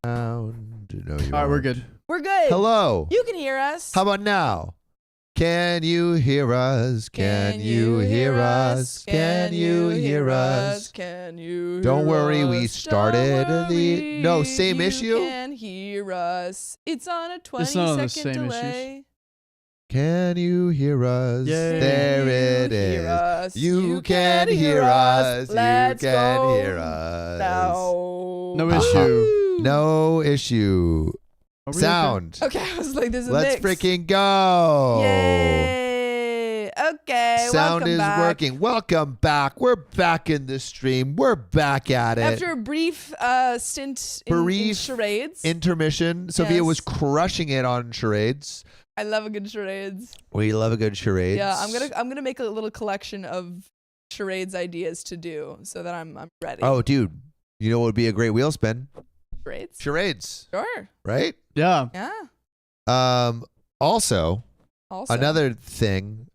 around. No, you All right, we're good. We're good. Hello. You can hear us. How about now? Can you hear us? Can you hear us? Can you hear us? Can you hear Don't worry, us? we started Don't the worry, no same you issue. Can hear us? It's on a 20 It's not on the second same delay. Can you hear us? Yay. There it Hear is. us. You can hear us. You Let's can go hear us. now. No issue. No issue. Are we Sound. Okay, I was like, there's a Let's mix. freaking go. Yay. Okay. Sound welcome is back. working. Welcome back. We're back in the stream. We're back at it. After a brief stint in charades. Intermission. Sophia Yes. was crushing it on charades. I love a good charades. We love a good charades. Yeah, I'm gonna make a little collection of charades ideas to do so that I'm ready. Oh, dude. You know what would be a great wheel spin? charades. Charades. Sure. Right? Yeah. Yeah. Also, another thing,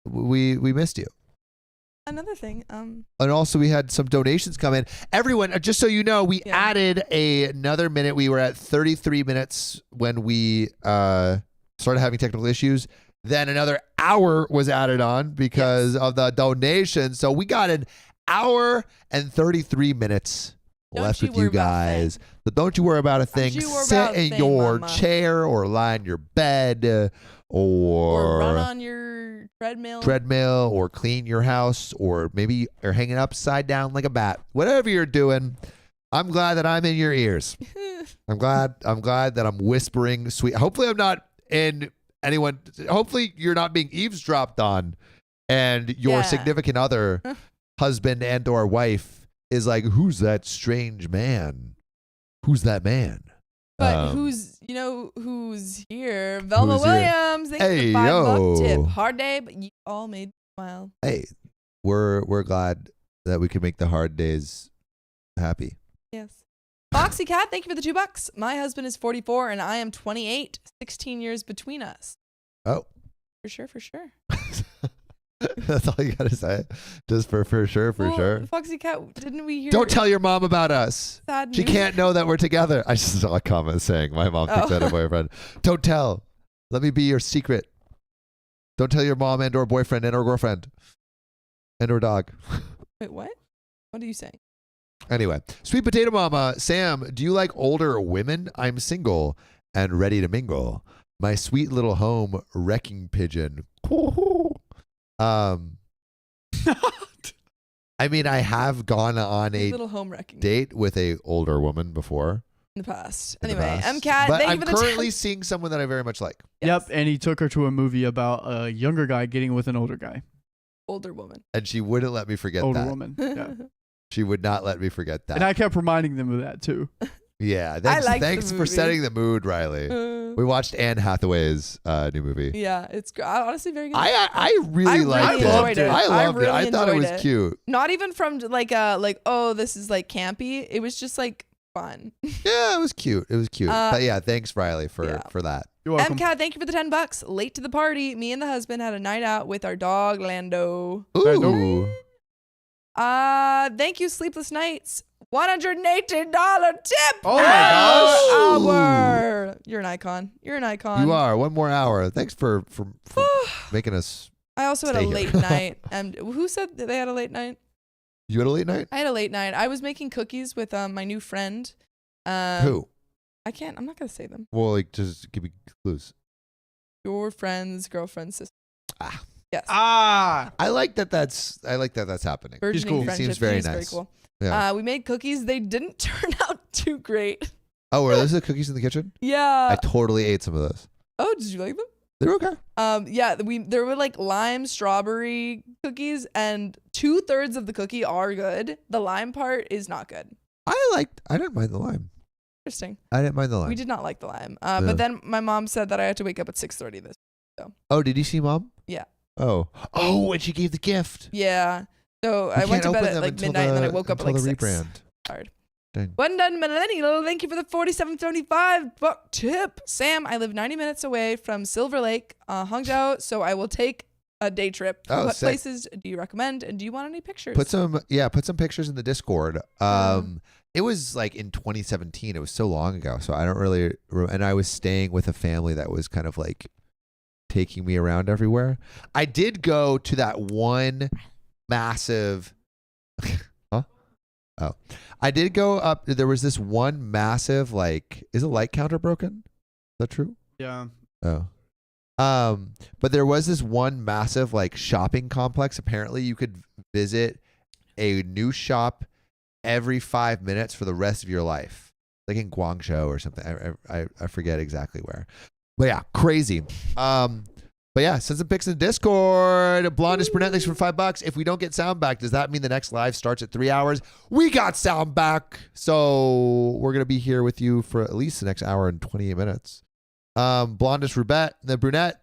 we missed you. Another thing. And also we had some donations come in. Everyone, just so you know, we added another minute. We were at 33 minutes when we started having technical issues. Then another hour was added on because of the donation. So we got an hour and 33 minutes left with you guys. But don't you worry about a thing. Sit in your chair or lie in your bed or run on your treadmill or clean your house, or maybe you're hanging upside down like a bat. Whatever you're doing, I'm glad that I'm in your ears. I'm glad that I'm whispering sweet. Hopefully I'm not in anyone. Hopefully you're not being eavesdropped on and your significant other, husband and or wife is like, who's that strange man? Who's that man? But who's here? Velma Williams. Thanks for the $5 tip. Hard day, but you all made me smile. Hey, we're glad that we can make the hard days happy. Yes. Foxy Cat, thank you for the $2. My husband is 44 and I am 28. 16 years between us. Oh. For sure. That's all you gotta say. Just for sure. Foxy Cat, didn't we hear? Don't tell your mom about us. Sad She news? can't know that we're together. I just saw a comment saying my mom thinks I had a boyfriend. Don't tell. Let me be your secret. Don't tell your mom and or boyfriend and or girlfriend and or dog. Wait, what? What are you saying? Anyway, Sweet Potato Mama, Sam, do you like older women? I'm single and ready to mingle. My sweet little home wrecking pigeon. I mean, I have gone on a little home wrecking date with a older woman before in the past. Anyway, MCAT, but thank I'm you for the currently seeing someone that I very much like. Yep, and he took her to a movie about a younger guy getting with an older guy. Older woman. And she wouldn't let me forget Older that. woman. Yeah. She would not let me forget that. And I kept reminding them of that too. Yeah, thanks for setting the mood, Riley. We watched Anne Hathaway's new movie. Yeah, it's honestly very good. I really liked enjoyed it. I loved it. I thought it was enjoyed cute. Not even from oh, this is like campy. It was just like fun. Yeah, it was cute. But yeah, thanks Riley for that. You're welcome. MCAT, thank you for the $10. Late to the party. Me and the husband had a night out with our dog Lando. Ooh. Thank you, Sleepless Nights. $180 tip. Oh my gosh. Hour. You're an icon. You are. One more hour. Thanks for making us. I also had a late night. And who said that they had a late night? You had a late night? I had a late night. I was making cookies with my new friend. Who? I'm not gonna say them. Well, just give me clues. Your friend's girlfriend's sister. Ah. Yes. I like that. That's happening. She's cool. Friendship. Seems very nice. Very cool. Yeah. We made cookies. They didn't turn out too great. Oh, were those the cookies in the kitchen? Yeah. I totally ate some of those. Oh, did you like them? They were okay. Yeah, there were like lime strawberry cookies, and 2/3 of the cookie are good. The lime part is not good. I didn't mind the lime. Interesting. I didn't mind the lime. We did not like the lime. But then my mom said that I had to wake up at 6:30 this. So. Oh, did you see Mom? Yeah. Oh, and she gave the gift. Yeah. So I went to bed at like midnight, and then I woke up at like 6. Tired. Dang. One done millennial. Thank you for the $47.75 tip. Sam, I live 90 minutes away from Silver Lake, Hangzhou, so I will take a day trip. What places do you recommend, and do you want any pictures? Put some pictures in the Discord. It was like in 2017. It was so long ago. So I don't really. And I was staying with a family that was kind of like taking me around everywhere. I did go to that one massive. Huh? Oh, I did go up. There was this one massive like. Is the light counter broken? Is that true? Yeah. Oh. But there was this one massive like shopping complex. Apparently, you could visit a new shop every 5 minutes for the rest of your life, like in Guangzhou or something. I forget exactly where, but yeah, crazy. But yeah, send some pics in the Discord. Blondest brunette, thanks for $5. If we don't get sound back, does that mean the next live starts at 3 hours? We got sound back, so we're gonna be here with you for at least the next hour and 28 minutes. Blondest brunette, the brunette.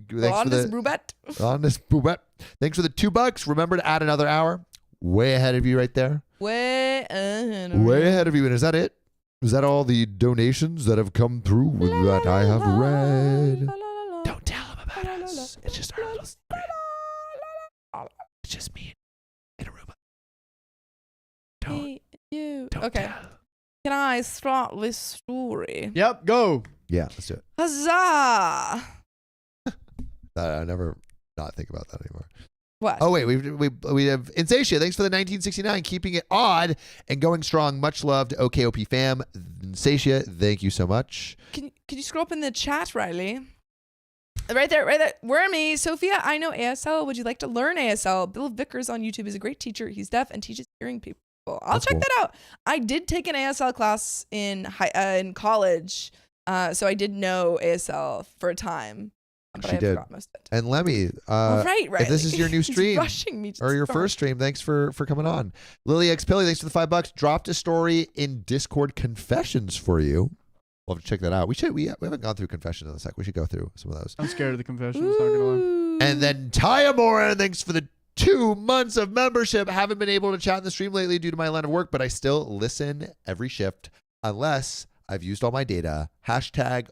Blondest brunette. Blondest brunette. Thanks for the $2. Remember to add another hour. Way ahead of you right there. Way ahead. Way ahead of you. And is that it? Is that all the donations that have come through that I have read? Don't tell them about us. It's just our little secret. It's just me in a room. Don't Okay. tell. Can I start this story? Yep, go. Yeah, let's do it. Huzzah! I never not think about that anymore. What? Oh wait, we have Insatia. Thanks for the 1969, keeping it odd and going strong. Much loved, OKOP fam. Insatia, thank you so much. Can you scroll up in the chat, Riley? Right there. Wormy, Sophia, I know ASL. Would you like to learn ASL? Bill Vickers on YouTube is a great teacher. He's deaf and teaches hearing people. I'll check that out. I did take an ASL class in college, so I did know ASL for a time. But She I did. forgot most of it. And Lemmy, Right. if this is your new He's stream rushing me to or your start. first stream, thanks for coming on. Lily X Pilly, thanks for the $5. Dropped a story in Discord confessions for you. We'll have to check that out. We haven't gone through confessions in a sec. We should go through some of those. I'm scared of the confessions, not gonna lie. And then Taya Moran, thanks for the 2 months of membership. Haven't been able to chat in the stream lately due to my line of work, but I still listen every shift unless I've used all my data.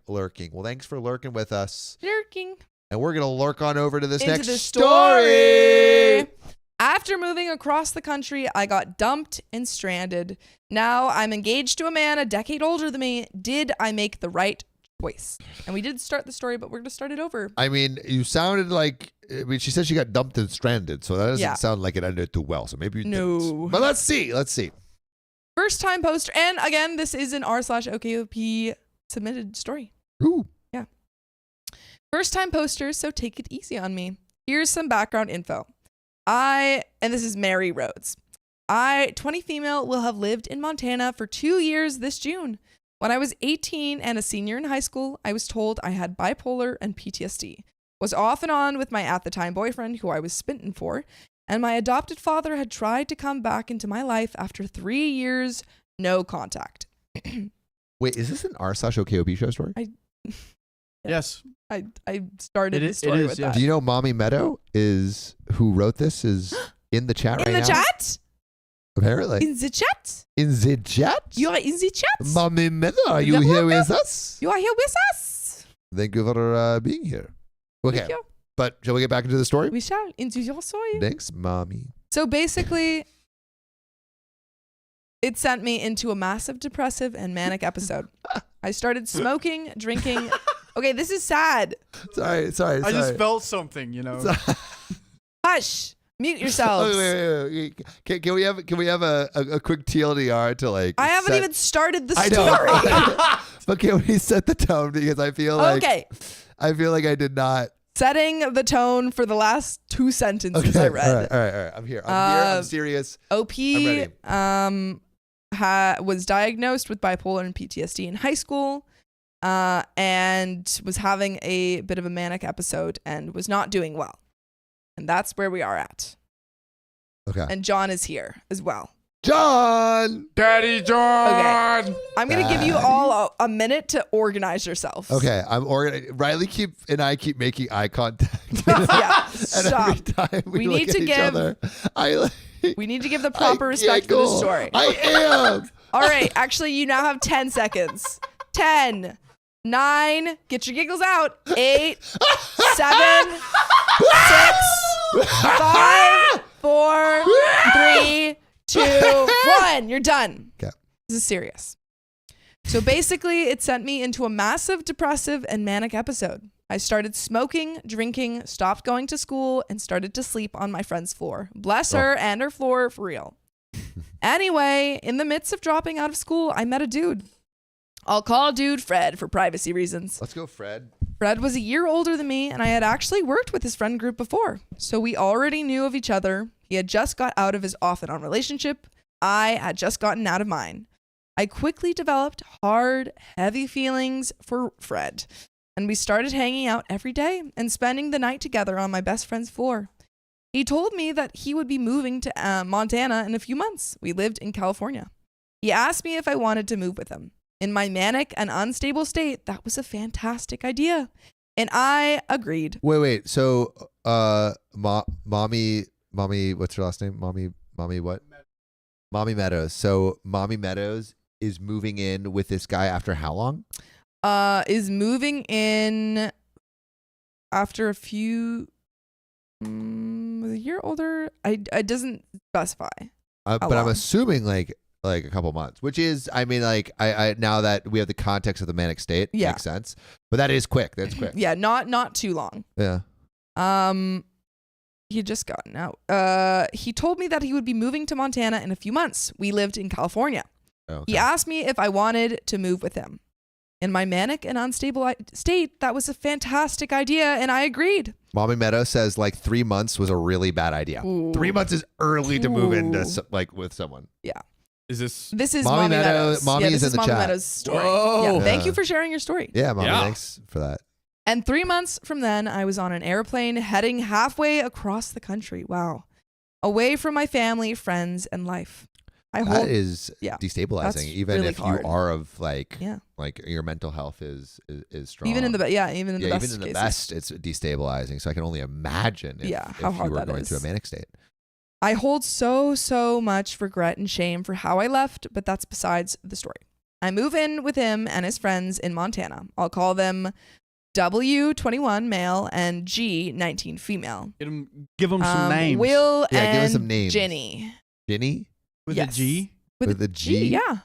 #lurking. Well, thanks for lurking with us. Lurking. And we're going to lurk on over to this Into next the story. After moving across the country, I got dumped and stranded. Now I'm engaged to a man a decade older than me. Did I make the right choice? And we did start the story, but we're going to start it over. I mean, you sounded like, she said she got dumped and stranded, so that doesn't sound like it ended too well. So maybe you didn't. But let's see. First time poster. And again, this is an r/OKOP submitted story. Ooh. Yeah. First time poster, so take it easy on me. Here's some background info. And this is Mary Rhodes. 20 female, will have lived in Montana for 2 years this June. When I was 18 and a senior in high school, I was told I had bipolar and PTSD. Was off and on with my at the time boyfriend, who I was spinting for, and my adopted father had tried to come back into my life after 3 years, no contact. Wait, is this an r/OKOP show story? Yes. I started the story with that. Do you know Mommy Meadow who wrote this is in the chat right now? In the chat? Apparently. In the chat? In the chat? You are in the chat? Mommy Meadow, are you here with us? You are here with us. Thank you for being here. Okay. Thank you. But shall we get back into the story? We shall. Into your story. Thanks, Mommy. So basically, it sent me into a massive depressive and manic episode. I started smoking, drinking. Okay, this is sad. Sorry. I just felt something, you know. Hush. Mute yourselves. Wait. Can we have a quick TLDR to like? I haven't even started the I story. know. But can we set the tone, because I feel like I did not. Setting the tone for the last 2 sentences I read. All right. I'm here. I'm serious. OP I'm ready. was diagnosed with bipolar and PTSD in high school, and was having a bit of a manic episode and was not doing well. And that's where we are at. Okay. And John is here as well. John! Daddy John! Okay. I'm going to give you all a minute to organize yourselves. Okay. I'm organized. Riley and I keep making eye contact. Yeah. And Stop. every time we look need at to each give other, we need to give the proper respect for the story. I am. All right. Actually, you now have 10 seconds. 10, 9, get your giggles out. 8, 7, 6, 5, 4, 3, 2, 1. You're done. Okay. This is serious. So basically, it sent me into a massive depressive and manic episode. I started smoking, drinking, stopped going to school, and started to sleep on my friend's floor. Bless her and her floor for real. Anyway, in the midst of dropping out of school, I met a dude. I'll call dude Fred for privacy reasons. Let's go, Fred. Fred was a year older than me, and I had actually worked with his friend group before. So we already knew of each other. He had just got out of his off and on relationship. I had just gotten out of mine. I quickly developed hard, heavy feelings for Fred. And we started hanging out every day and spending the night together on my best friend's floor. He told me that he would be moving to Montana in a few months. We lived in California. He asked me if I wanted to move with him. In my manic and unstable state, that was a fantastic idea. And I agreed. Wait. So, mommy, what's her last name? Mommy what? Mommy Meadows. So, Mommy Meadows is moving in with this guy after how long? Is moving in after a few, was a year older. It doesn't specify. But long. I'm assuming like a couple months, which is, I mean, like I now that we have the context of the manic state, makes sense. But that is quick. That's quick. Yeah, not too long. Yeah. He had just gotten out. He told me that he would be moving to Montana in a few months. We lived in California. Okay. He asked me if I wanted to move with him. In my manic and unstable state, that was a fantastic idea, and I agreed. Mommy Meadow says like 3 months was a really bad idea. Ooh. 3 months is early to move into like with someone. Yeah. Is this? This is Mommy Mommy Meadows. Meadows. Mommy yeah, is this in is the Mommy chat. Meadows' story. Whoa. Yeah. Thank Yeah. you for sharing your story. Yeah, Mommy, Yeah. thanks for that. And 3 months from then, I was on an airplane heading halfway across the country. Wow. Away from my family, friends, and life. That is yeah, destabilizing, that's even really if hard. you are of like Yeah. your mental health is strong. Even in the best even in cases. the best, it's destabilizing. So I can only imagine if how you hard were that going is. through a manic state. I hold so much regret and shame for how I left, but that's besides the story. I move in with him and his friends in Montana. I'll call them W21 male and G19 female. Give them some names. Will Yeah, and give us some names. Jenny. Jenny? With Yes. a G? With a G? Yeah.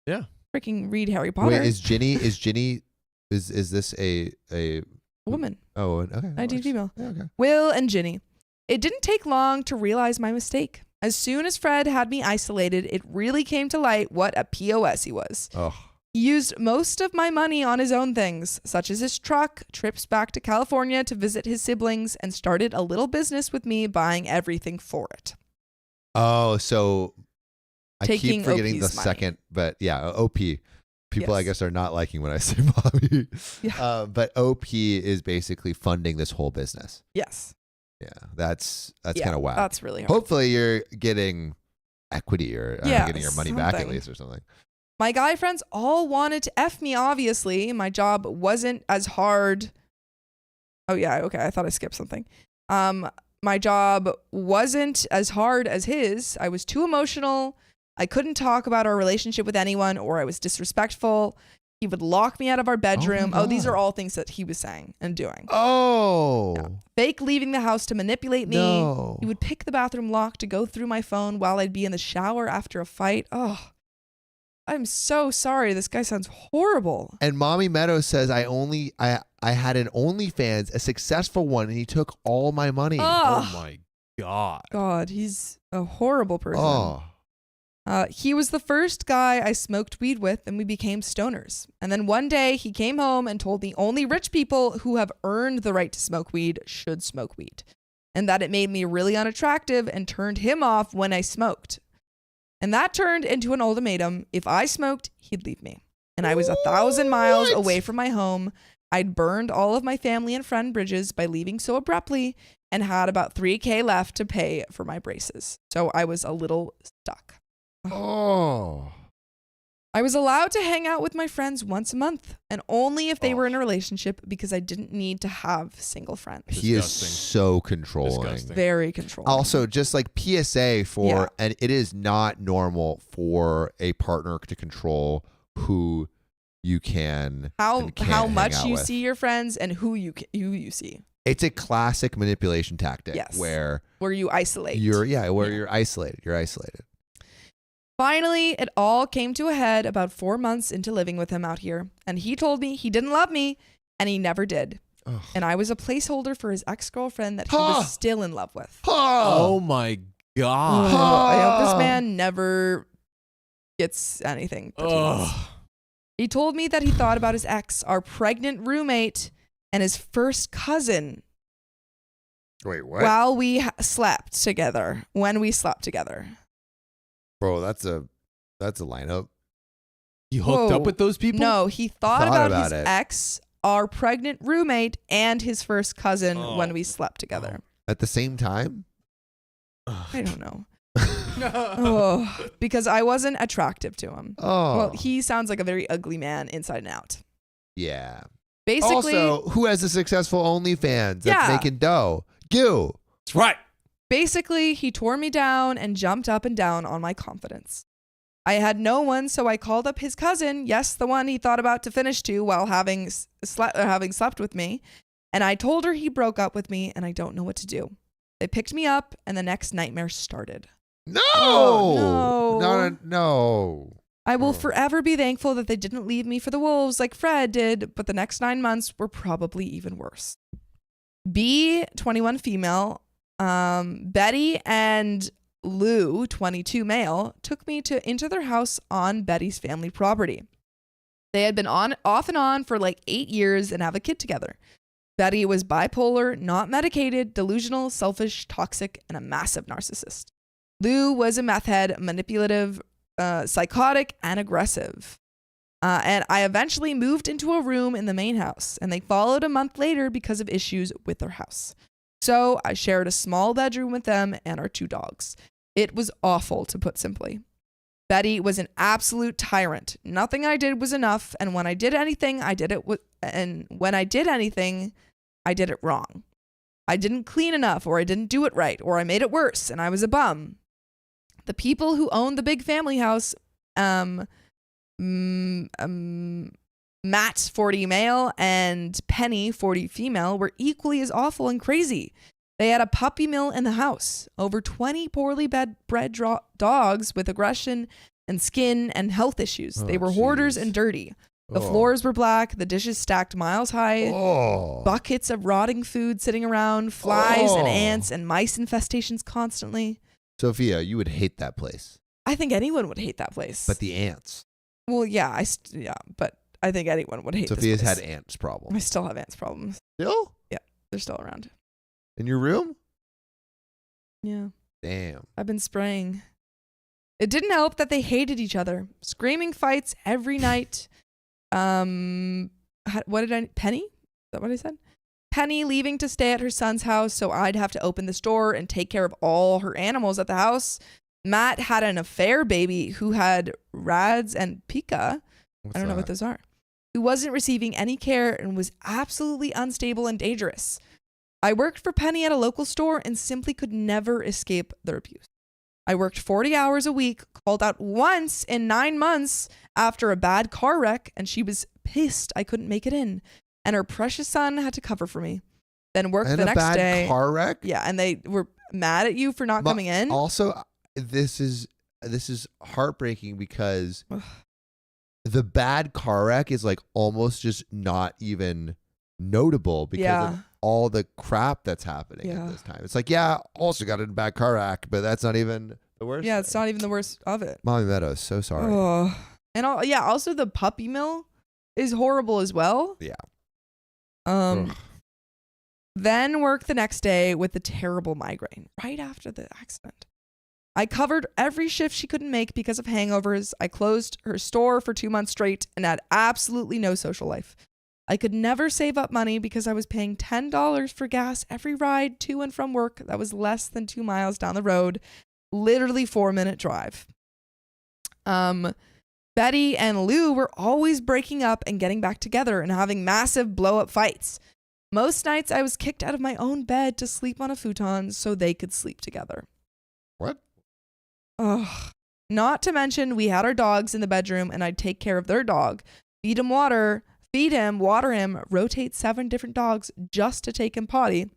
Yeah. Freaking read Harry Potter. Wait, is Jenny is this a woman. Oh, okay. that 19 works. female. Yeah, okay. Will and Ginny. It didn't take long to realize my mistake. As soon as Fred had me isolated, it really came to light what a POS he was. Oh. He used most of my money on his own things, such as his truck, trips back to California to visit his siblings, and started a little business with me buying everything for it. Oh, so I Taking keep forgetting OP's the money. second, but yeah, OP. People, I Yes. guess, are not liking when I say mommy. Yeah. But OP is basically funding this whole business. Yes. Yeah, that's Yeah, kind of whack. That's really hard. Hopefully, you're getting equity or getting your money back at something. least or something. My guy friends all wanted to F me, obviously. My job wasn't as hard. Oh, yeah. Okay. I thought I skipped something. My job wasn't as hard as his. I was too emotional. I couldn't talk about our relationship with anyone, or I was disrespectful. He would lock me out of our bedroom. my These God. are all things that he was saying and doing. Oh. Yeah. Fake leaving the house to manipulate me. No. He would pick the bathroom lock to go through my phone while I'd be in the shower after a fight. Oh, I'm so sorry. This guy sounds horrible. And Mommy Meadows says, I had an OnlyFans, a successful one, and he took all my money. Oh, Oh my God. God, he's a horrible person. Oh. He was the first guy I smoked weed with, and we became stoners. And then one day he came home and told me only rich people who have earned the right to smoke weed should smoke weed, and that it made me really unattractive and turned him off when I smoked. And that turned into an ultimatum. If I smoked, he'd leave me. And I was 1,000 miles What? away from my home. I'd burned all of my family and friend bridges by leaving so abruptly and had about $3,000 left to pay for my braces. So I was a little stuck. Oh. I was allowed to hang out with my friends once a month, and only if they Oh. were in a relationship, because I didn't need to have single friends. He is Disgusting. so controlling. Disgusting. Very controlling. Also, just like PSA for, Yeah. and it is not normal for a partner to control who you can how and can't how hang much out you with. see your friends and who you see, It's a classic manipulation tactic Yes. where where you isolate. you're Yeah. isolated. You're isolated. Finally, it all came to a head about 4 months into living with him out here. And he told me he didn't love me, and he never did. Ugh. And I was a placeholder for his ex-girlfriend that he was still in love with. Oh my God. I hope this man never gets anything. that he wants. Ugh. He told me that he thought about his ex, our pregnant roommate, and his first cousin Wait, what? while we slept together. When we slept together. Bro, that's a lineup. You hooked up with those people? No, he thought about his it. ex, our pregnant roommate, and his first cousin Oh. when we slept together. At the same time? I don't know. Oh, because I wasn't attractive to him. Oh. Well, he sounds like a very ugly man inside and out. Yeah. Basically, Also, who has a successful OnlyFans that's Yeah. making dough? You. That's right. basically, he tore me down and jumped up and down on my confidence. I had no one, so I called up his cousin, yes, the one he thought about to finish to while having slept with me, and I told her he broke up with me and I don't know what to do. They picked me up and the next nightmare started. No. Oh, no. No. I will Oh. forever be thankful that they didn't leave me for the wolves like Fred did, but the next 9 months were probably even worse. B, 21 female, Betty and Lou, 22 male, took me into their house on Betty's family property. They had been off and on for like 8 years and have a kid together. Betty was bipolar, not medicated, delusional, selfish, toxic, and a massive narcissist. Lou was a meth head, manipulative, psychotic, and aggressive. And I eventually moved into a room in the main house, and they followed a month later because of issues with their house. So I shared a small bedroom with them and our 2 dogs. It was awful, to put simply. Betty was an absolute tyrant. Nothing I did was enough, and when I did anything, I did it wrong. I didn't clean enough, or I didn't do it right, or I made it worse, and I was a bum. The people who owned the big family house, Matt, 40 male, and Penny, 40 female, were equally as awful and crazy. They had a puppy mill in the house. Over 20 poorly bred dogs with aggression and skin and health issues. They were hoarders and dirty. The floors were black, the dishes stacked miles high, buckets of rotting food sitting around, flies and ants and mice infestations constantly. Sophia, you would hate that place. I think anyone would hate that place. But the ants. Well, yeah, but I think anyone would hate Sophia's this place. had ants problems. I still have ants problems. Still? They're still around. In your room? Yeah. Damn. I've been spraying. It didn't help that they hated each other. Screaming fights every night. Penny? Is that what I said? Penny leaving to stay at her son's house, so I'd have to open the door and take care of all her animals at the house. Matt had an affair baby who had Rads and Pika. I don't know what those are. Who wasn't receiving any care and was absolutely unstable and dangerous. I worked for Penny at a local store and simply could never escape their abuse. I worked 40 hours a week, called out once in 9 months after a bad car wreck, and she was pissed I couldn't make it in. And her precious son had to cover for me. Then worked the next day. And a bad car wreck? Yeah, and they were mad at you for not coming in. Also, this is heartbreaking because the bad car wreck is like almost just not even notable because of all the crap that's happening at this time. It's like, also got in a bad car wreck, but that's not even the worst. Yeah, it's not even the worst of it. Mommy Meadows, so sorry. Oh. And also the puppy mill is horrible as well. Yeah. Then worked the next day with the terrible migraine right after the accident. I covered every shift she couldn't make because of hangovers. I closed her store for 2 months straight and had absolutely no social life. I could never save up money because I was paying $10 for gas every ride to and from work that was less than 2 miles down the road, literally 4-minute drive. Betty and Lou were always breaking up and getting back together and having massive blow-up fights. Most nights I was kicked out of my own bed to sleep on a futon so they could sleep together. What? Ugh. Not to mention we had our dogs in the bedroom and I'd take care of their dog, feed him, water him, rotate 7 different dogs just to take him potty.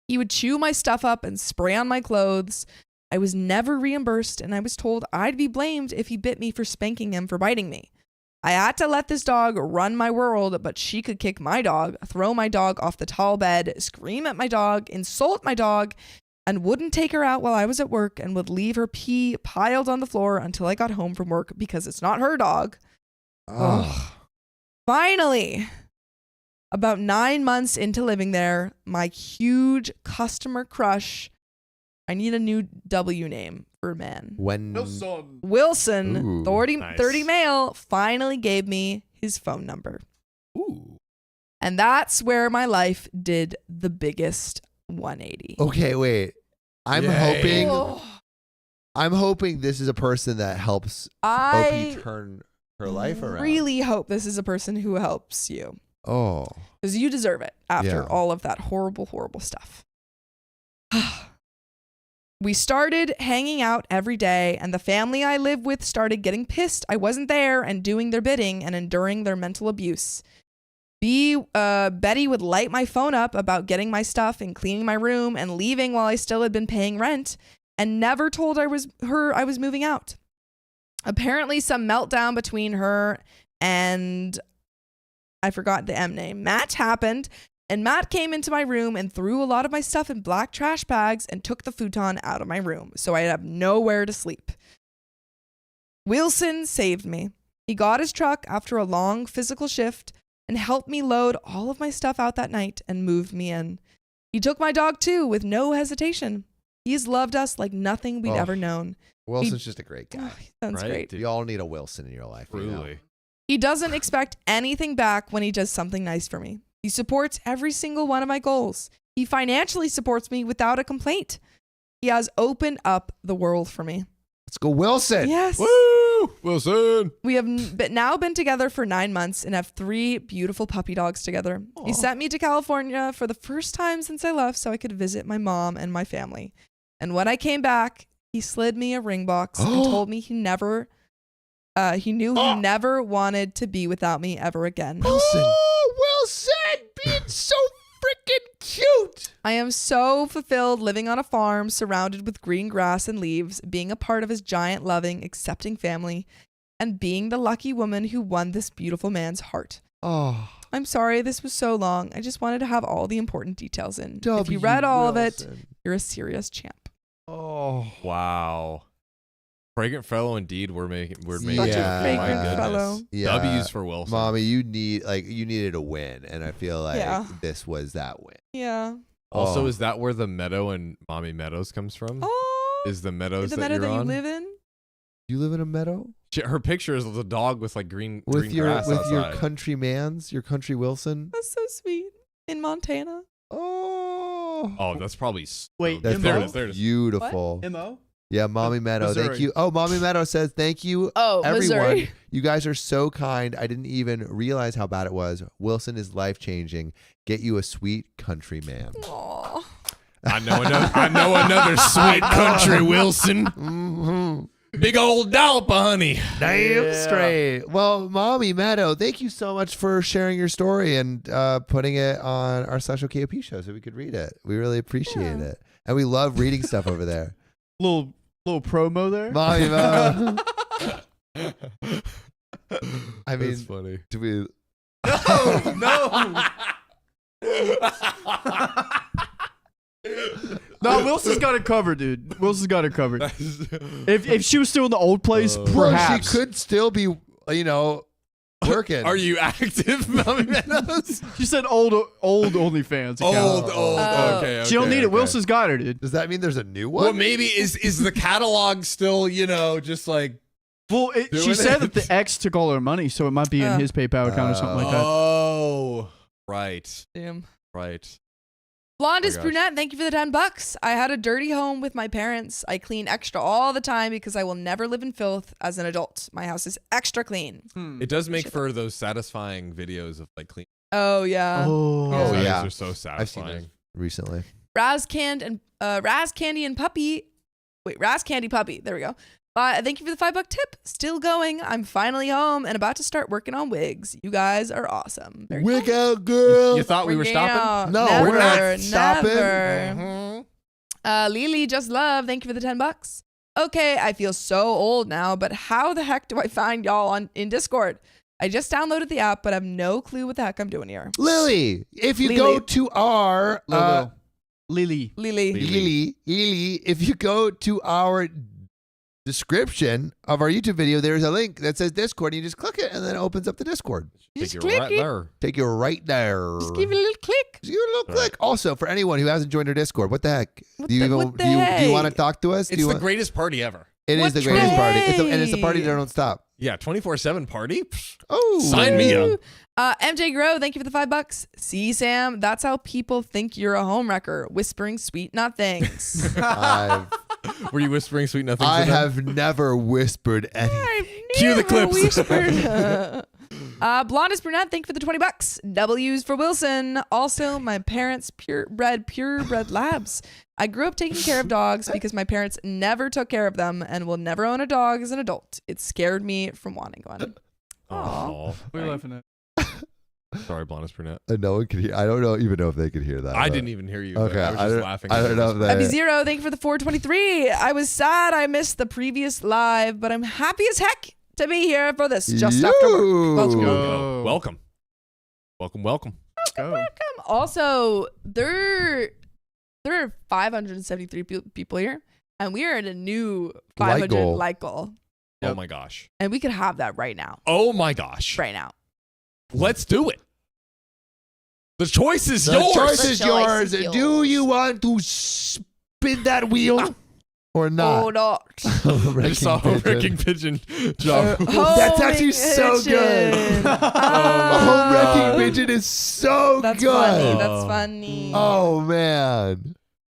He would chew my stuff up and spray on my clothes. I was never reimbursed, and I was told I'd be blamed if he bit me for spanking him for biting me. I had to let this dog run my world, but she could kick my dog, throw my dog off the tall bed, scream at my dog, insult my dog, and wouldn't take her out while I was at work and would leave her pee piled on the floor until I got home from work because it's not her dog. Oh. Finally, about 9 months into living there, my huge customer crush, I need a new W name for a man. Wilson, Ooh, 30 nice. male, finally gave me his phone number. Ooh. And that's where my life did the biggest 180. Okay, wait. I'm Yay. hoping this is a person that helps I OP turn her life around. really hope this is a person who helps you. Oh. Because you deserve it after Yeah. all of that horrible, horrible stuff. We started hanging out every day, and the family I live with started getting pissed I wasn't there and doing their bidding and enduring their mental abuse. Betty would light my phone up about getting my stuff and cleaning my room and leaving while I still had been paying rent and never told I was moving out. Apparently some meltdown between her and I forgot the M name. Matt happened, and Matt came into my room and threw a lot of my stuff in black trash bags and took the futon out of my room, so I'd have nowhere to sleep. Wilson saved me. He got his truck after a long physical shift and helped me load all of my stuff out that night and moved me in. He took my dog too with no hesitation. He's loved us like nothing we'd ever known. Wilson's just a great guy. Oh, sounds Right, great. dude. You all need a Wilson in your life. you know? Truly. He doesn't expect anything back when he does something nice for me. He supports every single one of my goals. He financially supports me without a complaint. He has opened up the world for me. Let's go, Wilson. Yes. Woo! Wilson. We have now been together for 9 months and have 3 beautiful puppy dogs together. He sent me to California for the first time since I left so I could visit my mom and my family. And when I came back, he slid me a ring box and told me he never wanted to be without me ever again. Wilson. Oh, Wilson being so freaking cute. I am so fulfilled living on a farm surrounded with green grass and leaves, being a part of his giant, loving, accepting family, and being the lucky woman who won this beautiful man's heart. Oh. I'm sorry this was so long. I just wanted to have all the important details in. If you read all of it, you're a serious champ. Oh. Wow. Fragrant fellow indeed. We're making Such Yeah. a My fragrant goodness. fellow. Yeah. W's for Wilson. Mommy, you needed a win, and I feel like Yeah. this was that win. Yeah. Also, Oh. is that where the meadow and Mommy Meadows comes from? Oh. Is the meadows the that meadow you're that you on? live in? You live in a meadow Her picture is the dog with like green with your grass outside. country Wilson. That's so sweet. In Montana. Oh. Oh, that's probably Wait, That's there it MO? is. There it is. beautiful. MO? Yeah, Mommy Meadow. Thank Missouri. you. Oh, Mommy Meadow says thank you. Oh, Everyone, Missouri. you guys are so kind. I didn't even realize how bad it was. Wilson is life changing. Get you a sweet country man. Aw. I know another sweet country Wilson. Mm-hmm. Big old dollop of honey. Damn Yeah. straight. Well, Mommy Meadow, thank you so much for sharing your story and putting it on our Social KOP show so we could read it. We really appreciate Yeah. it, and we love reading stuff over there. Little promo there. Mommy Meadow. I mean, That's funny. do we? No. No, Wilson's got it covered, dude. Wilson's got it covered. If she was still in the old place, Well, perhaps. she could still be, working. Are you active, Mommy Meadows? She said old OnlyFans account. Old. Oh. Okay. She don't need it. okay. Wilson's got her, dude. Does that mean there's a new one? Well, maybe is the catalog still, just like. Well, she Doing said it. that the ex took all her money, so it might be in his PayPal account or something like that. Oh, right. Damn. Right. Blondest gosh. brunette, thank you for the $10. I had a dirty home with my parents. I clean extra all the time because I will never live in filth as an adult. My house is extra clean. It does make for those satisfying videos of like clean. Oh yeah. Oh, Oh, Those yeah. are so I've seen satisfying. those recently. Raz Candy Puppy. Raz Candy Puppy. There we go. Thank you for the $5 tip. Still going. I'm finally home and about to start working on wigs. You guys are awesome. Very Wig cool. out, girl. You thought we were stopping? No, never, we're not stopping. never. Mhm. Lily Just Love, thank you for the $10. Okay, I feel so old now, but how the heck do I find y'all in Discord? I just downloaded the app, but I have no clue what the heck I'm doing here. Lily, if you Lily. go to our Lily. Lily. if you go to our description of our YouTube video, there's a link that says Discord, and you just click it, and then it opens up the Discord. Just Take you click right it. there. Take you right there. Just give it a little click. Just give it a little click. Also, for anyone who hasn't joined our Discord, what the heck? What do you the- even what the do you heck? want to talk to us? Do It's you the want, greatest party ever. It is What the greatest party. And it's a party trade? that don't stop. Yeah, 24/7 party. Psh, Oh, Sign me up. MJ Grow, thank you for the $5. See, Sam, that's how people think you're a homewrecker, whispering sweet nothings. I've- Were you whispering sweet nothings? I to them? have never whispered anything. Cue the Never clips. whispered. Blondest Brunette, thank you for the $20. W's for Wilson. Also, my parents purebred labs. I grew up taking care of dogs because my parents never took care of them and will never own a dog as an adult. It scared me from wanting one. Oh, We're laughing at. sorry, blondest brunette. No one could hear. I don't even know if they could hear that. I but- didn't even hear you. Okay, I was just laughing. I don't know if Abby they. Zero, thank you for the 423. I was sad I missed the previous live, but I'm happy as heck to be here for this just after work. Let's go. Go. Welcome. Welcome. Go. Also, there are 573 people here, and we are at a new 500 goal. like goal. Oh my gosh. And we could have that right now. Oh my gosh. Right now. Let's do it. The choice is The yours. choice The is choice yours. is Do yours. you want to spin that wheel or Oh, not? not. I just saw a wrecking pigeon jump. That's actually so good. Oh, Home wrecking pigeon is so That's good. funny. That's funny. Oh man.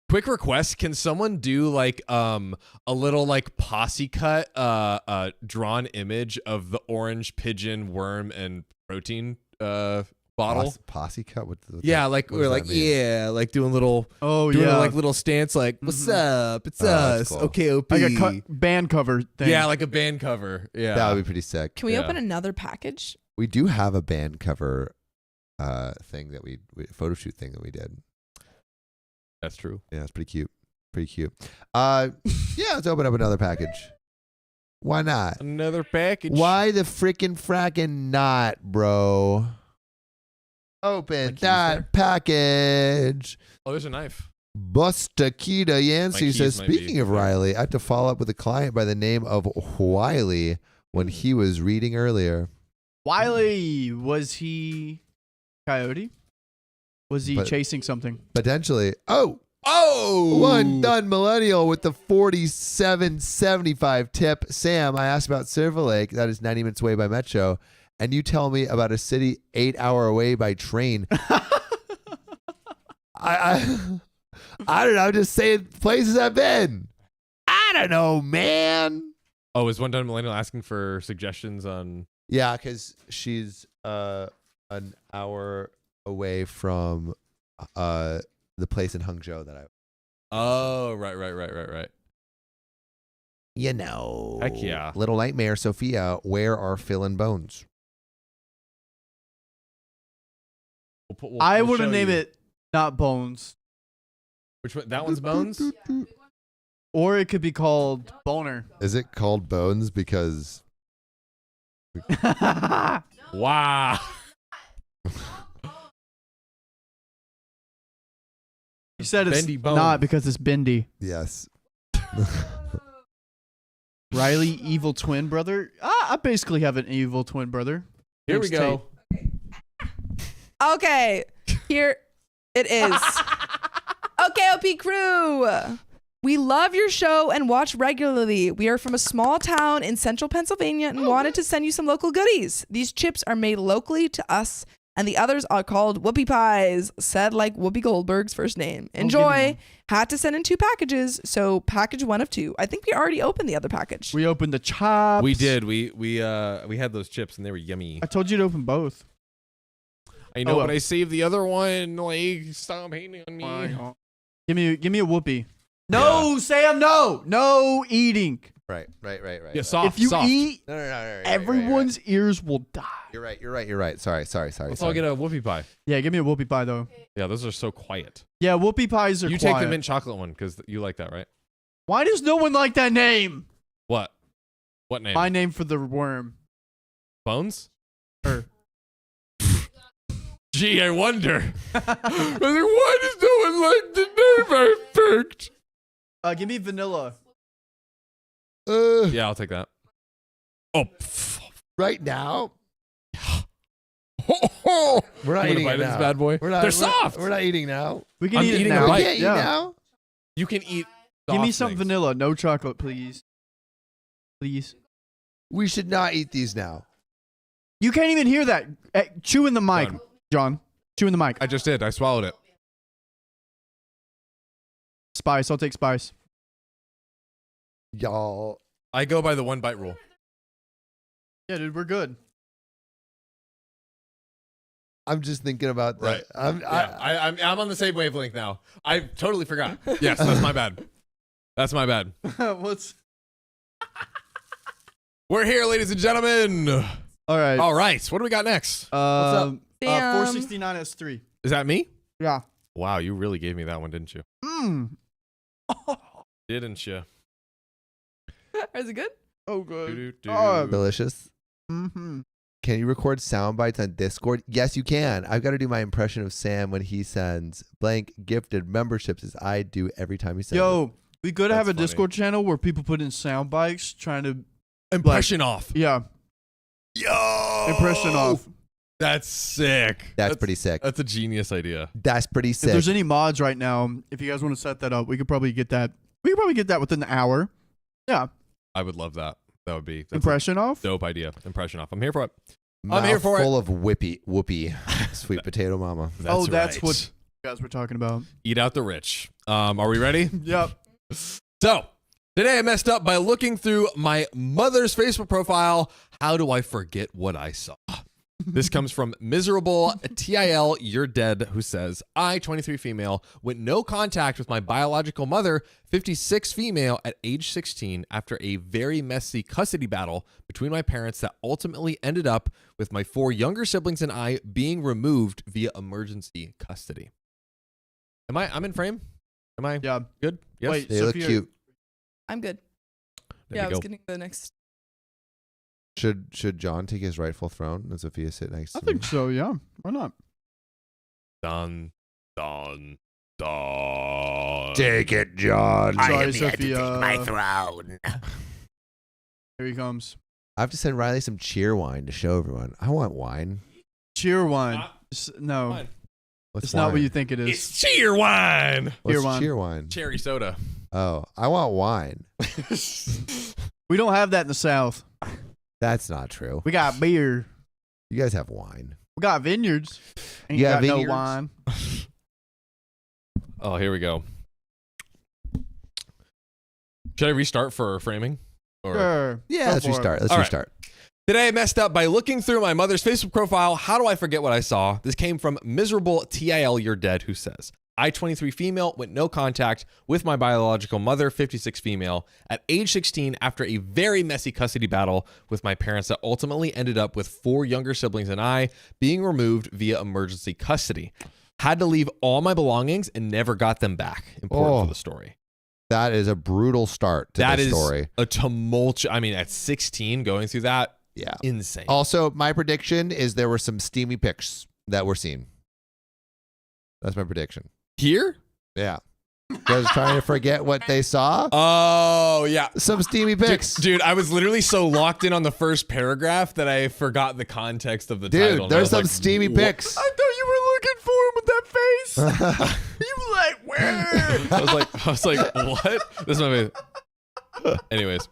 Quick request: can someone do like a little like posse cut drawn image of the orange pigeon worm and protein bottle? Posse cut with the Yeah, like what we're does like that mean? like doing little Oh like little stance like what's up? It's that's us. cool. OKOP. Like a band cover thing. Yeah, like a band cover. Yeah. That would be pretty sick. Can we Yeah. open another package? We do have a band cover thing that we photo shoot thing that we did. That's true. Yeah, it's pretty cute. Pretty cute. Yeah, let's open up another package. Why not? Another package. Why the frackin' not, bro? Open keys that there? package. Oh, there's a knife. Bustakita Yancey keys says, might be speaking of there. Riley, I had to follow up with a client by the name of Wiley when he was reading earlier. Wiley, was he Coyote? Was he But- chasing something? Potentially. Oh, Oh, one done millennial with the 47.75 tip. Sam, I asked about Silver Lake. That is 90 minutes away by Metro. And you tell me about a city 8 hour away by train. I don't know. I'm just saying places I've been. I don't know, man. Oh, is one done millennial asking for suggestions on? Yeah, because she's an hour away from the place in Hangzhou that I. Oh, right. You know. Heck yeah. Little Nightmare, Sophia, where are Phil and Bones? I We'll would have show named you. it not Bones. Which one? That one's Bones. Or it could be called Boner. Is it called Bones because Wow. You said it's Bendy Bones. not because it's Bendy. yes. Riley, evil twin brother. I basically have an evil twin brother. Here we Thanks, go. Okay, here it is. OKOP crew. We love your show and watch regularly. We are from a small town in central Pennsylvania and wanted to send you some local goodies. These chips are made locally to us, and the others are called Whoopie Pies, said like Whoopi Goldberg's first name. give me Enjoy. one. Had to send in 2 packages, so package 1 of 2. I think we already opened the other package. We opened the chops. We did. We had those chips and they were yummy. I told you to open both. I know, well. but I saved the other one. Like, stop hating on me. Give me a whoopee. No, Sam, no. No eating. Right. Yeah, soft. If you soft. eat, No. everyone's ears will die. You're right. Sorry. Let's all get a whoopie pie. Yeah, give me a whoopie pie though. Yeah, those are so quiet. Yeah, whoopie pies are You quiet. take the mint chocolate one because you like that, right? Why does no one like that name? What? What name? My name for the worm. Bones? Er. Gee, I wonder. I was like, why does no one like the name I picked? Give me vanilla. Yeah, I'll take that. Oh, Right now. We're not eating it this now. bad boy. They're soft. We're not eating now. We can I'm eat it eating a now. We bite. can't eat Yeah. now. You can eat. Give me soft some things. vanilla, no chocolate, please. Please. We should not eat these now. You can't even hear that. Chew in the mic, Done. John. Chew in the mic. I just did. I swallowed it. Spice. I'll take spice. Y'all. I go by the 1 bite rule. Yeah, dude, we're good. I'm just thinking about that. Right. I'm on the same wavelength now. I totally forgot. Yes, that's my bad. That's my bad. What's? We're here, ladies and gentlemen. All right. All right. What do we got next? Damn. 469 S3. Is that me? Yeah. Wow, you really gave me that one, didn't you? Didn't you? Is it good? Oh, good. Do-do-do. Delicious. Mm-hmm. Can you record sound bites on Discord? Yes, you can. I've got to do my impression of Sam when he sends blank gifted memberships as I do every time he sends it. Yo, we could have That's a funny. Discord channel where people put in sound bites trying to, Impression off. yeah, Yo. impression off. That's sick. That's pretty sick. That's a genius idea. That's pretty If sick. there's any mods right now, if you guys want to set that up, we could probably get that. We could probably get that within the hour. Yeah, I would love that. That would be that's impression off. a dope idea. Impression off. I'm here for it. I'm here for it. Full of whoopee, sweet potato mama. That's right. what you guys were talking about. Eat out the rich. Are we ready? Yep. So, today I messed up by looking through my mother's Facebook profile. How do I forget what I saw? This comes from miserable TIL, you're dead, who says, I, 23 female, went no contact with my biological mother, 56 female, at age 16 after a very messy custody battle between my parents that ultimately ended up with my 4 younger siblings and I being removed via emergency custody. I'm in frame? Am I Yeah. good? Yes. Wait. They look Sophia- cute. I'm good. There Yeah, I we was go. getting the next. Should John take his rightful throne and Sophia sit next I to me? think so. Yeah. Why not? Dun, dun, dun. Take it, John. Sorry, Sophia. throne. Here he comes. I have to send Riley some cheer wine to show everyone. I want wine. Cheer wine. Ah. No, Fine. What's it's wine? not what you think it is. It's cheer wine. What's Cheer wine. cheer wine? Cherry soda. Oh, I want wine. We don't have that in the South. That's not true. We got beer. You guys have wine. We got vineyards. Ain't You got got vineyards? no wine. Oh, here we go. Should I restart for framing? Or Sure. Yeah, Go let's for it. restart. Let's All right. restart. Today I messed up by looking through my mother's Facebook profile. How do I forget what I saw? This came from miserable TIL, you're dead, who says, I, 23 female, went no contact with my biological mother, 56 female, at age 16 after a very messy custody battle with my parents that ultimately ended up with 4 younger siblings and I being removed via emergency custody. Had to leave all my belongings and never got them back. Important Oh. for the story. That is a brutal start to That the is story. a tumultuous. I mean, at 16, going through that, Yeah. insane. Also, my prediction is there were some steamy pics that were seen. That's my prediction. Here? Yeah. Just trying to forget what they saw. Oh, yeah. Some steamy pics. Dude, I was literally so locked in on the first paragraph that I forgot the context of the Dude, title. there's some like, steamy "Wha-" pics. I thought you were looking for him with that face. You were like, where? I was like, what? This is my face. Anyways.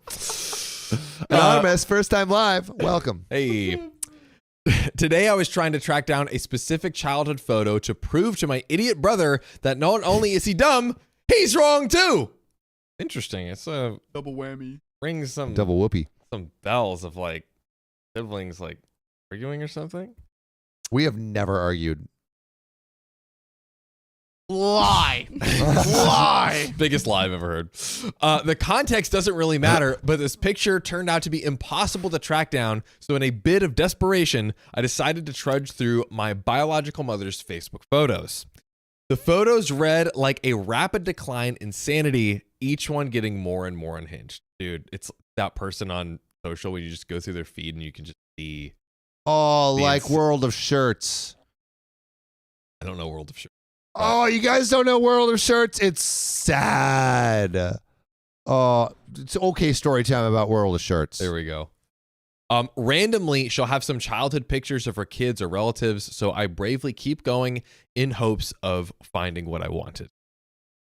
Anonymous, first time live. Welcome. Hey. Today I was trying to track down a specific childhood photo to prove to my idiot brother that not only is he dumb, he's wrong too. Interesting. It's Double whammy. rings some Double whoopee. bells of like siblings like arguing or something. We have never argued. Lie. Lie. Biggest lie I've ever heard. The context doesn't really matter, but this picture turned out to be impossible to track down. So in a bit of desperation, I decided to trudge through my biological mother's Facebook photos. The photos read like a rapid decline in sanity, each one getting more and more unhinged. Dude, it's that person on social where you just go through their feed and you can just see. Oh, Beans. like World of Shirts. I don't know World of Shirts. Oh, you guys don't know World of Shirts? It's sad. Oh, it's okay story time about World of Shirts. There we go. Randomly, she'll have some childhood pictures of her kids or relatives, so I bravely keep going in hopes of finding what I wanted.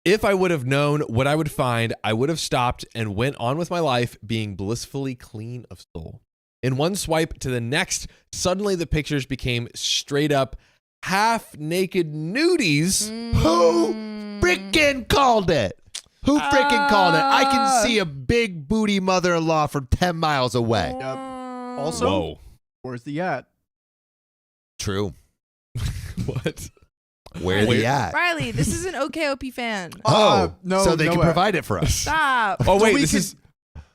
If I would have known what I would find, I would have stopped and went on with my life being blissfully clean of soul. In one swipe to the next, suddenly the pictures became straight up half-naked nudies. Who freaking called it? Who freaking called it? I can see a big booty mother-in-law from 10 miles away. Also, Whoa. where's the at? True. What? Where they at? Riley, this is an OKOP fan. Oh, no, so they no can way. provide it for us. Stop. Oh, wait, we this can- is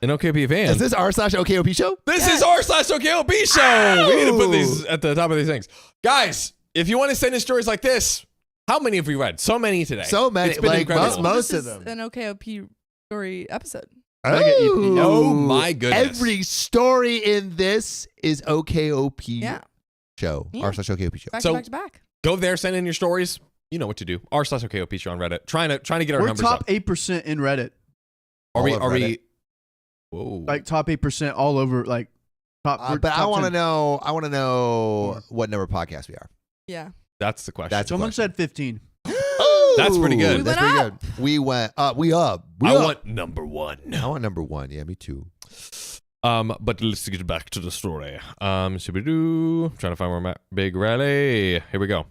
an OKP fan. Is this r/OKOP show? This is r/OKOP show. We need to put these at the top of these things. Guys, if you want to send in stories like this, how many have we read? So many today. So many. It's been Like incredible. most This of is them. an OKOP story episode. Oh my goodness. Every story in this is OKOP Yeah. show. Yeah. r/OKOP show. Back So- to back to back. Go there, send in your stories. You know what to do. r/OKOP show on Reddit. Trying to get our We're numbers top up. 8% in Reddit. Are we? all of Are Reddit. we? Whoa. Like top 8% all over. Like top. we're But I top want to 10. know. I want to know what number of podcast we are. Yeah. That's the question. That's the Someone question. said 15. That's pretty good. We That's went pretty good. We went up. We up. We I up. want number one. I want number one. Yeah, me too. But let's get back to the story. Shoo-ba-doo. Trying to find where I'm at. Big rally. Here we go.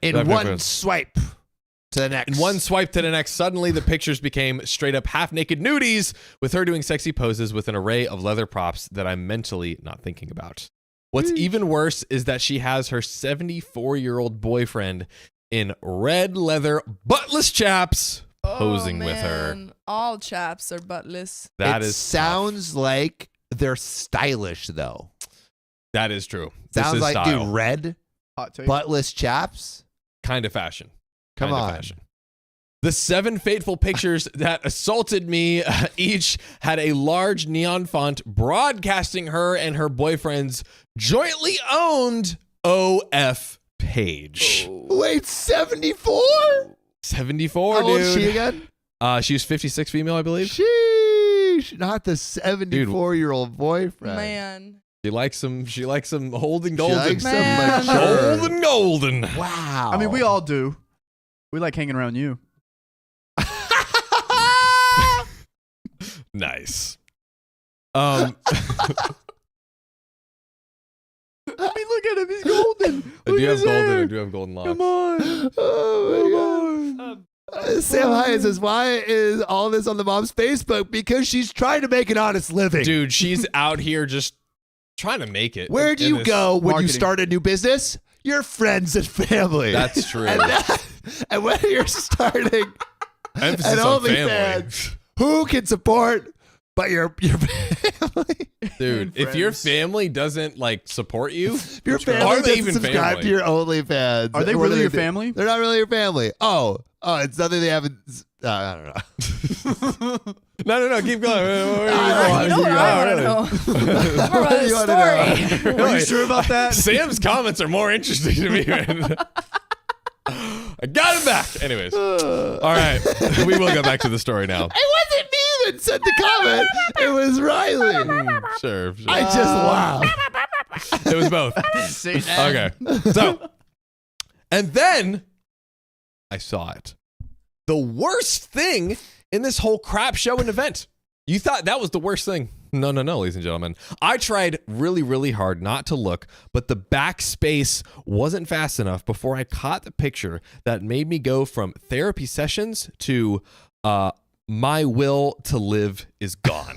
In Back, one back. swipe to the next. In one swipe to the next, suddenly the pictures became straight up half naked nudies with her doing sexy poses with an array of leather props that I'm mentally not thinking about. What's even worse is that she has her 74-year-old boyfriend in red leather buttless chaps posing with her. Man. All chaps are buttless. That it is sounds like they're stylish though. that is true. Sounds this is like style. dude, red Hot take. buttless chaps. Kind of fashion. Come Kind of on. fashion. The 7 fateful pictures that assaulted me each had a large neon font broadcasting her and her boyfriend's jointly owned OF page. Wait, 74? 74, How dude. old is she again? She was 56 female, I believe. Sheesh. Not the 74-year-old boyfriend. Man. She likes some holding She golden. likes some Man. mature. Golden golden. Wow. I mean, we all do. We like hanging around you. Nice. I mean, look at him. He's golden. I Look do at have his golden. hair. I do have golden locks. Come on. Oh my God. Sam Hyatt says, why is all this on the mom's Facebook? Because she's trying to make an honest living. Dude, she's out here just trying to make it. Where do in you this- go when you marketing. start a new business? Your friends and family. That's true. And when you're starting Emphasis an on family. OnlyFans, who can support but your family? Dude, And if your friends. family doesn't like support you, Your are family they doesn't even subscribe family? to your OnlyFans. Are they What really do your do? family? They're not really your family. Oh, it's nothing they haven't. I don't know. No, keep going. You know what I want to know? More about You this wanna story. Are you sure about that? Sam's comments are more interesting to me, man. I got him back. Anyways, all right, we will go back to the story now. It wasn't me that said the comment. It was Riley. Sure. I just laughed. It was both. Okay. So, and then I saw it. The worst thing in this whole crap show and event. You thought that was the worst thing. No, ladies and gentlemen. I tried really, really hard not to look, but the backspace wasn't fast enough before I caught the picture that made me go from therapy sessions to my will to live is gone.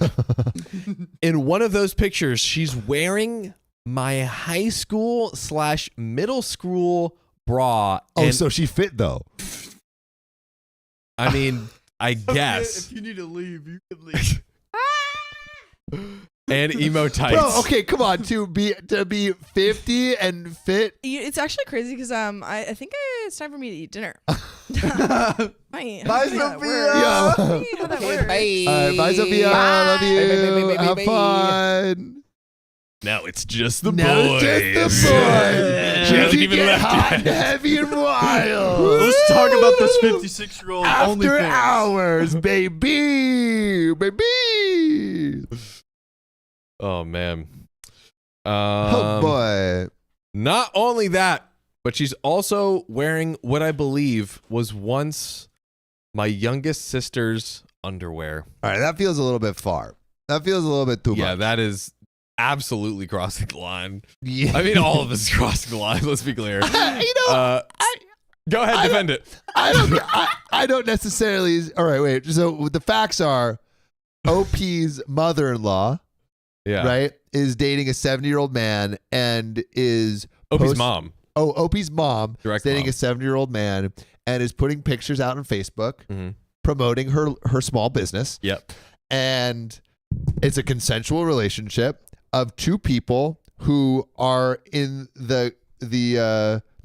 In one of those pictures, she's wearing my high school / middle school bra. Oh, and, so she fit though. I mean, I guess. If you need to leave, you can leave. And emo tights. Bro, okay, come on. To be 50 and fit. It's actually crazy because I think it's time for me to eat dinner. Bye, Sophia. Yeah. How that works. Bye, Sophia. Love you. Have fun. Now it's just the Now boys. it's just the boys. She hasn't We even get left hot yet. and heavy and wild. Let's talk about this 56-year-old After OnlyFans. hours, baby. Baby. Oh, man. Oh, boy. Not only that, but she's also wearing what I believe was once my youngest sister's underwear. All right, that feels a little bit far. That feels a little bit too Yeah, much. that is absolutely crossing the line. Yeah. I mean, all of us crossing the line, let's be clear. You know, Go ahead, defend it. I don't necessarily. All right, wait. So the facts are OP's mother-in-law, Yeah. right, is dating a 70-year-old man and is Opie's mom. Oh, OP's mom Direct is dating mom. a 70-year-old man and is putting pictures out on Facebook Mhm. promoting her small business. Yep. And it's a consensual relationship of two people who are in the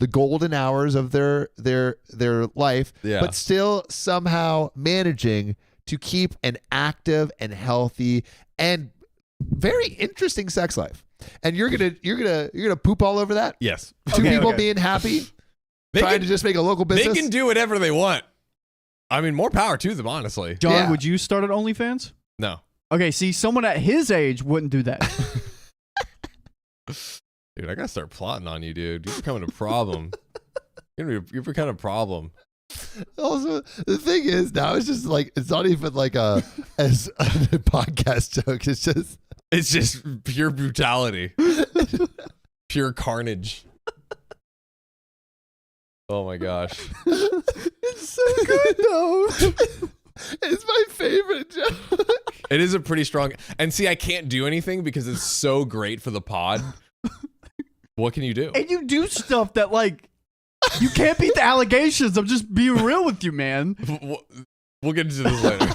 golden hours of their life, Yeah. but still somehow managing to keep an active and healthy and very interesting sex life. And you're gonna poop all over that? Yes. Two Okay, people okay. being happy, They trying can, to just make a local they business. can do whatever they want. I mean, more power to them, honestly. John, Yeah. would you start at OnlyFans? No. Okay, see, someone at his age wouldn't do that. Dude, I gotta start plotting on you, dude. You're becoming a problem. You're becoming a problem. Also, the thing is, now it's just like it's not even like a podcast joke. It's just pure brutality, pure carnage. Oh my gosh. It's so good though. It's my favorite joke. It is a pretty strong. And see, I can't do anything because it's so great for the pod. What can you do? And you do stuff that, like, you can't beat the allegations. I'm just being real with you, man. We'll get into this later.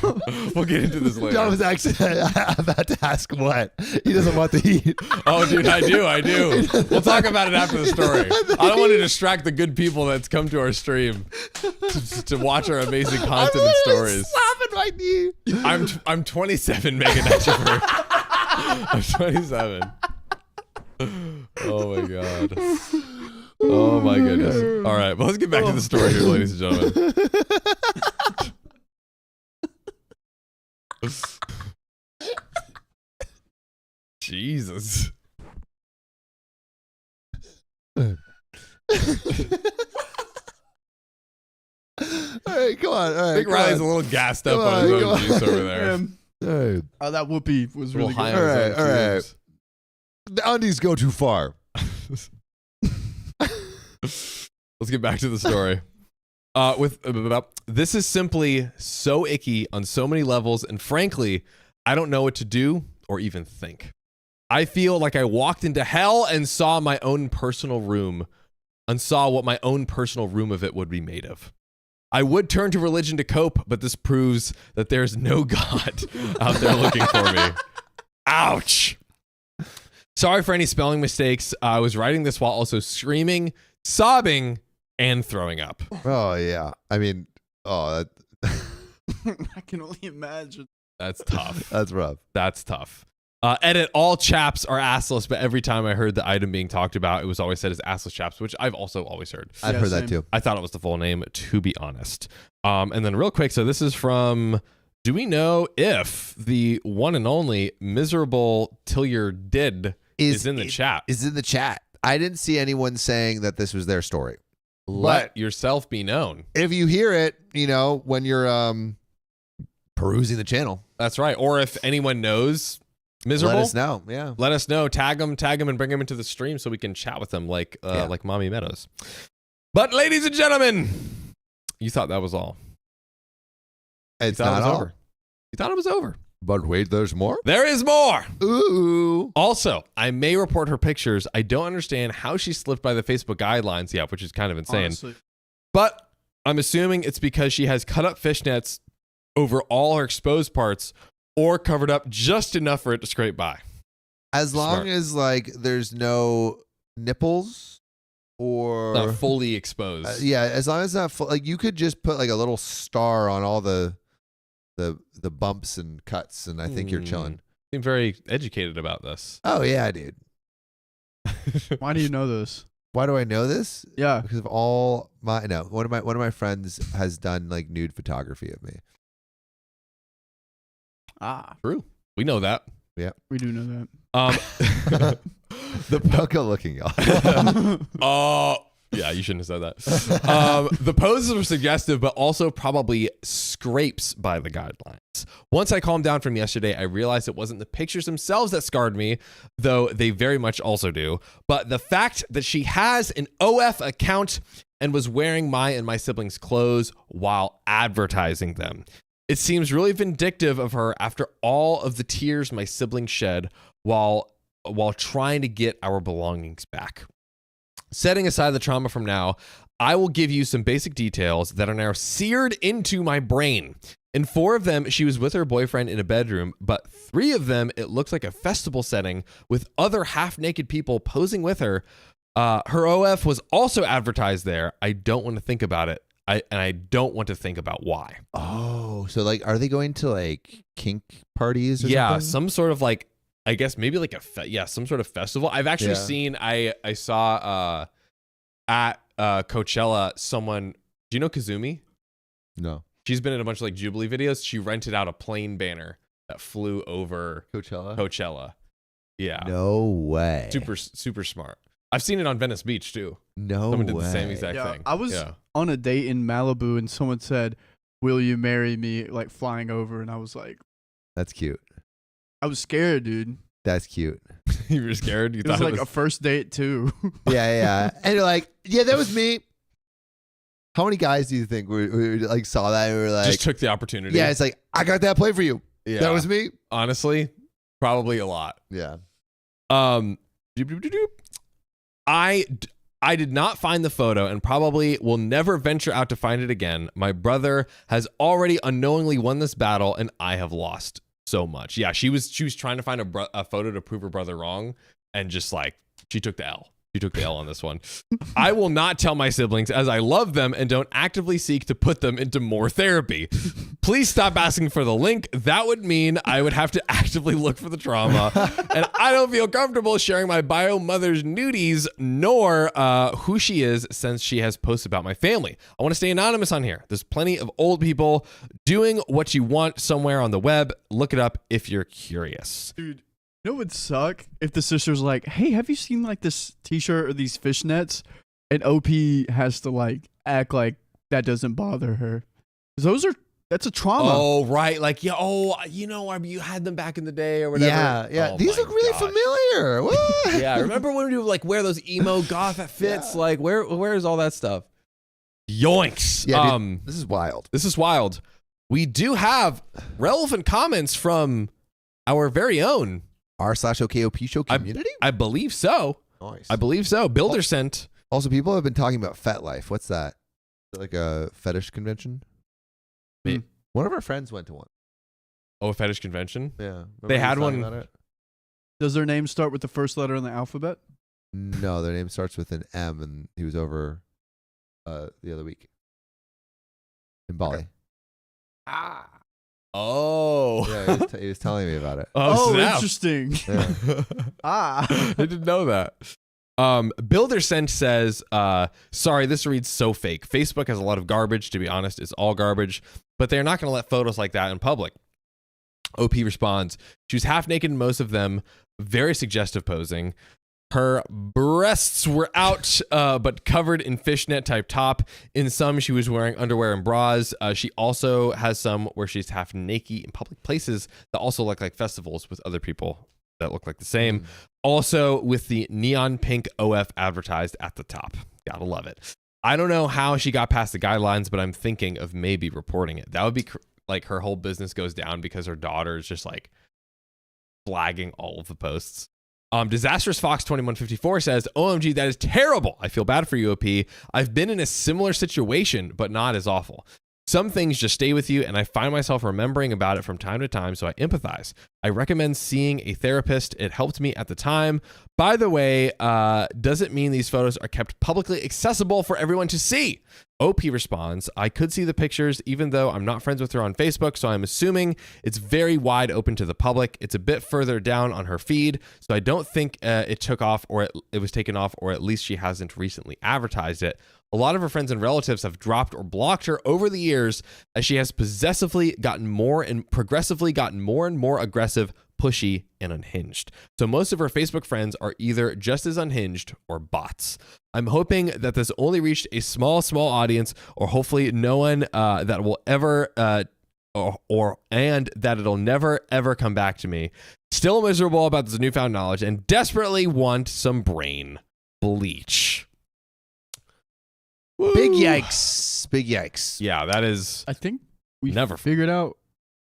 We'll get into this later. John was actually about to ask what he doesn't want to eat. Oh, dude, I do. We'll talk about it after the story. I don't want to distract the good people that's come to our stream to watch our amazing content and stories. Slapping my knee. I'm 27, Megan Etchever. I'm 27. Oh my god. Oh my goodness. All right, well, let's get back to the story here, ladies and gentlemen. Jesus. All right, come on. All right, I think come Riley's on. a little gassed up Come on his on, own come juice on. over there. All right. Oh, that whoopee was A little really high good. on his All own right, all fumes. The undies go too far. Let's get back to the story. This is simply so icky on so many levels, and frankly, I don't know what to do or even think. I feel like I walked into hell and saw my own personal room and saw what my own personal room of it would be made of. I would turn to religion to cope, but this proves that there's no God out there looking for me. Ouch. Sorry for any spelling mistakes. I was writing this while also screaming, sobbing, and throwing up. Oh yeah. I mean, that, I can only imagine. That's tough. that's rough. That's tough. Edit, all chaps are assless, but every time I heard the item being talked about, it was always said as assless chaps, which I've also always heard. I've Yeah, heard that same. too. I thought it was the full name, to be honest. And then real quick, so this is from, do we know if the one and only miserable till you're dead is in the chat? Is in the chat. I didn't see anyone saying that this was their story. Let yourself be known. If you hear it, when you're perusing the channel, That's right. Or if anyone knows miserable, let us know. Yeah. let us know. Tag them, and bring them into the stream so we can chat with them like Mommy Meadows. But ladies and gentlemen, you thought that was all. It's You thought not it was all. over. You thought it was over. But wait, there's more? There is more. Ooh. Also, I may report her pictures. I don't understand how she slipped by the Facebook guidelines yet, which is kind of insane. Honestly. But I'm assuming it's because she has cut up fishnets over all her exposed parts or covered up just enough for it to scrape by. As long Smart. as like there's no nipples or Not fully exposed. yeah, as long as not full, like you could just put like a little star on all the bumps and cuts, and I think you're chilling. Seem very educated about this. Oh yeah, dude. Why do you know this? Why do I know this? Yeah. Because of all my one of my friends has done like nude photography of me. True. We know that. We do know that. Don't go looking, y'all. Yeah, you shouldn't have said that. The poses were suggestive, but also probably scrapes by the guidelines. Once I calmed down from yesterday, I realized it wasn't the pictures themselves that scarred me, though they very much also do, but the fact that she has an OF account and was wearing my and my siblings' clothes while advertising them. It seems really vindictive of her after all of the tears my siblings shed while trying to get our belongings back. Setting aside the trauma from now, I will give you some basic details that are now seared into my brain. In 4 of them, she was with her boyfriend in a bedroom, but 3 of them, it looks like a festival setting with other half-naked people posing with her. Her OF was also advertised there. I don't want to think about it. I don't want to think about why. Oh, so like, are they going to like kink parties or Yeah, something? some sort of like, I guess maybe like some sort of festival. I've actually Yeah. seen, I saw at Coachella, someone, do you know Kazumi? No. She's been in a bunch of like Jubilee videos. She rented out a plane banner that flew over Coachella. Yeah. No way. Super smart. I've seen it on Venice Beach too. No Someone way. did the same exact thing. I was on a date in Malibu and someone said, "Will you marry me?" like flying over, and I was like, That's cute. I was scared, dude. That's cute. You were scared? You It was like a first date too. Yeah. And you're like, yeah, that was me. How many guys do you think were like saw that and were like, just took the opportunity. yeah, it's like, I got that play for you. Yeah. That was me. Honestly, probably a lot. Yeah. Doop, doop, doop, doop. I did not find the photo and probably will never venture out to find it again. My brother has already unknowingly won this battle and I have lost so much. Yeah, she was trying to find a photo to prove her brother wrong and just like she took the L. She took the L on this one. I will not tell my siblings as I love them and don't actively seek to put them into more therapy. Please stop asking for the link. That would mean I would have to actively look for the trauma. And I don't feel comfortable sharing my bio mother's nudies nor who she is since she has posts about my family. I want to stay anonymous on here. There's plenty of old people doing what you want somewhere on the web. Look it up if you're curious. Dude, you know what would suck if the sister's like, "Hey, have you seen like this t-shirt or these fishnets?" And OP has to like act like that doesn't bother her. That's a trauma. Oh, right. Like, yeah, you had them back in the day or whatever. Yeah. Oh, These my look really gosh. familiar. What? Yeah, remember when we would like wear those emo goth fits? Yeah. Like, where is all that stuff? Yoinks. Yeah, dude, this is wild. This is wild. We do have relevant comments from our very own r/OKOP show community? I believe so. Nice. I believe so. Builder sent. Also, people have been talking about FetLife. What's that? Is it like a fetish convention? Me. One of our friends went to one. Oh, a fetish convention. Yeah. Remember They he had was talking one- about it? Does their name start with the first letter in the alphabet? No, their name starts with an M, and he was over the other week in Bali. Oh. Yeah, he was telling me about it. Oh, snap. interesting. Yeah. Ah. I didn't know that. Builder Sent says, sorry, this reads so fake. Facebook has a lot of garbage. To be honest, it's all garbage, but they're not going to let photos like that in public. OP responds, she was half naked in most of them, very suggestive posing. Her breasts were out, but covered in fishnet type top. In some, she was wearing underwear and bras. She also has some where she's half naked in public places that also look like festivals with other people that look like the same. Also with the neon pink OF advertised at the top. Gotta love it. I don't know how she got past the guidelines, but I'm thinking of maybe reporting it. That would be like her whole business goes down because her daughter is just like flagging all of the posts. Disastrous Fox 2154 says, OMG, that is terrible. I feel bad for you, OP. I've been in a similar situation, but not as awful. Some things just stay with you, and I find myself remembering about it from time to time, so I empathize. I recommend seeing a therapist. It helped me at the time. By the way, doesn't mean these photos are kept publicly accessible for everyone to see. OP responds, I could see the pictures even though I'm not friends with her on Facebook, so I'm assuming it's very wide open to the public. It's a bit further down on her feed, so I don't think it took off or it was taken off, or at least she hasn't recently advertised it. A lot of her friends and relatives have dropped or blocked her over the years as she has progressively gotten more and more aggressive, pushy, and unhinged. So most of her Facebook friends are either just as unhinged or bots. I'm hoping that this only reached a small audience, or hopefully no one that will ever and that it'll never ever come back to me. Still miserable about this newfound knowledge and desperately want some brain bleach. Woo. Big yikes. Big yikes. Yeah, that is. I think we never figured out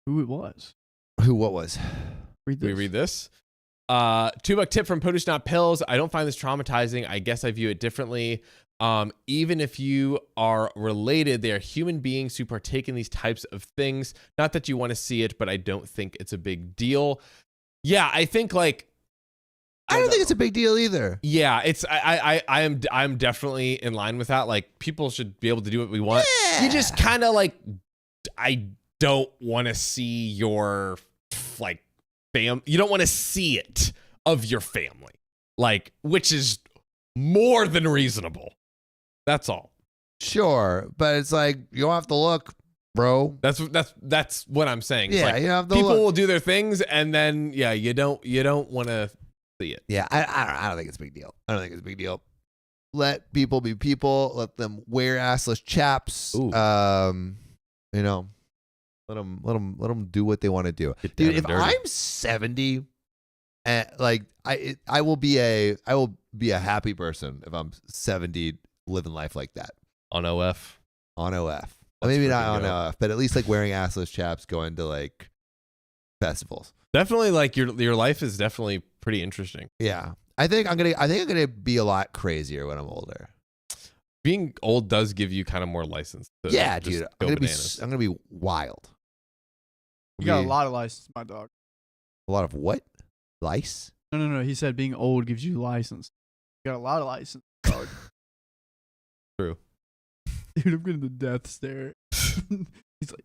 who it was. What was? Read this. We read this. $2 tip from Produce Not Pills. I don't find this traumatizing. I guess I view it differently. Even if you are related, they are human beings who partake in these types of things. Not that you want to see it, but I don't think it's a big deal. Yeah, I think like. I don't think it's a big deal either. Yeah, it's I'm definitely in line with that. Like, people should be able to do what we want. Yeah. You just kind of like, I don't want to see your like you don't want to see it of your family, like, which is more than reasonable. That's all. Sure, but it's like you don't have to look, bro. That's what I'm saying. It's Yeah, like, you have to people look. will do their things, and then you don't want to see it. Yeah, I don't think it's a big deal. I don't think it's a big deal. Let people be people. Let them wear assless chaps. Ooh. You know, let them do what they want to do. Get down Dude, and if dirty. I'm 70, and like I will be a happy person if I'm 70 living life like that On OF. on OF. Let's Maybe not freaking on go. OF, but at least like wearing assless chaps, going to like festivals. Definitely, like your life is definitely pretty interesting. Yeah, I think I'm gonna be a lot crazier when I'm older. Being old does give you kind of more license. To Yeah, just dude, go I'm bananas. gonna be wild. You got a lot of license, my dog. A lot of what? Lice? No. He said being old gives you license. You got a lot of license, dog. True. Dude, I'm getting the death stare. He's like,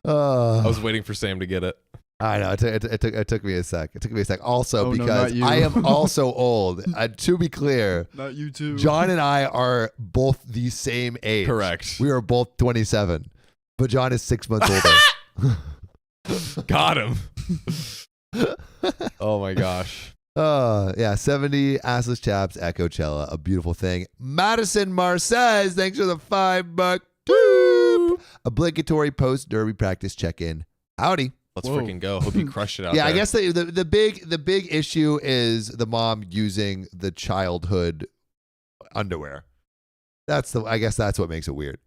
I was waiting for Sam to get it. I know. It took me a sec. It took me a sec. Also, Oh, no, because not you. I am also old. To be clear, not you too. John and I are both the same age. Correct. We are both 27, but John is 6 months older. Got him. Oh my gosh. Yeah, 70 assless chaps at Coachella, a beautiful thing. Madison Marsays, thanks for the $5. Boop. Obligatory post derby practice check-in. Howdy. Let's Whoa. freaking go. Hope you crushed it out Yeah, there. I guess the big issue is the mom using the childhood underwear. I guess that's what makes it weird.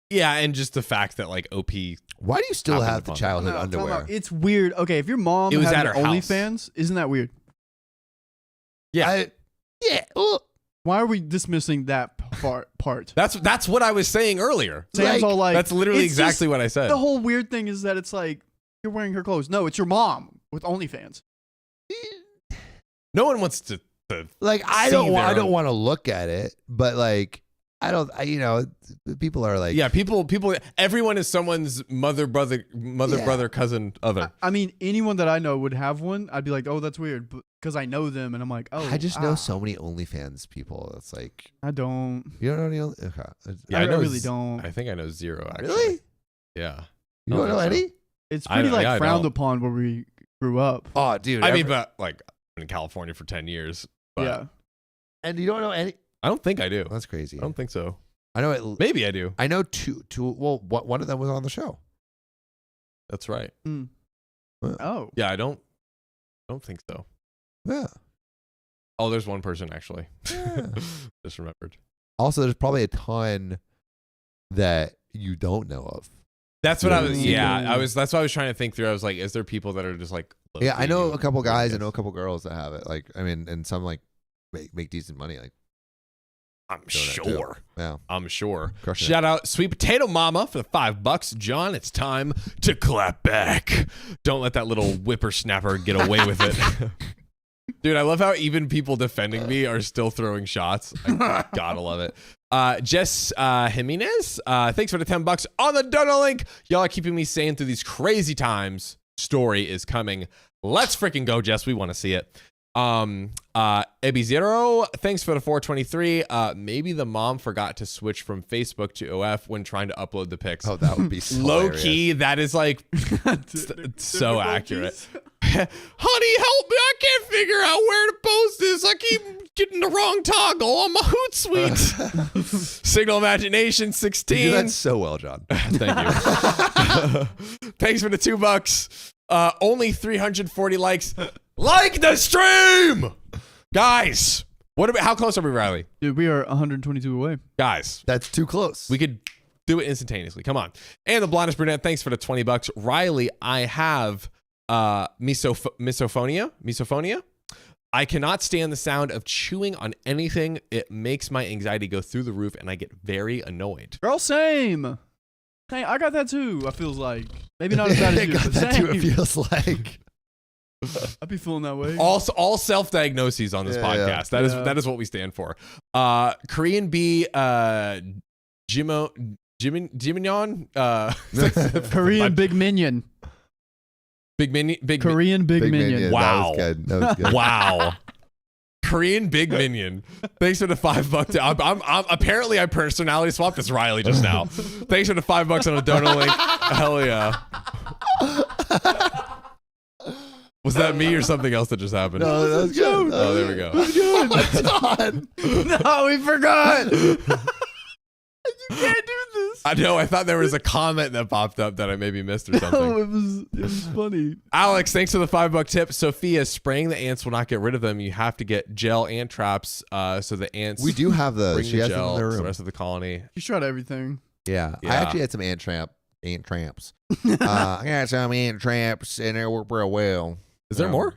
Yeah, and just the fact that like OP. Why do you still Happened have the upon- childhood No, I'm talking underwear? about- it's weird. Okay, if your mom It was had at an her house. OnlyFans, isn't that weird? Yeah. Why are we dismissing that part? That's what I was saying earlier. Sam's all like, That's literally it's exactly just- what I said. The whole weird thing is that it's like you're wearing her clothes. No, it's your mom with OnlyFans. No one wants to Like I See don't their own- want to look at it, but like people are like, yeah, people everyone is someone's mother, brother, cousin, other. I mean, anyone that I know would have one. I'd be like, oh, that's weird, because I know them, and I'm like, oh, I just know so many OnlyFans people. It's like I don't. you don't know any. Okay. Yeah, I I know really z- don't. I think I know zero actually. Really? Yeah. You I don't don't know think so. any? It's I pretty know- like yeah, I frowned don't. upon where we grew up. Oh, dude. I mean, but like I've been in California for 10 years. But Yeah. and you don't know any. I don't think I do. That's crazy. I don't think so. I know it. Maybe I do. I know two. Well, one of them was on the show. That's right. Mm. Well. Oh. Yeah, I don't think so. Yeah. Oh, there's one person actually. Yeah. Just remembered. Also, there's probably a ton that you don't know of. That's what I was. Yeah. That's what I was trying to think through. I was like, is there people that are just like? Yeah, I know low-key a couple guys. I idiots? know a couple girls that have it. Like, I mean, and some like make decent money. Like, I'm doing that too. sure. Yeah. I'm sure. Crushing Shout out Sweet Potato Mama for the $5. John, it's time to clap back. Don't let that little whippersnapper get away with it. Dude, I love how even people defending me are still throwing shots. I gotta love it. Jess Jimenez, thanks for the $10 on the donor link. Y'all are keeping me sane through these crazy times. Story is coming. Let's freaking go, Jess. We want to see it. Ebi Zero, thanks for the 423. Maybe the mom forgot to switch from Facebook to OF when trying to upload the pics. Oh, that would be so Low hilarious. key, that is like so accurate. Honey, help me. I can't figure out where to post this. I keep getting the wrong toggle on my Hootsuite. Signal Imagination 16. You do that so well, John. Thank you. Thanks for the $2. Only 340 likes. Like the stream, guys. How close are we, Riley? Dude, we are 122 away. Guys, That's too close. we could do it instantaneously. Come on. And the blondest brunette, thanks for the $20. Riley, I have misophonia. I cannot stand the sound of chewing on anything. It makes my anxiety go through the roof, and I get very annoyed. Girl, same. Hey, I got that too. I feels like maybe not as bad as you, Got but that too, same. it feels like. I'd be feeling that way. All self-diagnoses on this Yeah, podcast. yeah. That is what we stand for. Korean B Jimon Korean big minion. Big Korean big minion. Wow. That was good. That was good. Wow. Korean big minion. Thanks for the $5. I'm apparently I personality swapped as Riley just now. Thanks for the $5 on the donor link. Hell yeah. Was that me or something else that just happened? No, that was good. Oh, there we go. Oh my God. No, we forgot. You can't do this. I know. I thought there was a comment that popped up that I maybe missed or something. No, it was funny. Alex, thanks for the $5 tip. Sophia, spraying the ants will not get rid of them. You have to get gel ant traps so the ants We do have the. bring She the has them gel in their to the room. rest of the colony. You tried everything. Yeah. I Yeah. actually had some ant tramps. I got some ant traps and they work real well. Is there more?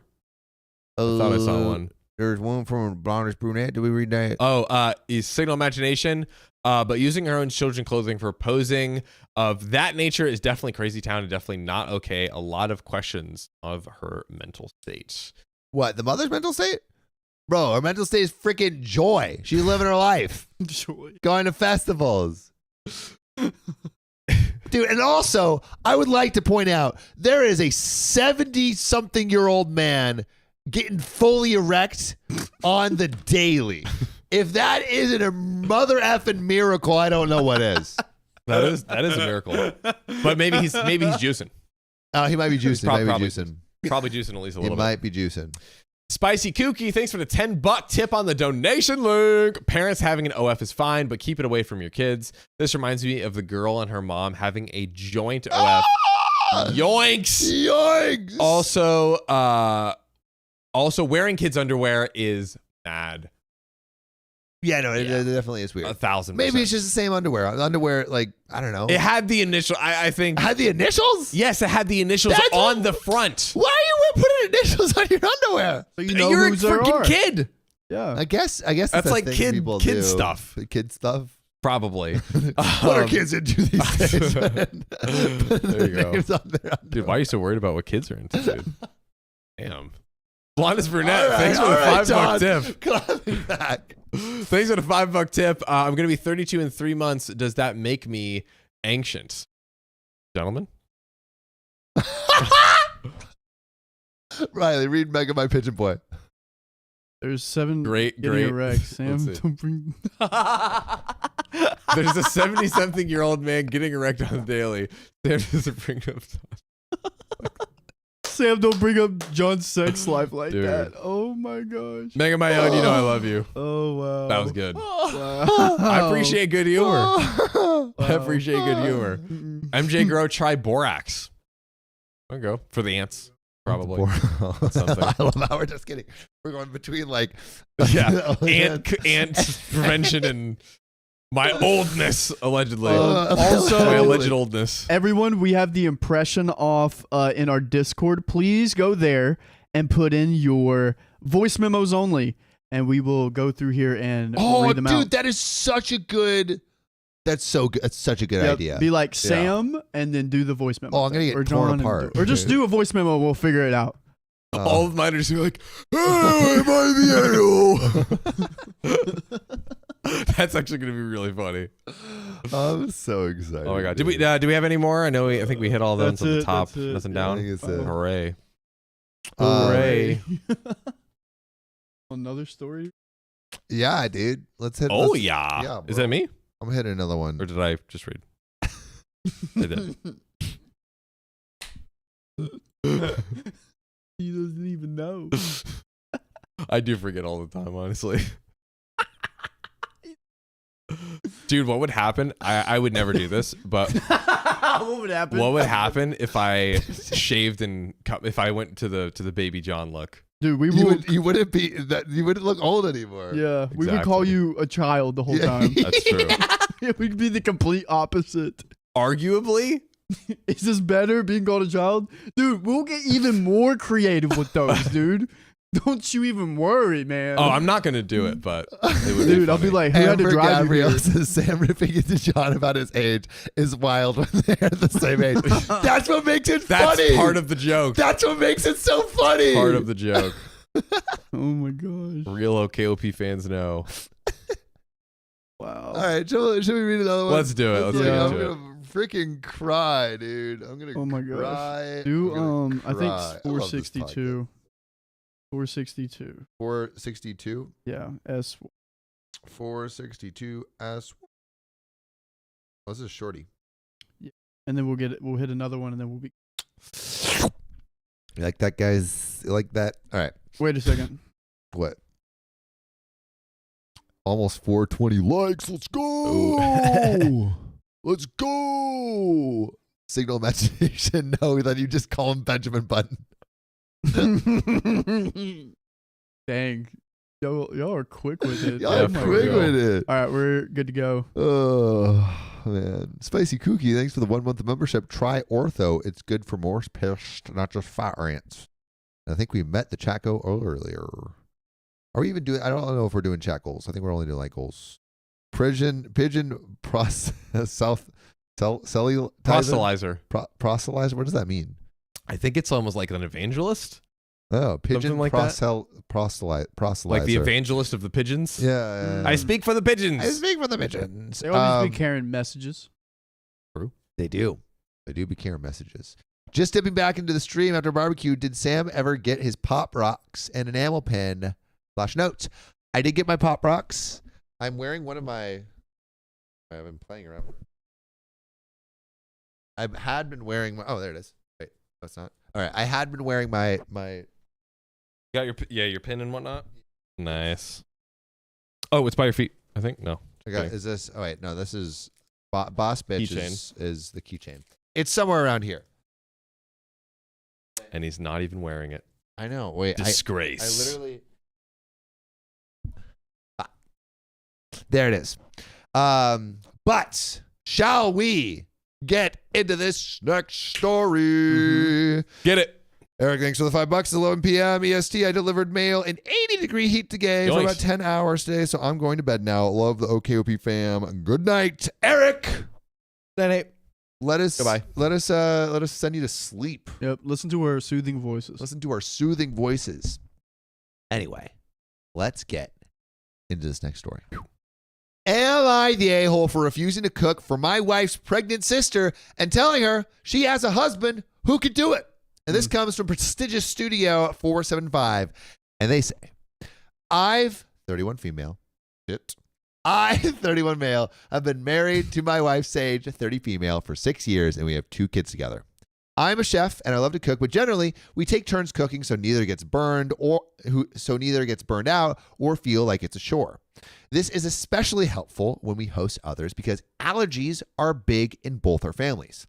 I thought I saw one. There's one from Blondest Brunette. Did we read that? Oh, is Signal Imagination, but using her own children clothing for posing of that nature is definitely crazy town and definitely not okay. A lot of questions of her mental state. What? The mother's mental state? Bro, her mental state is freaking joy. She's living her life. Joy. Going to festivals. Dude, and also, I would like to point out, there is a 70-something-year-old man getting fully erect on the daily. If that isn't a mother effing miracle, I don't know what is. That is a miracle. But maybe he's juicing. Oh, he might be juicing. Probably juicing at least a He little bit. might be juicing. Spicy Kooky, thanks for the $10 tip on the donation link. Parents having an OF is fine, but keep it away from your kids. This reminds me of the girl and her mom having a joint OF. Yoinks! Yoinks! Also, wearing kids' underwear is bad. Yeah, no, Yeah. it definitely is weird. 1,000%. Maybe it's just the same underwear. Underwear, like, I don't know. It had the initial. I think. Had the initials? Yes, it had the initials That's on what- the front. Why are you putting initials on your underwear? So you know You're a who there freaking are. kid. Yeah. I guess that's That's a like thing kid people do. stuff. Kid stuff. Probably. What are kids into these days? There you go. Names on their underwear. Dude, why are you so worried about what kids are into, dude? Damn. Blondest Brunette, All right, thanks for the all right, $5 John. tip. Clap me back. Thanks for the $5 tip. I'm going to be 32 in 3 months. Does that make me anxious? Gentlemen? Riley, read Mega My Pigeon Boy. There's 7 Great. getting erect. Sam, Let's see. don't bring. There's a 70-something-year-old man getting erect on the daily. Sam doesn't bring up. Sam, don't bring up John's sex life like Dude. that. Oh my gosh. Mega my own, you know I love you. Oh wow. That was good. Wow. I appreciate good humor. Oh. I appreciate good humor. Mm-mm. MJ Grow, try borax. I'll go for the ants. Probably. Something. I love how we're just kidding. We're going between like Yeah. Ant prevention and My oldness, allegedly. Also, my alleged oldness. everyone, we have the impression off in our Discord. Please go there and put in your voice memos only, and we will go through here and read them out. Dude, that is such a good. That's so good. That's such a good idea. Be like Sam, and then do the voice memo. Oh, I'm gonna get or torn John apart. or just do a voice memo. We'll figure it out. All of mine are just like, oh, am I the animal? That's actually going to be really funny. I'm so excited. Oh my god! Do we have any more? I think we hit all those That's on the it, top. that's it. Nothing Yeah, I down. think it's it. Hooray! Hooray. Another story. Yeah, dude. Let's hit. Oh let's- yeah. yeah, Is bro. that me, I'm gonna hit another one. or did I just read? I did. He doesn't even know. I do forget all the time, honestly. Dude, what would happen? I would never do this, but What would happen? what would happen if I shaved and if I went to the baby John look? Dude, we You would. you wouldn't be that. You wouldn't look old anymore. Yeah, we would call Exactly. you a child the whole Yeah. time. That's true. Yeah, we'd be the complete opposite. Arguably, Is this better being called a child? Dude, we'll get even more creative with those, dude. Don't you even worry, man. oh, I'm not gonna do it, but it would Dude, be I'll be funny. like, who had to Amber drive you Gabrielle here? says Sam ripping into John about his age is wild when they're the same age. That's what makes it That's funny. part of the joke. That's what makes it so funny. Part of the joke. Oh my gosh. Real OKOP fans know. Wow. All right, should we read another one? Let's do it. Let's Yeah. get I'm into it. gonna freaking cry, dude. I'm gonna. Oh my gosh. cry. Do I'm gonna I think cry. it's I love this 462. 462. 462. Yeah. S 462 S. Oh, this is shorty. and then we'll hit another one and then we'll be You like that, guys? You like that? All right. Wait a second. What? Almost 420 likes. Let's go. Ooh. Let's go. Signal imagination. No, then you just call him Benjamin Button. Dang. Y'all are quick with it. Y'all Yeah, are Oh my quick God. with it. All right, we're good to go. Oh, man. Spicy Cookie, thanks for the 1 month membership. Try Ortho. It's good for more pissed, not just fat rants. I think we met the Chaco earlier. Are we even doing, I don't know if we're doing chat goals. I think we're only doing like goals. Pigeon Proselytizer. Proselytizer? What does that mean? I think it's almost like an evangelist, Oh, pigeon Something like that? proselytizer. like the evangelist of the pigeons. Yeah. I speak for the pigeons. I speak for the pigeons. They always be carrying messages. They do. They do be carrying messages. Just dipping back into the stream after barbecue, did Sam ever get his Pop Rocks and enamel pen / notes? I did get my Pop Rocks. I'm wearing one of my... I've been playing around. I had been wearing my... Oh, there it is. Wait, no, it's not. All right, I had been wearing my... Got your pin and whatnot. Nice. Oh, it's by your feet. I think no. I got, Okay. is this... Oh, wait, no, this is... Boss Bitch Keychain. is the keychain. It's somewhere around here. And he's not even wearing it. I know. Wait, I Disgrace. literally... There it is. But shall we get into this next story? Get it. Eric, thanks for the $5. It's 11 p.m. EST. I delivered mail in 80-degree heat today for Yoinks. about 10 hours today, so I'm going to bed now. Love the OKOP fam. Good night, Eric. Let us Goodbye. let us send you to sleep. Yep. Listen to our soothing voices. Listen to our soothing voices. Anyway, let's get into this next story. Am I the a-hole for refusing to cook for my wife's pregnant sister and telling her she has a husband who could do it? And this comes from prestigious Studio 475. And they say, I've 31 female. Shit. I, 31 male, have been married to my wife, Sage, 30 female, for 6 years, and we have 2 kids together. I'm a chef and I love to cook, but generally we take turns cooking so neither gets burned out or feel like it's a chore. This is especially helpful when we host others because allergies are big in both our families.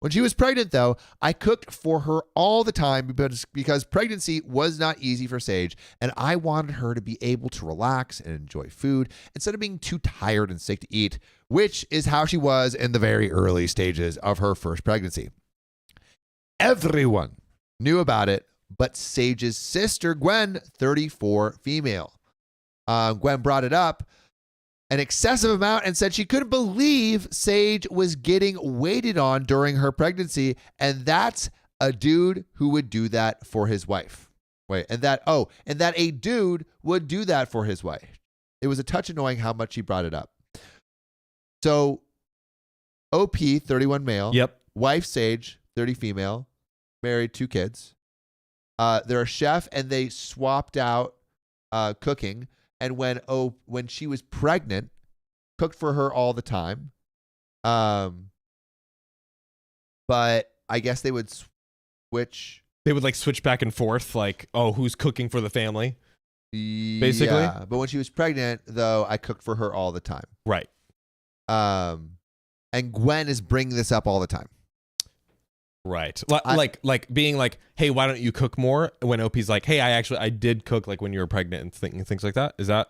When she was pregnant, though, I cooked for her all the time because pregnancy was not easy for Sage, and I wanted her to be able to relax and enjoy food instead of being too tired and sick to eat, which is how she was in the very early stages of her first pregnancy. Everyone knew about it, but Sage's sister, Gwen, 34, female. Gwen brought it up an excessive amount and said she couldn't believe Sage was getting waited on during her pregnancy, and that's a dude who would do that for his wife. And that a dude would do that for his wife. It was a touch annoying how much she brought it up. So OP, 31 male. Yep. Wife Sage, 30 female. Married, 2 kids. They're a chef, and they swapped out cooking. And when she was pregnant, cooked for her all the time. But I guess they would switch. They would like switch back and forth, like, oh, who's cooking for the family? Basically. Yeah. But when she was pregnant, though, I cooked for her all the time. Right. And Gwen is bringing this up all the time. Right. Like being like, hey, why don't you cook more? When OP's like, hey, I did cook like when you were pregnant and things like that. Is that?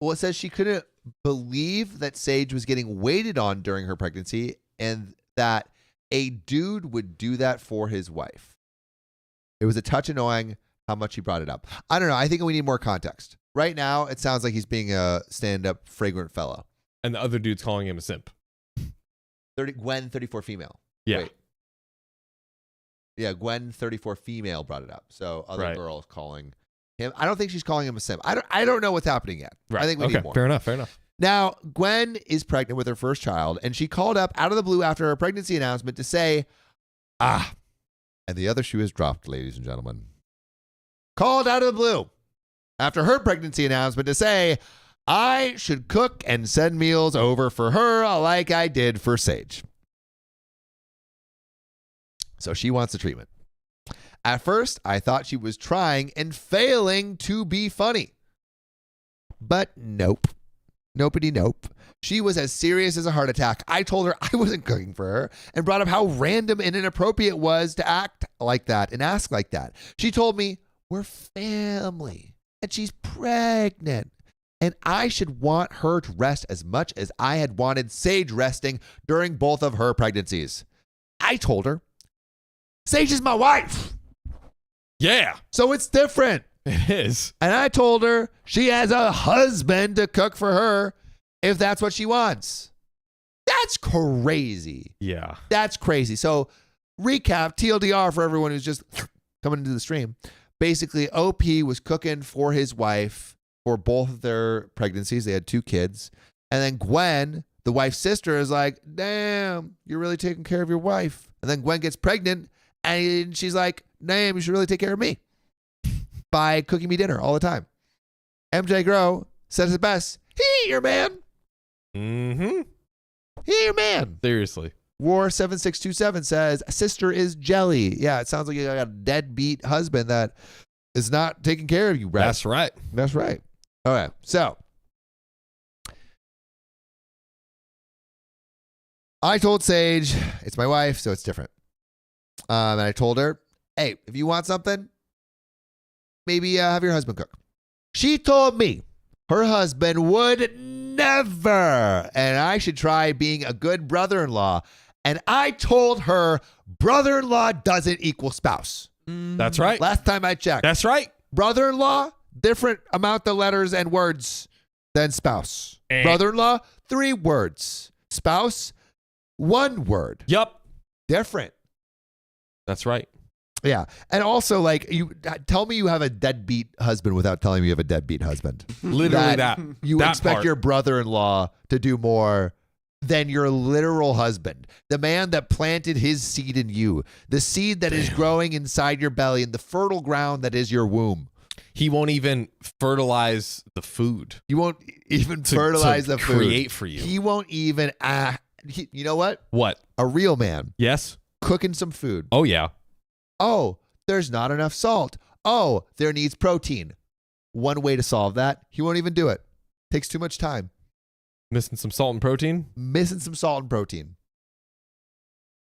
Well, it says she couldn't believe that Sage was getting waited on during her pregnancy and that a dude would do that for his wife. It was a touch annoying how much he brought it up. I don't know. I think we need more context. Right now, it sounds like he's being a stand-up fragrant fellow. And the other dude's calling him a simp. Gwen, 34 female. Yeah. Wait. Yeah, Gwen, 34 female brought it up. So other girls calling him. I don't think she's calling him a simp. I don't know what's happening yet. Right. I think we need more. Fair enough. Now, Gwen is pregnant with her first child, and she called up out of the blue after her pregnancy announcement to say, and the other shoe is dropped, ladies and gentlemen. Called out of the blue after her pregnancy announcement to say, I should cook and send meals over for her like I did for Sage. So she wants the treatment. At first, I thought she was trying and failing to be funny. But nope. Nopey nope. She was as serious as a heart attack. I told her I wasn't cooking for her and brought up how random and inappropriate it was to act like that and ask like that. She told me, we're family and she's pregnant and I should want her to rest as much as I had wanted Sage resting during both of her pregnancies. I told her, Sage is my wife. Yeah. So it's different. It is. And I told her she has a husband to cook for her if that's what she wants. That's crazy. Yeah. That's crazy. So recap, TLDR for everyone who's just coming into the stream. Basically, OP was cooking for his wife for both of their pregnancies. They had 2 kids. And then Gwen, the wife's sister, is like, damn, you're really taking care of your wife. And then Gwen gets pregnant and she's like, damn, you should really take care of me by cooking me dinner all the time. MJ Grow says it best. He your man. Mm-hmm. He your man. Seriously. War7627 says, sister is jelly. Yeah, it sounds like you got a deadbeat husband that is not taking care of you, right? That's right. That's right. Okay, so I told Sage, it's my wife, so it's different. And I told her, hey, if you want something, maybe have your husband cook. She told me her husband would never, and I should try being a good brother-in-law. And I told her brother-in-law doesn't equal spouse. That's right. Last time I checked. That's right. Brother-in-law, different amount of letters and words than spouse. Brother-in-law, 3 words. Spouse, 1 word. Yup. Different. That's right. Yeah. And also, like, you tell me you have a deadbeat husband without telling me you have a deadbeat husband. Literally that. You that expect part. your brother-in-law to do more than your literal husband. The man that planted his seed in you. The seed that is growing inside your belly in the fertile ground that is your womb. He won't even fertilize the food. You won't even fertilize the food. Create for you. He won't even, you know what? What? A real man Yes. cooking some food. Oh, yeah. Oh, there's not enough salt. Oh, there needs protein. One way to solve that, he won't even do it. Takes too much time. Missing some salt and protein? Missing some salt and protein.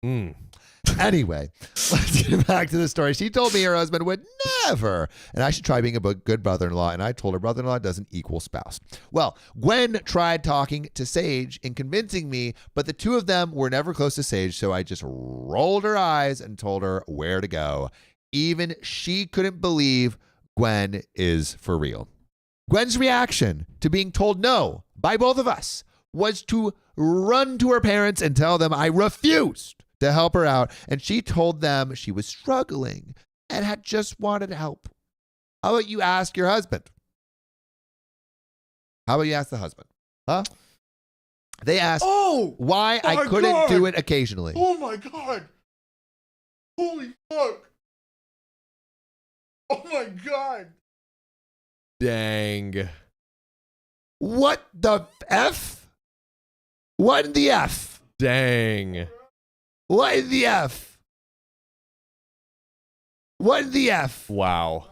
Anyway, let's get back to the story. She told me her husband would never, and I should try being a good brother-in-law, and I told her brother-in-law doesn't equal spouse. Well, Gwen tried talking to Sage and convincing me, but the two of them were never close to Sage, so I just rolled her eyes and told her where to go. Even she couldn't believe Gwen is for real. Gwen's reaction to being told no by both of us was to run to her parents and tell them I refused to help her out, and she told them she was struggling and had just wanted help. How about you ask your husband? How about you ask the husband? Huh? They asked why I couldn't do it occasionally. Oh my God. Holy fuck. Oh my God. Dang. What the F? What in the F? Dang. What in the F? What in the F? Wow.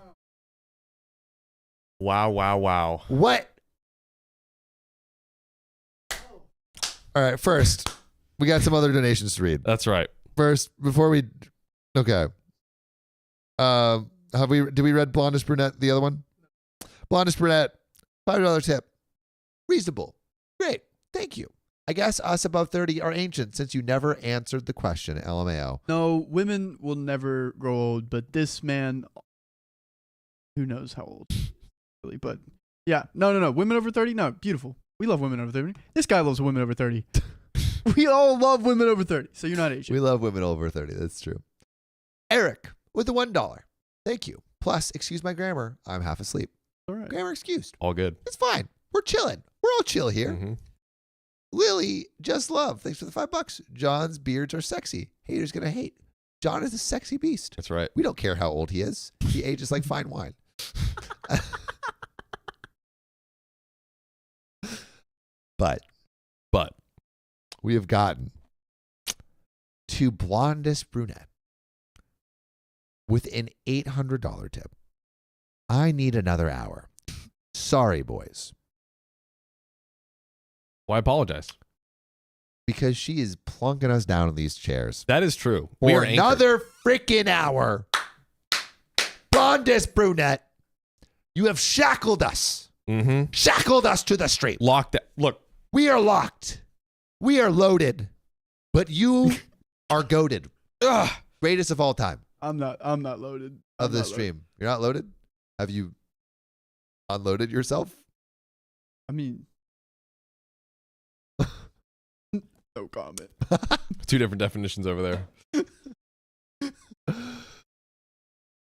Wow. What? All right, first, we got some other donations to read. That's right. First, before we... Okay. Did we read Blondest Brunette, the other one? Blondest Brunette, $5 tip. Reasonable. Great. Thank you. I guess us above 30 are ancient since you never answered the question, LMAO. No, women will never grow old, but this man, who knows how old, really, but yeah. No. Women over 30? No, beautiful. We love women over 30. This guy loves women over 30. We all love women over 30, so you're not Asian. We love women over 30. That's true. Eric with the $1. Thank you. Plus, excuse my grammar. I'm half asleep. All right. Grammar excused. All good. It's fine. We're chilling. We're all chill here. Mm-hmm. Lily, just love. Thanks for the $5. John's beards are sexy. Haters gonna hate. John is a sexy beast. That's right. We don't care how old he is. He ages like fine wine. But we have gotten to Blondest Brunette with an $800 tip. I need another hour. Sorry, boys. Why apologize? Because she is plunking us down in these chairs. That is true. For We are anchored. another freaking hour. Blondest Brunette, you have shackled us. Mm-hmm. Shackled us to the street. Locked. Look. We are locked. We are loaded. But you are goated. Ugh. Greatest of all time. I'm not loaded. Of the stream. You're not loaded? Have you unloaded yourself? I mean, no comment. Two different definitions over there.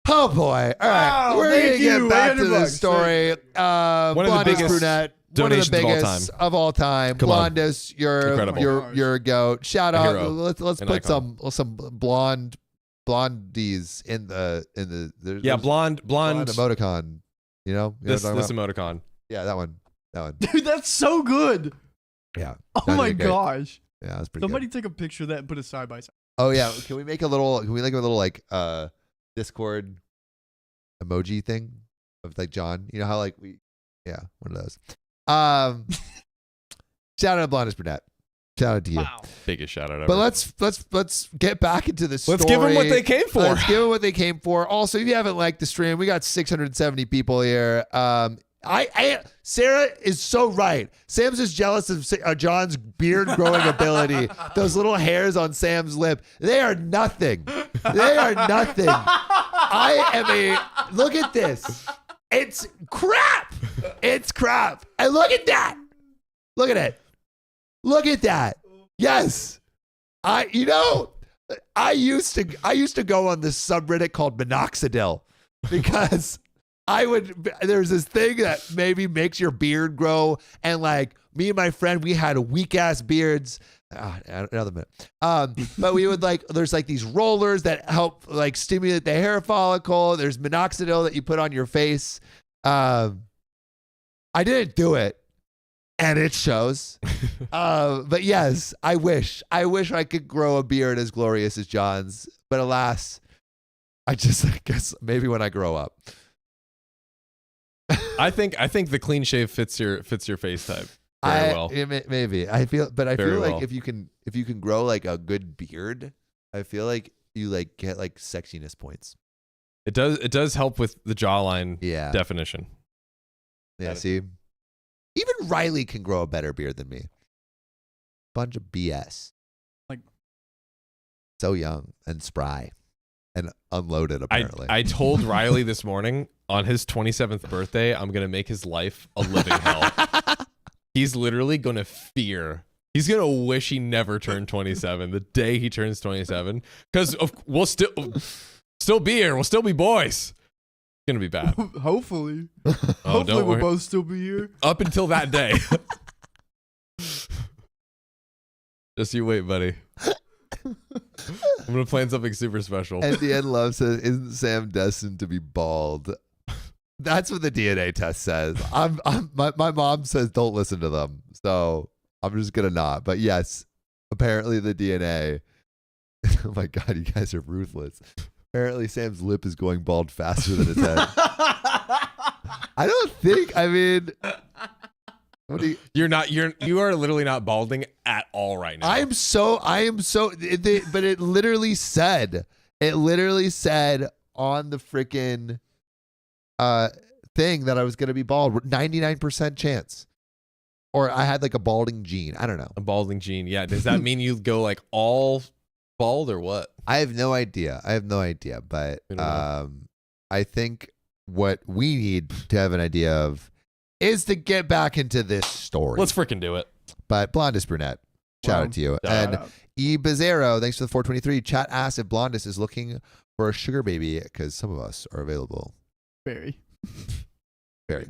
Oh boy. All right. Wow, We're going to thank get you. back to $800. this story. One of the Blondest biggest Brunette. One of the donations biggest of all time. Come on. Blondest, you're Incredible. you're a goat. Shout A out. hero. Let's An put icon. some blondies in the there's Blonde emoticon. You know This what I'm talking about? emoticon. Yeah, that one. Dude, that's so good. Yeah. Oh That my did great. gosh. Yeah, that's pretty Somebody good. take a picture of that and put it side by side. Oh yeah. Can we make a little like Discord emoji thing of like John? You know how like one of those. Shout out to Blondest Brunette. Shout out to you. Wow. Biggest shout out ever. But let's get back into the story. Let's give them what they came for. Let's give them what they came for. Also, if you haven't liked the stream, we got 670 people here. Sarah is so right. Sam's just jealous of John's beard growing ability. Those little hairs on Sam's lip, they are nothing. They are nothing. Look at this. It's crap. It's crap. And look at that. Look at it. Look at that. Yes. I used to go on this subreddit called Minoxidil because there's this thing that maybe makes your beard grow, and like me and my friend, we had weak ass beards. Another minute. But we would there's like these rollers that help like stimulate the hair follicle. There's Minoxidil that you put on your face. I didn't do it, and it shows. But yes, I wish I could grow a beard as glorious as John's, but alas, I guess maybe when I grow up. I think the clean shave fits your face type very well. Maybe I feel Very like well. if you can grow like a good beard, I feel like you like get like sexiness points. It does help with the jawline Yeah. definition. Yeah. See, even Riley can grow a better beard than me. Bunch of BS. Like- so young and spry and unloaded apparently. I told Riley this morning on his 27th birthday, I'm going to make his life a living hell. He's literally going to fear. He's going to wish he never turned 27 the day he turns 27 because we'll still be here. We'll still be boys. It's going to be bad. Hopefully. Oh, Hopefully don't we'll worry. both still be here. Up until that day. Just you wait, buddy. I'm going to plan something super special. And the end love says, "Isn't Sam destined to be bald?" That's what the DNA test says. My mom says don't listen to them, so I'm just gonna not. But yes, apparently the DNA. Oh my god, you guys are ruthless. Apparently Sam's lip is going bald faster than his head. I don't think. I mean, what do you are literally not balding at all right now. I am so. But it literally said on the freaking thing that I was gonna be bald. 99% chance, or I had like a balding gene. I don't know. A balding gene. Yeah. Does that mean you go like all bald or what? I have no idea. But We don't know. I think what we need to have an idea of is to get back into this story. Let's freaking do it. But Blondus Brunette, shout out to you. Shout And out. E. Bizarro, thanks for the 423. Chat asks if Blondus is looking for a sugar baby because some of us are available. Very. Very.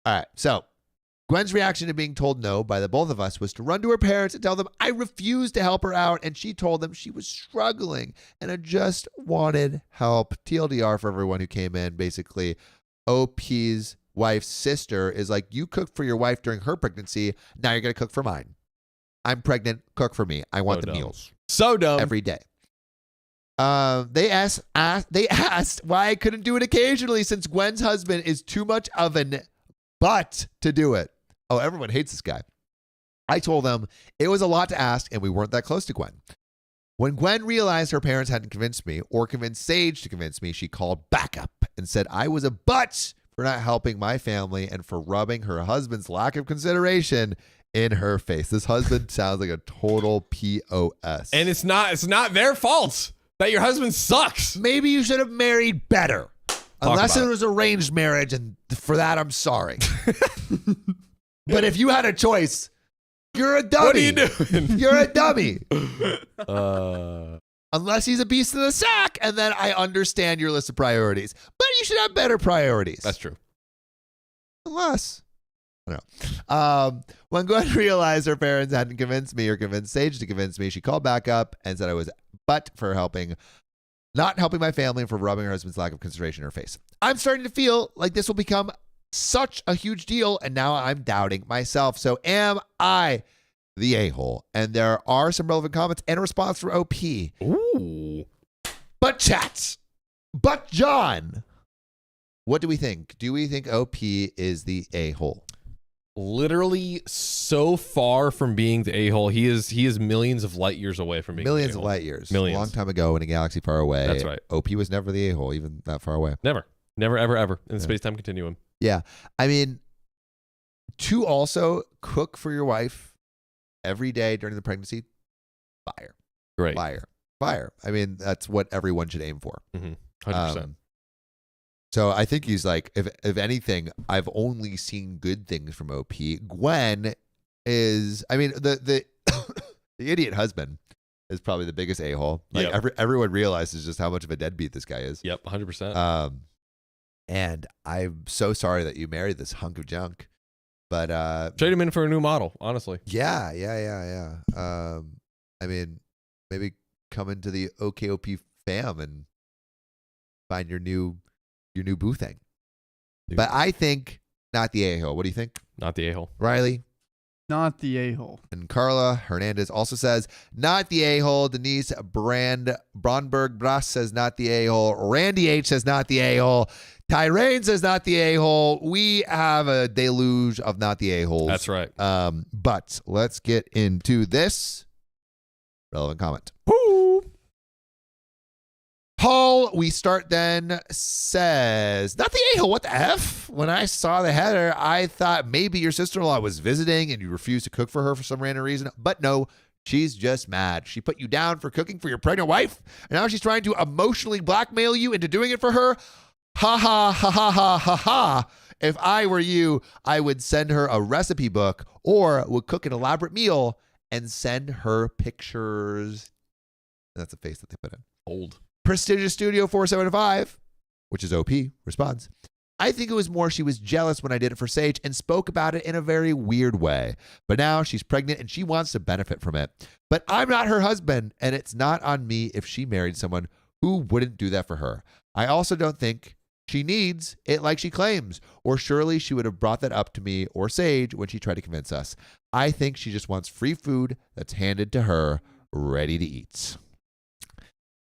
All right. So Gwen's reaction to being told no by the both of us was to run to her parents and tell them I refused to help her out. And she told them she was struggling and I just wanted help. TLDR for everyone who came in. Basically, OP's wife's sister is like, you cooked for your wife during her pregnancy. Now you're going to cook for mine. I'm pregnant. Cook for me. I want the dumb. meals So dumb. every day. They asked why I couldn't do it occasionally since Gwen's husband is too much of an butt to do it. Oh, everyone hates this guy. I told them it was a lot to ask and we weren't that close to Gwen. When Gwen realized her parents hadn't convinced me or convinced Sage to convince me, she called backup and said I was a butt for not helping my family and for rubbing her husband's lack of consideration in her face. This husband sounds like a total POS. And it's not their fault that your husband sucks. Maybe you should have married better. Unless about it was arranged marriage, and for that, I'm sorry. But if you had a choice, you're a dummy. What are you doing? You're a dummy. Uh, Unless he's a beast in the sack, and then I understand your list of priorities. But you should have better priorities. that's true. Unless. I don't know. When Gwen realized her parents hadn't convinced me or convinced Sage to convince me, she called back up and said I was but for not helping my family and for rubbing her husband's lack of consideration in her face. I'm starting to feel like this will become such a huge deal, and now I'm doubting myself. So am I the a-hole? And there are some relevant comments and a response from OP. Ooh. But chats. But John, what do we think? Do we think OP is the a-hole? Literally so far from being the a-hole. He is millions of light years away from being Millions the of a-hole. light years. Millions. A long time ago in a galaxy far away. That's right. OP was never the a-hole, even that far away. Never, ever in the Yeah. space-time continuum. Yeah. I mean, to also cook for your wife every day during the pregnancy, fire. Great. Fire. I mean, that's what everyone should aim for. 100%. So I think he's like, if anything, I've only seen good things from OP. Gwen is, I mean, the the idiot husband is probably the biggest a-hole. Like Yep. everyone realizes just how much of a deadbeat this guy is. Yep, 100%. And I'm so sorry that you married this hunk of junk. But Trade him in for a new model, honestly. yeah. I mean, maybe come into the OKOP fam and find your new boo thing. Dude. But I think not the a-hole. What do you think, Not the a-hole. Riley? Not the a-hole. And Carla Hernandez also says not the a-hole. Denise Bromberg Brass says not the a-hole. Randy H says not the a-hole. Tyraine says not the a-hole. We have a deluge of not the a-holes. That's right. But let's get into this relevant comment. Woo! Paul, we start then, says, not the a-hole, what the F? When I saw the header, I thought maybe your sister-in-law was visiting and you refused to cook for her for some random reason. But no, she's just mad. She put you down for cooking for your pregnant wife, and now she's trying to emotionally blackmail you into doing it for her. Ha ha ha ha ha ha ha. If I were you, I would send her a recipe book or would cook an elaborate meal and send her pictures. That's a face that they put in. Old. Prestigious Studio 475, which is OP, responds, I think it was more she was jealous when I did it for Sage and spoke about it in a very weird way. But now she's pregnant and she wants to benefit from it. But I'm not her husband, and it's not on me if she married someone who wouldn't do that for her. I also don't think she needs it like she claims, or surely she would have brought that up to me or Sage when she tried to convince us. I think she just wants free food that's handed to her, ready to eat.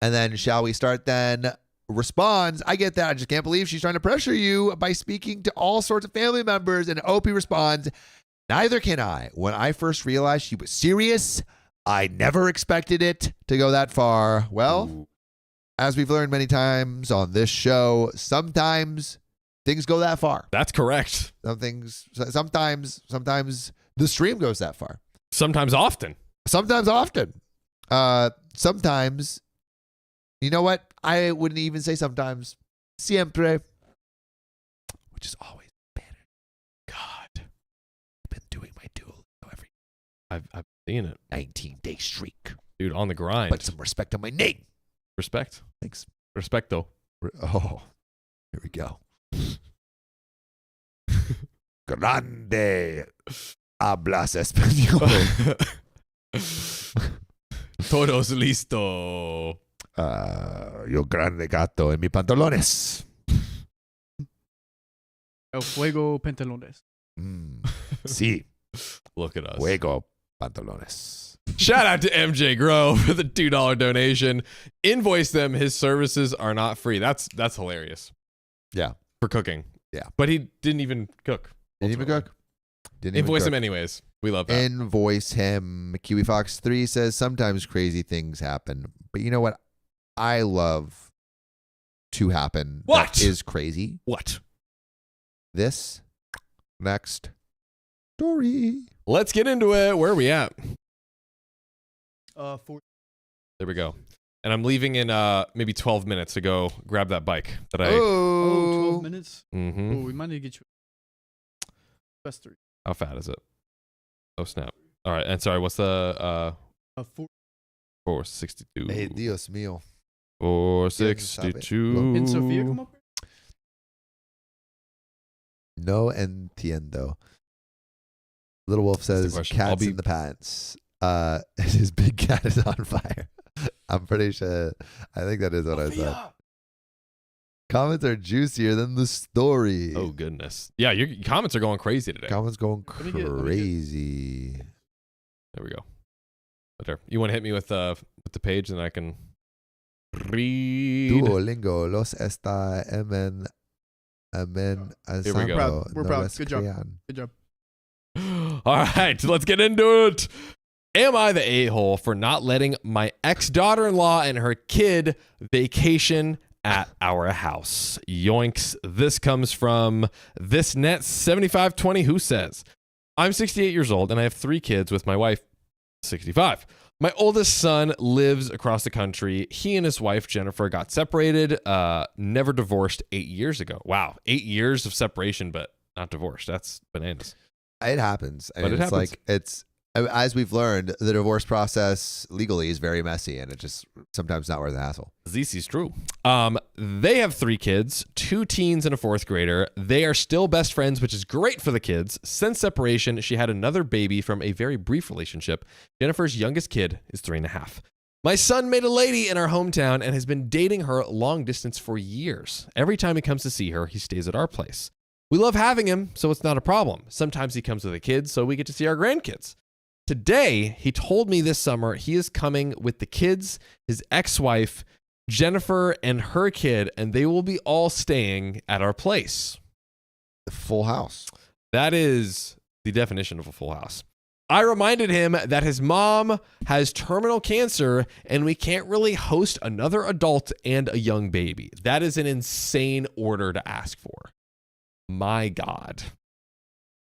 And then shall we start then? Responds, I get that. I just can't believe she's trying to pressure you by speaking to all sorts of family members. And OP responds, neither can I. When I first realized she was serious, I never expected it to go that far. Well, as we've learned many times on this show, sometimes things go that far. That's correct. Sometimes the stream goes that far. Sometimes often. Sometimes, you know what? I wouldn't even say sometimes. Siempre. Which is always better. God. I've been doing my duel every I've seen it. 19-day streak. Dude, on the grind. Put some respect on my name. Respect. Thanks. Respecto. Oh, here we go. Grande. Hablas español. Todos listo. Yo grande gato en mis pantalones. El fuego pantalones. Sí. Look at us. Fuego pantalones. Shout out to MJ Grow for the $2 donation. Invoice them. His services are not free. That's hilarious. Yeah. For cooking. Yeah. But he didn't even cook. Didn't even cook. Invoice him anyways. We love that. Invoice him. Kiwi Fox 3 says sometimes crazy things happen. But you know what? I love to happen. What? That is crazy. What? This next story. Let's get into it. Where are we at? 4. There we go. And I'm leaving in maybe 12 minutes to go grab that bike that I. Oh, 12 minutes. Mm-hmm. Oh, we might need to get you. Best 3. How fat is it? Oh snap! All right, and sorry, what's the 462? Hey, Dios mío. 462. Can Sophia come up? No entiendo. Little Wolf says question. cats in the pants. His big cat is on fire. I'm pretty sure. I think that is what I said. Comments are juicier than the story. Oh goodness! Yeah, your comments are going crazy today. Comments going Let me get- crazy. There we go. There. You want to hit me with the page, and I can read. Duolingo los está amen. Here we go. We're proud. Good job. Good job. All right, let's get into it. Am I the a-hole for not letting my ex-daughter-in-law and her kid vacation at our house? Yoinks. This comes from thisnet7520, who says, I'm 68 years old and I have 3 kids with my wife, 65. My oldest son lives across the country. He and his wife, Jennifer, got separated, never divorced 8 years ago. Wow, 8 years of separation, but not divorced. That's bananas. It happens. I But mean, it it's happens. like as we've learned, the divorce process legally is very messy, and it's just sometimes not worth the hassle. This is true. They have 3 kids, 2 teens and a 4th grader. They are still best friends, which is great for the kids. Since separation, she had another baby from a very brief relationship. Jennifer's youngest kid is 3.5. My son made a lady in our hometown and has been dating her long distance for years. Every time he comes to see her, he stays at our place. We love having him, so it's not a problem. Sometimes he comes with the kids, so we get to see our grandkids. Today, he told me this summer he is coming with the kids, his ex-wife, Jennifer, and her kid, and they will be all staying at our place. The full house. That is the definition of a full house. I reminded him that his mom has terminal cancer and we can't really host another adult and a young baby. That is an insane order to ask for. My God.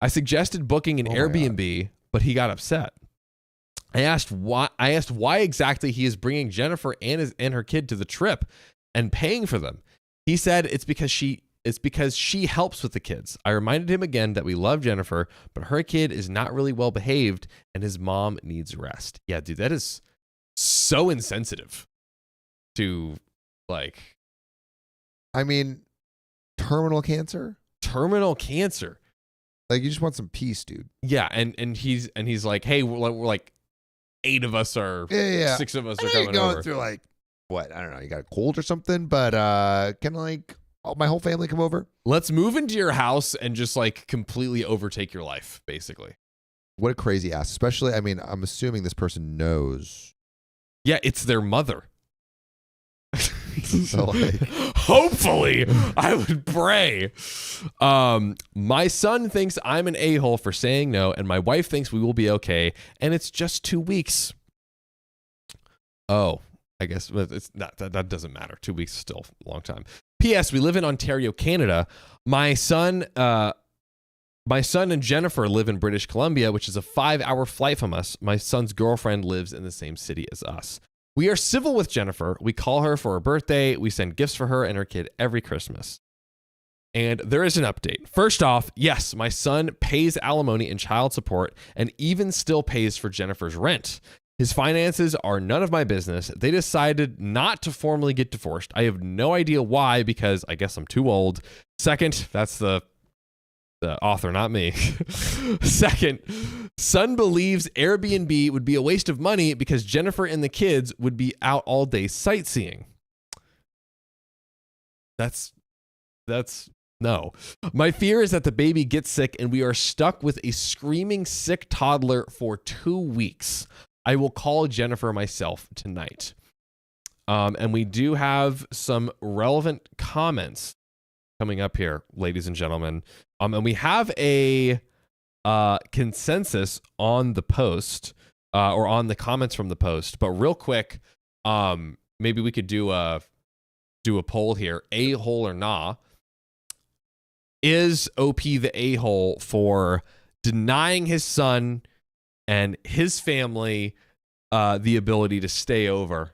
I suggested booking an Airbnb, but he got upset. I asked why exactly he is bringing Jennifer and her kid to the trip and paying for them. He said it's because she helps with the kids. I reminded him again that we love Jennifer, but her kid is not really well behaved and his mom needs rest. Yeah, dude, that is so insensitive to like. I mean, terminal cancer? Terminal cancer. Like, you just want some peace, dude. Yeah, and he's like, hey, we're like 8 of us are, 6 of us are coming going over. through like, what? I don't know. You got a cold or something, but can like my whole family come over? Let's move into your house and just like completely overtake your life, basically. What a crazy ass. Especially, I mean, I'm assuming this person knows. Yeah, it's their mother. So, like, hopefully, I would pray. My son thinks I'm an a-hole for saying no, and my wife thinks we will be okay, and it's just 2 weeks. Oh, I guess it's not. That doesn't matter. 2 weeks is still a long time. P.S. We live in Ontario, Canada. My son and Jennifer live in British Columbia, which is a 5-hour flight from us. My son's girlfriend lives in the same city as us. We are civil with Jennifer. We call her for her birthday. We send gifts for her and her kid every Christmas. And there is an update. First off, yes, my son pays alimony and child support and even still pays for Jennifer's rent. His finances are none of my business. They decided not to formally get divorced. I have no idea why, because I guess I'm too old. Second, that's the author, not me. Second, son believes Airbnb would be a waste of money because Jennifer and the kids would be out all day sightseeing. That's no. My fear is that the baby gets sick and we are stuck with a screaming sick toddler for 2 weeks. I will call Jennifer myself tonight. And we do have some relevant comments coming up here, ladies and gentlemen. And we have a consensus on the post or on the comments from the post. But real quick, maybe we could do a poll here. A-hole or nah? Is OP the a-hole for denying his son and his family the ability to stay over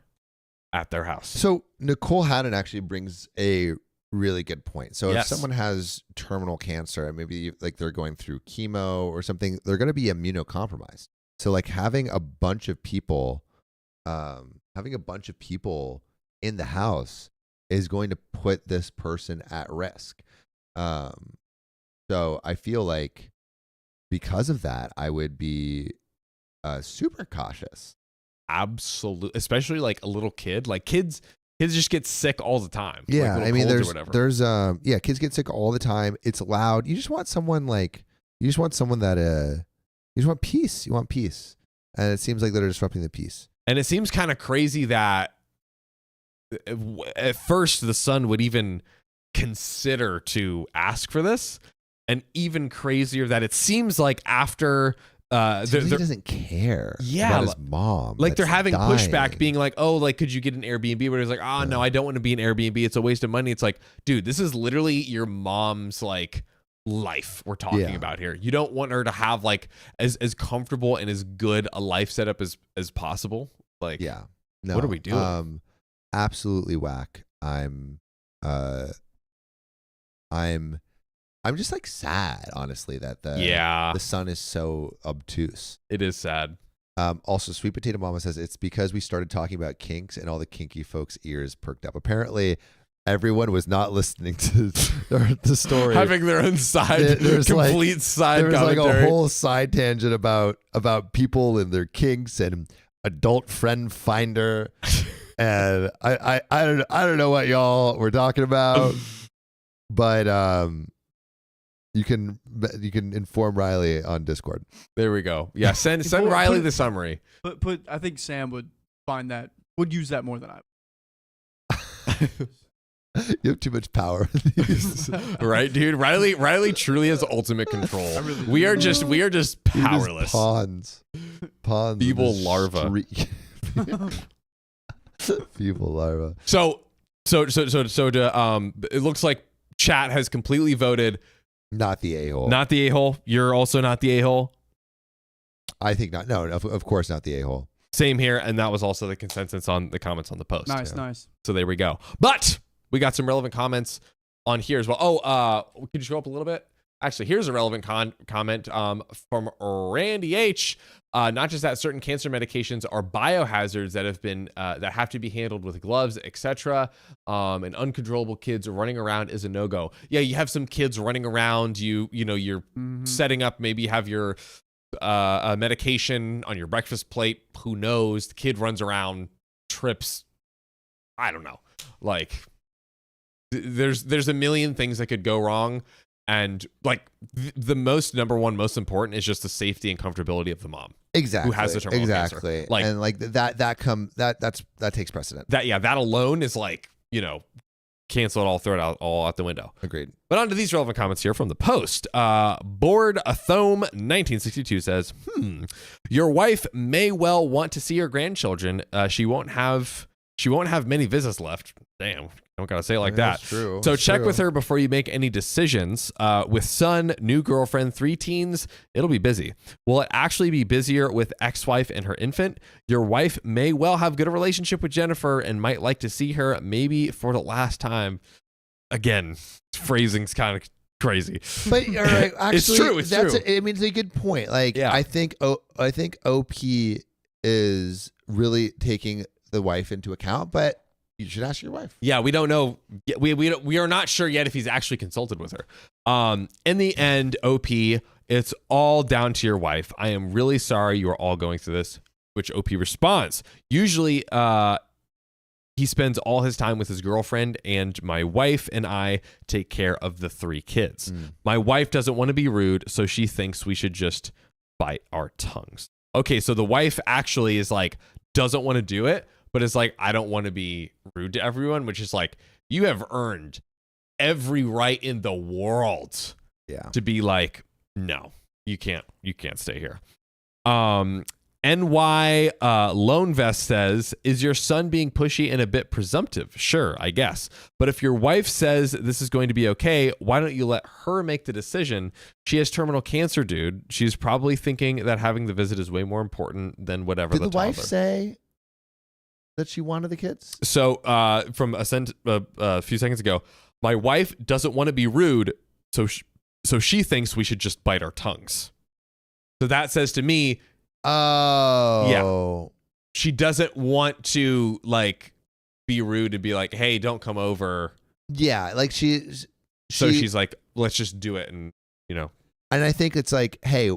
at their house? So Nicole Haddon actually brings a really good point. So Yes. if someone has terminal cancer and maybe like they're going through chemo or something, they're going to be immunocompromised. So like having a bunch of people in the house is going to put this person at risk. So I feel like because of that, I would be super cautious. Absolutely, especially like a little kid. Like kids just get sick all the time. Yeah, like I mean, colds or whatever. there's kids get sick all the time. It's loud. You just want someone that you just want peace. You want peace, and it seems like they're disrupting the peace. And it seems kind of crazy that at first the son would even consider to ask for this, and even crazier that it seems like after He doesn't care about his mom. Like they're having dying. pushback being like, oh, like, could you get an Airbnb? But it's like, oh, no, I don't want to be an Airbnb. It's a waste of money. It's like, dude, this is literally your mom's like life we're talking about here. You don't want her to have like as comfortable and as good a life setup as possible. Like, yeah, no, what are we doing? Absolutely whack. I'm just like sad, honestly, that the son is so obtuse. It is sad. Also, Sweet Potato Mama says it's because we started talking about kinks and all the kinky folks' ears perked up. Apparently, everyone was not listening to the story. Having their own side, There's complete side commentary. Like a whole side tangent about people and their kinks and adult friend finder. And I don't know what y'all were talking about, but you can inform Riley on Discord. There we go. Yeah, send Riley the summary. Put I think Sam would use that more than I would. You have too much power. Right, dude? Riley truly has ultimate control. We are just You're just powerless. pawns. Feeble in the larva. street. Feeble larva. So it looks like chat has completely voted Not the a-hole. not the a-hole. You're also not the a-hole. I think not. No, of course not the a-hole. Same here, and that was also the consensus on the comments on the post. Nice. So there we go. But we got some relevant comments on here as well. Oh, could you scroll up a little bit? Actually, here's a relevant comment from Randy H. Not just that, certain cancer medications are biohazards that have been that have to be handled with gloves, etc. And uncontrollable kids running around is a no-go. Yeah, you have some kids running around. You're setting up. Maybe you have your medication on your breakfast plate. Who knows? The kid runs around, trips. I don't know. Like, there's a million things that could go wrong. And like the most important is just the safety and comfortability of the mom. Exactly. Who has the terminal cancer. Like, and like that takes precedent. That alone is like, cancel it all, throw it all out the window. Agreed. But on to these relevant comments here from the post. Board Athome 1962 says, your wife may well want to see her grandchildren. She won't have many visits left. Damn. Don't gotta say it like that. That's true. So That's check true. with her before you make any decisions. With son, new girlfriend, 3 teens, it'll be busy. Will it actually be busier with ex-wife and her infant? Your wife may well have good relationship with Jennifer and might like to see her maybe for the last time. Again, phrasing's kind of crazy. But all right, actually, It's true. it's a good point. Like, Yeah. I think OP is really taking the wife into account, but you should ask your wife. Yeah, we don't know. We are not sure yet if he's actually consulted with her. In the end, OP, it's all down to your wife. I am really sorry you are all going through this. Which OP responds, usually he spends all his time with his girlfriend, and my wife and I take care of the 3 kids. My wife doesn't want to be rude, so she thinks we should just bite our tongues. Okay, so the wife actually is like, doesn't want to do it, but it's like, I don't want to be rude to everyone, which is like, you have earned every right in the world to be like, no, you can't stay here. NY Lone Vest says, is your son being pushy and a bit presumptive? Sure, I guess. But if your wife says this is going to be okay, why don't you let her make the decision? She has terminal cancer, dude. She's probably thinking that having the visit is way more important than whatever. Did the wife say that she wanted the kids? So from a few seconds ago, my wife doesn't want to be rude, so she thinks we should just bite our tongues. So that says to me, oh, yeah, she doesn't want to like be rude and be like, hey, don't come over. Yeah, like she's like, let's just do it, and And I think it's like, hey,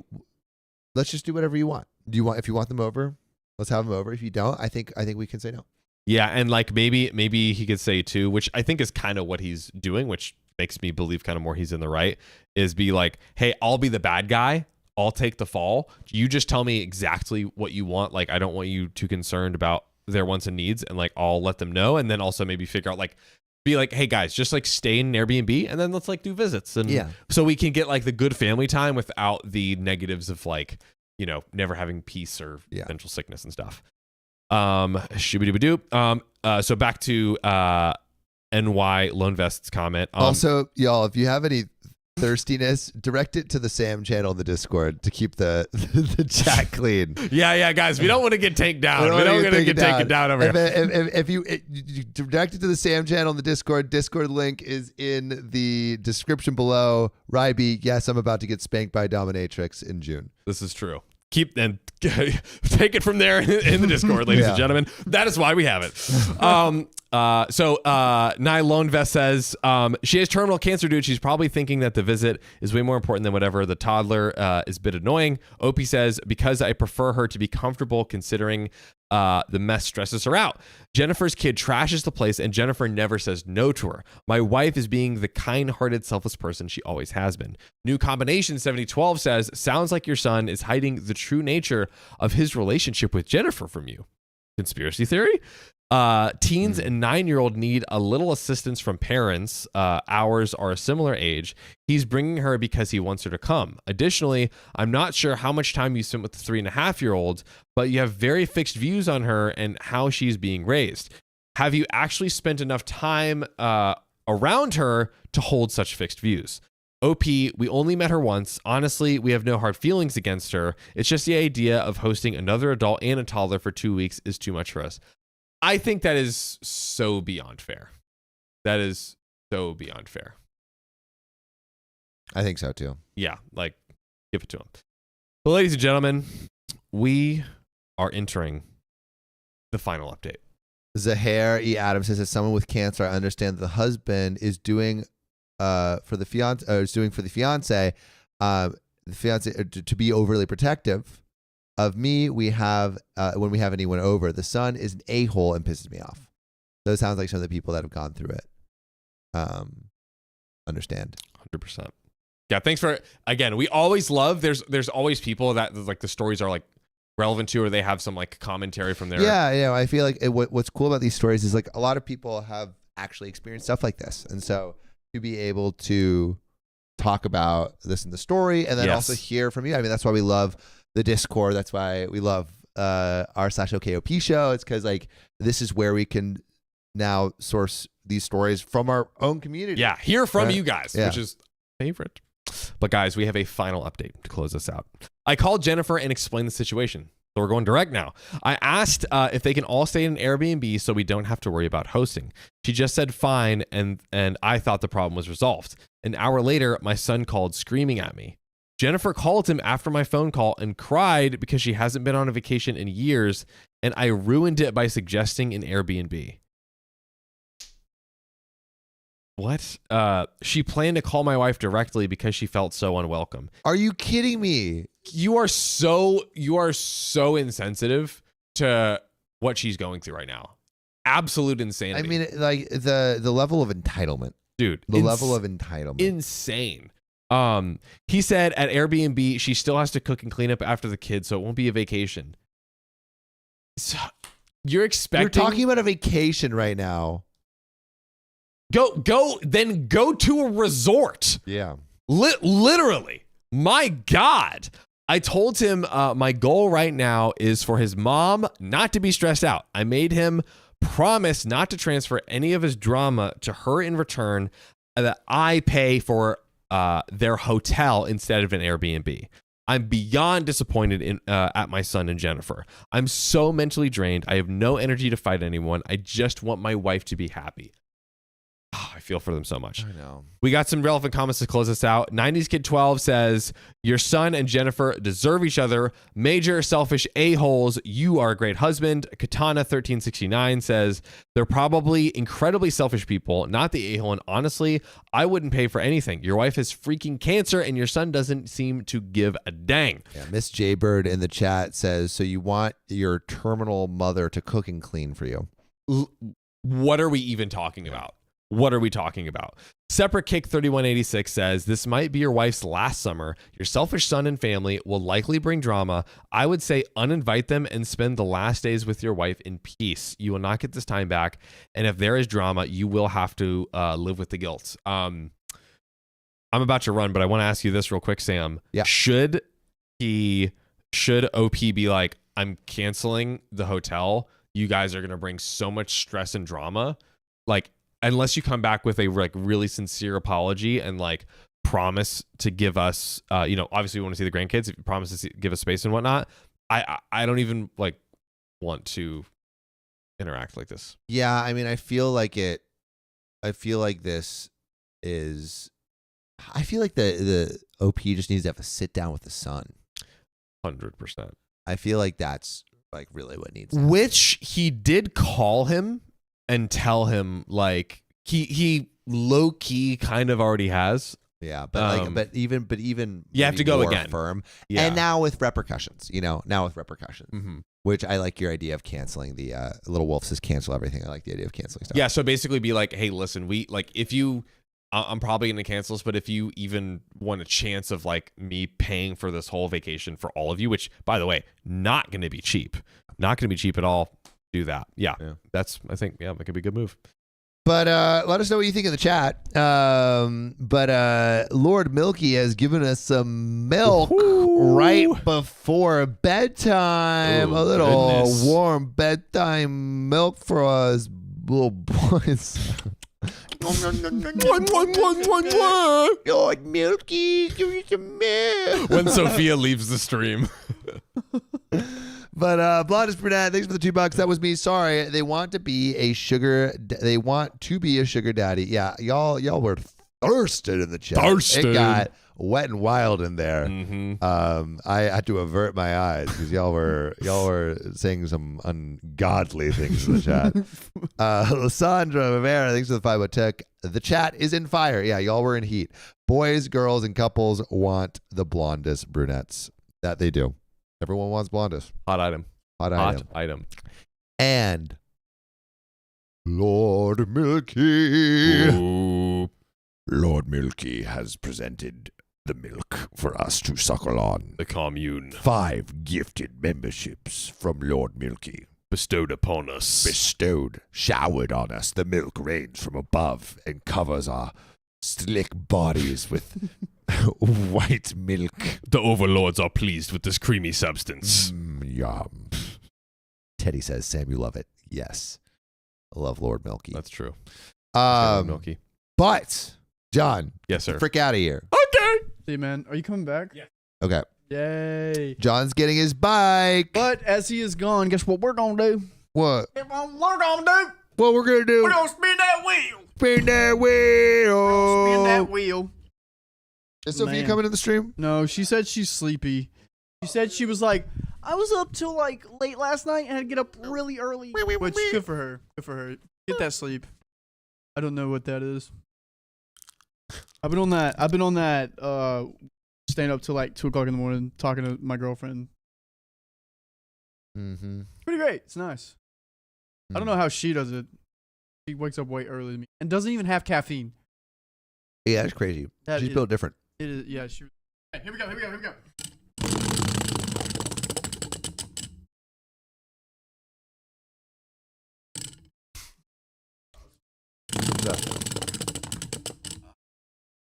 let's just do whatever you want. If you want them over, let's have them over. If you don't, I think we can say no. Yeah, and like maybe he could say too, which I think is kind of what he's doing, which makes me believe kind of more he's in the right, is be like, hey, I'll be the bad guy. I'll take the fall. You just tell me exactly what you want. Like, I don't want you too concerned about their wants and needs, and like, I'll let them know. And then also maybe figure out be like, hey guys, just like stay in an Airbnb and then let's like do visits. And so we can get like the good family time without the negatives of like, never having peace or mental sickness and stuff. Shooby-dooby-doo. So back to NY Lone Vest's comment. Also, y'all, if you have any thirstiness, direct it to the Sam channel in the Discord to keep the chat clean. Yeah, guys, we don't want to get taken down. We don't want to get taken down over here. If you direct it to the Sam channel in the Discord link is in the description below. Ryby, yes, I'm about to get spanked by dominatrix in June. This is true. Keep and take it from there in the Discord, ladies and gentlemen. That is why we have it. So Nye Lone Vest says she has terminal cancer, dude. She's probably thinking that the visit is way more important than whatever. The toddler is a bit annoying. Opie says, because I prefer her to be comfortable considering the mess stresses her out. Jennifer's kid trashes the place and Jennifer never says no to her. My wife is being the kind-hearted, selfless person she always has been. New Combination 7012 says, sounds like your son is hiding the true nature of his relationship with Jennifer from you. Conspiracy theory? Teens and 9-year-old need a little assistance from parents. Ours are a similar age. He's bringing her because he wants her to come. Additionally, I'm not sure how much time you spent with the 3.5-year-old, but you have very fixed views on her and how she's being raised. Have you actually spent enough time around her to hold such fixed views? OP, we only met her once. Honestly, we have no hard feelings against her. It's just the idea of hosting another adult and a toddler for 2 weeks is too much for us. I think that is so beyond fair. That is so beyond fair. I think so too. Yeah, like, give it to him. Well, ladies and gentlemen, we are entering the final update. Zahir E. Adams says, as someone with cancer, I understand that the husband is doing for the fiance, to be overly protective of me. We have when we have anyone over, the son is an a-hole and pisses me off. So it sounds like some of the people that have gone through it understand. 100%. Yeah, thanks for, again, we always love, there's always people that like the stories are like relevant to, or they have some like commentary from their. Yeah, I feel like what's cool about these stories is like a lot of people have actually experienced stuff like this, and so to be able to talk about this in the story and then also hear from you. I mean, that's why we love the Discord. That's why we love r/OKOP show. It's because like this is where we can now source these stories from our own community. Yeah, hear from you guys, which is favorite. But guys, we have a final update to close this out. I called Jennifer and explained the situation. So we're going direct now. I asked if they can all stay in an Airbnb so we don't have to worry about hosting. She just said fine, and I thought the problem was resolved. An hour later, my son called screaming at me. Jennifer called him after my phone call and cried because she hasn't been on a vacation in years, and I ruined it by suggesting an Airbnb. What? She planned to call my wife directly because she felt so unwelcome. Are you kidding me? You are so insensitive to what she's going through right now. Absolute insanity. I mean, like the level of entitlement, dude. The level of entitlement, insane. He said at Airbnb she still has to cook and clean up after the kids, so it won't be a vacation. So, you're talking about a vacation right now. Go to a resort. Yeah. Literally. My God. I told him my goal right now is for his mom not to be stressed out. I made him promise not to transfer any of his drama to her in return, that I pay for their hotel instead of an Airbnb. I'm beyond disappointed in at my son and Jennifer. I'm so mentally drained. I have no energy to fight anyone. I just want my wife to be happy. Oh, I feel for them so much. I know. We got some relevant comments to close this out. 90s Kid 12 says, your son and Jennifer deserve each other. Major selfish a-holes. You are a great husband. Katana 1369 says, they're probably incredibly selfish people, not the a-hole. And honestly, I wouldn't pay for anything. Your wife has freaking cancer and your son doesn't seem to give a dang. Yeah, Miss Jaybird in the chat says, so you want your terminal mother to cook and clean for you. What are we even talking about? What are we talking about? Separate Kick 3186 says, this might be your wife's last summer. Your selfish son and family will likely bring drama. I would say uninvite them and spend the last days with your wife in peace. You will not get this time back. And if there is drama, you will have to live with the guilt. I'm about to run, but I want to ask you this real quick, Sam. Yeah. Should OP be like, I'm canceling the hotel. You guys are going to bring so much stress and drama. Like, unless you come back with a like really sincere apology and like promise to give us, obviously we want to see the grandkids. If you promise to give us space and whatnot, I don't even like want to interact like this. Yeah, I mean, I feel like the OP just needs to have a sit down with the son. 100%. I feel like that's like really what needs. Which he did call him and tell him like he low key kind of already has. Yeah, but even you have to go more again. Firm. Yeah. And now with repercussions, mm-hmm. Which I like your idea of canceling the Little Wolf says cancel everything. I like the idea of canceling stuff. Yeah, so basically be like, hey, listen, if you I'm probably going to cancel this, but if you even want a chance of like me paying for this whole vacation for all of you, which by the way, not going to be cheap at all. do that. Yeah. I think that could be a good move. But let us know what you think in the chat. But Lord Milky has given us some milk right before bedtime. Ooh, a little goodness. warm bedtime milk for us little boys. Lord Milky, give me some milk. When Sophia leaves the stream. But Blondest Brunette, thanks for the $2. That was me. Sorry, they want to be a sugar. They want to be a sugar daddy. Yeah, y'all were thirsted in the chat. Thirsted. It got wet and wild in there. Mm-hmm. I had to avert my eyes because y'all were saying some ungodly things in the chat. Lysandra Rivera, thanks for the 5 tick. The chat is in fire. Yeah, y'all were in heat. Boys, girls, and couples want the blondest brunettes. That they do. Everyone wants blondest. Hot item. Hot item. And Lord Milky. Ooh. Lord Milky has presented the milk for us to suckle on. The commune 5 gifted memberships from Lord Milky. bestowed upon us. Showered on us. The milk rains from above and covers our slick bodies with white milk. The overlords are pleased with this creamy substance. Yum. Teddy says, Sam, you love it. Yes. I love Lord Milky. That's true. Milky. But, John. Yes, sir. Frick out of here. Okay. See, man. Are you coming back? Yeah. Okay. Yay. John's getting his bike. But as he is gone, guess what we're going to do? What? We're going to do? What we're going to do? We're going to spin that wheel. Spin that wheel. Spin that wheel. Is Sophia Man. coming to the stream? No, she said she's sleepy. She said she was like, I was up till like late last night and had to get up really early. Which, good for her. Good for her. Get that sleep. I don't know what that is. I've been on that staying up till like 2 o'clock in the morning talking to my girlfriend. Mm-hmm. Pretty great. It's nice. I don't know how she does it. She wakes up way earlier than me and doesn't even have caffeine. Yeah, that's crazy. That She's is- built different. It is, yeah. She. Hey, here we go.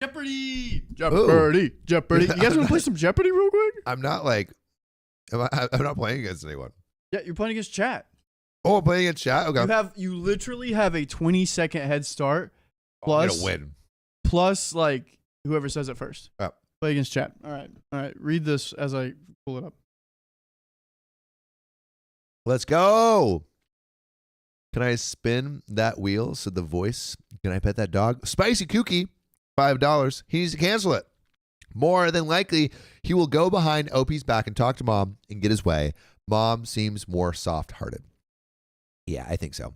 Jeopardy! Jeopardy! You guys want to play some Jeopardy real quick? I'm not like, I'm not playing against anyone. Yeah, you're playing against chat. Oh, I'm playing against chat? Okay. You literally have a 20-second head start. I'm going Plus, to win. plus like whoever says it first. Oh. Play against chat. All right. Read this as I pull it up. Let's go. Can I spin that wheel so the voice, can I pet that dog? Spicy Kooky, $5. He needs to cancel it. More than likely, he will go behind OP's back and talk to mom and get his way. Mom seems more soft-hearted. Yeah, I think so.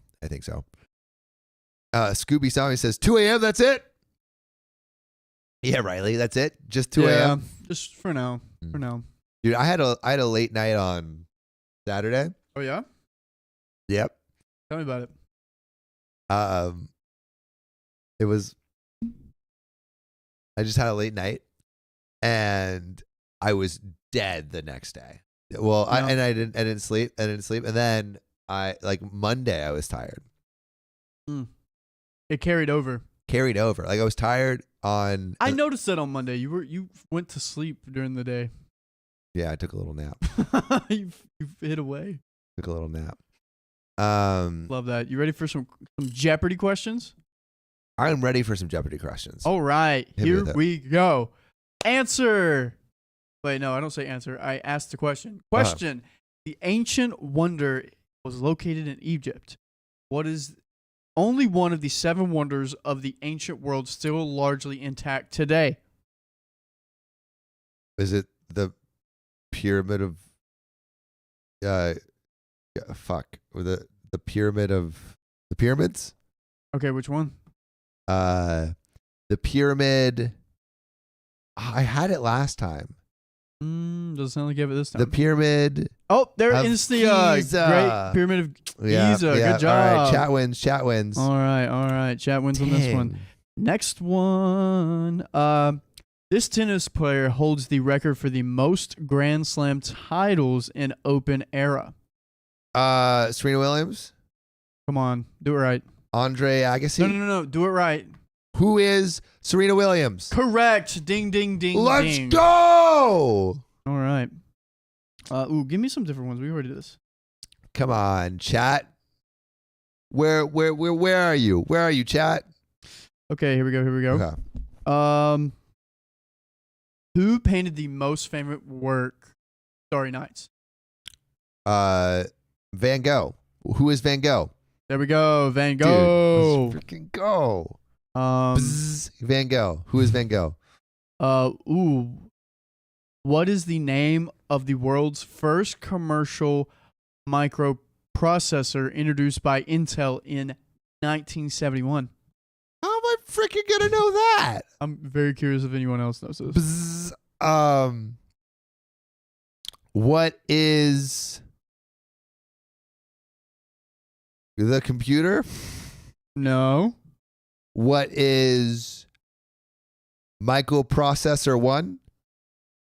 Scooby Sammy says, 2 a.m., that's it? Yeah, Riley, that's it? Just 2 a.m.? Just for now. For now. Dude, I had a late night on Saturday. Oh, yeah? Yep. Tell me about it. It was, I just had a late night and I was dead the next day. Well, Yeah. I didn't sleep. And then Monday I was tired. It carried over. Like I was tired on. I noticed that on Monday. You went to sleep during the day. Yeah, I took a little nap. You've hit away. Took a little nap. Love that. You ready for some Jeopardy questions? I'm ready for some Jeopardy questions. All right. Hit me Here with it. we go. Answer. Wait, no, I don't say answer. I asked the question. Question. The ancient wonder was located in Egypt. What is only one of the 7 wonders of the ancient world still largely intact today? Is it the pyramid of the pyramid of the pyramids? Okay, which one? The pyramid. I had it last time. Doesn't sound like you have it this time. The pyramid. Oh, there of is the Giza. Great Pyramid of Yeah, Giza. yeah. Good job. All right, chat wins. All right. Chat wins on this one. Dang. Next one. This tennis player holds the record for the most Grand Slam titles in Open era. Serena Williams, Come on, do it right. Andre Agassi. No. Do it right. Who is Serena Williams? Correct. Ding, ding, ding, Let's ding. go. All right. Give me some different ones. We already did this. Come on, chat. Where are you? Where are you, chat? Okay, here we go. Okay. Who painted the most famous work, Starry Nights? Van Gogh. Who is Van Gogh? There we go. Van Gogh. Dude, let's freaking go. Um, Bzz, Van Gogh. Who is Van Gogh? What is the name of the world's first commercial microprocessor introduced by Intel in 1971? How am I freaking gonna know that? I'm very curious if anyone else knows this. Bzz, what is the computer? No. What is microprocessor 1?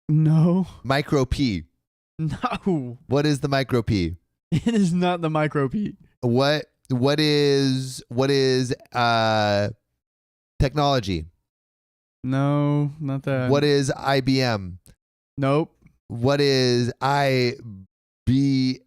No. Micro P. No. What is the micro P? It is not the micro P. What is technology? No, not that. What is IBM? Nope. What is IB?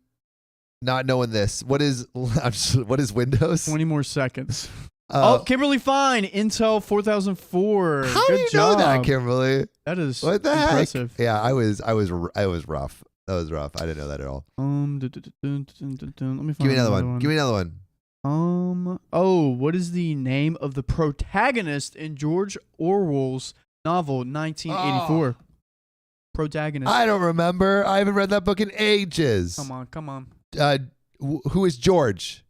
Not knowing this. What is Windows? 20 more seconds. Uh, Kimberly Fine, Intel 4004. How Good do you job. know that, Kimberly? That is What the impressive. heck? Yeah, I was rough. That was rough. I didn't know that at all. Let me find Give me another one. Give me another one. What is the name of the protagonist in George Orwell's novel 1984? Protagonist. I don't remember. I haven't read that book in ages. Come on. Who is George?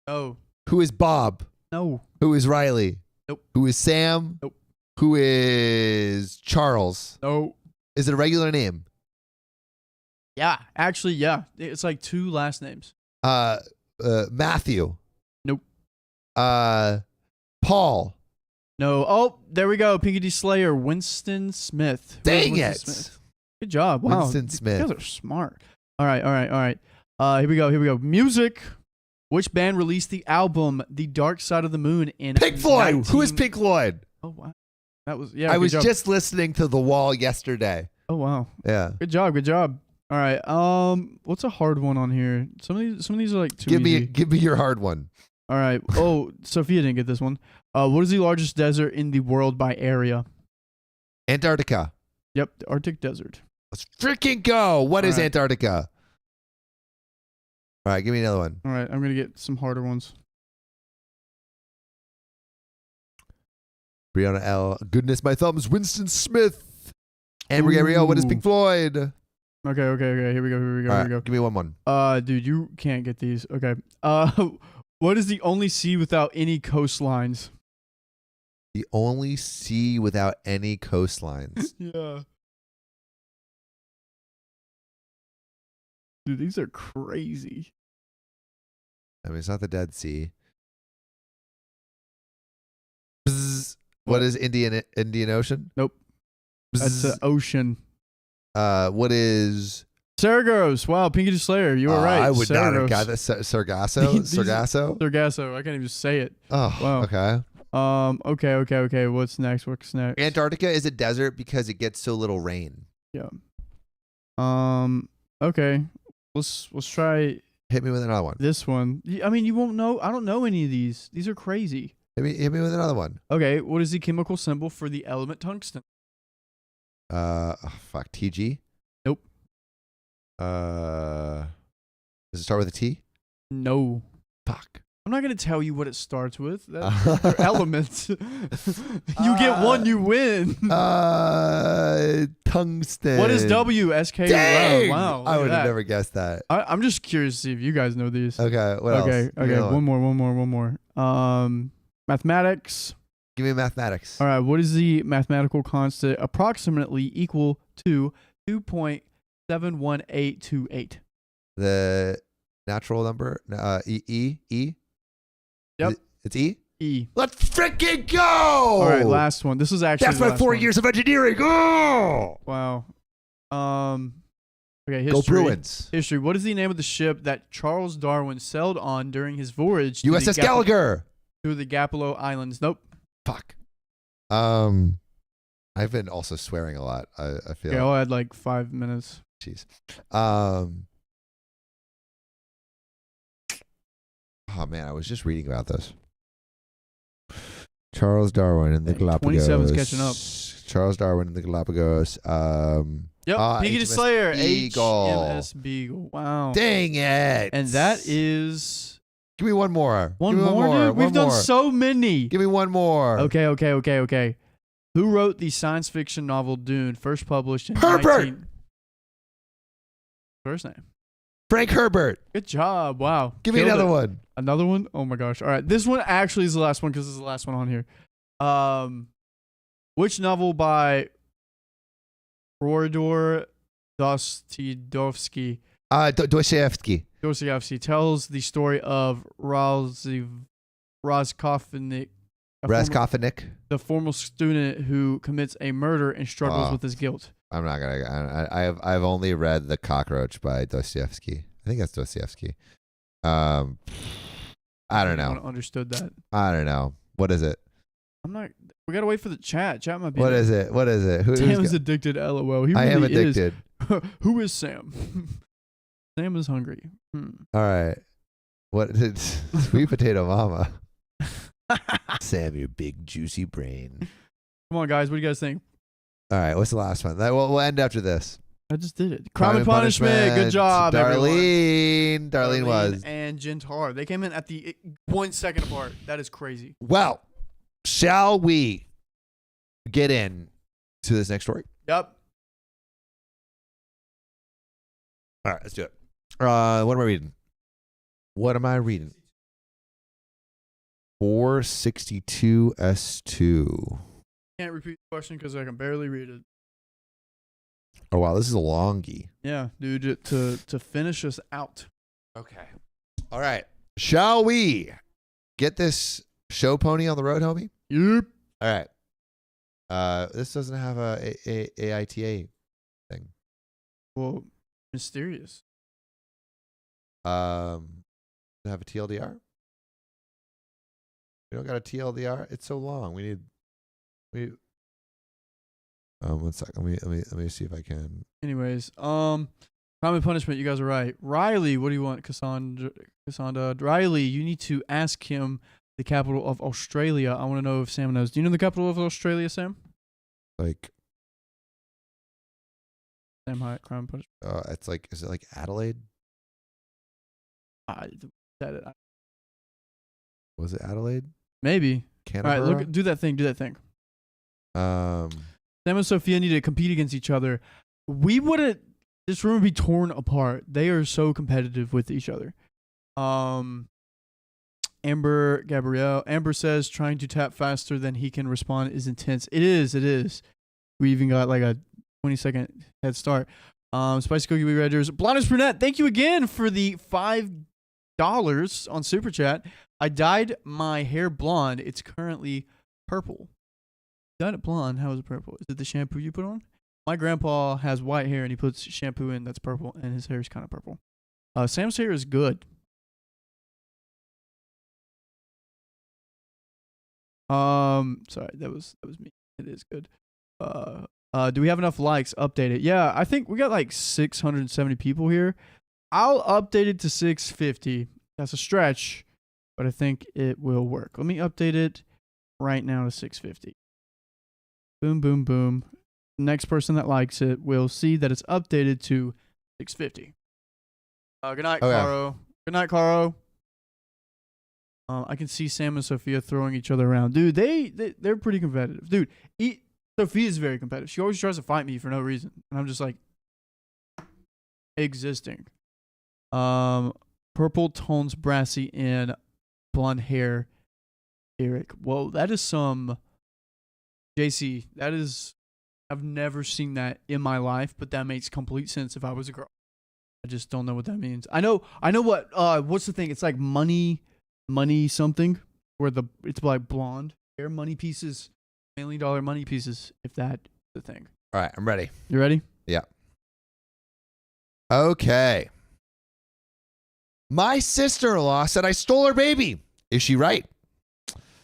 No. Who is Bob? No. Who is Riley? Nope. Who is Sam? Nope. Who is Charles? No. Is it a regular name? Yeah. Actually, yeah. It's like 2 last names. Matthew. Nope. Paul. No. Oh, there we go. Pinky D Slayer, Winston Smith. Who is Dang Winston it. Smith? Good job. Wow. Winston Smith. You guys are smart. All right. Here we go. Music. Which band released the album The Dark Side of the Moon in Pink Floyd. Who is Pink Floyd? Oh, wow. That was, yeah. I good was job. just listening to The Wall yesterday. Oh, wow. Yeah. Good job. All right. What's a hard one on here? Some of these are like too easy. Give me your hard one. All right. Oh, Sophia didn't get this one. What is the largest desert in the world by area? Antarctica. Yep, the Arctic Desert. Let's freaking go. What is All right. Antarctica? All right, give me another one. All right, I'm gonna get some harder ones. Brianna L. Goodness, my thumbs. Winston Smith. Amber Gabrielle. What is Pink Floyd? Okay. Here we go. All right, give me one. Dude, you can't get these. Okay. What is the only sea without any coastlines? The only sea without any coastlines. Yeah. Dude, these are crazy. I mean, it's not the Dead Sea. Bzz. What is Indian Ocean? Nope. That's Bzz. an ocean. What is Sargasso. Wow, Pinky the Slayer. You were right. I would not have Sargasso. got this. Sargasso? Sargasso? Sargasso. I can't even say it. Oh, Wow. okay. Okay. What's next? Antarctica is a desert because it gets so little rain. Yeah. Okay. Let's try Hit me with another one. this one. I mean, you won't know. I don't know any of these. These are crazy. Hit me with another one. Okay. What is the chemical symbol for the element tungsten? TG? Nope. Does it start with a T? No. Fuck. I'm not going to tell you what it starts with. They're elements. You get one, you win. Tungsten. What is WSK? Dang! Wow. I would have never guessed that. I'm just curious to see if you guys know these. Okay, what else? Okay. Give me another One more. Mathematics. Give me mathematics. All right. What is the mathematical constant approximately equal to 2.71828? The natural number? E? Yep. It's E? E. Let's freaking go! All right. Last one. This is actually That's the my last 4 one. years of engineering. Oh! Wow. Okay, Go history. Bruins. History. What is the name of the ship that Charles Darwin sailed on during his voyage to USS Gallagher. to the Galapagos Islands? Nope. Fuck. I've been also swearing a lot. I feel. Okay, I'll add like 5 minutes. Jeez. Oh man, I was just reading about this. Charles Darwin in the Galapagos. 27's catching up. Charles Darwin in the Galapagos. Yep, Peaky the Slayer. Beagle. HMS Beagle. Wow. Dang it. And that is... Give me one more. One Give me more, dude? We've done more. so many. Give me one more. Okay. Who wrote the science fiction novel Dune, first published in Herbert! First name. Frank Herbert. Good job. Wow. Give me Killed another it. one. Another one? Oh my gosh. All right. This one actually is the last one because this is the last one on here. Which novel by Fyodor Dostoevsky Dostoevsky. tells the story of Raskolnik, the former student who commits a murder and struggles with his guilt? I'm not gonna. I've only read The Cockroach by Dostoevsky. I think that's Dostoevsky. I don't know. Understood that. I don't know. What is it? I'm not. We gotta wait for the chat. Chat might be. What is it? What is it? Sam is addicted. LOL. He I really am addicted. Is. Who is Sam? Sam is hungry. All right. What is it? Sweet potato mama. Sam, your big juicy brain. Come on, guys. What do you guys think? All right. What's the last one? We'll end after this. I just did it. Crime and Punishment. Good job, Darlene. everyone. Darlene was. And Jentar. They came in at the 1 second apart. That is crazy. Well, shall we get in to this next story? Yep. All right, let's do it. What am I reading? 462 S2. Can't repeat the question because I can barely read it. Oh wow, this is a longie. Yeah, dude, to finish us out. Okay. All right. Shall we get this show pony on the road, homie? Yep. All right. This doesn't have a AITA thing. Well, mysterious. Does it have a TLDR? We don't got a TLDR. It's so long. We 1 second. Let me see if I can. Anyways, Crime and Punishment. You guys are right. Riley, what do you want, Cassandra? Riley, you need to ask him the capital of Australia. I want to know if Sam knows. Do you know the capital of Australia, Sam? Like, Sam Hyatt, Crime and Punishment. it's like, is it like Adelaide? I said it. Was it Adelaide? Maybe. Canberra? All right, do that thing. Sam and Sophia need to compete against each other. We wouldn't. This room would be torn apart. They are so competitive with each other. Amber says trying to tap faster than he can respond is intense. It is. We even got like a 20-second head start. Spicy Cookie Redders. Blondest Brunette, thank you again for the $5 on Super Chat. I dyed my hair blonde. It's currently purple. Dyed it blonde. How is it purple? Is it the shampoo you put on? My grandpa has white hair and he puts shampoo in that's purple, and his hair is kind of purple. Sam's hair is good. Sorry, that was me. It is good. Do we have enough likes? Update it. Yeah, I think we got like 670 people here. I'll update it to 650. That's a stretch, but I think it will work. Let me update it right now to 650. Boom, boom, boom. Next person that likes it will see that it's updated to 650. Good night, Caro. Good night, Caro. I can see Sam and Sophia throwing each other around. Dude, they're pretty competitive. Dude, Sophia's very competitive. She always tries to fight me for no reason. And I'm just like, existing. Purple tones brassy and blonde hair. Eric. Whoa, that is some... JC, that is... I've never seen that in my life, but that makes complete sense if I was a girl. I just don't know what that means. I know what, what's the thing? It's like money something, where it's like blonde hair, money pieces, $1 million money pieces, if that's the thing. All right, I'm ready. You ready? Yeah. Okay. My sister-in-law said I stole her baby. Is she right?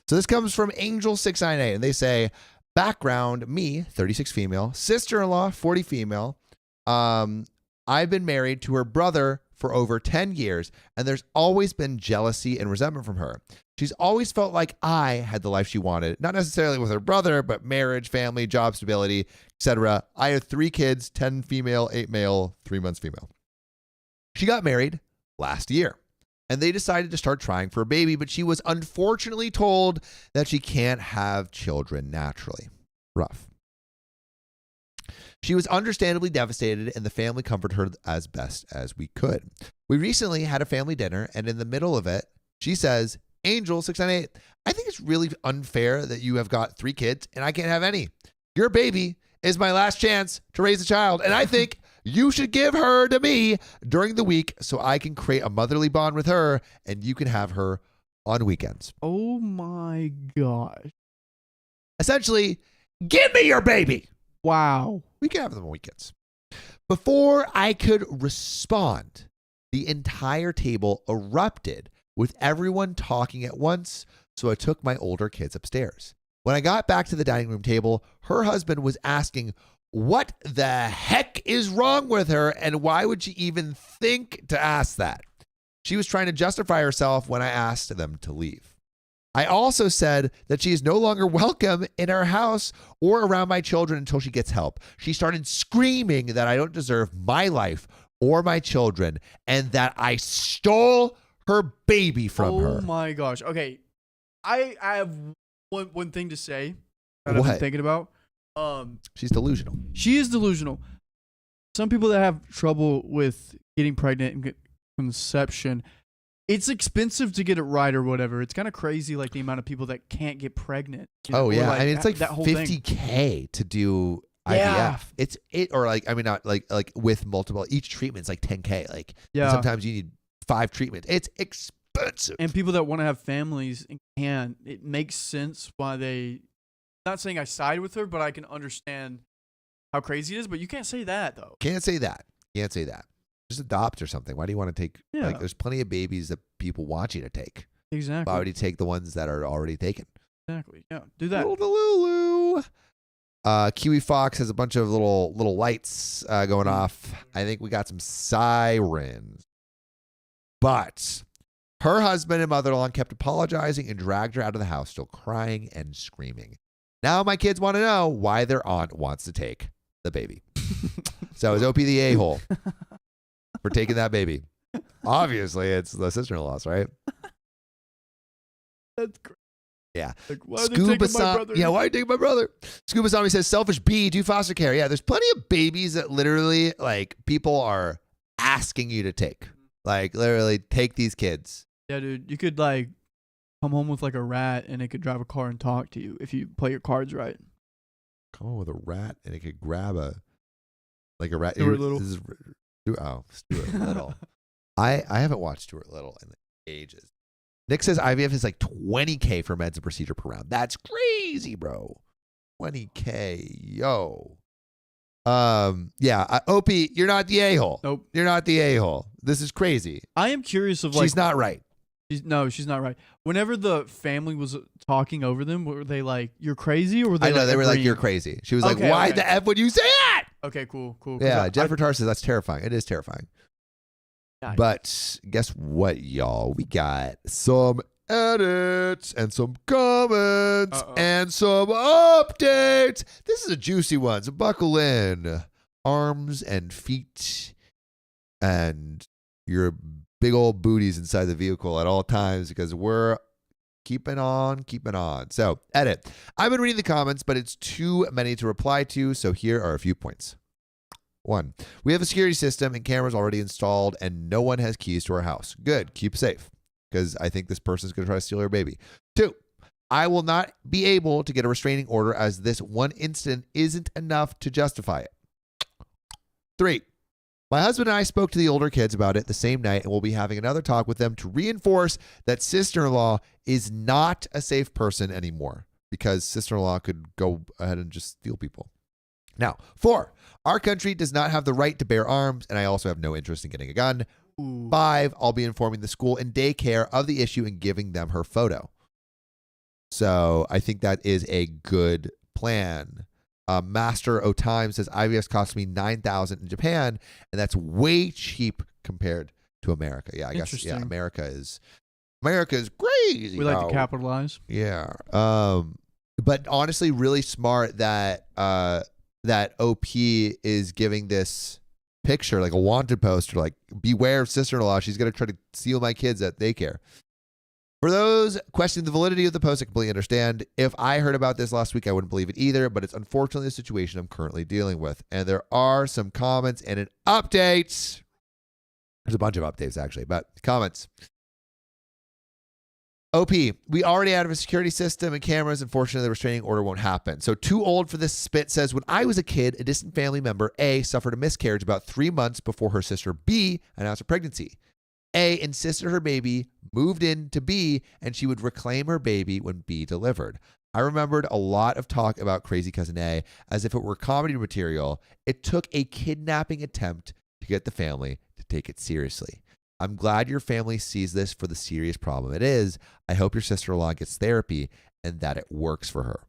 So this comes from Angel698, and they say, background, me, 36 female, sister-in-law, 40 female. I've been married to her brother for over 10 years, and there's always been jealousy and resentment from her. She's always felt like I had the life she wanted, not necessarily with her brother, but marriage, family, job stability, etc. I have 3 kids, 10 female, 8 male, 3 months female. She got married last year, and they decided to start trying for a baby, but she was unfortunately told that she can't have children naturally. Rough. She was understandably devastated, and the family comforted her as best as we could. We recently had a family dinner, and in the middle of it, she says, Angel698, I think it's really unfair that you have got 3 kids and I can't have any. Your baby is my last chance to raise a child, and I think you should give her to me during the week so I can create a motherly bond with her, and you can have her on weekends. Oh my gosh. Essentially, give me your baby. Wow. We can have them on weekends. Before I could respond, the entire table erupted with everyone talking at once, so I took my older kids upstairs. When I got back to the dining room table, her husband was asking what the heck is wrong with her and why would she even think to ask that? She was trying to justify herself when I asked them to leave. I also said that she is no longer welcome in our house or around my children until she gets help. She started screaming that I don't deserve my life or my children and that I stole her baby from her. Oh my gosh. Okay. I have one thing to say that I've been thinking about. She's delusional. She is delusional. Some people that have trouble with getting pregnant and conception, it's expensive to get it right or whatever. It's kind of crazy, like the amount of people that can't get pregnant. Oh yeah, like, I mean it's like that whole $50K to do IVF. Yeah. Not like with multiple. Each treatment's like $10K. Like sometimes you need 5 treatments. It's expensive. And people that want to have families and can, it makes sense why they. Not saying I side with her, but I can understand how crazy it is. But you can't say that though. Can't say that. Just adopt or something. Why do you want to take? Yeah. Like, there's plenty of babies that people want you to take. Exactly. Why would you take the ones that are already taken? Exactly. Yeah. Do that. Little Delulu. Kiwi Fox has a bunch of little lights going off. I think we got some sirens. But her husband and mother-in-law kept apologizing and dragged her out of the house, still crying and screaming. Now my kids want to know why their aunt wants to take the baby. So is OP the a-hole for taking that baby? Obviously, it's the sister-in-law's, right? That's great. Yeah. Like, why are they taking my brother? Yeah, why are you taking my brother? Scuba Zombie says, selfish B, do foster care. Yeah, there's plenty of babies that literally, like, people are asking you to take. Like, literally, take these kids. Yeah, dude. You could, like, come home with, like, a rat, and it could drive a car and talk to you if you play your cards right. Come on with a rat, and it could grab a rat. Stuart Little. Stuart Little. I haven't watched Stuart Little in ages. Nick says IVF is like $20K for meds and procedure per round. That's crazy, bro. $20K, yo. OP, you're not the a-hole. Nope. You're not the a-hole. This is crazy. I am curious of, like... She's not right. She's not right. Whenever the family was talking over them, were they like, you're crazy? Or were they they were like, agreeing? you're crazy. She was Okay, like, why okay. the F would you say that? Okay, cool. Yeah, Jennifer Tarr says that's terrifying. It is terrifying. Yeah, But guess what, y'all? We got some edits and some comments and some updates. This is a juicy one, so buckle in. Arms and feet and your big old booties inside the vehicle at all times because we're keeping on. So, edit. I've been reading the comments, but it's too many to reply to, so here are a few points. 1, we have a security system and cameras already installed and no one has keys to our house. Good, keep safe because I think this person's going to try to steal our baby. 2, I will not be able to get a restraining order as this one incident isn't enough to justify it. 3, my husband and I spoke to the older kids about it the same night and we'll be having another talk with them to reinforce that sister-in-law is not a safe person anymore because sister-in-law could go ahead and just steal people. Now, 4, our country does not have the right to bear arms, and I also have no interest in getting a gun. Ooh. 5, I'll be informing the school and daycare of the issue and giving them her photo. So I think that is a good plan. Master O Time says IVF cost me $9,000 in Japan, and that's way cheap compared to America. Yeah, I guess. Yeah, America is crazy. We like to capitalize. Yeah. But honestly, really smart that that OP is giving this picture, like a wanted poster, like beware of sister-in-law. She's gonna try to steal my kids at daycare. For those questioning the validity of the post, I completely understand. If I heard about this last week, I wouldn't believe it either, but it's unfortunately the situation I'm currently dealing with. And there are some comments and an update. There's a bunch of updates, actually, but comments. OP, we already have a security system and cameras. Unfortunately, the restraining order won't happen. So Too Old for This Spit says, when I was a kid, a distant family member, A, suffered a miscarriage about 3 months before her sister, B, announced a pregnancy. A insisted her baby moved in to B, and she would reclaim her baby when B delivered. I remembered a lot of talk about Crazy Cousin A as if it were comedy material. It took a kidnapping attempt to get the family to take it seriously. I'm glad your family sees this for the serious problem it is. I hope your sister-in-law gets therapy and that it works for her.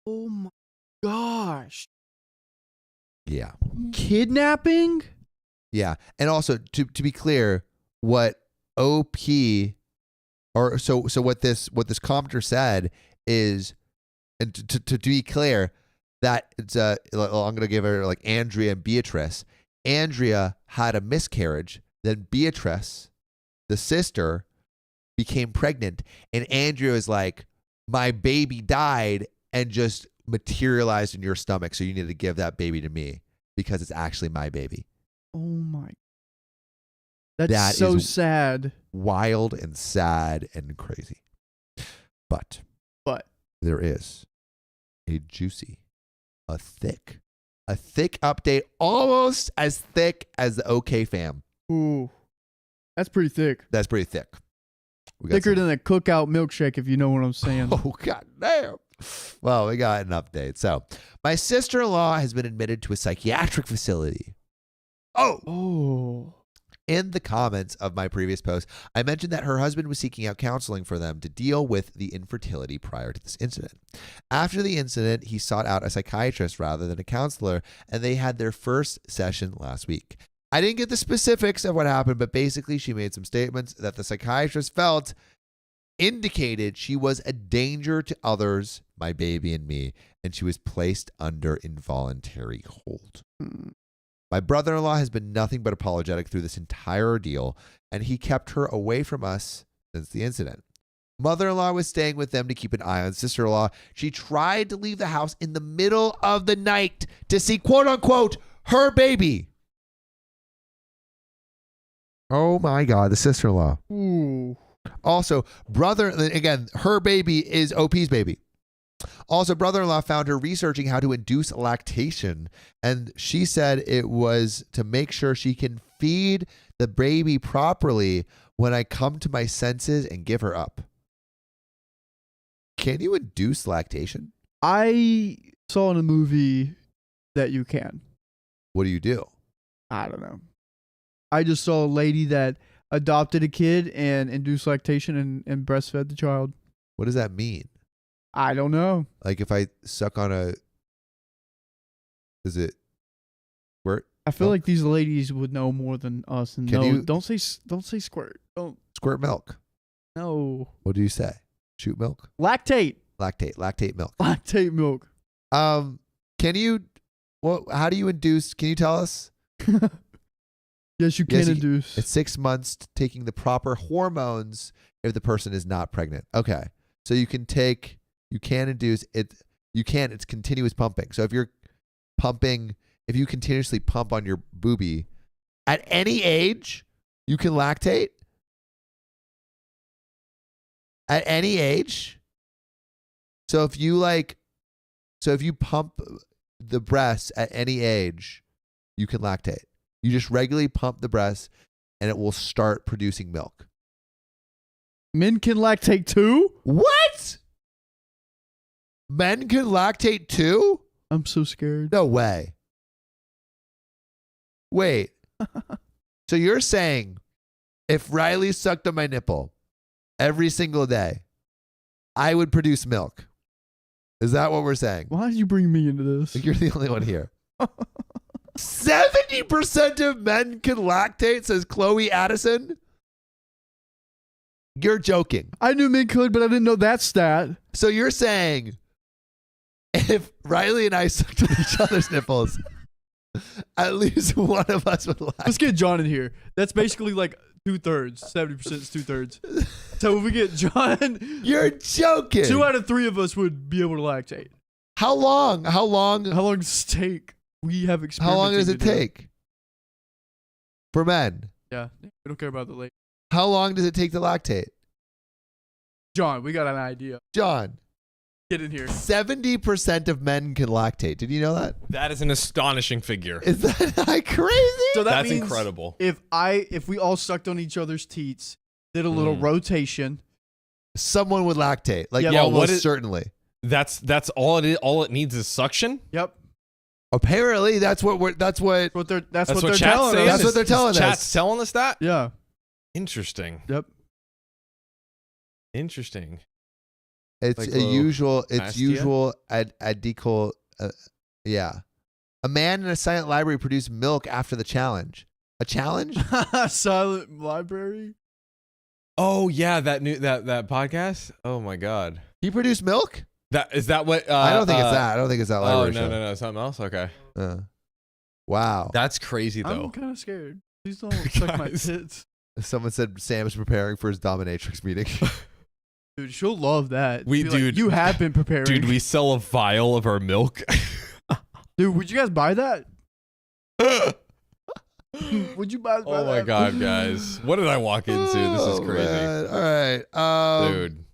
Oh my gosh. Yeah. Kidnapping? Yeah. And also, to be clear, what OP or so what this commenter said is, and to be clear, that it's I'm gonna give her like Andrea and Beatrice. Andrea had a miscarriage, then Beatrice, the sister, became pregnant, and Andrea is like, my baby died and just materialized in your stomach, so you need to give that baby to me because it's actually my baby. Oh my. That's so sad. Wild and sad and crazy. But there is a juicy, a thick update, almost as thick as the OK fam. Ooh. That's pretty thick. That's pretty thick. Thicker than a cookout milkshake, if you know what I'm saying. Oh, god damn. Well, we got an update. So, my sister-in-law has been admitted to a psychiatric facility. Oh. In the comments of my previous post, I mentioned that her husband was seeking out counseling for them to deal with the infertility prior to this incident. After the incident, he sought out a psychiatrist rather than a counselor, and they had their first session last week. I didn't get the specifics of what happened, but basically she made some statements that the psychiatrist felt indicated she was a danger to others, my baby and me, and she was placed under involuntary hold. My brother-in-law has been nothing but apologetic through this entire ordeal, and he kept her away from us since the incident. Mother-in-law was staying with them to keep an eye on sister-in-law. She tried to leave the house in the middle of the night to see, quote-unquote, her baby. Oh, my God, the sister-in-law. Ooh. Also, again, her baby is OP's baby. Also, brother-in-law found her researching how to induce lactation, and she said it was to make sure she can feed the baby properly when I come to my senses and give her up. Can you induce lactation? I saw in a movie that you can. What do you do? I don't know. I just saw a lady that adopted a kid and induced lactation and breastfed the child. What does that mean? I don't know. Like if I suck on does it squirt? I feel like these ladies would know more than us. And don't say squirt. Don't squirt milk. No. What do you say? Shoot milk? Lactate milk. Lactate milk. Can you? Well, how do you induce? Can you tell us? Yes, you can induce. It's 6 months taking the proper hormones if the person is not pregnant. Okay, so you can induce it. It's continuous pumping. So if you continuously pump on your boobie at any age, you can lactate. At any age. So if you pump the breast at any age, you can lactate. You just regularly pump the breast and it will start producing milk. Men can lactate too? What? Men can lactate too? I'm so scared. No way. Wait. So you're saying if Riley sucked on my nipple every single day, I would produce milk? Is that what we're saying? Why did you bring me into this? You're the only one here. 70% of men can lactate, says Chloe Addison. You're joking. I knew men could, but I didn't know that stat. So you're saying if Riley and I sucked on each other's nipples, at least one of us would lactate. Let's get John in here. That's basically like 2/3. 70% is 2/3. So if we get John, You're joking. 2 out of 3 of us would be able to lactate. How long? How long does it take? We have experience. How long does it take for men? Yeah, we don't care about the late. How long does it take to lactate? John, we got an idea. John, Get in here. 70% of men can lactate. Did you know that? That is an astonishing figure. Is that not crazy? So That's means incredible. If we all sucked on each other's teats, did a little rotation. Someone would lactate. Like Yeah, almost certainly. That's all it is. All it needs is suction. Yep. Apparently, that's what they're That's what they're That's what telling chat's saying. us. That's what they're telling us. Chat's telling us that. Yeah. Interesting. Yep. Interesting. It's Like a usual. It's mastia? usual adical. Yeah. A man in a silent library produced milk after the challenge. A challenge? Silent library. Oh yeah, that podcast. Oh my god. He produced milk? Is that what? I don't think it's that. I don't think it's that Oh library show. no, something else. Okay. Wow. That's crazy I'm though. kind of scared. Please don't suck my Guys. tits. Someone said Sam is preparing for his dominatrix meeting. Dude, she'll love that. We- Be like, dude. you have been preparing. Dude, we sell a vial of our milk. Dude, would you guys buy that? Would you buy that? Oh my god, guys. What did I walk into? This is crazy. Man. All right. Dude.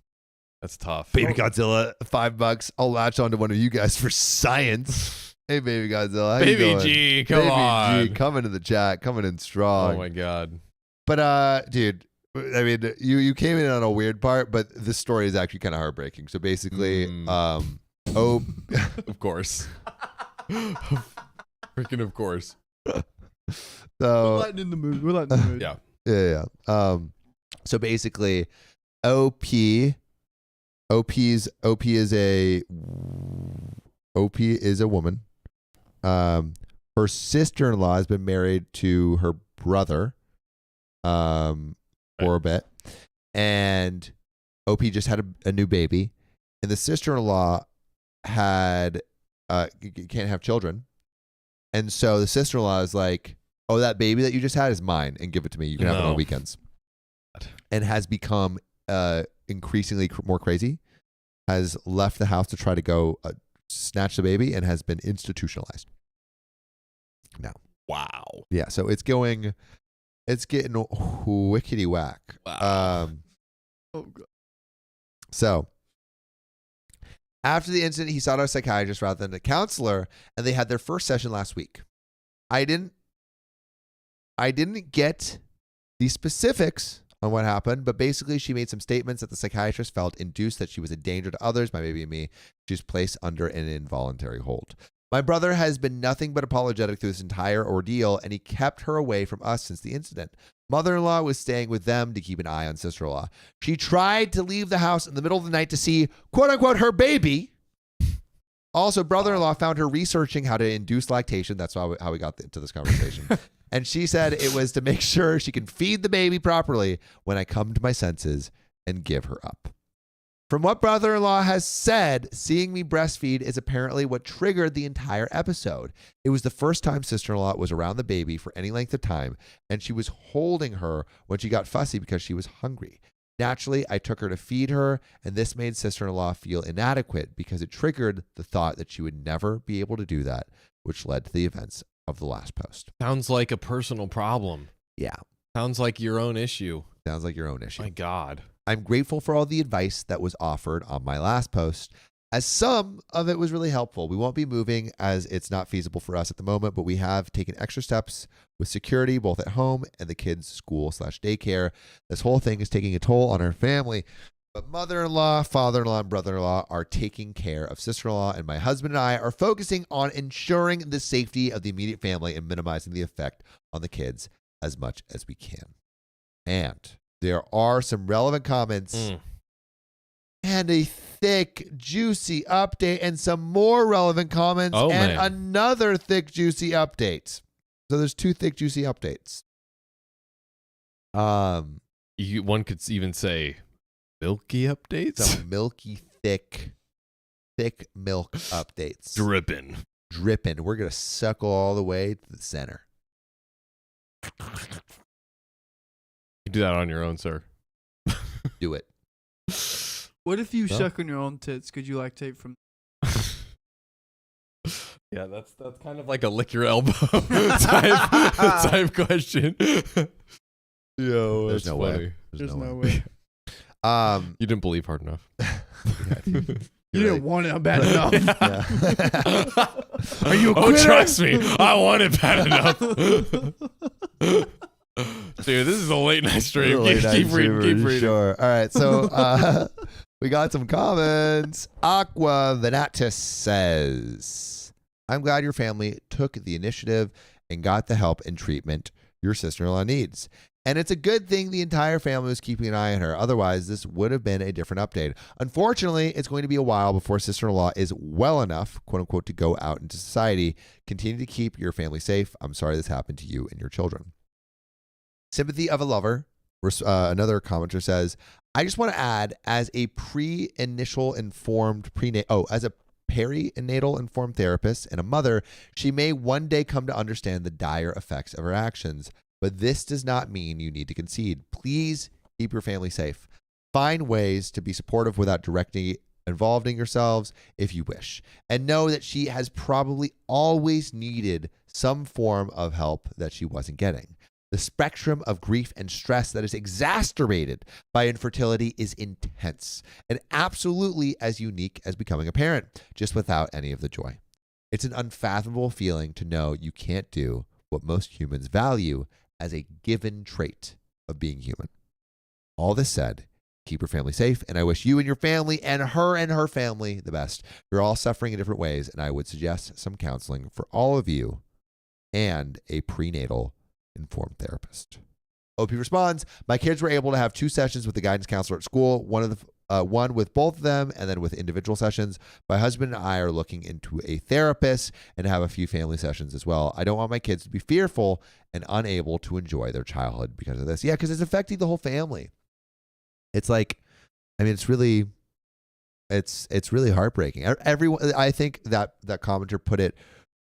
That's tough. Baby Godzilla, $5. I'll latch onto one of you guys for science. Hey, Baby Godzilla. How you Baby doing? G, come Baby on. G, coming to the chat, coming in strong. Oh my god. But dude, I mean, you came in on a weird part, but this story is actually kind of heartbreaking. So basically, Of course. Freaking of course. We're so letting in the mood. We're letting in the mood. Yeah. yeah. So basically, OP is a woman. Her sister-in-law has been married to her brother, for a bit, and OP just had a new baby, and the sister-in-law can't have children, and so the sister-in-law is like, "Oh, that baby that you just had is mine, and give it to me. You can have it on weekends," and has become increasingly more crazy. Has left the house to try to go snatch the baby and has been institutionalized. Now, Wow. yeah, so it's getting wickety whack. Wow. Oh, God. So after the incident, he sought out a psychiatrist rather than a counselor, and they had their first session last week. I didn't get the specifics on what happened, but basically she made some statements that the psychiatrist felt induced that she was a danger to others, my baby and me. She was placed under an involuntary hold. My brother has been nothing but apologetic through this entire ordeal, and he kept her away from us since the incident. Mother-in-law was staying with them to keep an eye on sister-in-law. She tried to leave the house in the middle of the night to see, quote-unquote, her baby. Also, brother-in-law found her researching how to induce lactation. That's how we got into this conversation. And she said it was to make sure she can feed the baby properly when I come to my senses and give her up. From what brother-in-law has said, seeing me breastfeed is apparently what triggered the entire episode. It was the first time sister-in-law was around the baby for any length of time, and she was holding her when she got fussy because she was hungry. Naturally, I took her to feed her, and this made sister-in-law feel inadequate because it triggered the thought that she would never be able to do that, which led to the events of the last post. Sounds like a personal problem. Yeah. Sounds like your own issue. Sounds like your own issue. My God. I'm grateful for all the advice that was offered on my last post, as some of it was really helpful. We won't be moving as it's not feasible for us at the moment, but we have taken extra steps with security, both at home and the kids' school/daycare. This whole thing is taking a toll on our family. But mother-in-law, father-in-law, and brother-in-law are taking care of sister-in-law, and my husband and I are focusing on ensuring the safety of the immediate family and minimizing the effect on the kids as much as we can. And there are some relevant comments and a thick, juicy update and some more relevant comments and another thick, juicy update. So there's 2 thick, juicy updates. One could even say milky updates. Some milky, thick milk updates. Dripping. We're going to suckle all the way to the center. You do that on your own, sir. Do it. What if you suck on your own tits? Could you lactate from? Yeah, that's kind of like a lick your elbow type question. Yo, There's no funny. way. There's no way. You didn't believe hard enough. You didn't want it bad enough. Yeah. Are you a Oh, quitter? trust me, I want it bad enough. Dude, this is a late night stream. Keep reading. Sure. All right. So we got some comments. Aqua Venatus says, I'm glad your family took the initiative and got the help and treatment your sister-in-law needs. And it's a good thing the entire family was keeping an eye on her. Otherwise, this would have been a different update. Unfortunately, it's going to be a while before sister-in-law is well enough, quote unquote, to go out into society. Continue to keep your family safe. I'm sorry this happened to you and your children. Sympathy of a lover. Another commenter says, I just want to add, as a perinatal informed therapist and a mother, she may one day come to understand the dire effects of her actions. But this does not mean you need to concede. Please keep your family safe. Find ways to be supportive without directly involving yourselves if you wish. And know that she has probably always needed some form of help that she wasn't getting. The spectrum of grief and stress that is exacerbated by infertility is intense and absolutely as unique as becoming a parent, just without any of the joy. It's an unfathomable feeling to know you can't do what most humans value as a given trait of being human. All this said, keep your family safe, and I wish you and your family and her family the best. You're all suffering in different ways, and I would suggest some counseling for all of you and a prenatal informed therapist. OP responds, my kids were able to have 2 sessions with the guidance counselor at school, one with both of them and then with individual sessions. My husband and I are looking into a therapist and have a few family sessions as well. I don't want my kids to be fearful and unable to enjoy their childhood because of this. Yeah, because it's affecting the whole family. It's like, I mean, it's really heartbreaking. Everyone, I think that commenter put it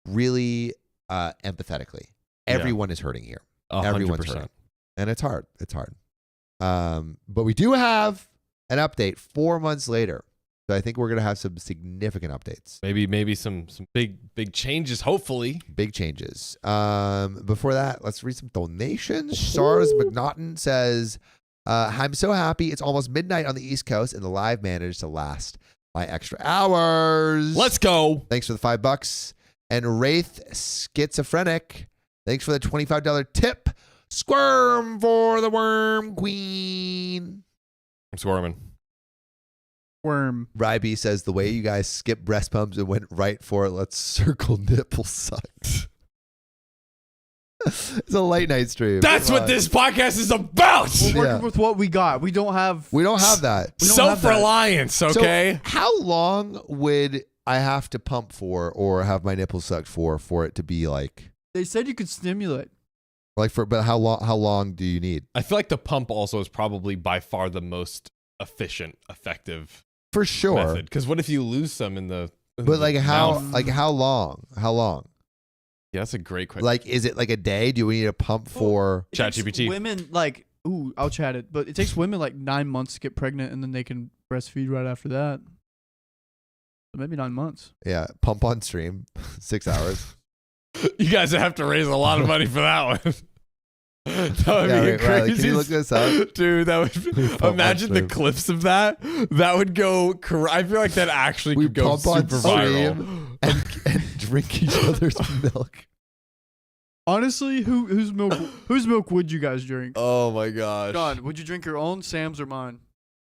really empathetically. Everyone is hurting here. 100%. Everyone's hurting. And it's hard. But we do have an update 4 months later. So I think we're going to have some significant updates. Maybe some big changes, hopefully. Big changes. Before that, let's read some donations. Sars McNaughton says, I'm so happy it's almost midnight on the East Coast and the live managed to last my extra hours. Let's go. Thanks for the $5. And Wraith Schizophrenic, thanks for the $25 tip. Squirm for the worm queen. I'm squirming. Worm. Ryby says, the way you guys skipped breast pumps and went right for it, let's circle nipple sucks. It's a late night stream. That's what this podcast is about. We're working with what we got. We don't have that. Self-reliance, okay? So how long would I have to pump for or have my nipples sucked for it to be like? They said you could stimulate. But how long do you need? I feel like the pump also is probably by far the most efficient, effective For sure. method. Because what if you lose some in the But like how mouth? like how long? How long? Yeah, that's a great question. Like, is it like a day? Do we need a pump for It takes ChatGPT. Women I'll chat it, but it takes women like 9 months to get pregnant, and then they can breastfeed right after that. So maybe 9 months. pump on stream 6 hours? You guys have to raise a lot of money for that one. That would be Riley, crazy. can you look this up? Dude, that would imagine the clips of that. That would go I feel like that actually We could go pump on super viral. stream and drink each other's milk. Honestly, whose milk would you guys drink? Oh my gosh. God, would you drink your own, Sam's, or mine?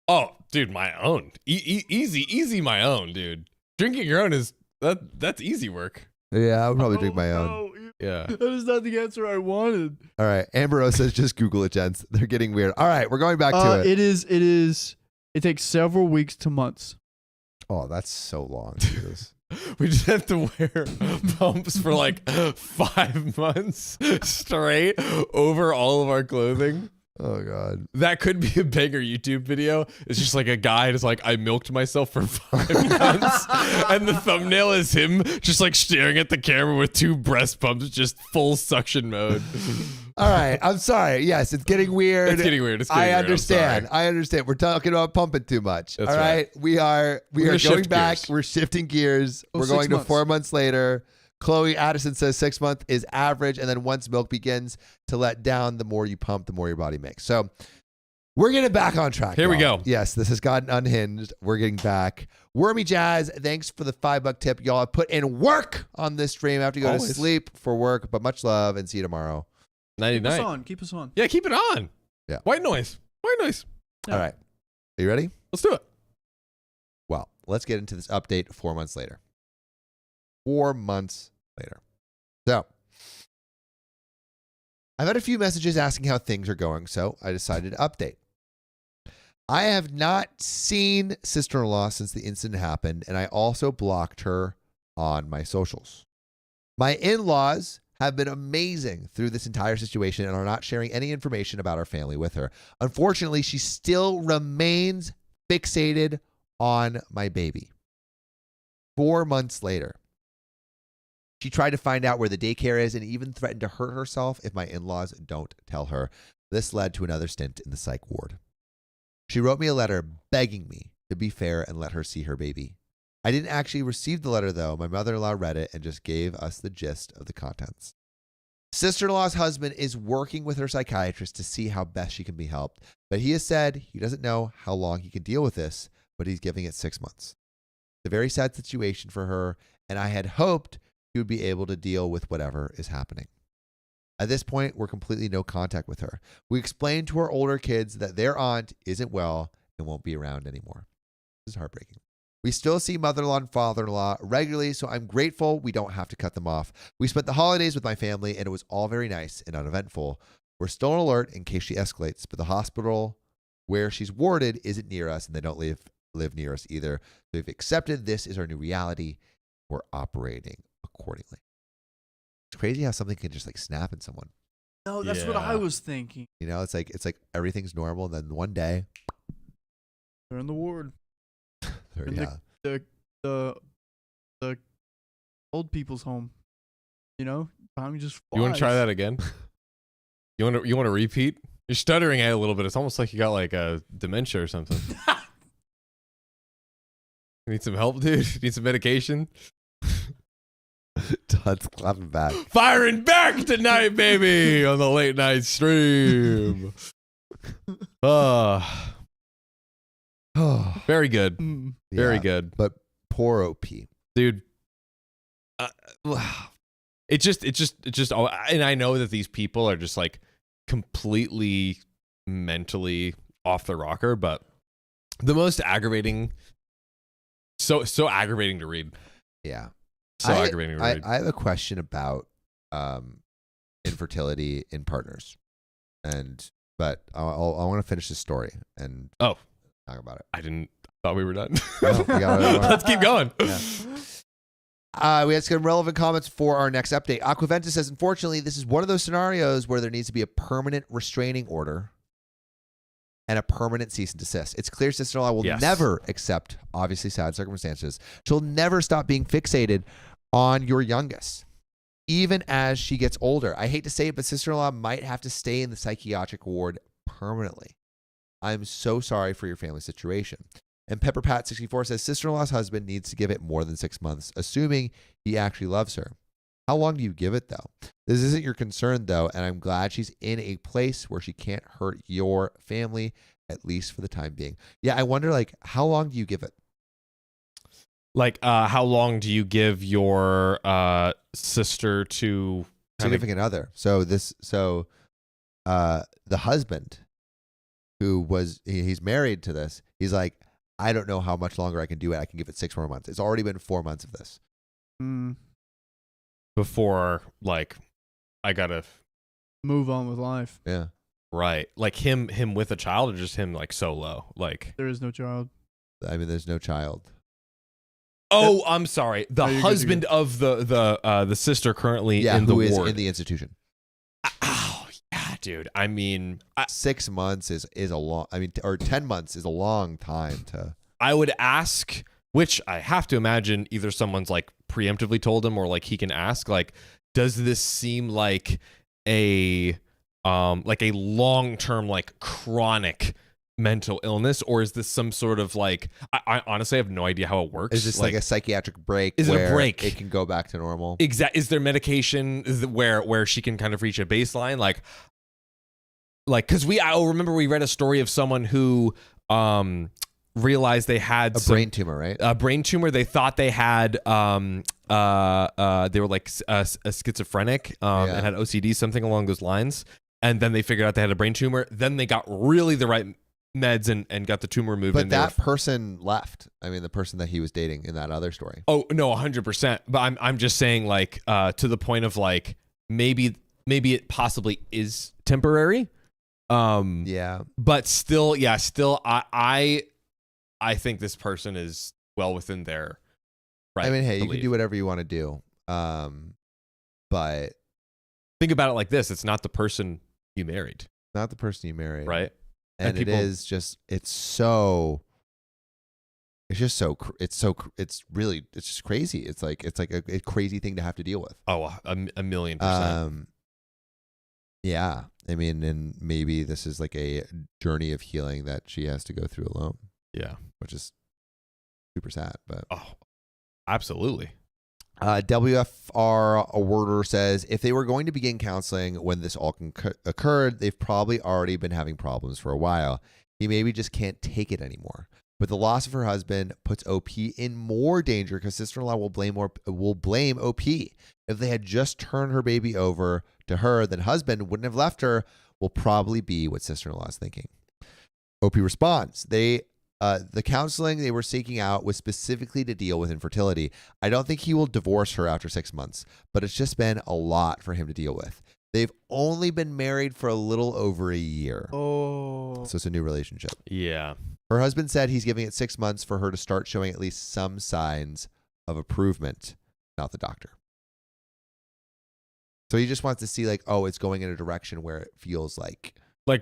Oh, dude, my own. Easy, my own, dude. Drinking your own that's easy work. Yeah, I would probably drink my own. No, Yeah. that is not the answer I wanted. All right. Amber Rose says, just Google it, gents. They're getting weird. All right. We're going back to it. It takes several weeks to months. Oh, that's so long. Jesus. We just have to wear pumps for like 5 months straight over all of our clothing. Oh, God. That could be a bigger YouTube video. It's just like a guy that's like, I milked myself for 5 months. And the thumbnail is him just like staring at the camera with 2 breast pumps, just full suction mode. All right. I'm sorry. Yes, it's getting weird. It's getting weird. I understand. I understand. We're talking about pumping too much. That's all right. We are going shift back. gears. We're shifting gears. Oh, We're 6 going to months. 4 months later. Chloe Addison says 6 months is average. And then once milk begins to let down, the more you pump, the more your body makes. So we're getting back on track. Here we y'all. go. Yes, this has gotten unhinged. We're getting back. Wormy Jazz, thanks for the $5 tip. Y'all have put in work on this stream. I have to go to Always. sleep for work, but much love and see you tomorrow. 99. Keep us on. Yeah, keep it on. Yeah. White noise. Yeah. All right. Are you ready? Let's do it. Well, let's get into this update 4 months later. 4 months later. So, I've had a few messages asking how things are going, so I decided to update. I have not seen sister-in-law since the incident happened, and I also blocked her on my socials. My in-laws have been amazing through this entire situation and are not sharing any information about our family with her. Unfortunately, she still remains fixated on my baby. 4 months later, she tried to find out where the daycare is and even threatened to hurt herself if my in-laws don't tell her. This led to another stint in the psych ward. She wrote me a letter begging me to be fair and let her see her baby. I didn't actually receive the letter, though. My mother-in-law read it and just gave us the gist of the contents. Sister-in-law's husband is working with her psychiatrist to see how best she can be helped, but he has said he doesn't know how long he can deal with this, but he's giving it 6 months. It's a very sad situation for her, and I had hoped he would be able to deal with whatever is happening. At this point, we're completely no contact with her. We explained to our older kids that their aunt isn't well and won't be around anymore. This is heartbreaking. We still see mother-in-law and father-in-law regularly, so I'm grateful we don't have to cut them off. We spent the holidays with my family, and it was all very nice and uneventful. We're still on alert in case she escalates, but the hospital where she's warded isn't near us, and they don't live near us either. So we've accepted this is our new reality. We're operating accordingly. It's crazy how something can just like snap in someone. No, that's what Yeah. I was thinking. You know, it's like everything's normal, and then one day, They're in the ward. And yeah. The old people's home. You know, time just flies. You want to try that again? You want to repeat? You're stuttering a little bit. It's almost like you got like a dementia or something. You need some help, dude? You need some medication? Todd's clapping back. Firing back tonight, baby, on the late night stream. Very good. Mm. Very Yeah, good. But poor OP. Dude. It just, and I know that these people are just like completely mentally off the rocker, but the most aggravating, so aggravating to read. Yeah. So aggravating to read. I have a question about infertility in partners, but I want to finish this story and talk about it. I thought we were done. No, we gotta- Let's keep going. Yeah. We had some relevant comments for our next update. Aquaventa says, unfortunately, this is one of those scenarios where there needs to be a permanent restraining order and a permanent cease and desist. It's clear sister-in-law will Yes. never accept, obviously sad circumstances. She'll never stop being fixated on your youngest, even as she gets older. I hate to say it, but sister-in-law might have to stay in the psychiatric ward permanently. I'm so sorry for your family situation. And PepperPat64 says, sister-in-law's husband needs to give it more than 6 months, assuming he actually loves her. How long do you give it, though? This isn't your concern, though, and I'm glad she's in a place where she can't hurt your family, at least for the time being. Yeah, I wonder, like, how long do you give it? Like, how long do you give your sister to Significant other. So the husband he's married to this. He's like, I don't know how much longer I can do it. I can give it 6 more months. It's already been 4 months of this. Before, like, I gotta move on with life. Yeah. Right. Like him with a child, or just him like solo? Like, There is no child. I mean, there's no child. oh, I'm sorry. The you're good, husband of the sister currently in the who is ward. in the institution. Oh, yeah, dude. I mean, 6 months is a long. I mean, or 10 months is a long time to. I would ask, which I have to imagine either someone's like preemptively told him, or like he can ask, like, does this seem like a long-term, like chronic mental illness, or is this some sort of like, I honestly have no idea how it works. Is this like a psychiatric break? Is it a break? It can go back to normal. Is there medication where she can kind of reach a baseline? Like, because I remember we read a story of someone who realized they had A brain tumor, right? A brain tumor. They thought they had they were like a schizophrenic and had OCD, something along those lines. And then they figured out they had a brain tumor. Then they got really the right meds and got the tumor removed. But that person left. I mean, the person that he was dating in that other story. Oh no, 100%. But I'm just saying, like, to the point of like, maybe it possibly is temporary. Yeah. But still, I think this person is well within their right. I mean, hey, you belief. can do whatever you want to do. But think about it like this: it's not the person you married, not the person you married, right? And people, it is just it's just crazy. It's like a crazy thing to have to deal with. Oh, a million percent. Yeah. I mean, and maybe this is like a journey of healing that she has to go through alone. Yeah. Which is super sad, but absolutely. WFR Awarder says, if they were going to begin counseling when this all occurred, they've probably already been having problems for a while. He maybe just can't take it anymore. But the loss of her husband puts OP in more danger because sister-in-law will blame OP. If they had just turned her baby over to her, then husband wouldn't have left her, will probably be what sister-in-law is thinking. OP responds, the counseling they were seeking out was specifically to deal with infertility. I don't think he will divorce her after 6 months, but it's just been a lot for him to deal with. They've only been married for a little over a year. Oh. So it's a new relationship. Yeah. Her husband said he's giving it 6 months for her to start showing at least some signs of improvement, not the doctor. So he just wants to see, like, oh, it's going in a direction where it feels like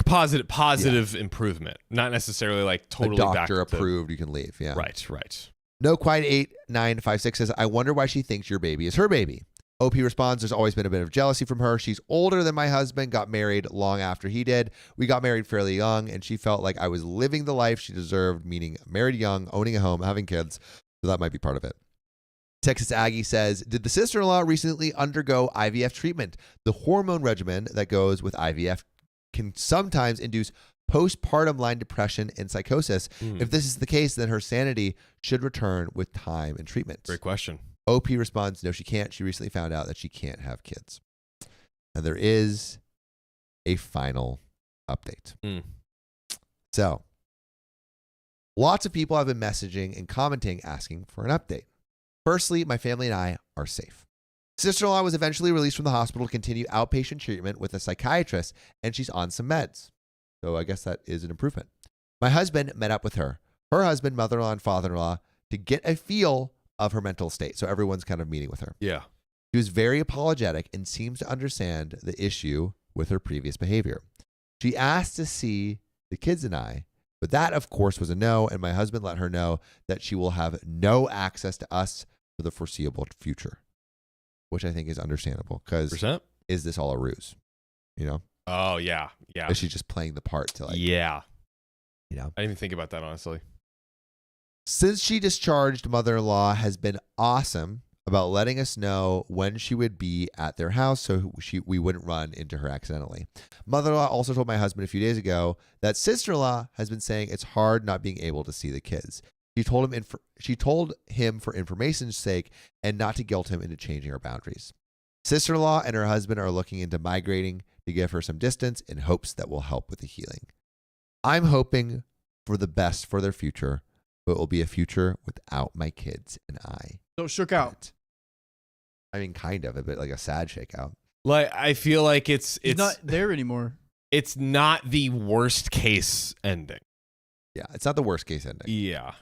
positive improvement, not necessarily like totally a doctor back to approved. You can leave. Yeah. Right. No Quiet 8956 says, I wonder why she thinks your baby is her baby. OP responds, there's always been a bit of jealousy from her. She's older than my husband, got married long after he did. We got married fairly young, and she felt like I was living the life she deserved, meaning married young, owning a home, having kids. So that might be part of it. Texas Aggie says, did the sister-in-law recently undergo IVF treatment? The hormone regimen that goes with IVF can sometimes induce postpartum line depression and psychosis. If this is the case, then her sanity should return with time and treatment. Great question. OP responds, no, she can't. She recently found out that she can't have kids. And there is a final update. So, lots of people have been messaging and commenting asking for an update. Firstly, my family and I are safe. Sister-in-law was eventually released from the hospital to continue outpatient treatment with a psychiatrist, and she's on some meds. So I guess that is an improvement. My husband met up with her husband, mother-in-law, and father-in-law to get a feel of her mental state. So everyone's kind of meeting with her. Yeah. She was very apologetic and seems to understand the issue with her previous behavior. She asked to see the kids and I, but that, of course, was a no, and my husband let her know that she will have no access to us for the foreseeable future, which I think is understandable because is this all a ruse? You know? Oh, yeah. Yeah. Is she just playing the part to like, yeah. You know? I didn't even think about that, honestly. Since she discharged, mother-in-law has been awesome about letting us know when she would be at their house so we wouldn't run into her accidentally. Mother-in-law also told my husband a few days ago that sister-in-law has been saying it's hard not being able to see the kids. She told him for information's sake and not to guilt him into changing our boundaries. Sister-in-law and her husband are looking into migrating to give her some distance in hopes that will help with the healing. I'm hoping for the best for their future, but it will be a future without my kids and I. So shook out. I mean, kind of a bit like a sad shakeout. Like, I feel like it's not there anymore. It's not the worst case ending. Yeah, it's not the worst case ending. Yeah.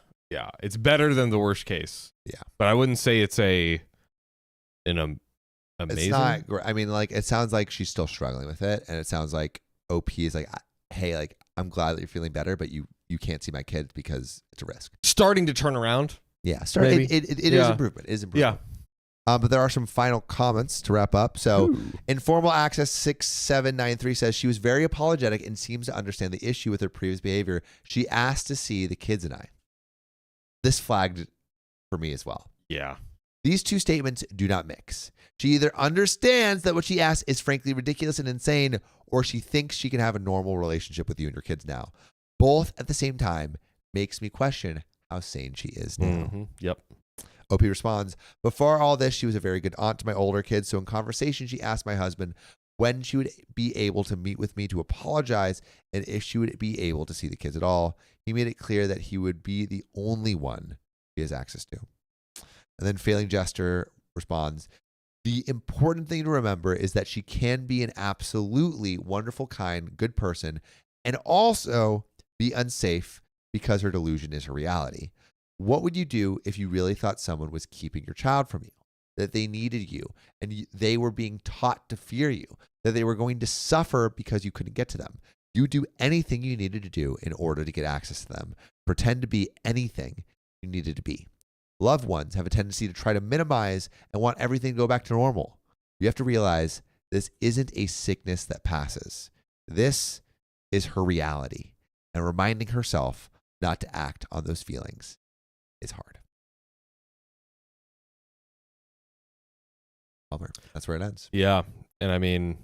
It's better than the worst case. Yeah. But I wouldn't say it's amazing. It's not. I mean, like, it sounds like she's still struggling with it, and it sounds like OP is like, hey, like, I'm glad that you're feeling better, but you can't see my kids because it's a risk. Starting to turn around. Yeah, Maybe. It is improvement. It is improvement. Yeah. But there are some final comments to wrap up. So, Informal Access 6793 says she was very apologetic and seems to understand the issue with her previous behavior. She asked to see the kids and I. This flagged for me as well. Yeah. These two statements do not mix. She either understands that what she asked is frankly ridiculous and insane, or she thinks she can have a normal relationship with you and your kids now. Both at the same time makes me question how sane she is now. Mm-hmm. Yep. OP responds, before all this, she was a very good aunt to my older kids. So in conversation, she asked my husband when she would be able to meet with me to apologize and if she would be able to see the kids at all. He made it clear that he would be the only one he has access to. And then Failing Jester responds, the important thing to remember is that she can be an absolutely wonderful, kind, good person and also be unsafe because her delusion is her reality. What would you do if you really thought someone was keeping your child from you, that they needed you, and they were being taught to fear you, that they were going to suffer because you couldn't get to them? You would do anything you needed to do in order to get access to them, pretend to be anything you needed to be. Loved ones have a tendency to try to minimize and want everything to go back to normal. You have to realize this isn't a sickness that passes. This is her reality, and reminding herself not to act on those feelings is hard. Bummer. That's where it ends. Yeah. And I mean,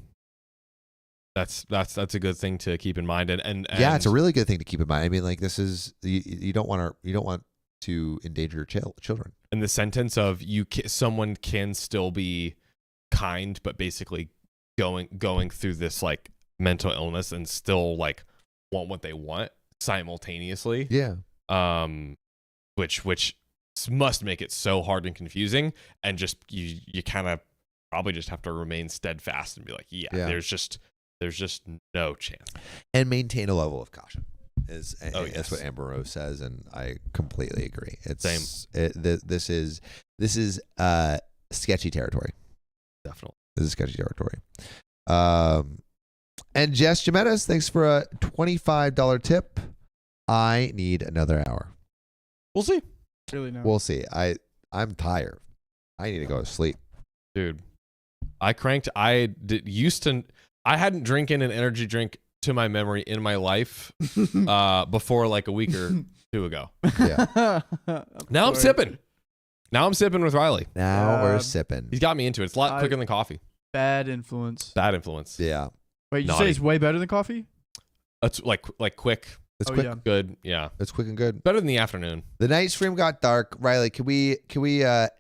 that's a good thing to keep in mind. And yeah, it's a really good thing to keep in mind. I mean, like, this is you don't want to endanger your children. And the sentence of someone can still be kind, but basically going through this like mental illness and still like want what they want simultaneously. Yeah. Which must make it so hard and confusing, and just you kind of probably just have to remain steadfast and be like, yeah. There's just no chance, and maintain a level of caution. That's what Amber Rose says, and I completely agree. It's same. This is sketchy territory. Definitely, this is sketchy territory. And Jess Jimenez, thanks for a $25 tip. I need another hour. We'll see. Really no. We'll see. I'm tired. I need to go to sleep, dude. I hadn't drinking an energy drink to my memory in my life before like a week or two ago. Yeah. Now I'm sipping. Now I'm sipping with Riley. Now we're sipping. He's got me into it. It's a lot quicker than coffee. Bad influence. Bad influence. Yeah. Wait, you say it's way better than coffee? It's like quick. It's quick. Yeah. Good. Yeah. It's quick and good. Better than the afternoon. The night stream got dark. Riley, can we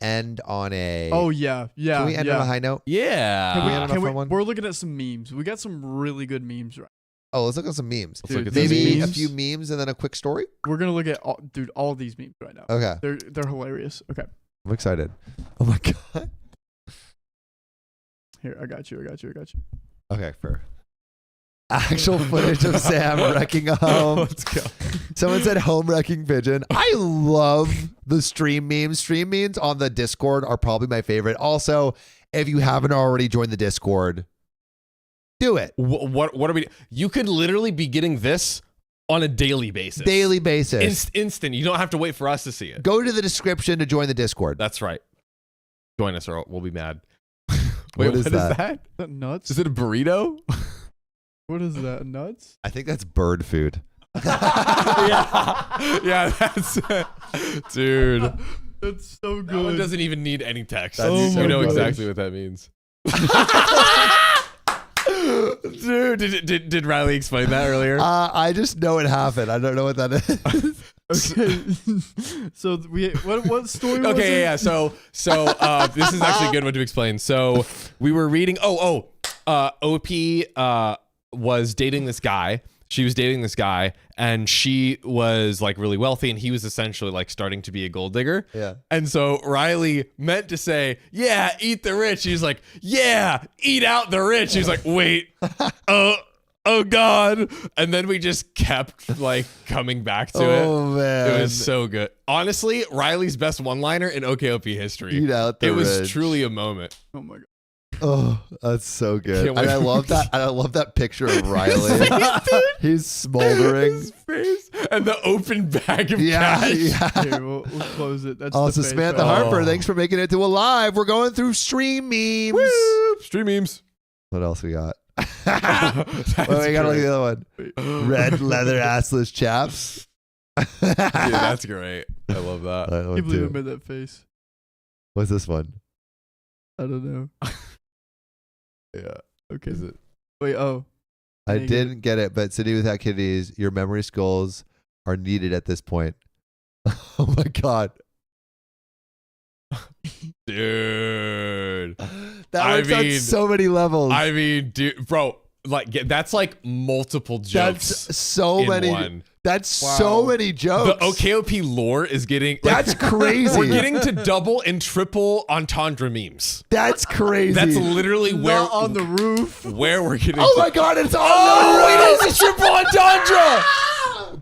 end on a? Oh yeah. Can we end on a high note? Yeah. We're looking at some memes. We got some really good memes right. Oh, let's look at some memes. Dude, maybe memes. a few memes and then a quick story. We're gonna look at all these memes right now. Okay. They're hilarious. Okay. I'm excited. Oh my god. Here, I got you. Okay, fair. Actual footage of Sam wrecking a home. Let's go. Someone said home wrecking pigeon. I love the stream memes. Stream memes on the Discord are probably my favorite. Also, if you haven't already joined the Discord, do it. What are we? You could literally be getting this on a daily basis. Daily basis. Instant. You don't have to wait for us to see it. Go to the description to join the Discord. That's right. Join us or we'll be mad. Wait, what is that? Is that nuts? Is it a burrito? What is that? Nuts? I think that's bird food. yeah, that's dude. That's so good. That one doesn't even need any text. You know exactly what that means. Dude, did Riley explain that earlier? I just know it happened. I don't know what that is. Okay. So what story was it? Okay, yeah. So this is actually a good one to explain. So we were reading OP was dating this guy, she was dating this guy, and she was like really wealthy, and he was essentially like starting to be a gold digger. Yeah. And so Riley meant to say, "Yeah, eat the rich." He's like, "Yeah, eat out the rich." He's like, "Wait, oh God!" And then we just kept like coming back to it. Oh man, It was so good. Honestly, Riley's best one-liner in OKOP history. eat out the It was rich. truly a moment. Oh my god. Oh, that's so good. Can't And wait I for love that. And I love that picture of Riley. He's smoldering. His face and the open bag of Yeah, cash. yeah. Here, we'll close it. That's Also, the face Samantha right Harper, Oh. thanks for making it to a live. We're going through stream memes. Woo! Stream memes. What else we got? That's Oh, we gotta look at great. the other one. Red leather assless chaps. Dude, that's great. I love that. That I one can't believe I too. made that face. What's this one? I don't know. Yeah. Okay. Is it? Wait, oh. I Dang it. didn't get it, but City Without Kidneys, your memory skulls are needed at this point. Oh my god. Dude. That I works on mean- so many levels. I mean, dude, bro, like that's like multiple jokes. That's so in many. one. That's so Wow. many The jokes. OKOP lore is getting. That's crazy. We're getting to double and triple entendre memes. That's crazy. That's literally where Not on the roof. where we're getting. Oh to. my god, it's on Oh, the it is a triple entendre,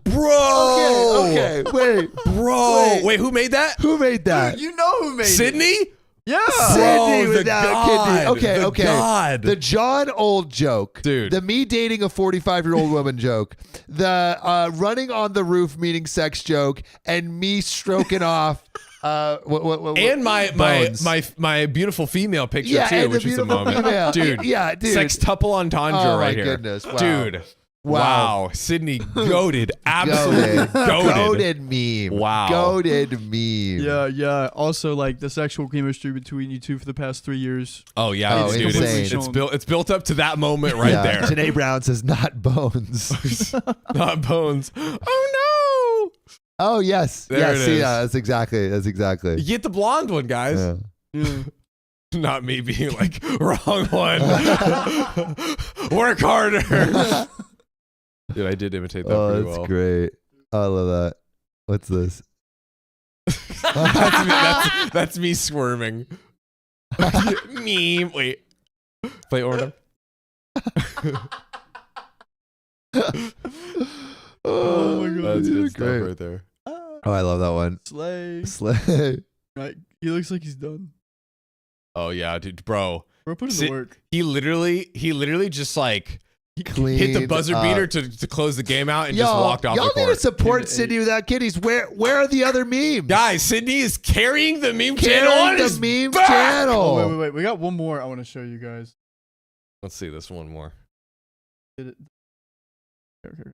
bro. Okay, wait. Bro. Wait, who made that? Who made that? You know who made it. Sydney? Yeah. Sydney Bro, the without god. kidney. Okay, The okay. god. The John Old joke. Dude. The me dating a 45-year-old woman joke. The running on the roof meeting sex joke. And me stroking off. And my bones. my beautiful female picture Yeah, too, and the which is a beautiful moment. female. Dude. Yeah, dude. Sextuple entendre Oh, right my here. goodness. Wow. Dude. Wow. Wow. Sydney goaded. Absolutely goaded. Goated meme. Wow. Goated meme. Yeah, yeah. Also, like the sexual chemistry between you two for the past 3 years. Oh yeah, Oh, dude. insane. It's built up to that moment right Yeah. there. Janae Brown says not bones. Not bones. Oh Oh yes. There Yes. it See, is. yeah, that's exactly. no. You get the blonde one, guys. Yeah. Yeah. Not me being like wrong one. Work harder. Dude, I did imitate that Oh, pretty that's well. great. Oh, I love that. What's this? That's me squirming. Meme. Wait. Play Order. Oh my God, That's dude, good stuff great. right there. Oh, I love that one. Slay. Slay. Right. He looks like he's done. Oh yeah, dude, bro. Bro, put in Sit- the work. He literally just like Clean. hit the buzzer beater to close the game out and just walked off y'all the need to court. support Dude, Sydney Without Kidneys. Where are the other memes? Guys, Sydney is carrying the meme channel on Carrying his the meme back. channel. Oh, wait. We got one more I want to show you guys. Let's see this one more. Did it? Okay.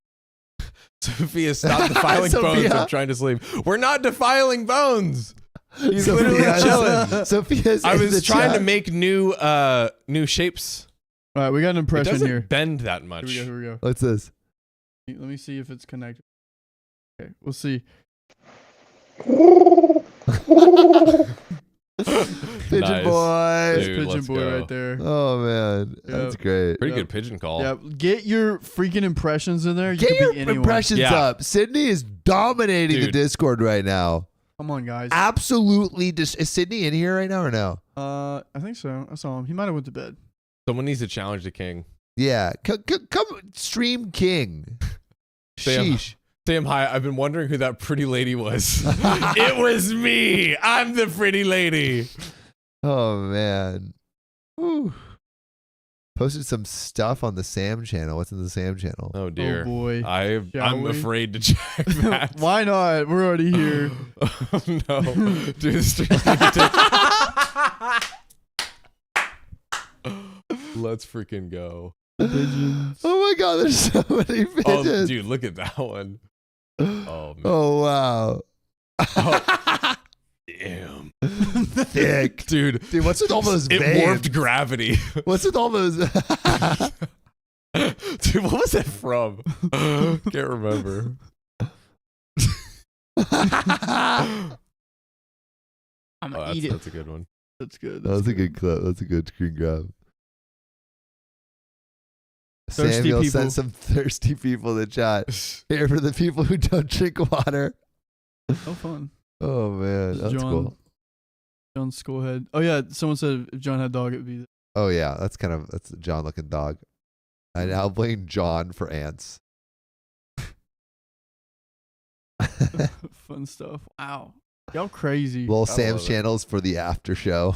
Sophia, stop defiling bones. Sophia. I'm trying to sleep. We're not defiling bones. He's Sophia literally is- chilling. Sophia's I in was the trying chat. to make new shapes. All right, we got an It impression doesn't here. bend that much. Here we go. What's this? Let me see if it's connected. Okay, we'll see. Pigeon Nice. boy. There's Dude, Pigeon let's Boy go. right there. Oh man, Yeah. that's great. Pretty Yeah. good pigeon call. Yeah, get your freaking impressions in there. You Get could your be anyone. impressions Yeah. up. Sydney is dominating the Dude. Discord right now. Come on, guys. Absolutely. Is Sydney in here right now or no? I think so. I saw him. He might have went to bed. Someone needs to challenge the king. Yeah. Come stream king. Sam. Sheesh. Sam, hi. I've been wondering who that pretty lady was. It was me. I'm the pretty lady. Oh man. Whew. Posted some stuff on the Sam channel. What's in the Sam channel? Oh dear. Oh boy. I'm Shall we? afraid to check that. Why not? We're already here. Oh no. Dude, this stream's Let's freaking go. Pigeons. Oh my god, there's so many Oh, pigeons. dude, look at that one. Oh man. Oh wow. Damn. Thick. Dude, Dude, what's with all those it veins? warped gravity. What's with all those Dude, what was that from? Can't remember. I'm Oh, gonna eat it. that's a good one. That's good. That was a good clip. That's a good screen grab. Thirsty Samuel people. sent some thirsty people in the chat. Here for the people who don't drink water. Oh, fun. Oh man, that's John, cool. John Skullhead. Oh yeah, someone said if John had a dog, it would be. Oh yeah, that's a John looking dog. I now blame John for ants. Fun stuff. Wow, y'all crazy. Well, I Sam's love it. channel's for the after show.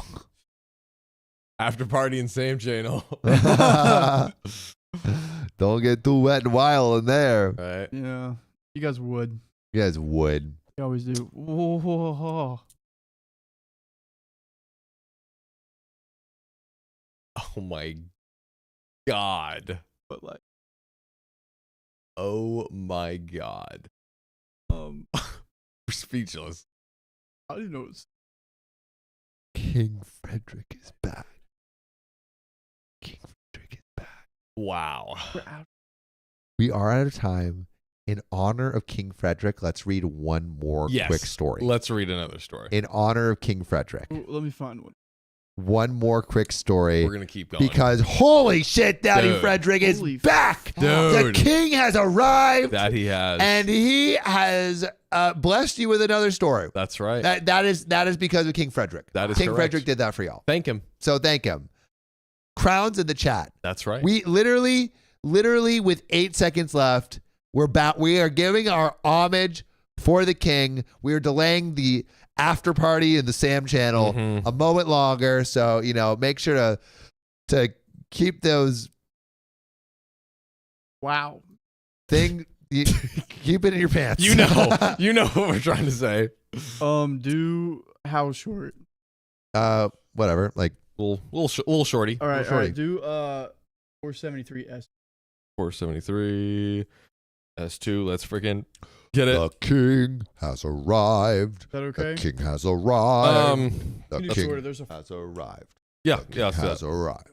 After party and same channel. Don't get too wet and wild in there. Right. Yeah, you guys would. You guys would. You always do. Whoa. Oh my god. But like, Oh my god. We're speechless. I didn't know it's. King Frederick is back. King Frederick is back. Wow. We're out. We are out of time. In honor of King Frederick, let's read one more Yes. quick story. Let's read another story. In honor of King Frederick, Ooh, let me find one. one more quick story. We're gonna keep going. Because holy shit, Daddy Dude. Frederick is Holy back. The Dude. king has arrived. That he has. And he has blessed you with another story. That's right. That is because of King Frederick. That is King correct. Frederick did that for y'all. Thank him. So thank him. Crowns in the chat. That's right. We literally with 8 seconds left, we are giving our homage for the king. We are delaying the after party in the Sam channel Mhm. a moment longer. So, make sure to keep those Wow. keep it in your pants. You know what we're trying to say. Do how short? Whatever. Like Little shorty. All right. shorty. Do 473 S. 473 S2. Let's freaking get it. the king has arrived. Is that okay? The king has arrived. The Can you king shorter? There's a has arrived. Yeah, The king yeah, let's do has that. arrived.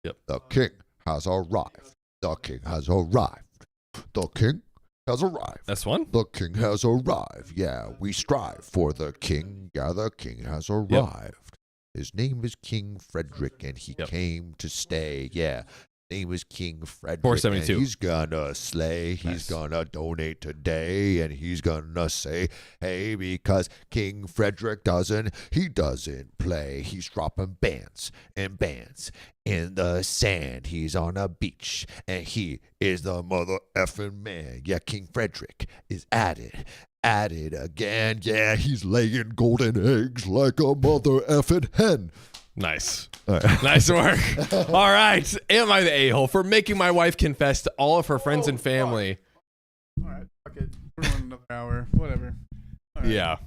Yep. The king has arrived. The king has arrived. The king has arrived. S1. The king has arrived. Yeah, we strive for the king. Yeah, the king has arrived. His name is King Frederick, and he Yep. came to stay. Yeah. Name is King Frederick. 472. And he's gonna slay. He's Nice. gonna donate today, and he's gonna say, "Hey," because King Frederick doesn't play. He's dropping bands and bands in the sand. He's on a beach, and he is the mother effing man. Yeah, King Frederick is at it again. Yeah, he's laying golden eggs like a mother effing hen. Nice. All right. Nice work. All right. Am I the a-hole for making my wife confess to all of her friends and family? All right. Okay. We're on another hour. Whatever. All right. Yeah.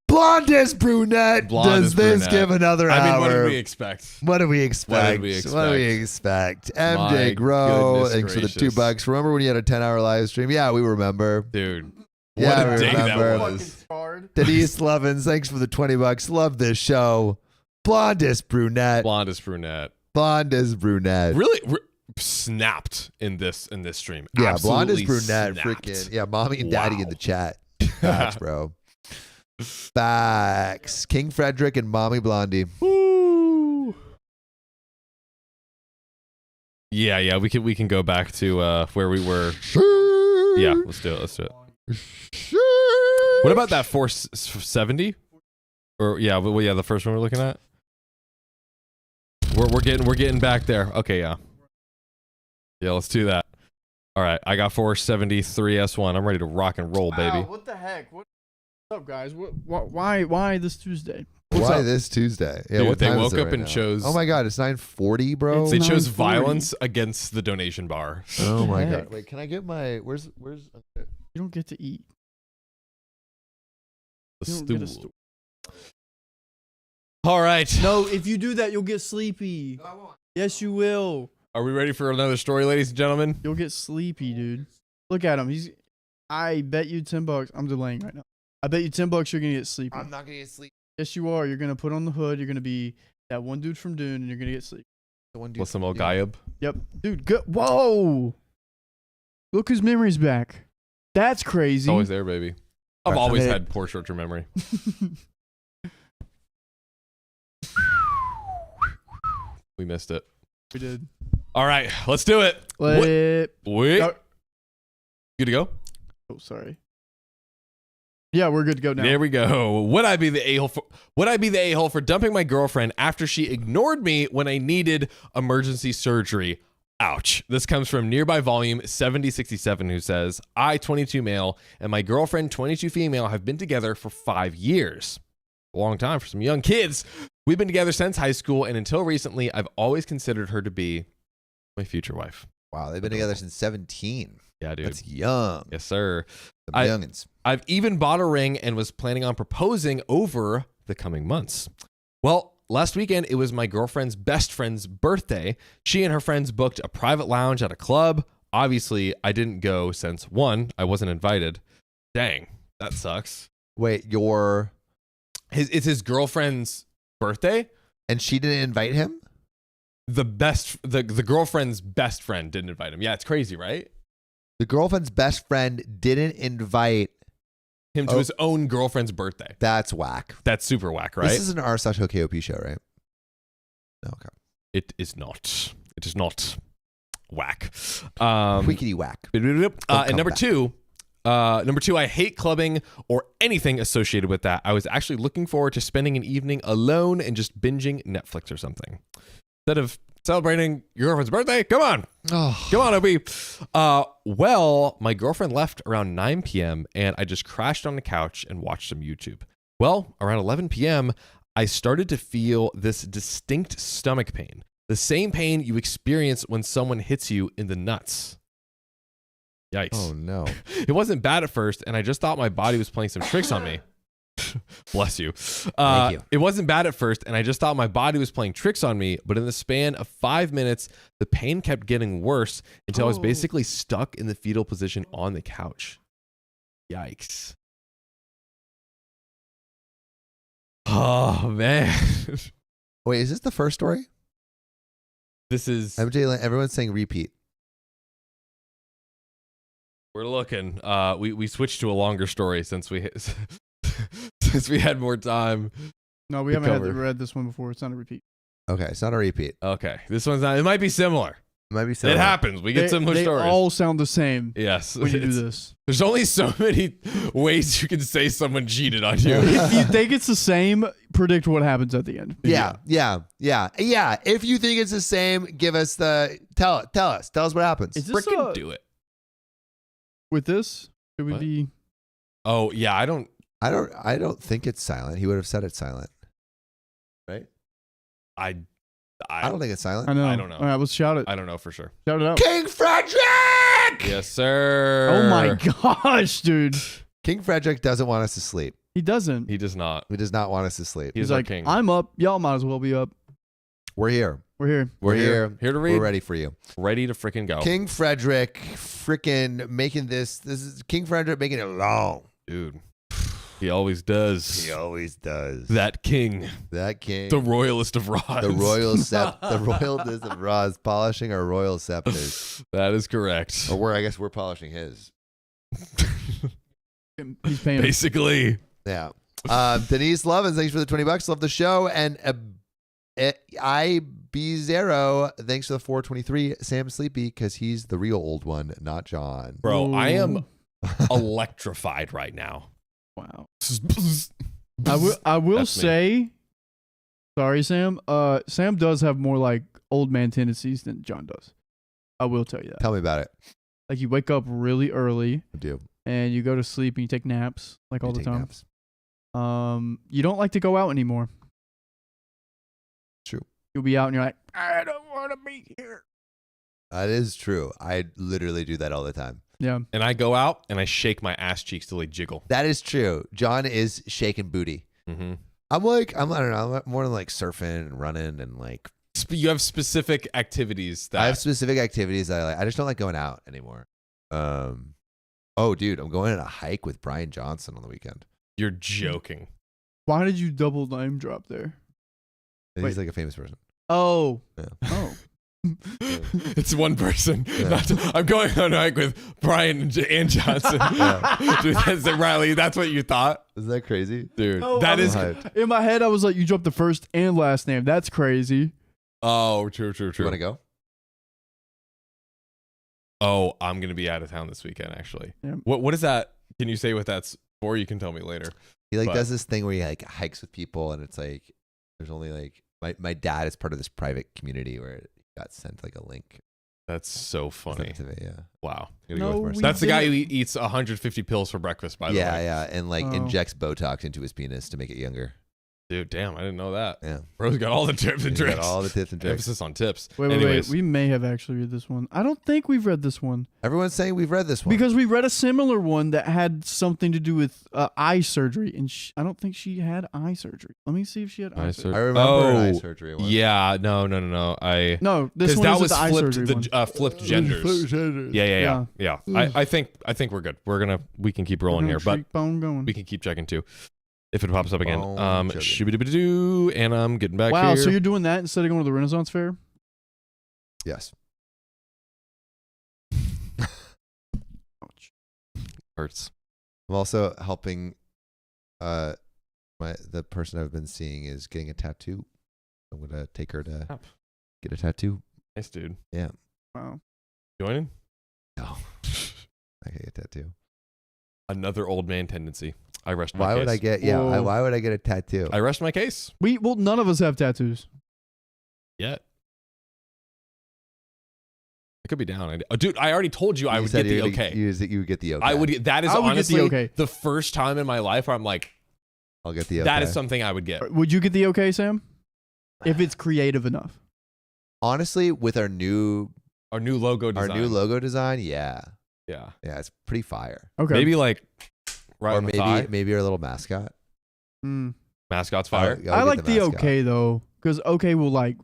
Blondest brunette. Blondest Does this brunette. give another hour? I mean, what did we expect? What do we expect? What did we expect? MJ My Grow, goodness thanks for the gracious. $2. Remember when you had a 10-hour live stream? Yeah, we remember. Dude. Yeah, What I a day remember. that was. Denise Lovins, thanks for the $20. Love this show. Blondest brunette. Blondest brunette. Blondest brunette. Really snapped in this stream. Yeah, Absolutely blondest brunette. snapped. Freaking yeah, mommy and daddy in Wow. the chat. Facts, bro. Facts. King Frederick and mommy Blondie. Woo. Yeah, we can go back to where we were. Yeah, let's do it. What about that 470? Or yeah, the first one we're looking at. We're getting back there. Okay, yeah. Yeah, let's do that. All right, I got 473 S1. I'm ready to rock and roll, baby. Wow, what the heck? What's up, guys? Why this Tuesday? What's Why up? this Tuesday? Yeah, Dude, what they time is woke it up right and now? chose- Oh my god, it's 9:40, bro. They It's chose 9:40. violence against the donation bar. Oh my Heck. god. Wait, can I get my where's You don't get to eat. The You don't get a stool. stool. All right. No, if you do that, you'll get sleepy. Yes, you will. Are we ready for another story, ladies and gentlemen? You'll get sleepy, dude. Look at him. I bet you $10. I'm delaying right now. I bet you $10 you're gonna get sleepy. I'm not gonna get sleep. Yes, you are. You're gonna put on the hood. You're gonna be that one dude from Dune, and you're gonna get sleepy. The one dude. What's some old Gayab? Yep, dude. Go. Whoa! Look whose memory's back. That's It's crazy. always there, baby. I've Right, always I mean- had poor short-term memory. We missed it. We did. All right, let's do it. Wait. Oh, Good to go? sorry. Yeah, we're good to go now. There we go. Would I be the a-hole for dumping my girlfriend after she ignored me when I needed emergency surgery? Ouch. This comes from Nearby Volume 7067, who says, I, 22 male, and my girlfriend, 22 female, have been together for 5 years. A long time for some young kids. We've been together since high school, and until recently, I've always considered her to be my future wife. Wow, they've been together since 17. Yeah, dude. That's young. Yes, sir. The youngins. I've even bought a ring and was planning on proposing over the coming months. Well, last weekend, it was my girlfriend's best friend's birthday. She and her friends booked a private lounge at a club. Obviously, I didn't go since, 1, I wasn't invited. Dang, that sucks. Wait, It's his girlfriend's birthday? and she didn't invite him? The girlfriend's best friend didn't invite him. Yeah, it's crazy, right? The girlfriend's best friend didn't invite Him to his own girlfriend's birthday. That's whack. That's super whack, right? This is an r/OKOP show, right? Okay. It is not. It is not whack. Quickity whack. And number two, I hate clubbing or anything associated with that. I was actually looking forward to spending an evening alone and just binging Netflix or something. Instead of celebrating your girlfriend's birthday, come on. Come on, OB. Well, my girlfriend left around 9 p.m. and I just crashed on the couch and watched some YouTube. Well, around 11 p.m., I started to feel this distinct stomach pain. The same pain you experience when someone hits you in the nuts. Yikes. Oh, no. It wasn't bad at first, and I just thought my body was playing some tricks on me. Bless you. Thank you. It wasn't bad at first, and I just thought my body was playing tricks on me, but in the span of 5 minutes, the pain kept getting worse until I was basically stuck in the fetal position on the couch. Yikes. Oh, man. Wait, is this the first story? This is... Everyone's saying repeat. We're looking. We switched to a longer story since we had more time. No, we haven't read this one before. It's not a repeat. Okay, it's not a repeat. Okay, this one's not. It might be similar. It might be similar. It happens. We get similar they stories. They all sound the same. Yes. When you do this. There's only so many ways you can say someone cheated on you. If you think it's the same, predict what happens at the end. Yeah. If you think it's the same, give us tell us what happens. Is this Frickin' do it. With this, it would be. Oh yeah, I don't think it's silent. He would have said it's silent, right? I don't think it's silent. I know. I don't know. All right, let's shout it. I don't know for sure. Shout it out. King Frederick! Yes, sir. Oh my gosh, dude. King Frederick doesn't want us to sleep. He doesn't. He does not. He does not want us to sleep. He's like, king. I'm up. Y'all might as well be up. We're here. We're here. We're here. Here to read. We're ready for you. Ready to freaking go. King Frederick freaking making this is King Frederick making it long. Dude. He always does. He always does. That king. That king. The royalist of rods. The royalist of rods, polishing our royal scepters. That is correct. Or I guess we're polishing his. He's paying. Basically. Yeah. Denise Lovins, thanks for the $20. Love the show. And IB0, thanks for the 423. Sam Sleepy, because he's the real old one, not John. Bro, Ooh. I am electrified right now. Wow. I will say, sorry, Sam. Sam does have more like old man tendencies than John does. I will tell you that. Tell me about it. Like you wake up really early. I do. And you go to sleep and you take naps like all the time. Naps. You don't like to go out anymore. True. You'll be out and you're like, I don't want to be here. That is true. I literally do that all the time. Yeah. And I go out and I shake my ass cheeks till they jiggle. That is true. John is shaking booty. Mm-hmm. I don't know. I'm more like surfing and running and like. You have specific activities that I have specific activities that I like. I just don't like going out anymore. Oh, dude, I'm going on a hike with Brian Johnson on the weekend. You're joking. Why did you double name drop there? He's like a famous person. Oh. Yeah. Oh. It's one person. Yeah. I'm going on a hike with Brian and Johnson. Dude, Riley, that's what you thought? Isn't that crazy? Dude, Oh, that I is. was- In my head, I was like, you dropped the first and last name. That's crazy. Oh, true. You want to go? Oh, I'm gonna be out of town this weekend. Actually, Yeah. what is that? Can you say what that's for? You can tell me later. He like But- does this thing where he like hikes with people, and it's like there's only like my dad is part of this private community where it got sent like a link. That's so funny. To it, yeah. Wow. Gotta No, go with we That's the guy who didn't- eats 150 pills for breakfast. By the yeah, way, yeah, and like Oh. injects Botox into his penis to make it younger. dude. Damn, I didn't know that. Yeah, Bro's got all the tips and he's tricks. got all the tips and tricks. Emphasis on tips. Wait. Anyways, We may have actually read this one. I don't think we've read this one Everyone's saying we've read this one because we read a similar one that had something to do with eye surgery, and I don't think she had eye surgery. Let me see if she had eye surgery. I remember an eye Oh, surgery one. yeah. No. No, this Because one that is was the eye flipped. surgery one. Flipped genders. Yeah. I think we're good. We can keep rolling here, but Keep on going. we can keep checking too. If it pops up again. Bone chugging. Shoo-ba-doo-ba-doo, and I'm getting back Wow, here. so you're doing that instead of going to the Renaissance Fair? Yes. Hurts. I'm also helping. The person I've been seeing is getting a tattoo. I'm gonna take her to Up. get a tattoo. Nice, dude. Yeah. Wow. Joining? No. I get a tattoo. Another old man tendency. I rest my Why case. would I get? Whoa. Why would I get a tattoo? I rest my case. Well, none of us have tattoos. Yet. I could be down. Dude, I already told you I You would said get the you would- okay. You would get the okay. I would get, that is I would get the honestly okay. the first time in my life where I'm like, I'll get the okay. that is something I would get. Would you get the okay, Sam? If it's creative enough. Honestly, with our new logo design. yeah, Yeah. it's pretty fire. Okay. Maybe like right or on the thigh. maybe our little mascot. Mm. Mascot's fire. I'll I get like the mascot. okay though, because okay will like.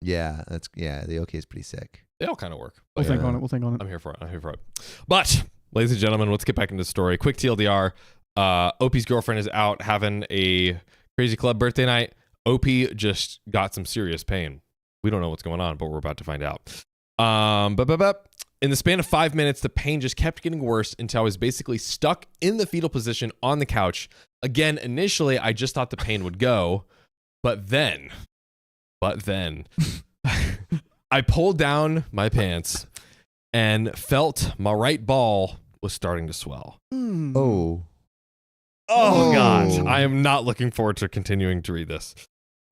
Yeah, the okay is pretty sick. They all kind of work. We'll But think yeah. on it. We'll think on it. I'm here for it. But, ladies and gentlemen, let's get back into the story. Quick TLDR. OP's girlfriend is out having a crazy club birthday night. OP just got some serious pain. We don't know what's going on, but we're about to find out. In the span of 5 minutes, the pain just kept getting worse until I was basically stuck in the fetal position on the couch. Again, initially, I just thought the pain would go, but then I pulled down my pants and felt my right ball was starting to swell. Mm. Oh, Oh, Oh. God. I am not looking forward to continuing to read this.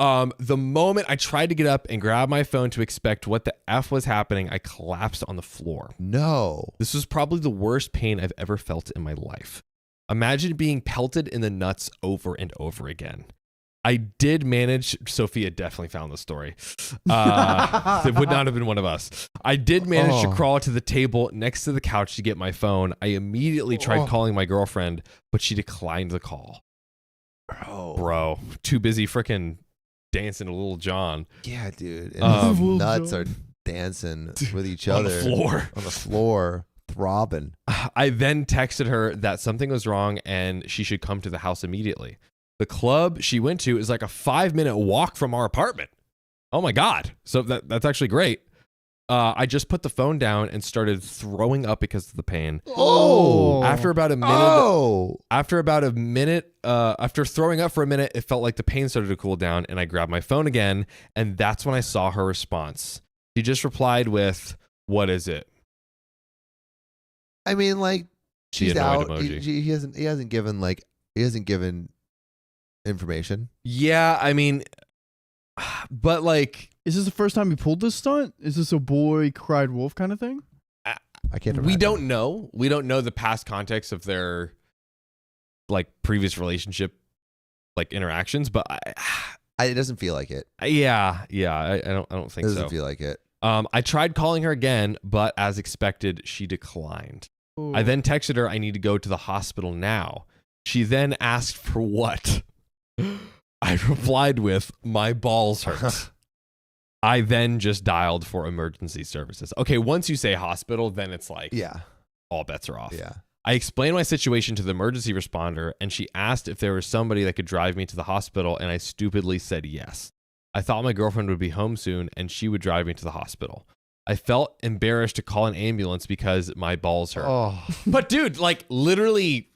The moment I tried to get up and grab my phone to expect what the F was happening, I collapsed on the floor. no. This was probably the worst pain I've ever felt in my life. Imagine being pelted in the nuts over and over again. I did manage, Sophia definitely found the story. It would not have been one of us. I did manage to Oh. crawl to the table next to the couch to get my phone. I immediately tried Oh. calling my girlfriend, but she declined the call. Bro, too busy freaking dancing to Little John Yeah, dude. And Um, his nuts are dancing with each on other the floor. on the floor, throbbing. I then texted her that something was wrong and she should come to the house immediately. The club she went to is like a 5-minute walk from our apartment. Oh my God. So that's actually great. I just put the phone down and started throwing up because of the pain. Oh. After about a minute, Oh. after throwing up for a minute, it felt like the pain started to cool down and I grabbed my phone again. And that's when I saw her response. She just replied with, "What is it?" I mean, like, The she's annoyed out. emoji. He hasn't given information. Yeah, I mean, but like, Is this the first time you pulled this stunt? Is this a boy cried wolf kind of thing? I can't. we imagine. don't know. We don't know the past context of their like previous relationship, like interactions. But It doesn't feel like it. I don't It think doesn't so. feel like it. I tried calling her again, but as expected, she declined. I then texted her, "I need to go to the hospital now." She then asked for what? I replied with, "My balls hurt." I then just dialed for emergency services. Okay, once you say hospital, then it's like Yeah. all bets are off. Yeah. I explained my situation to the emergency responder, and she asked if there was somebody that could drive me to the hospital, and I stupidly said yes. I thought my girlfriend would be home soon, and she would drive me to the hospital. I felt embarrassed to call an ambulance because my balls hurt. Oh. But dude, like literally,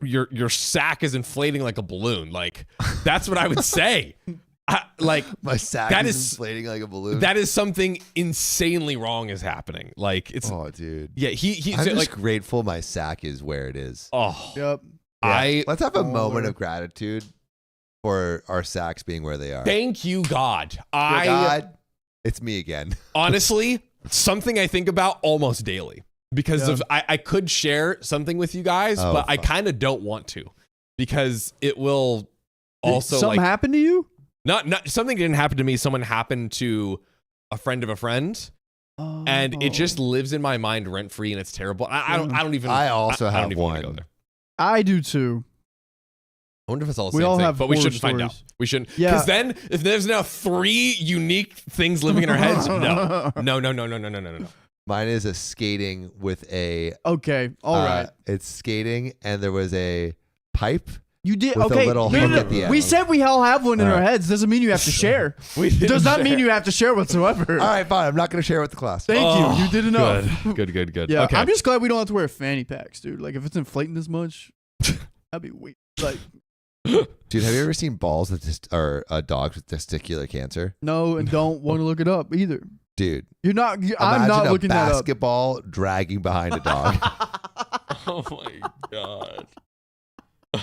your sack is inflating like a balloon. Like that's what I would say. My sack that is is- inflating like a balloon. that is something insanely wrong is happening. Like it's oh, dude. yeah. He's I'm just like grateful my sack is where it is. oh Yep. Let's have a Oh, moment Lord. of gratitude for our sacks being where they are. thank you God. Dear I God, it's me again. honestly something I think about almost daily because Yeah. of I could share something with you guys, Oh, but I fuck. kind of don't want to because it will also something like happened to you? not something didn't happen to me. Someone happened to a friend of a friend, and it just lives in my mind rent free, and it's terrible. I don't even. I also I don't have even wanna go one. there. I do too. I wonder if it's all the We same all thing, have but we horror shouldn't find out. stories. We shouldn't. Yeah. Because then, if there's now 3 unique things living in our heads, no. Mine is a skating with a. Okay. All right. It's skating, and there was a pipe. You did with a okay. little no, hook no, at the no. end. We said we all have one in All our right. heads. Doesn't mean you have to share. We didn't Does not share. mean you have to share whatsoever. All right, fine. I'm not going to share with the class. Thank Oh, you. You did enough. Good. Yeah. Okay. I'm just glad we don't have to wear fanny packs, dude. Like if it's inflating this much, that'd be weird. Like Dude, have you ever seen balls with dogs with testicular cancer? no, and don't want to look it up either. Dude, You're not. I'm imagine not a looking that up. basketball dragging behind a dog. Oh my god.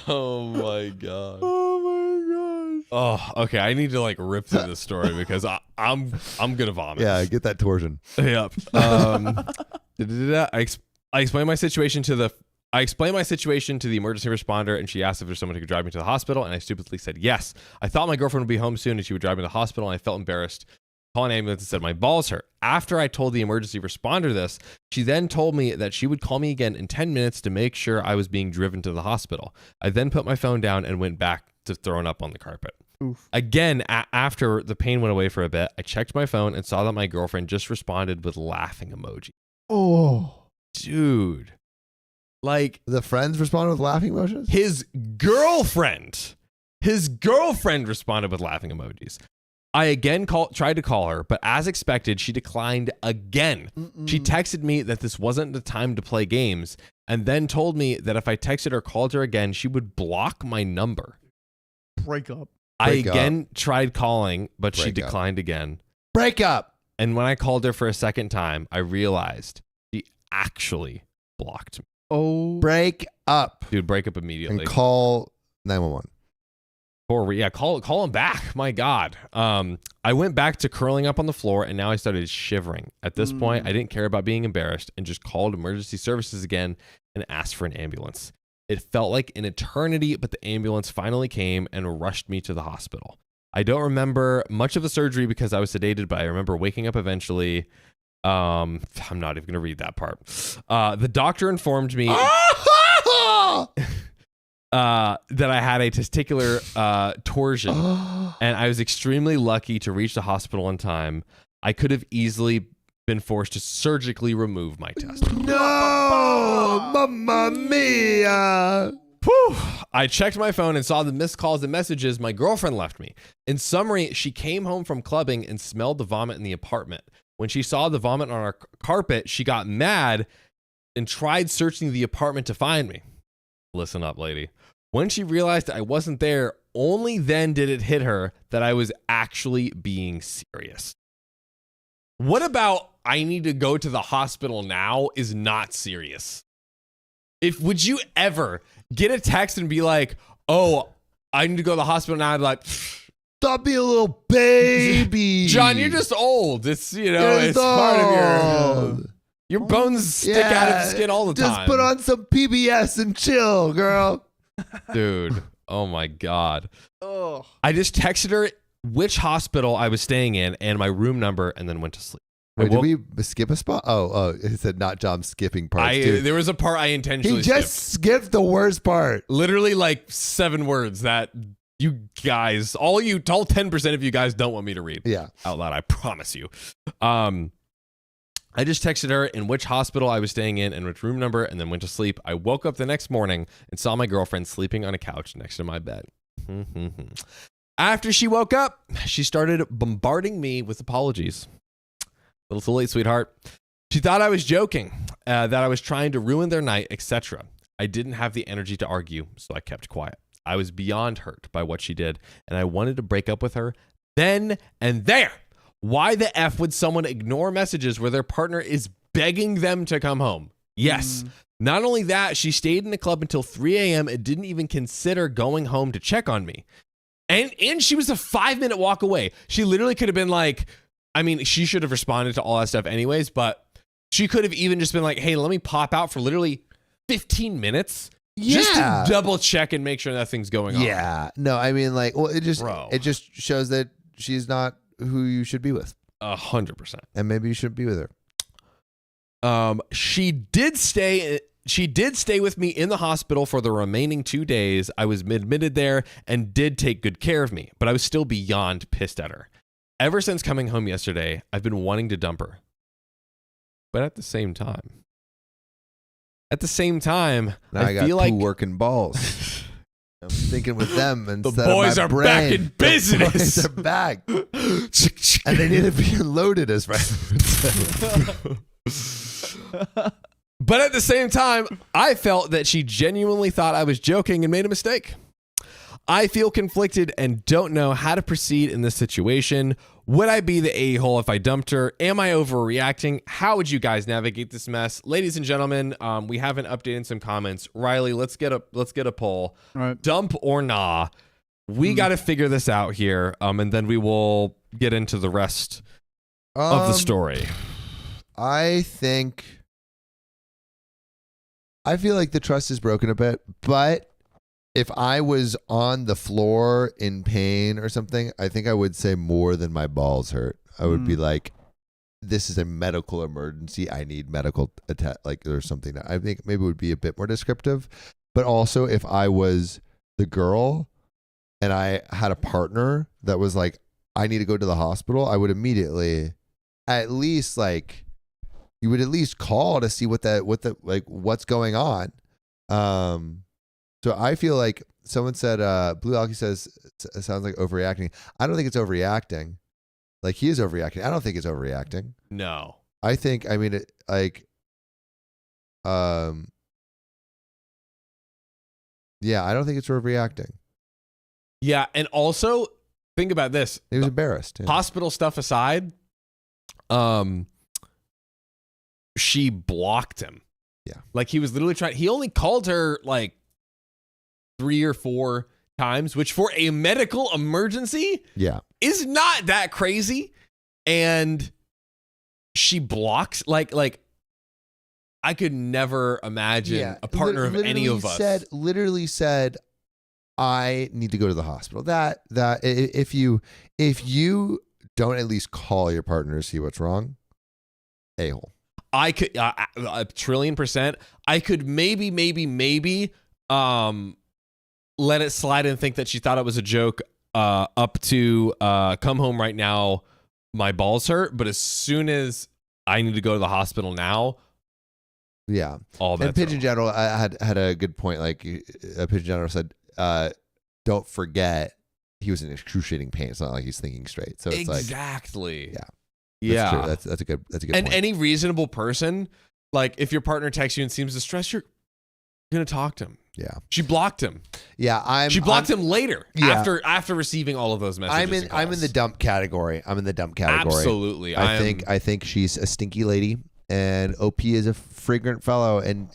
Oh my god. Oh my gosh. Oh, okay. I need to like rip through this story because I'm gonna vomit. Yeah, get that torsion. Yep. I explained my situation to the emergency responder, and she asked if there's someone who could drive me to the hospital, and I stupidly said yes. I thought my girlfriend would be home soon, and she would drive me to the hospital, and I felt embarrassed. Called an ambulance and said my balls hurt. After I told the emergency responder this, she then told me that she would call me again in 10 minutes to make sure I was being driven to the hospital. I then put my phone down and went back to throwing up on the carpet. Oof. Again, after the pain went away for a bit, I checked my phone and saw that my girlfriend just responded with laughing emoji. Oh. Dude. Like, The friends responded with laughing emotions? his girlfriend responded with laughing emojis. I again tried to call her, but as expected, she declined again. She texted me that this wasn't the time to play games, and then told me that if I texted or called her again, she would block my number. Break up. I Break up. again tried calling, but she Break up. declined again. Break up. And when I called her for a second time, I realized she actually blocked me. Oh. Break up. Dude, break up immediately. And call 911. Call him back. My God. I went back to curling up on the floor, and now I started shivering. At this point, I didn't care about being embarrassed and just called emergency services again and asked for an ambulance. It felt like an eternity, but the ambulance finally came and rushed me to the hospital. I don't remember much of the surgery because I was sedated, but I remember waking up eventually. I'm not even going to read that part. The doctor informed me that I had a testicular torsion, and I was extremely lucky to reach the hospital in time. I could have easily been forced to surgically remove my testicles. No, mamma mia. Whew. I checked my phone and saw the missed calls and messages my girlfriend left me. In summary, she came home from clubbing and smelled the vomit in the apartment. When she saw the vomit on our carpet, she got mad and tried searching the apartment to find me. Listen up, lady. When she realized I wasn't there, only then did it hit her that I was actually being serious. What about I need to go to the hospital now is not serious? Would you ever get a text and be like, oh, I need to go to the hospital now? I'd be like, Stop being a little baby. John, you're just old. It's, it's part of your bones stick out of the skin all the time. Just put on some PBS and chill, girl. Dude, oh my God. Oh. I just texted her which hospital I was staying in and my room number and then went to sleep. Wait, did we skip a spot? Oh, it said not John skipping parts. Dude. There was a part I intentionally He just skipped the worst part. Literally like 7 words that you guys, all 10% of you guys don't want me to read Yeah. out loud. I promise you. I just texted her in which hospital I was staying in and which room number and then went to sleep. I woke up the next morning and saw my girlfriend sleeping on a couch next to my bed. After she woke up, she started bombarding me with apologies. A little too late, sweetheart. She thought I was joking, that I was trying to ruin their night, etc. I didn't have the energy to argue, so I kept quiet. I was beyond hurt by what she did, and I wanted to break up with her then and there. Why the F would someone ignore messages where their partner is begging them to come home? Yes. Not only that, she stayed in the club until 3 a.m. and didn't even consider going home to check on me. And she was a 5-minute walk away. She literally could have been like, I mean, she should have responded to all that stuff anyways, but she could have even just been like, hey, let me pop out for literally 15 minutes just to double check and make sure nothing's going on. Yeah. No, I mean, like, well, it just Bro. it just shows that she's not who you should be with. 100%. And maybe you shouldn't be with her. She did stay with me in the hospital for the remaining 2 days. I was admitted there and did take good care of me, but I was still beyond pissed at her. Ever since coming home yesterday, I've been wanting to dump her. But at the same time, Now I got feel two like working balls. I'm thinking with them the instead boys of are my brain. back in business. The boys are back. And they need to be unloaded, as friends. But at the same time, I felt that she genuinely thought I was joking and made a mistake. I feel conflicted and don't know how to proceed in this situation. Would I be the a-hole if I dumped her? Am I overreacting? How would you guys navigate this mess? Ladies and gentlemen, we haven't updated some comments. Riley, let's get a poll. All right. Dump or nah? We got to figure this out here, and then we will get into the rest of the story. I feel like the trust is broken a bit, but if I was on the floor in pain or something, I think I would say more than my balls hurt. I would be like, this is a medical emergency. I need medical like there's something that I think maybe would be a bit more descriptive. But also if I was the girl and I had a partner that was like, I need to go to the hospital, I would immediately at least like, you would at least call to see what's going on. So I feel like someone said, Blue Alky says, it sounds like overreacting. I don't think it's overreacting. Like he is overreacting. I don't think it's overreacting. No. I think, I mean, yeah, I don't think it's overreacting. Yeah, and also think about this. He was embarrassed. Yeah. Hospital stuff aside, she blocked him. Yeah. Like he was literally he only called her like 3 or 4 times, which for a medical emergency is not that crazy. And she blocks like I could never imagine a partner of any of us. Literally said, I need to go to the hospital. That if you don't at least call your partner to see what's wrong, a-hole. I could 1,000,000,000%. I could maybe let it slide and think that she thought it was a joke up to come home right now, my balls hurt. But as soon as I need to go to the hospital now, yeah. All that. And Pigeon General had a good point. Like Pigeon General said, don't forget he was in excruciating pain. It's not like he's thinking straight. So it's exactly. Yeah. That's a good and point. any reasonable person, like if your partner texts you and seems distressed, you're gonna talk to him. Yeah. She blocked him. Yeah, she blocked him later after receiving all of those messages. I'm in the dump category. Absolutely. I think she's a stinky lady, and OP is a fragrant fellow, and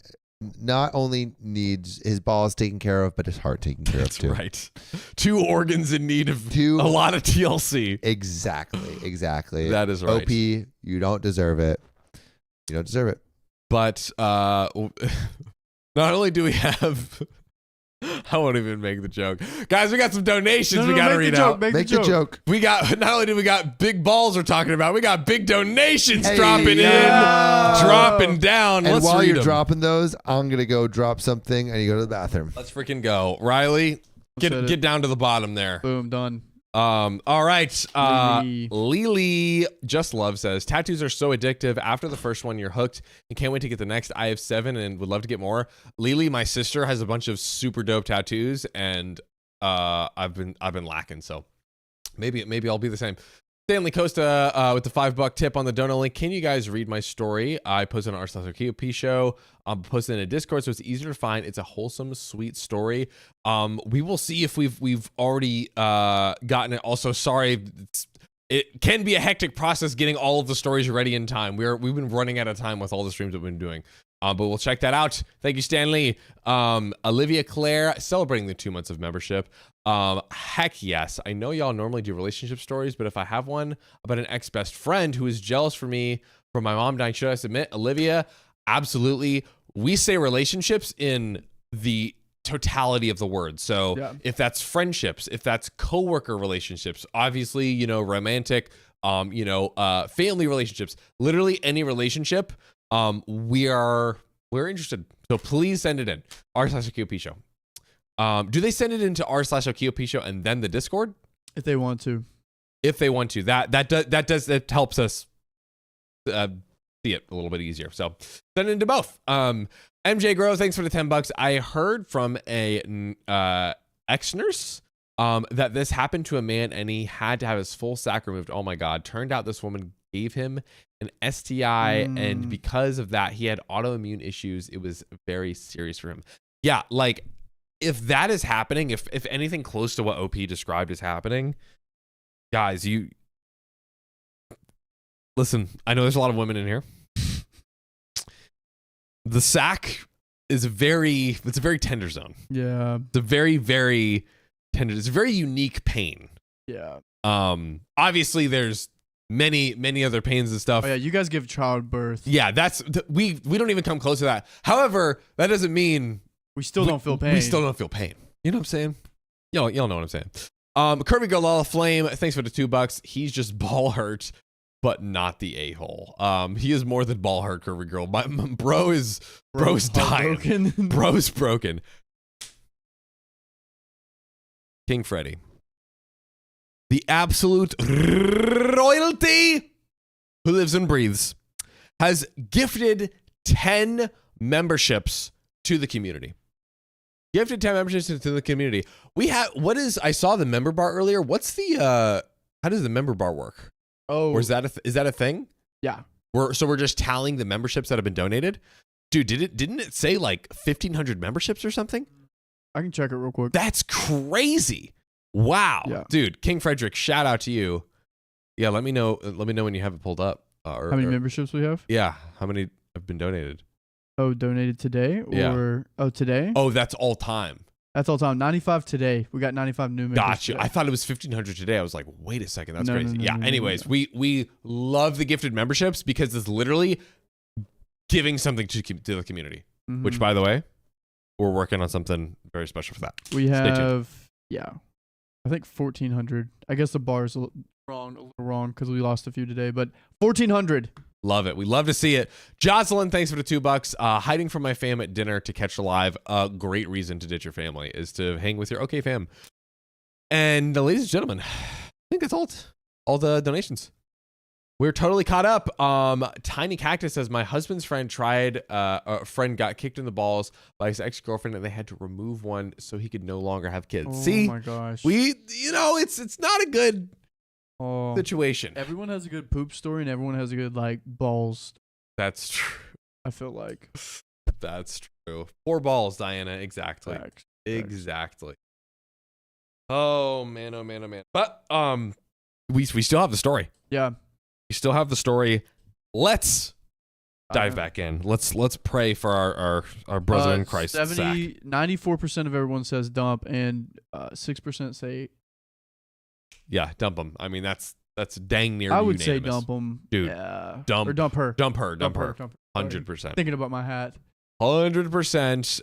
not only needs his balls taken care of, but his heart taken care of too. Right. 2 organs in need of a lot of TLC. Exactly. That is right. OP, you don't deserve it. You don't deserve it. But not only do we have I won't even make the joke. Guys, we got some donations we got to read out. Make the joke. We got, not only do we got big balls we're talking about, we got big donations dropping in, dropping down. And Let's while read you're them. dropping those, I'm going to go drop something and you go to the bathroom. Let's freaking go. Riley, get down to the bottom there. Boom, done. All right. Lily Just Love says, tattoos are so addictive. After the first one, you're hooked and can't wait to get the next. I have 7 and would love to get more. Lily, my sister, has a bunch of super dope tattoos, and I've been lacking. So maybe I'll be the same. Stanley Costa with the $5 tip on the donut link. Can you guys read my story? I posted on r/OKOP show. I'm posted in a Discord, so it's easier to find. It's a wholesome, sweet story. We will see if we've already gotten it. Also, sorry, it can be a hectic process getting all of the stories ready in time. We've been running out of time with all the streams that we've been doing. But we'll check that out. Thank you, Stanley. Olivia Claire, celebrating the 2 months of membership. Heck yes. I know y'all normally do relationship stories, but if I have one about an ex-best friend who is jealous for me from my mom dying, should I submit? Olivia, absolutely. We say relationships in the totality of the word. So if that's friendships, if that's coworker relationships, obviously, you know, romantic, family relationships, literally any relationship, we're interested. So please send it in. r/OKOP show. Do they send it into r/OKOP show and then the Discord? If they want to. If they want to. That helps us see it a little bit easier. So send it into both. MJ Grow, thanks for the $10. I heard from a ex-nurse that this happened to a man and he had to have his full sac removed. Oh my God. Turned out this woman gave him an STI, and because of that, he had autoimmune issues. It was very serious for him. Yeah, like if that is happening, if anything close to what OP described is happening, guys, you listen. I know there's a lot of women in here. The sac is it's a very tender zone. Yeah, it's a very, very tender. It's a very unique pain. Yeah. Obviously, there's many other pains and stuff. Oh yeah, you guys give childbirth. Yeah, we don't even come close to that. However, that doesn't mean we still don't feel pain. We still don't feel pain. You know what I'm saying? Y'all know what I'm saying. Kirby Galala Flame, thanks for the $2. He's just ball hurt, but not the a-hole. He is more than ball hurt, Kirby Girl. My bro's dying. Broken. Bro's broken. King Freddy, the absolute royalty who lives and breathes, has gifted 10 memberships to the community. Gifted 10 memberships to the community. I saw the member bar earlier. What's the, how does the member bar work? Oh. Or is that a thing? Yeah. We're just tallying the memberships that have been donated? Dude, didn't it say like 1,500 memberships or something? I can check it real quick. That's crazy. Wow. Yeah. Dude, King Frederick, shout out to you. Yeah, let me know when you have it pulled up. How many memberships we have? Yeah, how many have been donated? Oh, donated today? Today? Oh, that's all time. That's all time. 95 today. We got 95 new members. Gotcha. Today. I thought it was 1,500 today. I was like, wait a second, that's crazy. No, anyways, we love the gifted memberships because it's literally giving something to the community, which, by the way, we're working on something very special for that. We have, I think 1,400. I guess the bar is a little wrong because we lost a few today, but 1,400. Love it. We love to see it. Jocelyn, thanks for the $2. Hiding from my fam at dinner to catch a live. A great reason to ditch your family is to hang with your OK fam. And ladies and gentlemen, I think that's all the donations. We're totally caught up. Tiny Cactus says, my husband's friend got kicked in the balls by his ex-girlfriend and they had to remove one so he could no longer have kids. See? Oh my gosh. It's not a good situation. Everyone has a good poop story and everyone has a good balls. That's true. I feel like. That's true. 4 balls, Diana. Exactly. Facts. Exactly. Oh man. But we still have the story. Yeah. We still have the story. Let's dive back in. Let's pray for our brother in Christ. 94% of everyone says dump, and 6% say. Yeah, dump them. I mean, that's dang near. I would unanimous. say dump them, dude. Yeah. Dump or dump her. Dump her. 100%. Thinking about my hat. 100%.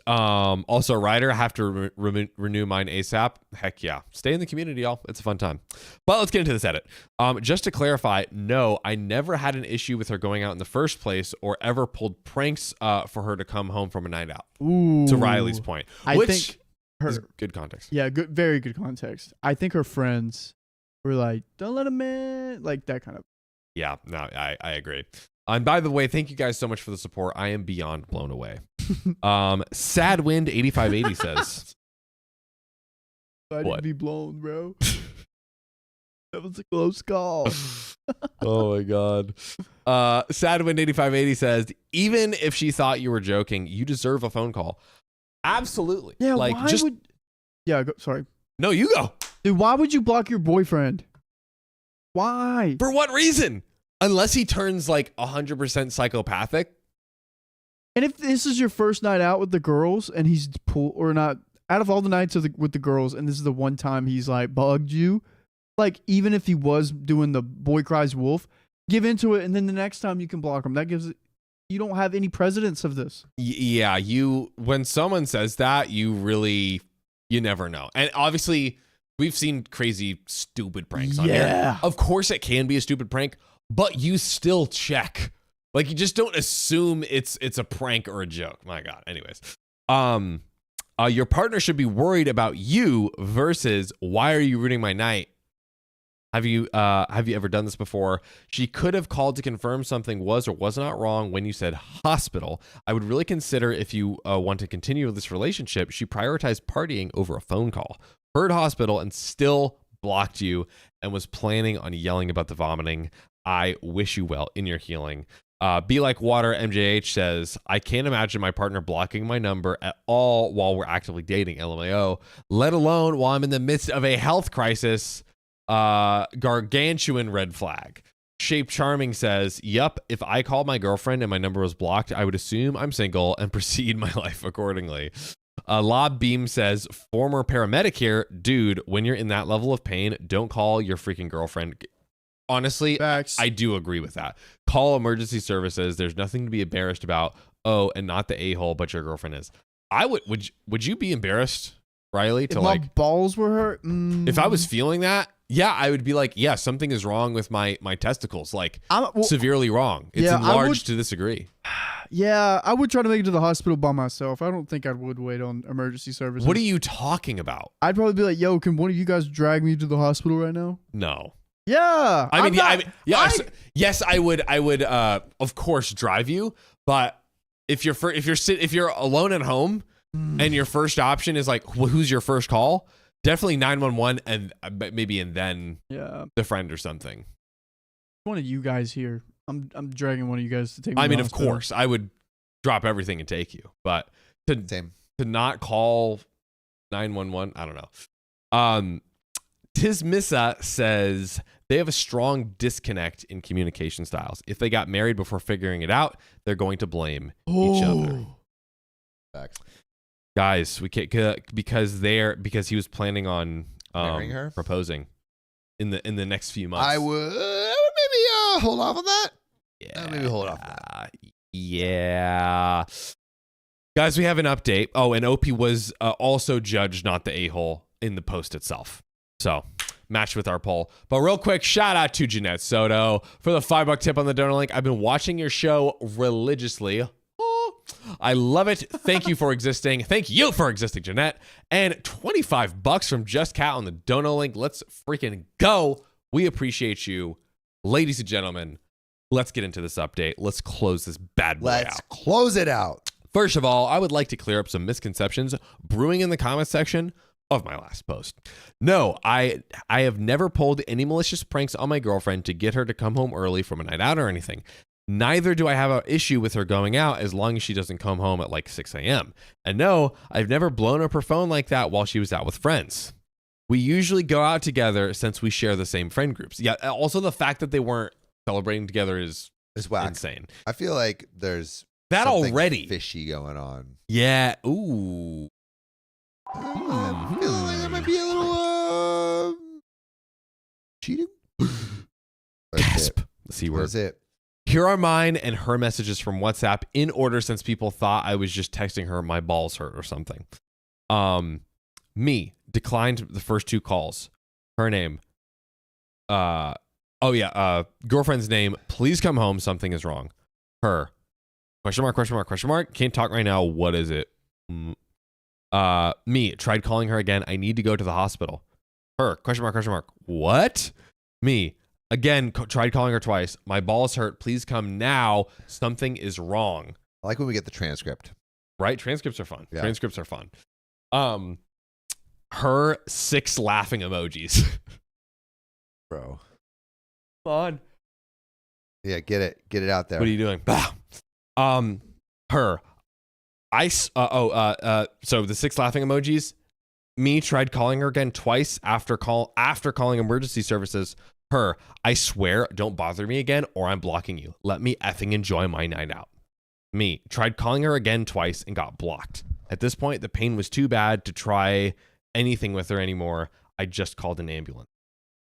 Also, Ryder, I have to renew mine ASAP. Heck yeah. Stay in the community, y'all. It's a fun time. But let's get into this edit. Just to clarify, no, I never had an issue with her going out in the first place or ever pulled pranks for her to come home from a night out. Ooh. To Riley's point. I think is good context. Yeah, very good context. I think her friends were like, don't let him in. Like that kind of. Yeah, no, I agree. And by the way, thank you guys so much for the support. I am beyond blown away. Sad Wind 8580 says. I didn't be blown, bro. That was a close call. Oh my god. Sadwind8580 says, even if she thought you were joking, you deserve a phone call. Absolutely. Yeah, like why just would... Yeah, sorry. no, you go. Dude, why would you block your boyfriend? Why? For what reason? Unless he turns like 100% psychopathic. And if this is your first night out with the girls and he's or not, out of all the nights with the girls, and this is the one time he's like bugged you, like even if he was doing the boy cries wolf, give into it, and then the next time you can block him. That gives it, you don't have any precedence of this. Yeah, when someone says that, you never know. And obviously, we've seen crazy, stupid pranks on here. Of course, it can be a stupid prank, but you still check. Like, you just don't assume it's a prank or a joke. My God. Anyways, your partner should be worried about you versus why are you ruining my night? Have you ever done this before? She could have called to confirm something was or was not wrong when you said hospital. I would really consider if you want to continue this relationship. She prioritized partying over a phone call. Heard hospital and still blocked you and was planning on yelling about the vomiting. I wish you well in your healing. Be Like Water MJH says, I can't imagine my partner blocking my number at all while we're actively dating, LMAO, let alone while I'm in the midst of a health crisis. Gargantuan red flag. Shape Charming says, yup, if I called my girlfriend and my number was blocked, I would assume I'm single and proceed my life accordingly. Lob Beam says, former paramedic here, dude, when you're in that level of pain, don't call your freaking girlfriend. Honestly, Facts. I do agree with that. Call emergency services. There's nothing to be embarrassed about. Oh, and not the a-hole, but your girlfriend is. Would you be embarrassed, Riley, to if like my balls were hurt? If I was feeling that, yeah, I would be like, yeah, something is wrong with my testicles, like severely wrong. It's enlarged to this degree. Yeah, I would try to make it to the hospital by myself. I don't think I would wait on emergency services. What are you talking about? I'd probably be like, yo, can one of you guys drag me to the hospital right now? No. Yeah. Yes, I would. Of course, drive you. But if you're alone at home and your first option is like, who's your first call? Definitely 911 and then the friend or something. One of you guys here. I'm dragging one of you guys to take me. I mean, of course, I would drop everything and take you. But to not call 911, I don't know. Tismissa says they have a strong disconnect in communication styles. If they got married before figuring it out, they're going to blame each other. Facts. Guys, we can't because he was planning on marrying her, proposing in the next few months. I would maybe hold off on that. Yeah, maybe hold off on that. Yeah. Guys, we have an update. Oh, and OP was also judged not the a-hole in the post itself. So, matched with our poll. But real quick, shout out to Jeanette Soto for the $5 tip on the donor link. I've been watching your show religiously. Oh, I love it. Thank you for existing. Thank you for existing, Jeanette. And $25 from Just Cat on the donor link. Let's freaking go. We appreciate you. Ladies and gentlemen, let's get into this update. Let's close this bad boy out. Let's close it out. First of all, I would like to clear up some misconceptions brewing in the comment section of my last post. No, I have never pulled any malicious pranks on my girlfriend to get her to come home early from a night out or anything. Neither do I have an issue with her going out as long as she doesn't come home at like 6 a.m. And no, I've never blown up her phone like that while she was out with friends. We usually go out together since we share the same friend groups. Yeah, also the fact that they weren't celebrating together is whack. Insane. I feel like there's that already fishy going on. Yeah. Ooh. I feel like there might be a little cheating. Gasp. The C word. That's it. Here are mine and her messages from WhatsApp in order since people thought I was just texting her my balls hurt or something. Me declined the first two calls. Her name. Girlfriend's name. Please come home. Something is wrong. Her. Question mark, question mark, question mark. Can't talk right now. What is it? Me. Tried calling her again. I need to go to the hospital. Her. Question mark, question mark. What? Me. Again, tried calling her twice. My balls hurt. Please come now. Something is wrong. I like when we get the transcript. Right? Transcripts are fun. Yeah. Transcripts are fun. Her 6 laughing emojis. bro. Come on. Yeah, get it out there. What are you doing? Her. So the 6 laughing emojis. Me tried calling her again twice after calling emergency services. Her. I swear, don't bother me again or I'm blocking you. Let me effing enjoy my night out. Me. Tried calling her again twice and got blocked. At this point, the pain was too bad to try anything with her anymore. I just called an ambulance.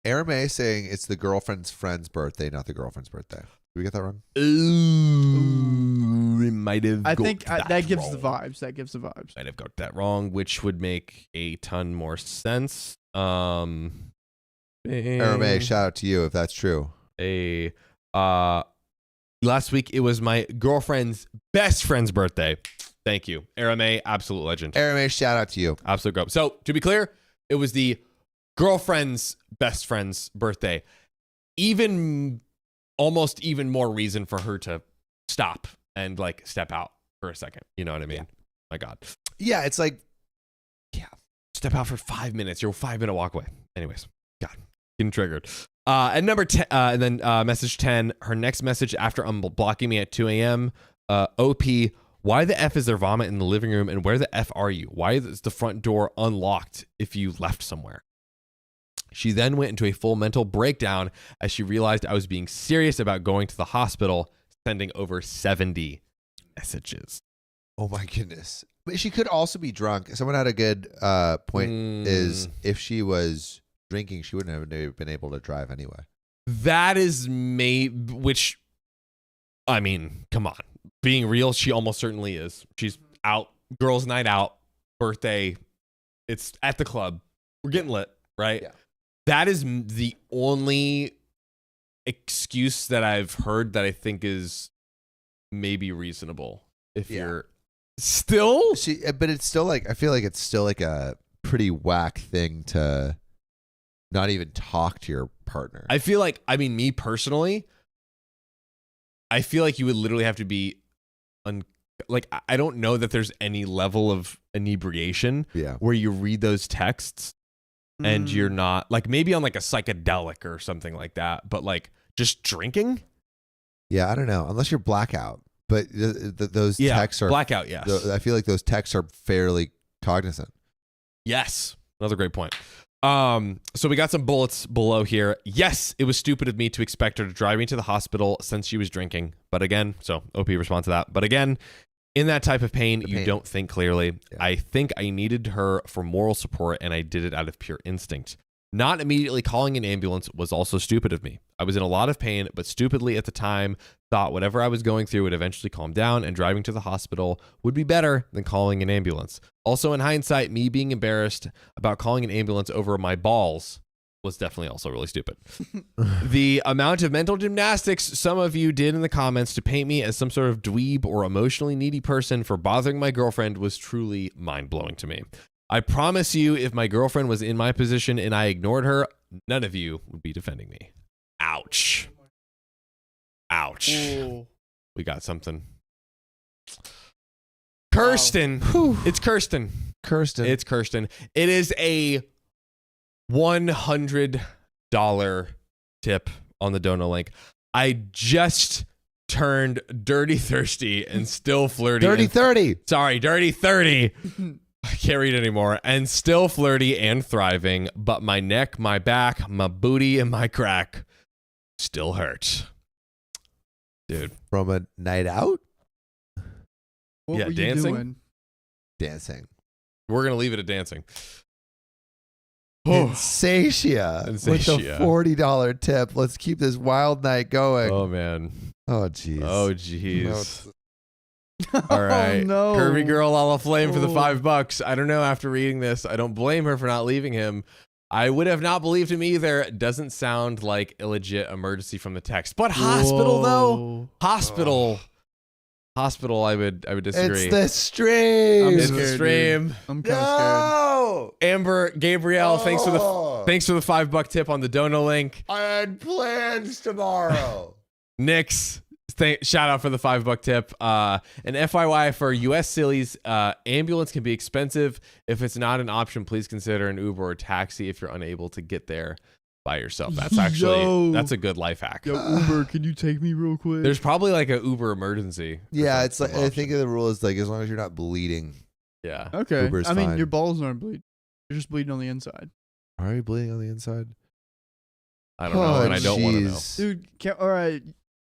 Aramay saying it's the girlfriend's friend's birthday, not the girlfriend's birthday. Did we get that wrong? Ooh, it might have. I think that gives wrong. the vibes. That gives the vibes. Might have got that wrong, which would make a ton more sense. Aramay, Bing. shout out to you if that's true. Last week it was my girlfriend's best friend's birthday. Thank you, Aramay, absolute legend. Aramay, shout out to you. Absolute go. So to be clear, it was the girlfriend's best friend's birthday. Almost even more reason for her to stop and like step out for a second. You know what I mean? Yeah. My God. Yeah, it's like, Step out for 5 minutes. You're a 5-minute walk away. Anyways, God, getting triggered. And number 10, and then message 10, her next message after unblocking me at 2 a.m. OP, why the F is there vomit in the living room and where the F are you? Why is the front door unlocked if you left somewhere? She then went into a full mental breakdown as she realized I was being serious about going to the hospital, sending over 70 messages. oh my goodness. But she could also be drunk. Someone had a good point is if she was drinking, she wouldn't have been able to drive anyway. That is which, I mean, come on. Being real, she almost certainly is. She's out, girls' night out, birthday. It's at the club. We're getting lit, right? Yeah. That is the only excuse that I've heard that I think is maybe reasonable. If you're still, But it's still like, I feel like it's still like a pretty whack thing to not even talk to your partner. I feel like, I mean, me personally, I feel like you would literally have to be like, I don't know that there's any level of inebriation Yeah. where you read those texts and you're not like maybe on like a psychedelic or something like that, but like just drinking. Yeah, I don't know. Unless you're blackout. But those texts are blackout. Yes. I feel like those texts are fairly cognizant. Yes. Another great point. So we got some bullets below here. Yes, it was stupid of me to expect her to drive me to the hospital since she was drinking. But again, so OP responds to that. But again, in that type of pain, you don't think clearly. Yeah. I think I needed her for moral support and I did it out of pure instinct. Not immediately calling an ambulance was also stupid of me. I was in a lot of pain, but stupidly at the time, thought whatever I was going through would eventually calm down and driving to the hospital would be better than calling an ambulance. Also, in hindsight, me being embarrassed about calling an ambulance over my balls was definitely also really stupid. The amount of mental gymnastics some of you did in the comments to paint me as some sort of dweeb or emotionally needy person for bothering my girlfriend was truly mind-blowing to me. I promise you, if my girlfriend was in my position and I ignored her, none of you would be defending me. Ouch. Ouch. Ooh. We got something. Kirsten. Wow. It's Kirsten. It's Kirsten. It is a $100 tip on the donor link. I just turned dirty thirsty and still flirty. Dirty 30. Sorry, dirty 30. I can't read anymore. And still flirty and thriving, but my neck, my back, my booty, and my crack still hurt. Dude. From a night out? What Yeah, were you dancing? doing? Dancing. We're going to leave it at dancing. Insatia. With a Insatia. $40 tip. Let's keep this wild night going. Oh, man. Oh, jeez. Oh, jeez. All right. Oh, no. Curvy girl a la flame for the Oh. $5. I don't know. After reading this, I don't blame her for not leaving him. I would have not believed him either. It doesn't sound like a legit emergency from the text. But hospital, though. Whoa. Hospital. Hospital, I would disagree. It's the stream. I'm It's scared, the dude. stream. I'm kind of scared. No. Amber, Gabrielle, thanks for the Oh. $5 tip on the dono link. I had plans tomorrow. Nix, shout out for the $5 tip. And FYI for US sillies, ambulance can be expensive. If it's not an option, please consider an Uber or taxi if you're unable to get there by yourself. That's actually Yo. that's a good life hack. Yo, Uber, can you take me real quick? There's probably like an Uber emergency. Yeah, it's like I option. think the rule is like as long as you're not bleeding. Yeah. Okay. Uber's I mean, fine. your balls aren't bleeding. You're just bleeding on the inside. Are you bleeding on the inside? I don't know, and I don't want to know. jeez. Dude, all right.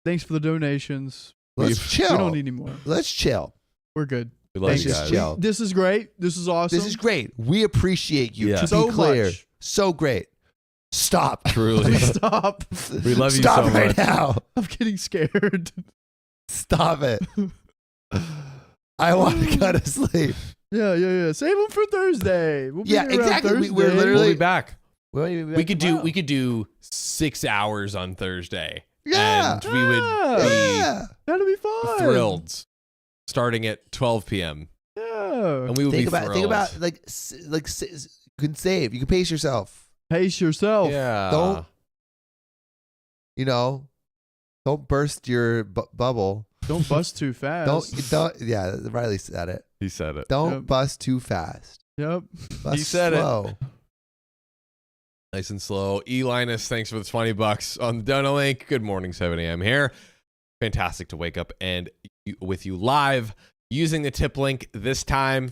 Thanks for the donations. Let's chill. We don't need any more. Let's chill. We're good. We love Let's you just guys. chill. This is great. This is awesome. This is great. We appreciate you. Yeah. To so be clear, much. so great. Stop. Truly. Stop. We love you Stop so right much. now. I'm getting scared. Stop it. I want to go to sleep. Yeah. Save them for Thursday. We'll be Yeah, here around exactly. Thursday. We're literally- We'll be back. We won't even be We back could tomorrow. do 6 hours on Thursday. Yeah. And we would be Yeah. That'll be fun. thrilled. Starting at 12 p.m. Yeah. And we would Think be about thrilled. think about you can save. You can pace yourself. Pace yourself. Yeah. Don't don't burst your bubble. Don't bust too fast. Don't yeah, Riley said it. He said it. Don't Yep. bust too fast. Yep. Bust said it. slow. Nice and slow. Linus, thanks for the $20 on the donor link. Good morning, 7 a.m. here. Fantastic to wake up and with you live using the tip link this time.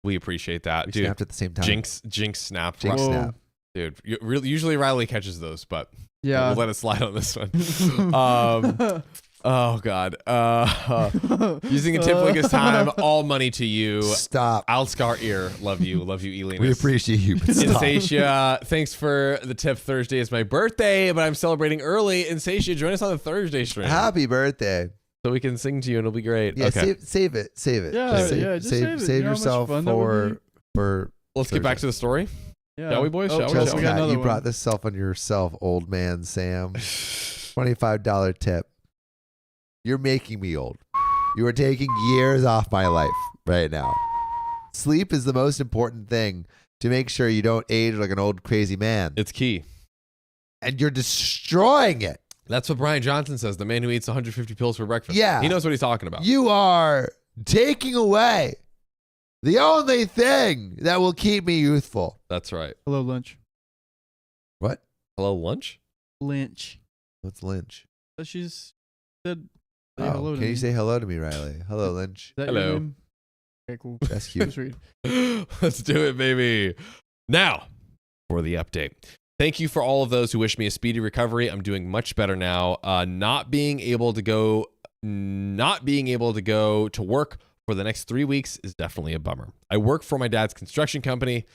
We appreciate that, We dude. snapped at the same time. Jinx snap. Jinx Whoa. snap. Dude, usually Riley catches those, but Yeah. we'll let it slide on this one. Oh God. Using the tip link this time. All money to you. Stop. Alscar ear. Love you, Elinus. We appreciate you. But stop. Insatia, thanks for the tip. Thursday is my birthday, but I'm celebrating early. Insatia, join us on the Thursday stream Happy birthday. so we can sing to you and it'll be great. Yeah, Okay, save it. Yeah, yeah, just save it. Save You know how much yourself fun that would for let's get back to the story. Yeah. Shall we, boys? Oh, Shall we? Chelsea, Just we got Matt, another you one. brought this self on yourself, old man Sam. $25 tip. You're making me old. You are taking years off my life right now. Sleep is the most important thing to make sure you don't age like an old crazy man. It's key. And you're destroying it. That's what Brian Johnson says. The man who eats 150 pills for breakfast. Yeah. He knows what he's talking about. You are taking away the only thing that will keep me youthful. That's right. Hello, Lynch. What? Hello, lunch? Lynch. What's Lynch? She's said say Oh, hello to can me. you say hello to me, Riley? Hello, Lynch. Is that hello? Your name? Okay, cool. That's cute. Sweet. Let's do it, baby. Now, for the update. Thank you for all of those who wish me a speedy recovery. I'm doing much better now. Not being able to go to work for the next 3 weeks is definitely a bummer. I work for my dad's construction company.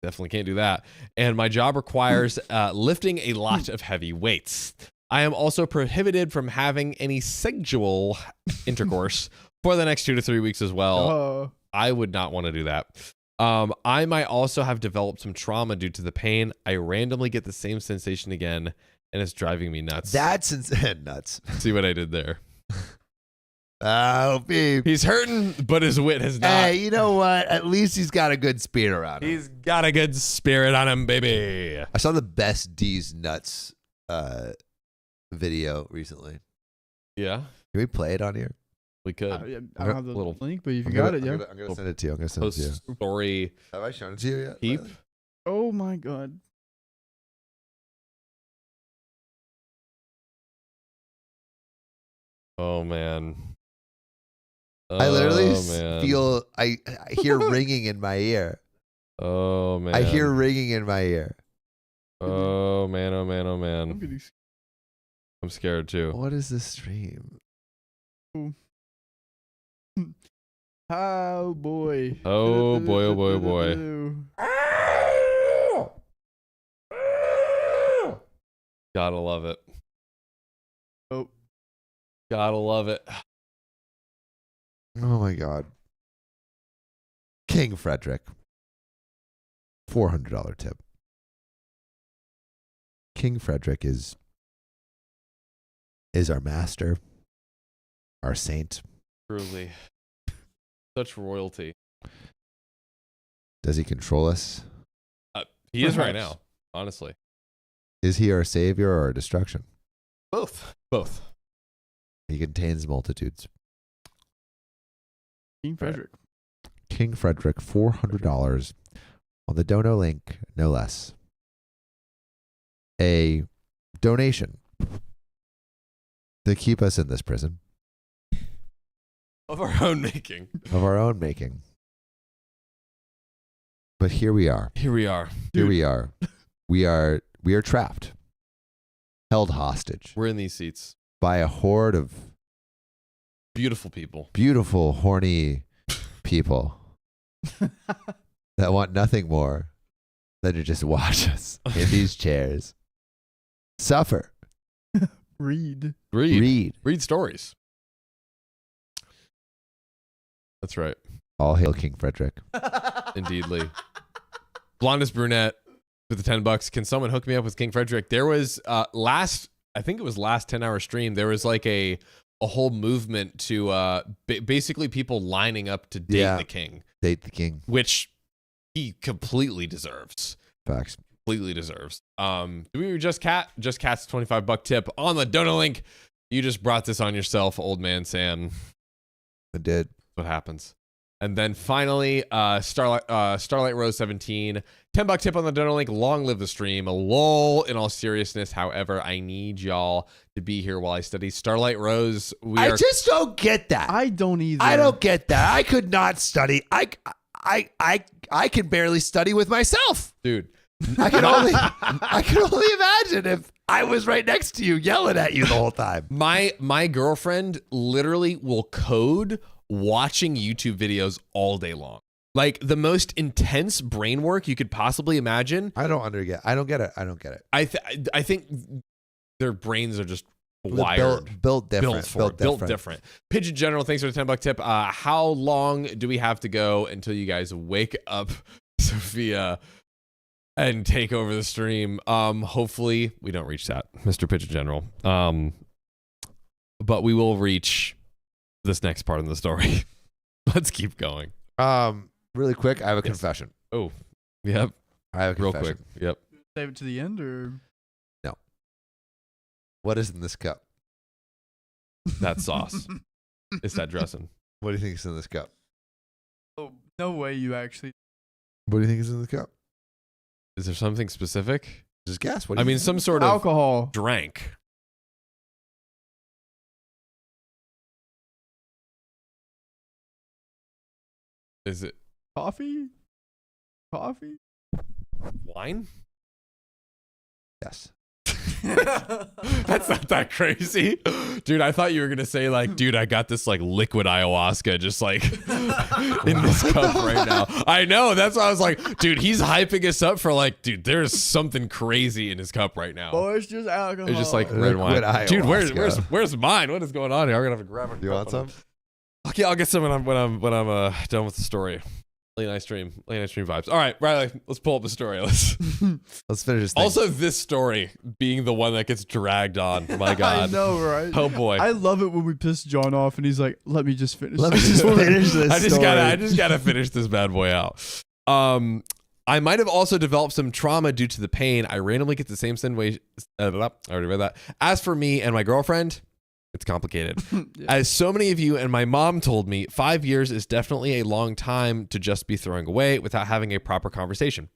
Definitely can't do that. And my job requires lifting a lot of heavy weights. I am also prohibited from having any sexual intercourse for the next 2 to 3 weeks as well. Oh. I would not want to do that. I might also have developed some trauma due to the pain. I randomly get the same sensation again, and it's driving me nuts. That's nuts. See what I did there? Oh, babe. He's hurting, but his wit has not. Hey, you know what? At least he's got a good spirit around him. He's got a good spirit on him, baby. I saw the best D's nuts video recently. Yeah, Can we play it on here? we could. Yeah, I don't have the Little- link, but if you I'm got gonna- it, yeah. I'm gonna send it to you. I'm gonna send it to you. Post story Have I shown it to you yet? heap. Riley? Oh my god. Oh man. I literally Oh, man. feel I hear ringing in my ear. Oh man. I hear ringing in my ear. Oh man. Oh man. Oh I'm man. getting I'm scared too. What is this stream? Oh boy. Oh boy. Oh boy. Oh boy. Gotta love it. Oh. Gotta love it. Oh my god. King Frederick. $400 tip. King Frederick is our master, our saint. Truly. Such royalty. Does he control us? He is right Perhaps. now, honestly. Is he our savior or our destruction? Both. Both. He contains multitudes. King Frederick. King Frederick, $400 on the dono link, no less. a donation to keep us in this prison Of our own making. of our own making. But here we are. Here we are. Here we are. We are trapped, held hostage We're in these seats. by a horde of Beautiful people. beautiful, horny people that want nothing more than to just watch us in these chairs suffer, Read. Read stories. That's right. All hail King Frederick. Indeedly. Blondest brunette with the $10. Can someone hook me up with King Frederick? There was I think it was last 10-hour stream. There was like a whole movement to basically people lining up to date the king. Date the king. Which he completely deserves. Facts. Completely deserves. Do we just cat's $25 tip on the donor link? You just brought this on yourself, old man Sam. I did. What happens? And then finally, Starlight Rose 17, $10 tip on the donor link. Long live the stream. A lull in all seriousness. However, I need y'all to be here while I study. Starlight Rose, I just don't get that. I don't either. I don't get that. I could not study. I can barely study with myself. Dude. I can only imagine if I was right next to you yelling at you the whole time. My girlfriend literally will code watching YouTube videos all day long. Like the most intense brain work you could possibly imagine. I don't get it. I think their brains are just wired. Built different. Built different. Pigeon General, thanks for the $10 tip. How long do we have to go until you guys wake up Sophia and take over the stream? Hopefully we don't reach that, Mr. Pigeon General. But we will reach this next part of the story. Let's keep going. Really quick, I have a confession. Oh, yep. I have a Real confession. quick. Yep. Save it to the end, or What is in this cup? That sauce. It's that dressing. What do you think is in this cup? oh, no way you actually. What do you think is in the cup? Is there something specific? Just guess. What do I you mean, think? some sort of Alcohol. drank. Is it Coffee. wine? Yes. That's not that crazy. Dude, I thought you were going to say like, dude, I got this like liquid ayahuasca just like in this cup right now. I know. That's why I was like, dude, he's hyping us up for like, dude, there's something crazy in his cup right now. Oh, it's just alcohol. It's just like red wine. Liquid Dude, ayahuasca. where's mine? What is going on here? I'm going to have to grab it. Do you want some? Okay, I'll get some when I'm done with the story. Late night stream vibes. All right, Riley, let's pull up the story. Let's finish this thing. Also, this story being the one that gets dragged on. My God. I know, right? Oh boy. I love it when we piss John off and he's like, "Let me just finish. Let me just finish this I just story. gotta finish this bad boy out. I might have also developed some trauma due to the pain. I randomly get the same situation. I already read that. As for me and my girlfriend, it's complicated. Yeah. As so many of you and my mom told me, 5 years is definitely a long time to just be throwing away without having a proper conversation.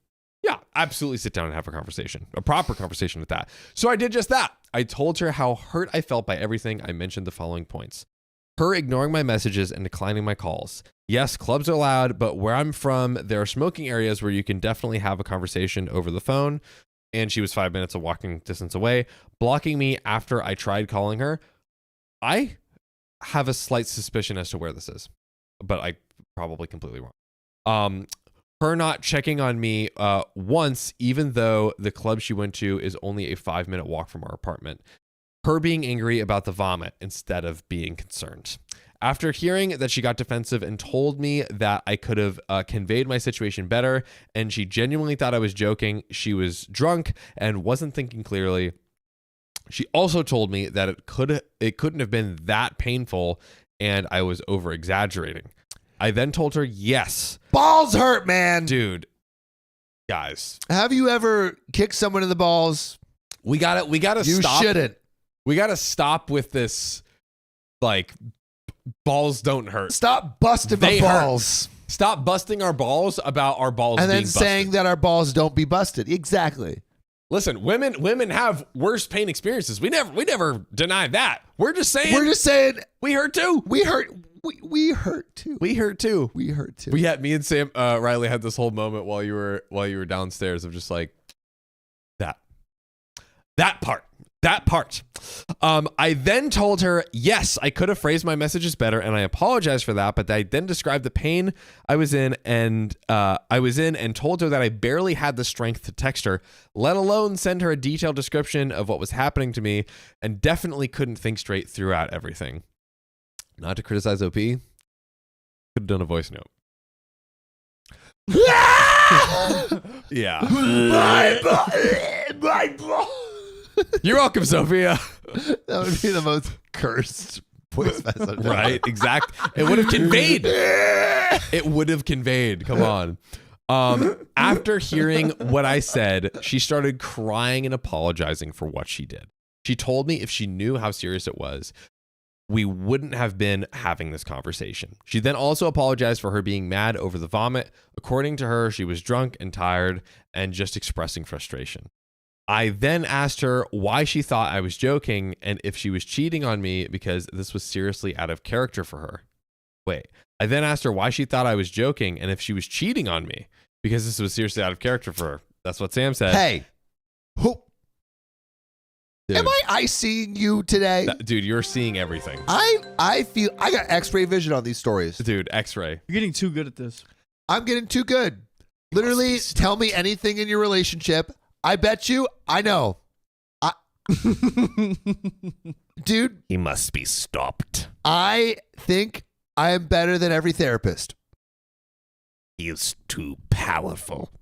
Yeah, absolutely sit down and have a conversation, a proper conversation with that. So I did just that. I told her how hurt I felt by everything. I mentioned the following points. Her ignoring my messages and declining my calls. Yes, clubs are loud, but where I'm from, there are smoking areas where you can definitely have a conversation over the phone. And she was 5 minutes of walking distance away, blocking me after I tried calling her. I have a slight suspicion as to where this is, but I probably completely wrong. Her not checking on me once, even though the club she went to is only a 5-minute walk from our apartment. Her being angry about the vomit instead of being concerned. After hearing that she got defensive and told me that I could have conveyed my situation better, and she genuinely thought I was joking, she was drunk and wasn't thinking clearly. She also told me that it couldn't have been that painful and I was over exaggerating. I then told her, yes. Balls hurt, man. Dude, guys. Have you ever kicked someone in the balls? We gotta You stop. shouldn't. We gotta stop with this, like, balls don't hurt. Stop busting They my hurt. balls. Stop busting our balls about our balls And being then saying busted. that our balls don't be busted. Exactly. Listen, women have worse pain experiences. We never denied that. We're just saying we hurt too. We hurt too. We hurt too. We hurt too. Me and Sam Riley had this whole moment while you were downstairs of just like that part. I then told her, yes, I could have phrased my messages better, and I apologize for that. But I then described the pain I was in, and told her that I barely had the strength to text her, let alone send her a detailed description of what was happening to me, and definitely couldn't think straight throughout everything. Not to criticize OP, could have done a voice note. Yeah. You're welcome, Sophia. That would be the most cursed voice message. Right, exact. It would have conveyed. It would have conveyed. Come on. After hearing what I said, she started crying and apologizing for what she did. She told me if she knew how serious it was, we wouldn't have been having this conversation. She then also apologized for her being mad over the vomit. According to her, she was drunk and tired and just expressing frustration. I then asked her why she thought I was joking and if she was cheating on me because this was seriously out of character for her. I then asked her why she thought I was joking and if she was cheating on me because this was seriously out of character for her. That's what Sam said. Hey, who? Dude. Am I seeing you today? Dude, you're seeing everything. I feel I got X-ray vision on these stories. Dude, X-ray. You're getting too good at this. I'm getting too good. Literally, tell me anything in your relationship. I bet you I know. Dude. He must be stopped. I think I am better than every therapist. He is too powerful.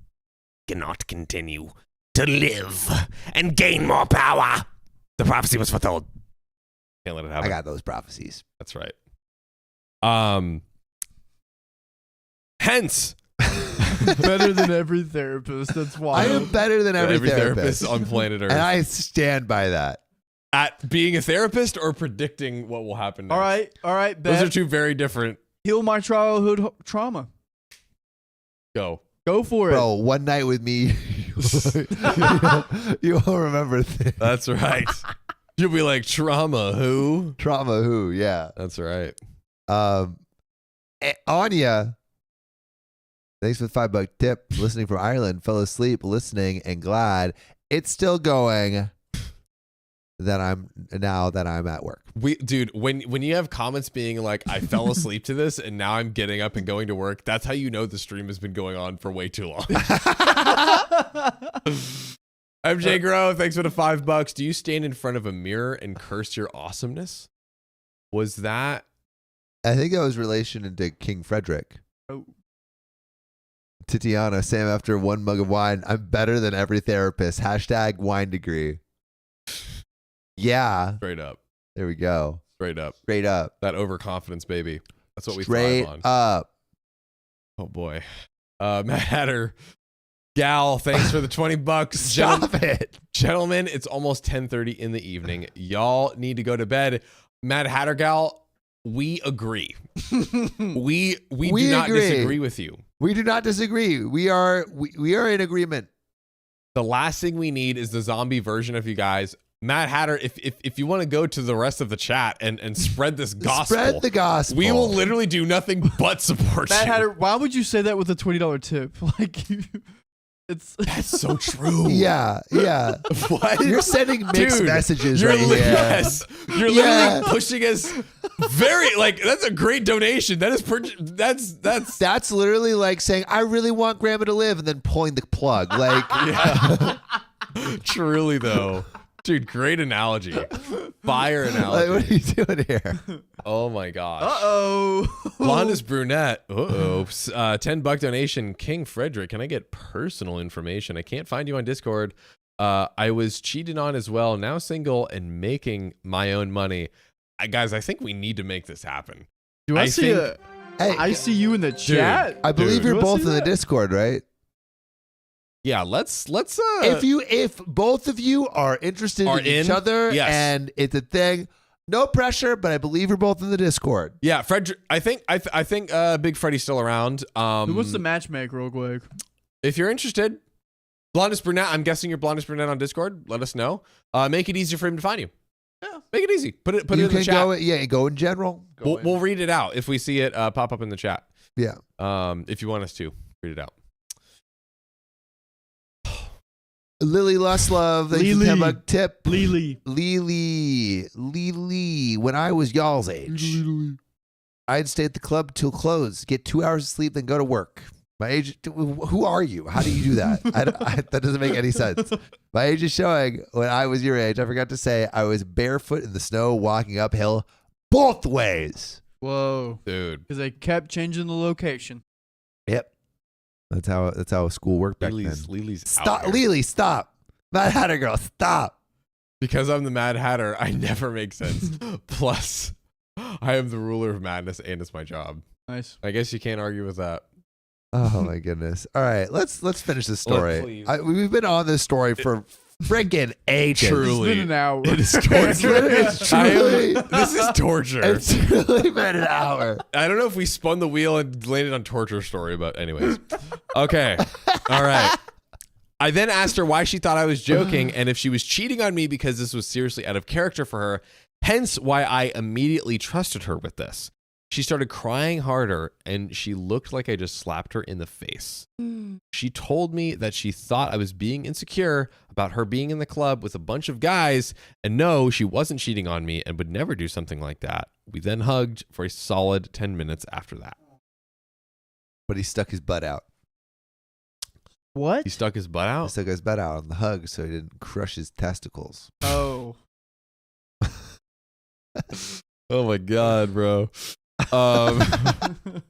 Cannot continue to live and gain more power. The prophecy was fulfilled. Can't let it happen. I got those prophecies. That's right. Hence, Better than every therapist. That's why. I am better than every therapist on planet Earth. and I stand by that. At being a therapist or predicting what will happen next? All right. Those Bet. are two very different. Heal my childhood trauma. Go. Go for it. Bro, one night with me, you won't remember things. That's right. You'll be like, trauma who? Trauma who, yeah. That's right. Anya, thanks for the $5 tip. Listening from Ireland, fell asleep listening and glad it's still going. That I'm at work. Dude, when you have comments being like, I fell asleep to this and now I'm getting up and going to work, that's how you know the stream has been going on for way too long. MJ Grow, thanks for the $5. Do you stand in front of a mirror and curse your awesomeness? Was that? I think that was relation to King Frederick. Oh. Titiana, Sam, after one mug of wine, I'm better than every therapist. # wine degree. Yeah. Straight up. There we go. Straight up. Straight up. That overconfidence, baby. That's what we Straight thrive on. up. Oh boy. Matt Hatter. Gal, thanks for the $20. Stop it. Gentlemen, it's almost 10:30 in the evening. Y'all need to go to bed. Matt Hatter, gal, we agree. we do not agree. disagree with you. We do not disagree. We are in agreement. The last thing we need is the zombie version of you guys. Matt Hatter, if you want to go to the rest of the chat and spread this gospel, Spread the gospel. we will literally do nothing but support Matt you. Hatter, why would you say that with a $20 tip? Like, That's so true. Yeah. What? You're sending mixed Dude, messages you're right here. Yes. You're literally pushing us very, like, that's a great donation. That is, That's literally like saying, I really want grandma to live, and then pulling the plug. Like, yeah. Truly, though. Dude, great analogy. Fire analogy. like, what are you doing here? Oh my gosh. uh-oh. Blondest brunette. $10 donation. King Frederick, can I get personal information? I can't find you on Discord. I was cheated on as well. Now single and making my own money. Guys, I think we need to make this happen. Do I see think- I see you in the chat. I believe Dude. you're Do I both see in the that? Discord, right? Yeah, let's If both of you are interested Are in each in? other Yes. and it's a thing, no pressure, but I believe you're both in the Discord. yeah, Frederick. I think Big Freddy's still around. Who wants to matchmake real quick? If you're interested, Blondest brunette. I'm guessing you're blondest brunette on Discord. Let us know. Make it easier for him to find you. Yeah, make it easy. Put it in the chat. Go in general. We'll read it out if we see it pop up in the chat. Yeah. If you want us to read it out. Lily Lustlove, thank you for the $10 tip. Lily. When I was y'all's age, I'd stay at the club till close, get 2 hours of sleep, then go to work. My age, who are you? How do you do that? That doesn't make any sense. My age is showing. When I was your age, I forgot to say, I was barefoot in the snow, walking uphill both ways. Whoa, dude! Because they kept changing the location. Yep. That's how school worked back then. Lily's stop, out here. Lily, stop. Mad Hatter girl, stop. Because I'm the Mad Hatter, I never make sense. Plus, I am the ruler of madness, and it's my job. Nice. I guess you can't argue with that. Oh my goodness! All right, let's finish this story. We've been on this story for freaking ages. Truly, it's been an hour. It is torture. It's truly, this is torture. It's really been an hour. I don't know if we spun the wheel and landed on torture story, but anyways. Okay. All right. I then asked her why she thought I was joking and if she was cheating on me because this was seriously out of character for her, hence why I immediately trusted her with this. She started crying harder and she looked like I just slapped her in the face. She told me that she thought I was being insecure about her being in the club with a bunch of guys, and no, she wasn't cheating on me and would never do something like that. We then hugged for a solid 10 minutes after that. But he stuck his butt out. What? He stuck his butt out? He stuck his butt out on the hug so he didn't crush his testicles. Oh. Oh my God, bro.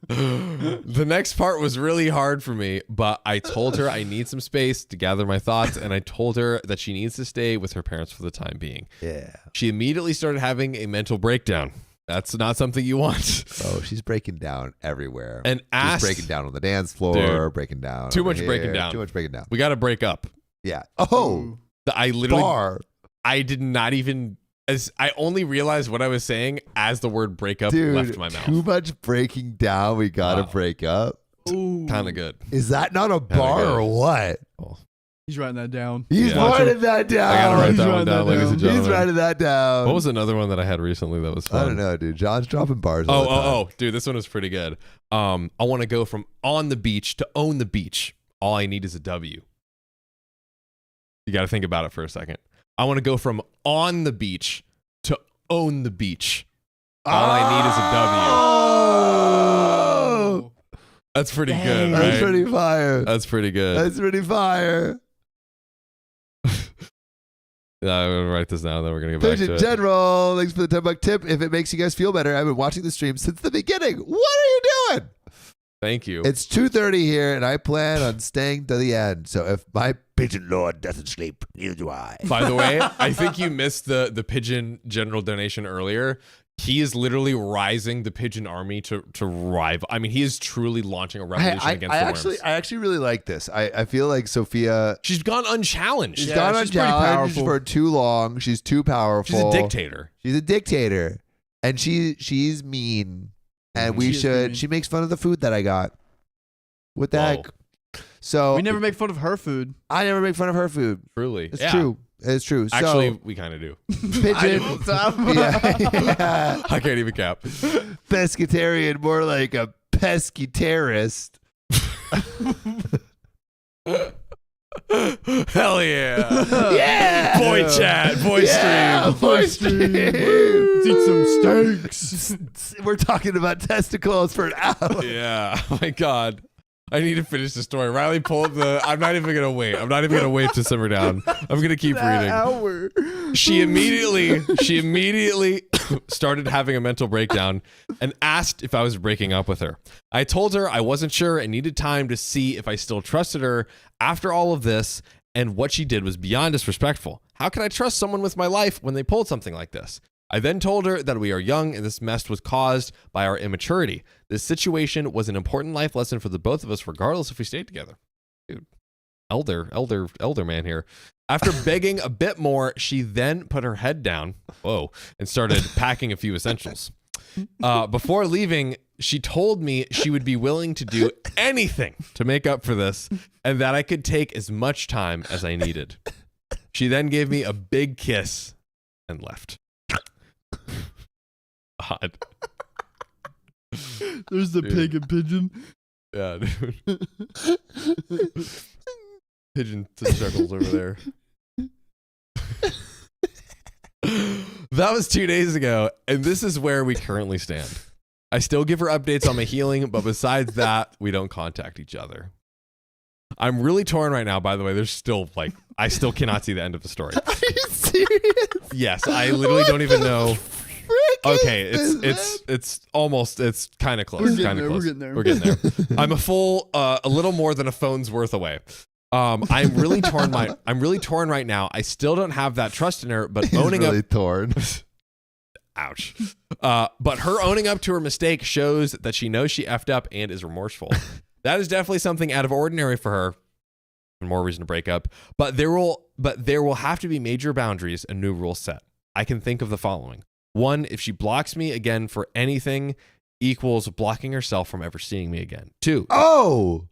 The next part was really hard for me, but I told her I need some space to gather my thoughts, and I told her that she needs to stay with her parents for the time being. Yeah. She immediately started having a mental breakdown. That's not something you want. Oh, she's breaking down everywhere. And she's breaking down on the dance floor, Dude, breaking down. too much here, breaking down. Too much breaking down. We got to break up. Yeah. Oh. I literally, bar. I did not even, as I only realized what I was saying as the word breakup left my mouth. Too much breaking down. We got to break up. Kind of good. Is that not a bar or what? Oh. He's writing that down. He's writing that down. I gotta write that one down, ladies and gentlemen. He's writing that down. What was another one that I had recently that was fun? I don't know, dude. John's dropping bars. all the time. Oh, dude, this one was pretty good. I want to go from on the beach to own the beach. All I need is a W. You got to think about it for a second. I want to go from on the beach to own the beach. All I need is a W. Oh. That's pretty good, right? That's pretty fire. That's pretty good. That's pretty fire. I'm going to write this down, then we're going to get back to Pigeon it. General, thanks for the $10 tip. If it makes you guys feel better, I've been watching the stream since the beginning. What are you doing? Thank you. It's 2:30 here, and I plan on staying to the end. So if my pigeon lord doesn't sleep, neither do I. By the way, I think you missed the Pigeon General donation earlier. He is literally rising the pigeon army to rival. I mean, he is truly launching a revolution against the worms. I actually really like this. I feel like Sophia. She's gone unchallenged. She's Yeah, gone she's pretty unchallenged powerful. for too long. She's too powerful. She's a dictator. She's a dictator, and she's mean. And She is mean. She makes fun of the food that I got. What the Whoa. heck? So We never make fun of her food. I never make fun of her food. Truly. It's Yeah. true. It's true. Actually, So we kind of do. pigeon. Yeah. I can't even cap. Pescatarian, more like a pesky-terrorist. Hell yeah. Yeah. Boy chat. Boy Yeah, stream. boy stream. Let's eat some steaks. We're talking about testicles for an hour. Yeah. Oh my God. I need to finish the story. Riley pulled the. I'm not even gonna wait. I'm not even gonna wait to simmer down. I'm gonna keep reading. Hour. She immediately started having a mental breakdown and asked if I was breaking up with her. I told her I wasn't sure and needed time to see if I still trusted her after all of this, and what she did was beyond disrespectful. How can I trust someone with my life when they pulled something like this? I then told her that we are young and this mess was caused by our immaturity. This situation was an important life lesson for the both of us, regardless if we stayed together. Dude, elder man here. After begging a bit more, she then put her head down, and started packing a few essentials. Before leaving, she told me she would be willing to do anything to make up for this and that I could take as much time as I needed. She then gave me a big kiss and left. Odd. There's the Dude. pig and pigeon. Yeah, dude. Pigeon circles over there. That was 2 days ago, and this is where we currently stand. I still give her updates on my healing, but besides that, we don't contact each other. I'm really torn right now, by the way. There's still, like, I still cannot see the end of the story. Are you serious? Yes, I literally don't even know. Frick Okay, is this, it's almost, it's kind of close. We're getting Kind of there, close. we're getting there. I'm a little more than a phone's worth away. I'm really torn. I'm really torn right now. I still don't have that trust in her, but He's owning really up. torn. Ouch. But her owning up to her mistake shows that she knows she effed up and is remorseful. That is definitely something out of ordinary for her. And more reason to break up. But there will have to be major boundaries and new rules set. I can think of the following. 1, if she blocks me again for anything, equals blocking herself from ever seeing me again. 2. Oh,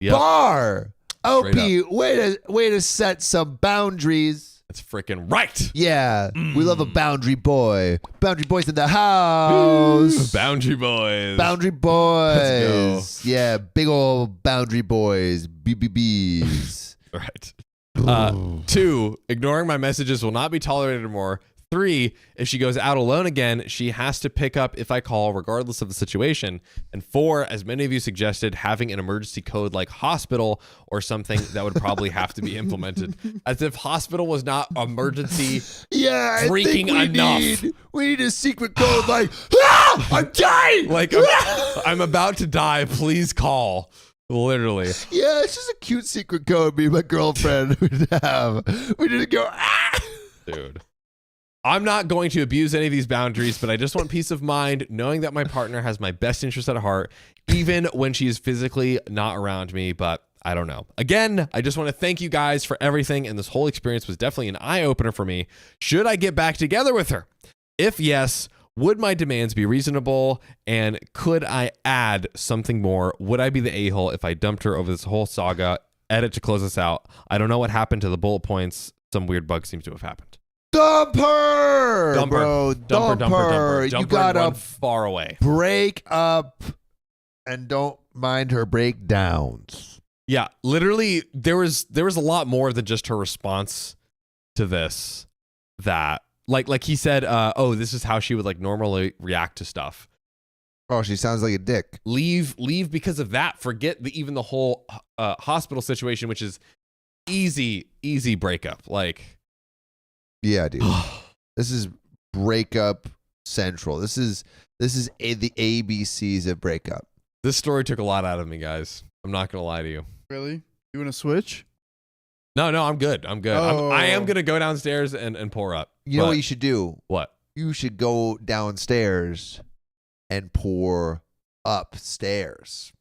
Yep. bar. OP, Straight way to set some boundaries. That's freaking right. Yeah, we love a boundary boy. Boundary boys in the house. Boundary boys. Boundary boys. Let's Yeah, big old boundary boys. BBBs. All right. 2, ignoring my messages will not be tolerated anymore. 3, if she goes out alone again, she has to pick up if I call, regardless of the situation. And 4, as many of you suggested, having an emergency code like hospital or something that would probably have to be implemented. As if hospital was not emergency. Yeah, I Freaking think enough. we need a secret code like, I'm dying. Like, I'm about to die. Please call. Literally. Yeah, it's just a cute secret code me and my girlfriend would have. We didn't go, Dude. I'm not going to abuse any of these boundaries, but I just want peace of mind knowing that my partner has my best interest at heart, even when she is physically not around me, but I don't know. Again, I just want to thank you guys for everything, and this whole experience was definitely an eye-opener for me. Should I get back together with her? If yes, would my demands be reasonable, and could I add something more? Would I be the a-hole if I dumped her over this whole saga? Edit to close us out. I don't know what happened to the bullet points. Some weird bug seems to have happened. dump her, Dump her. bro. Dump her. You Dump her and gotta run far away. break up and don't mind her breakdowns. Yeah, literally, there was a lot more than just her response to this. That like he said, oh, this is how she would like normally react to stuff. Oh, she sounds like a dick. Leave because of that. Forget even the whole hospital situation, which is easy breakup. Like, Yeah, dude. This is breakup central. This is the ABCs of breakup. this story took a lot out of me, guys. I'm not gonna lie to you. Really? You want to switch? No, I'm good. I'm good. I am gonna go downstairs and pour up. You know But- what you should do? What? You should go downstairs and pour upstairs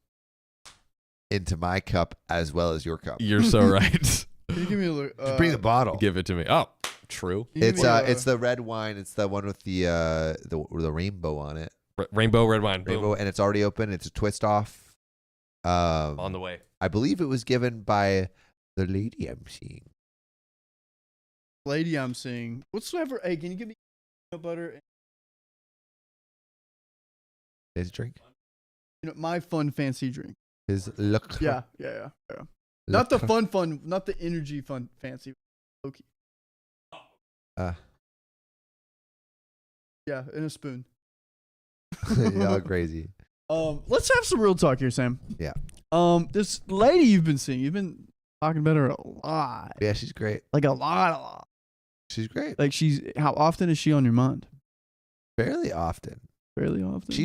into my cup as well as your cup. You're so right. Can you give me a look? Just bring the bottle. Give it to me. Oh, true. Can you give me It's the red wine. It's the one with the rainbow on it. Rainbow red wine. Boom. Rainbow, and it's already open. It's a twist off. On the way. I believe it was given by the lady I'm seeing. lady I'm seeing. Whatsoever. Hey, can you give me peanut butter? His drink. My fun fancy drink. His look. Yeah. Not the fun, not the energy fun fancy. Okay. Yeah, in a spoon. Y'all crazy. Let's have some real talk here, Sam. Yeah. This lady you've been seeing, you've been talking about her a lot. Yeah, she's great. Like a lot. She's great. Like how often is she on your mind? Fairly often. Fairly often.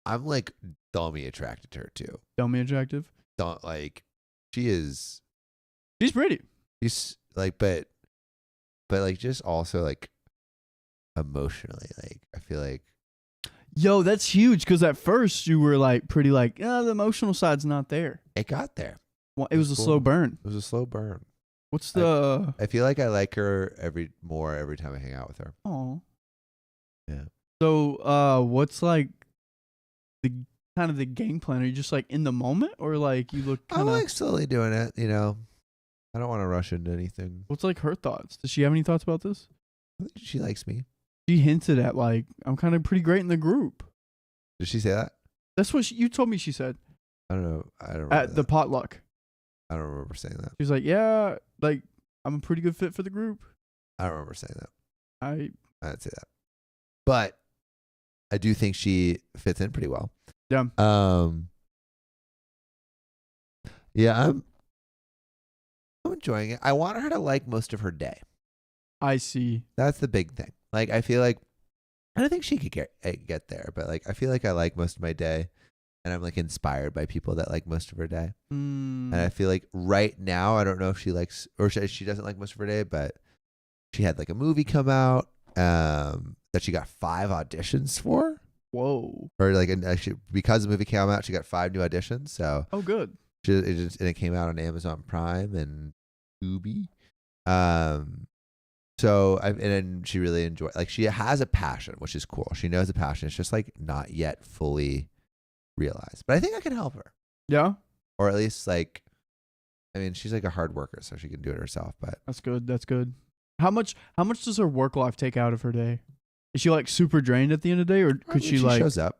I'm like dummy attracted to her too. Tell me attractive. Don't like, she is. She's pretty. She's like, but like just also like emotionally, like I feel like. Yo, that's huge because at first you were like pretty like, the emotional side's not there. It got there. Well, it was a Cool. slow burn. It was a slow burn. What's the? I feel like I like her every time I hang out with her. Oh. Yeah. So, what's like the kind of the game plan? Are you just like in the moment, or like you look I'm kind of? like slowly doing it. You know, I don't want to rush into anything. What's like her thoughts? Does she have any thoughts about this? I think she likes me. She hinted at like I'm kind of pretty great in the group. Did she say that? That's what you told me. She said I don't know. I don't remember at the that. potluck. I don't remember saying that. She was like, "Yeah, like I'm a pretty good fit for the group." I don't remember saying that. I I didn't say that. But I do think she fits in pretty well. Yeah. Yeah, I'm enjoying it. I want her to like most of her day. see. That's the big thing. Like, I feel like I don't think she could get there, but like I feel like I like most of my day, and I'm like inspired by people that like most of her day. And I feel like right now I don't know if she likes or she doesn't like most of her day, but she had like a movie come out that she got 5 auditions for. Whoa. Or like because the movie came out, she got 5 new auditions. So Oh, good. it came out on Amazon Prime and Tubi. So and then she really enjoyed. Like she has a passion, which is cool. She knows the passion. It's just like not yet fully realized. But I think I can help her, Yeah. or at least like, I mean, she's like a hard worker, so she can do it herself. But That's good. That's good. How much does her work life take out of her day? Is she like super drained at the end of the day, or could she like? shows up.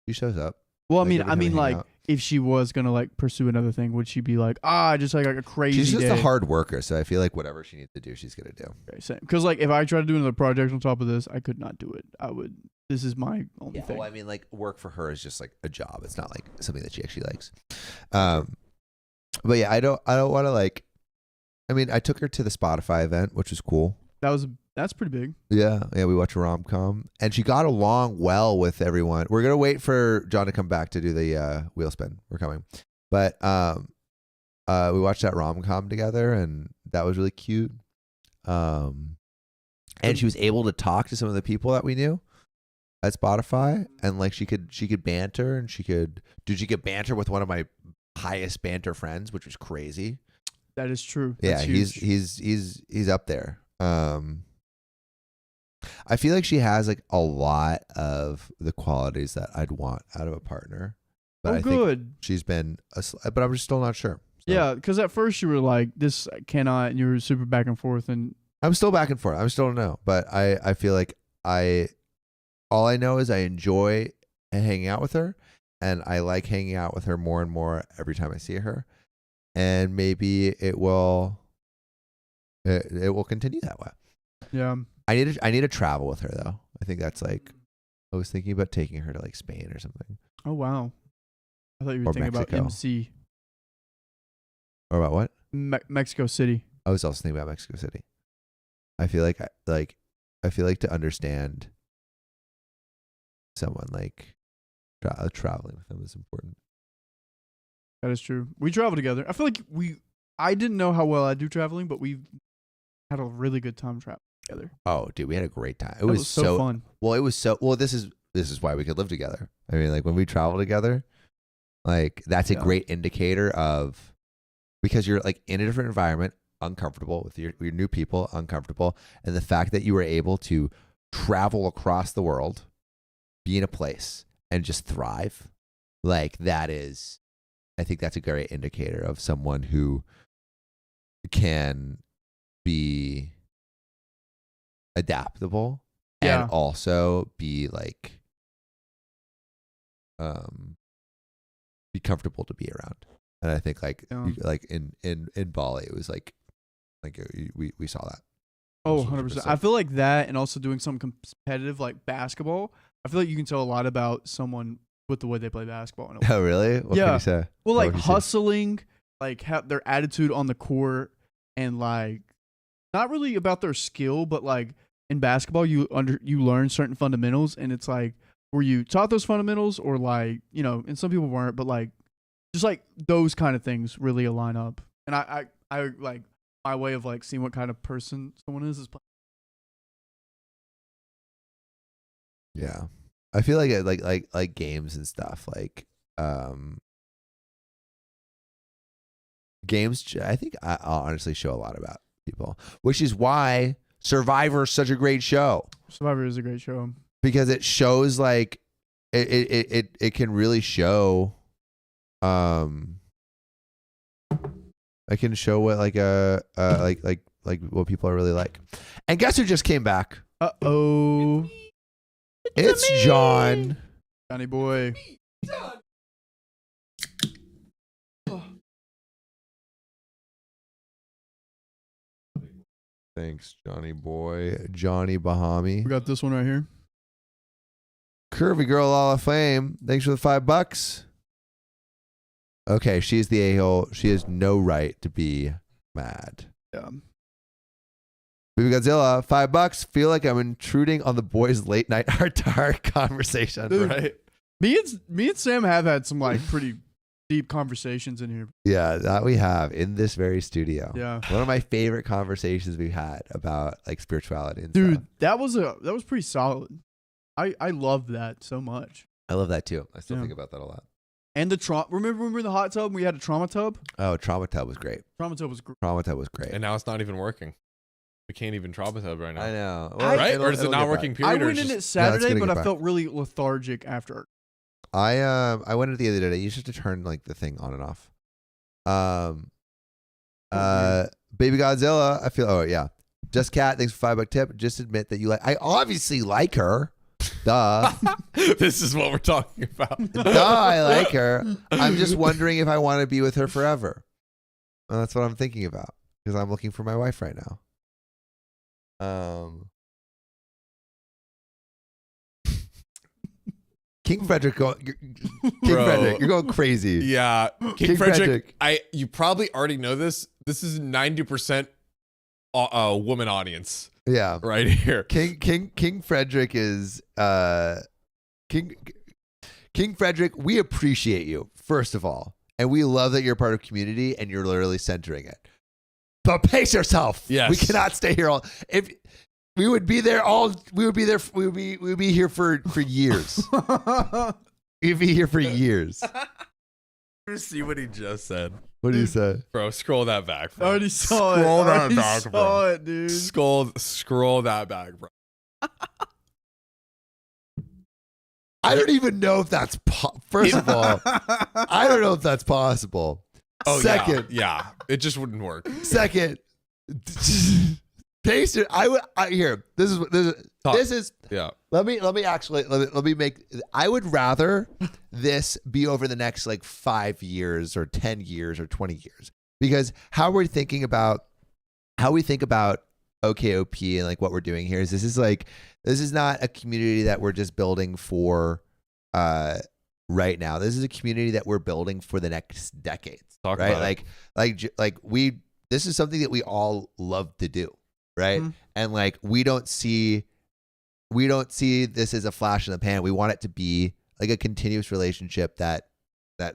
She shows up. Well, Like, I mean, hang like out. if she was gonna like pursue another thing, would she be like, just like a crazy? She's just day? a hard worker, so I feel like whatever she needs to do, she's gonna do. Okay, same. Because like if I tried to do another project on top of this, I could not do it. I would. This is my only Yeah, thing. well, I mean, like work for her is just like a job. It's not like something that she actually likes. But yeah, I don't want to like. I mean, I took her to the Spotify event, which was cool. That's pretty big. Yeah, we watched a rom-com, and she got along well with everyone. We're gonna wait for John to come back to do the wheel spin. We're coming, but we watched that rom-com together, and that was really cute. And she was able to talk to some of the people that we knew at Spotify, and like she could banter, and she could banter with one of my highest banter friends, which was crazy. That is true. Yeah, That's he's huge. he's up there. I feel like she has like a lot of the qualities that I'd want out of a partner. But I good. think she's been, but I'm just still not sure. So Yeah, because at first you were like, "This cannot," and you were super back and forth, and I'm still back and forth. I'm still don't know, but I feel like all I know is I enjoy hanging out with her, and I like hanging out with her more and more every time I see her, and maybe it will continue that way. yeah. I need to travel with her though. I think that's like, I was thinking about taking her to like Spain or something. Oh wow. I thought you were Or thinking about Mexico. MC, Or about what? Mexico City. I was also thinking about Mexico City. I feel like to understand someone like traveling with them is important. That is true. We travel together. I feel like I didn't know how well I do traveling, but we had a really good time traveling together. Oh, dude, we had a great time. It That was so fun. Well, it was so well. This is why we could live together. I mean, like when we travel together, like that's a great indicator of, because you're like in a different environment, uncomfortable with your new people, uncomfortable, and the fact that you were able to travel across the world, be in a place, and just thrive, like that is, I think that's a great indicator of someone who can be adaptable and also be like be comfortable to be around. And I think like like in Bali it was like we saw that. Oh, 100%. I feel like that, and also doing something competitive like basketball. I feel like you can tell a lot about someone with the way they play basketball. Oh, really? What can you say? Well, like hustling, like their attitude on the court, and like not really about their skill, but like in basketball, you learn certain fundamentals, and it's like, were you taught those fundamentals, or like, you know, and some people weren't, but like just like those kind of things really align up. And I like my way of like seeing what kind of person someone is yeah. I feel like games and stuff like games. I think I'll honestly show a lot about people, which is why Survivor's such a great show. Survivor is a great show. because it shows like it can really show it can show what like like what people are really like. And guess who just came back? Uh-oh. It's John. Johnny boy. Thanks, Johnny boy. Johnny Bahami. We got this one right here. Curvy Girl Hall of Fame. Thanks for the $5. Okay, she's the a-hole. She has no right to be mad. Yeah. Baby Godzilla, $5. Feel like I'm intruding on the boys' late night heart-to-heart conversation. Dude. Right. Me and Sam have had some like pretty deep conversations in here. Yeah, that we have in this very studio. Yeah. One of my favorite conversations we've had about like spirituality and Dude, stuff. that was pretty solid. I loved that so much. I love that too. I still Yeah. think about that a lot. And the remember when we were in the hot tub and we had a trauma tub? Oh, Trauma Tub was great. Trauma tub was great. Trauma Tub was great. And now it's not even working. We can't even trauma tub right now. I know. Right? It'll- Or is it it'll not get working back. period? I or went it's in it just- Saturday, gonna but get I back. felt really lethargic after. I went in the other day. You just have to turn like the thing on and off. Baby Godzilla. I feel. Oh yeah. Just Cat. Thanks for $5 tip. Just admit that you like. I obviously like her. Duh. This is what we're talking about. Duh. I like her. I'm just wondering if I want to be with her forever. And that's what I'm thinking about because I'm looking for my wife right now. King Frederick, you're going crazy. Yeah, King, King Frederick. Frederick. You probably already know this. This is 90% woman audience Yeah. right here. King Frederick is King Frederick. We appreciate you first of all, and we love that you're part of community and you're literally centering it. But pace yourself. Yes. We cannot stay here all. If we would be there all, we would be there. We would be here for years. We'd be here for years. See what he just said, What do you say? bro. Scroll that back. I Bro. already saw it. Scroll I that already back, saw bro. it, dude. Scroll that back, bro. I don't even know if that's first of all. I don't know if that's possible. Oh Second, yeah, it just wouldn't work. Second, pace it. Here. This is. Yeah, Let me make. I would rather this be over the next like 5 years or 10 years or 20 years because how we think about OKOP and like what we're doing here is this is not a community that we're just building for right now. This is a community that we're building for the next decades. Talk right? about it. Like this is something that we all love to do, right? Mhm. And like we don't see this as a flash in the pan. We want it to be like a continuous relationship that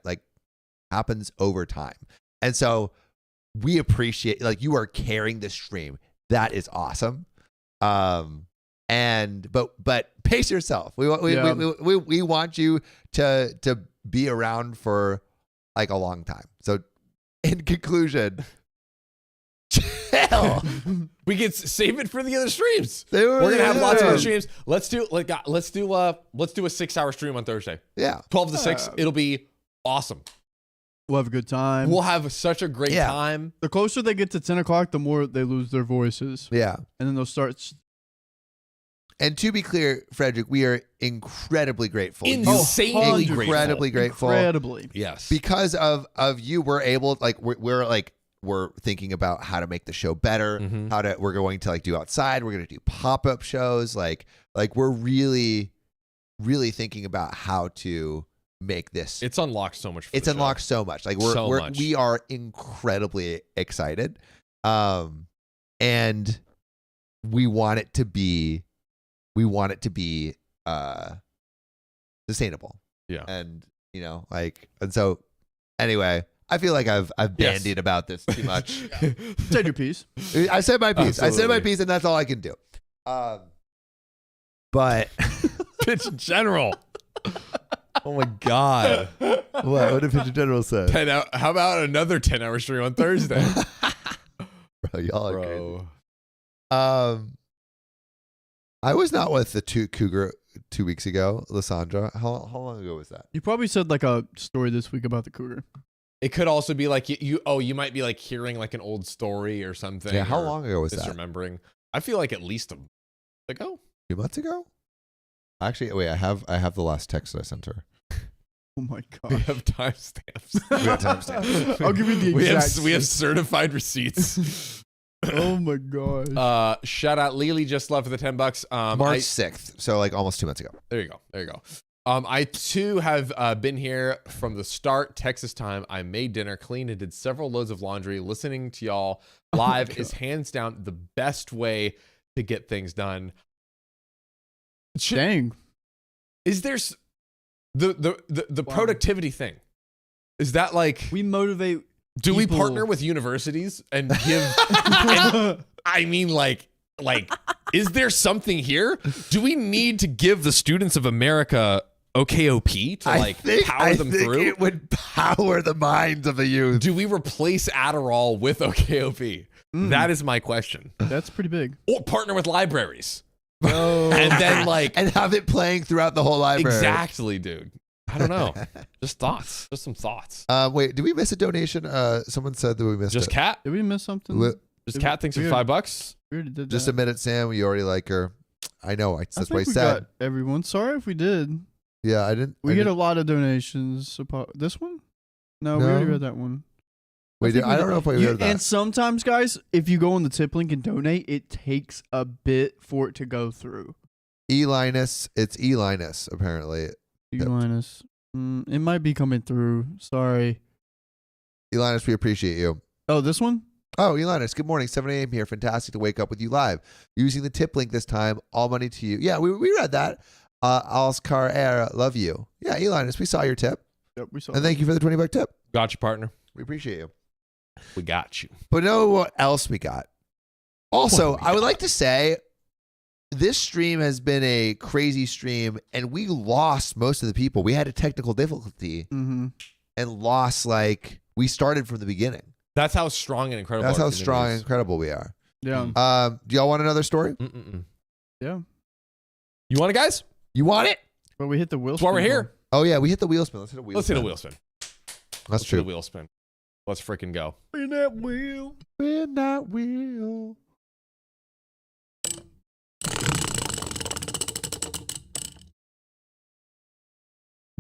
like happens over time. And so we appreciate like you are carrying the stream. That is awesome. But pace yourself. We want you to be around for like a long time. So in conclusion, chill. we can save it for the other streams. We're We're gonna have lots of other streams. Let's do a 6-hour stream on Thursday. Yeah. 12 to 6. It'll be awesome. We'll have a good time. We'll have such a great Yeah. time. The closer they get to 10 o'clock, the more they lose their voices. Yeah. And then they'll start. And to be clear, Frederick, we are incredibly grateful. Insanely grateful. Incredibly grateful. Incredibly. Yes. Because of you, we're able like we're thinking about how to make the show better. Mhm. We're going to like do outside. We're going to do pop-up shows. Like we're really, really thinking about how to make this. It's unlocked so much. For It's the show. unlocked so much. Like So much. we are incredibly excited, and we want it to be sustainable. Yeah. And and so anyway, I feel like I've Yes. bandied about this too much. Said your piece. I said my piece. I said my Absolutely. piece, and that's all I can do. But Pitch general. Oh my god. what did Pitcher General say? 10 hour, how about another 10-hour stream on Thursday? Bro, y'all are crazy. Bro. I was not with the two cougar 2 weeks ago, Lysandra. How long ago was that? You probably said like a story this week about the cougar. It could also be like you might be like hearing like an old story or something. Yeah, how or long ago was that? Misremembering. I feel like at least a month ago. 2 months ago? Actually, wait. I have the last text that I sent her. Oh my We god. have timestamps. We have timestamps. I'll give you the we exact. have certified receipts. Oh my god. Shout out Lily, just love for the $10. March 6th. So like almost 2 months ago. There you go. I too have been here from the start, Texas time. I made dinner, cleaned, and did several loads of laundry. Listening to y'all live is hands down the best way to get things done. Dang. Is there the productivity thing? Is that like We motivate. do we people- partner with universities and give? I mean, like, is there something here? Do we need to give the students of America OKOP to like power them through? It would power the minds of the youth. Do we replace Adderall with OKOP? That is my question. That's pretty big. Or partner with libraries Oh. and then like And have it playing throughout the whole library. exactly, dude. I don't know. Just thoughts. Just some thoughts. Wait, did we miss a donation? Someone said that we missed Just it. Cat. Did we miss something? Li- Just Cat thinks for Weird. $5. We already did Just that. a minute, Sam. You already like her. I know. That's I what I think we said. got everyone. Sorry if we did. Yeah, I didn't. We I get a didn't- lot of donations. This one? No, we already No. read that one. Wait, think I don't know if I You- read that. And sometimes, guys, if you go on the tip link and donate, it takes a bit for it to go through. Linus. It's Linus, apparently. Yep. Linus. It might be coming through. Sorry. Linus, we appreciate you. Oh, this one? Oh, Linus, good morning. 7 a.m. here. Fantastic to wake up with you live. Using the tip link this time. All money to you. Yeah, we read that. Oscar Air, love you. Yeah, Linus, we saw your tip. Yep, we saw And thank you for the $20 tip. Got you, partner. We appreciate you. We got you. But know what else we got? Also, I would like to say this stream has been a crazy stream, and we lost most of the people. We had a technical difficulty Mm-hmm. and lost, like, we started from the beginning. That's how strong and incredible. That's our how community strong and is. incredible we are. Yeah. Do y'all want another story? Yeah. You want it, guys? You want it? But we hit the wheel. That's why we're spin here. goal. Oh, yeah, we hit the wheel spin. Let's hit a wheel Let's spin. hit a wheel spin. That's Let's hit true. a wheel spin. Let's freaking go. Spin that wheel. Spin that wheel.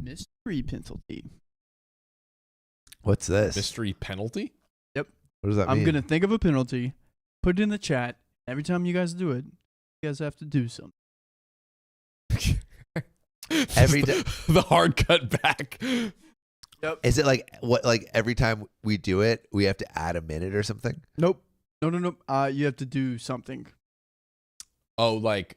Mystery penalty. What's this? Mystery penalty? What does that I'm mean? going to think of a penalty, put it in the chat. Every time you guys do it, you guys have to do something. Every the hard cut back. Is it like what? Like every time we do it, we have to add a minute or something? Nope. No. You have to do something. Oh, like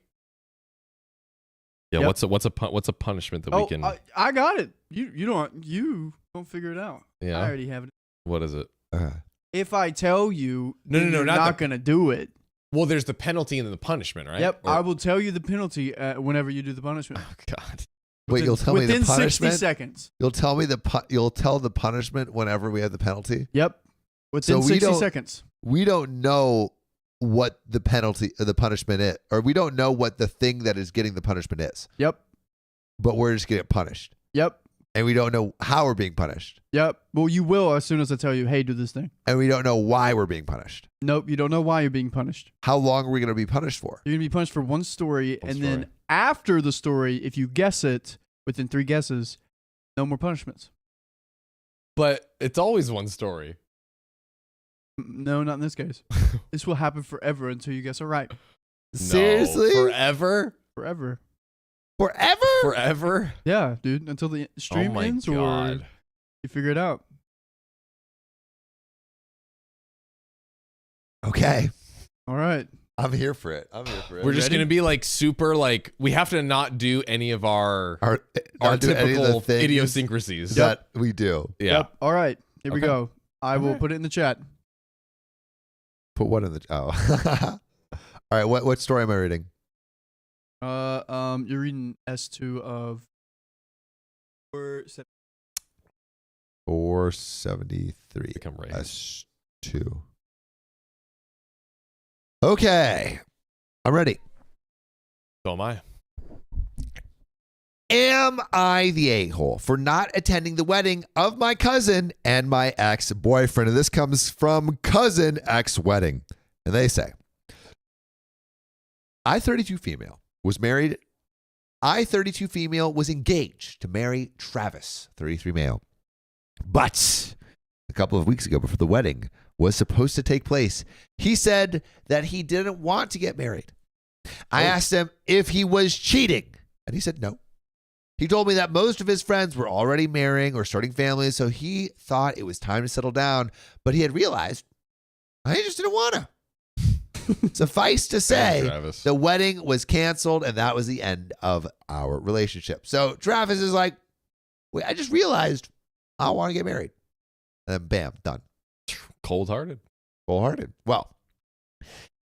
yeah. Yep. What's a punishment that we can? I got it. You don't figure it out. Yeah. I already have it. What is it? If I tell you, No, then you're not not the- gonna do it. Well, there's the penalty and then the punishment, right? Yep, Or- I will tell you the penalty whenever you do the punishment. Oh God. Wait, you'll tell me the Within 60 punishment? seconds. You'll tell me you'll tell the punishment whenever we have the penalty? Yep. Within So we 60 don't- seconds. We don't know what the penalty or the punishment is, or we don't know what the thing that is getting the punishment is. Yep. But we're just getting punished. Yep. And we don't know how we're being punished. Yep. Well, you will as soon as I tell you, hey, do this thing. And we don't know why we're being punished. Nope. You don't know why you're being punished. How long are we going to be punished for? You're going to be punished for one story. One and story. then after the story, if you guess it within 3 guesses, no more punishments. But it's always one story. No, not in this case. This will happen forever until you guess it right. Seriously? No, forever? Forever. Forever? Forever? Yeah, dude. Until the stream oh my ends or God. you figure it out. Okay. All right. I'm here for it. We're just ready? gonna be like super like we have to not do any of our Not do any of the typical things idiosyncrasies. that we do. Yeah. Yep. All right. Here we Okay. go. I will Okay. put it in the chat. Put what in the... Oh. All right. What story am I reading? You're reading S2 of 473. Become right. S2. Okay. I'm ready. So am I. Am I the a-hole for not attending the wedding of my cousin and my ex-boyfriend? And this comes from cousin ex-wedding. And they say, I, 32 female, was married. I, 32 female, was engaged to marry Travis, 33 male. But a couple of weeks ago, before the wedding was supposed to take place, he said that he didn't want to get married. I asked him if he was cheating, and he said no. He told me that most of his friends were already marrying or starting families, so he thought it was time to settle down, but he had realized I just didn't want to. Suffice to say, the wedding was canceled, and that was the end of our relationship. So Travis is like, wait, I just realized I want to get married. And then bam, done. Cold-hearted. Cold-hearted. Well,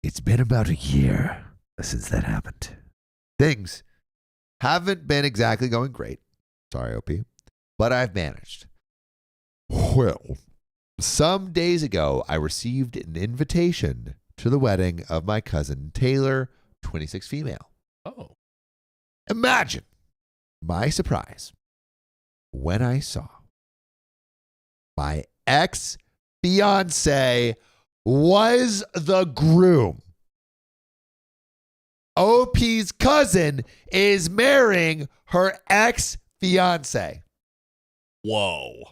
it's been about a year since that happened. Things haven't been exactly going great. Sorry, OP. But I've managed. Well, some days ago, I received an invitation to the wedding of my cousin Taylor, 26 female. Oh. Imagine my surprise when I saw my ex-fiance was the groom. OP's cousin is marrying her ex-fiance. Whoa.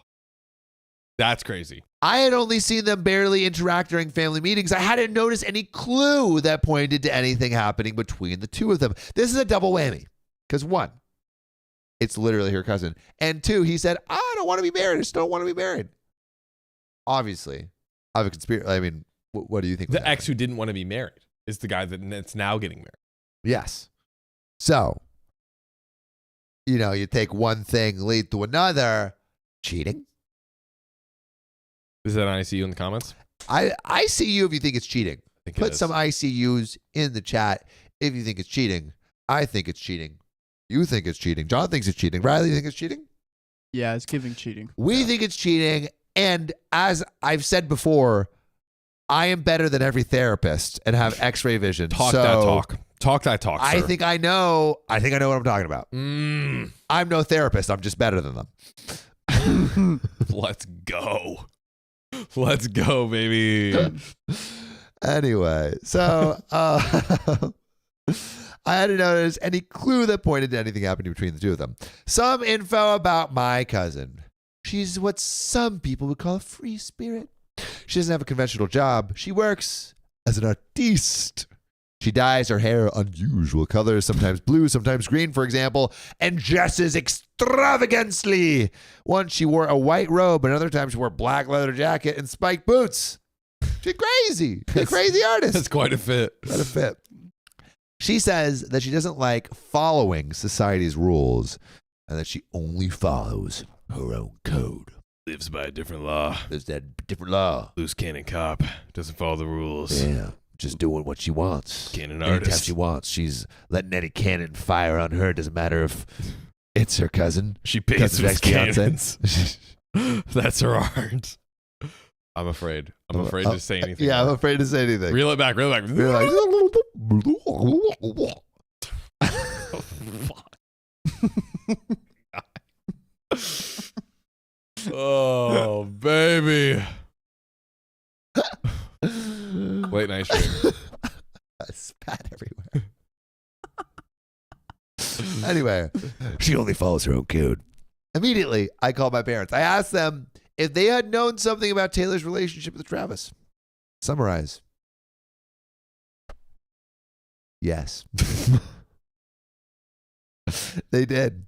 That's crazy. I had only seen them barely interact during family meetings. I hadn't noticed any clue that pointed to anything happening between the two of them. This is a double whammy. Because one, it's literally her cousin. And two, he said, I don't want to be married. I just don't want to be married. Obviously, I have a conspiracy. I mean, what do you think? The ex who didn't want to be married is the guy that's now getting married. Yes. So, you take one thing, lead to another. Cheating. Is that an ICU in the comments? I see you if you think it's cheating. Put some ICUs in the chat if you think it's cheating. I think it's cheating. You think it's cheating. John thinks it's cheating. Riley, you think it's cheating? Yeah, it's giving cheating. We think it's cheating. And as I've said before, I am better than every therapist and have x-ray vision. Talk that talk. Talk that talk, sir. I think I know what I'm talking about. I'm no therapist. I'm just better than them. Let's go. Let's go, baby. Anyway, so I hadn't noticed any clue that pointed to anything happening between the two of them. Some info about my cousin. She's what some people would call a free spirit. She doesn't have a conventional job. She works as an artiste. She dyes her hair unusual colors, sometimes blue, sometimes green, for example, and dresses extravagantly. Once she wore a white robe, another time she wore a black leather jacket and spiked boots. She's crazy. She's a crazy artist. That's quite a fit. Quite a fit. She says that she doesn't like following society's rules and that she only follows her own code. Lives by a different law. There's that different law. Loose cannon cop. Doesn't follow the rules. Yeah. Just doing what she wants. Cannon Anytime artist. she wants. She's letting any cannon fire on her. Doesn't matter if it's her cousin. She pays with cannons. That's her art. I'm afraid. I'm afraid to say anything. Yeah, I'm afraid to say anything. Reel it back. Reel it back. You're like, oh, baby. Late night stream. Spat everywhere. Anyway, she only follows her own code. Immediately, I called my parents. I asked them if they had known something about Taylor's relationship with Travis. Summarize. Yes. They did.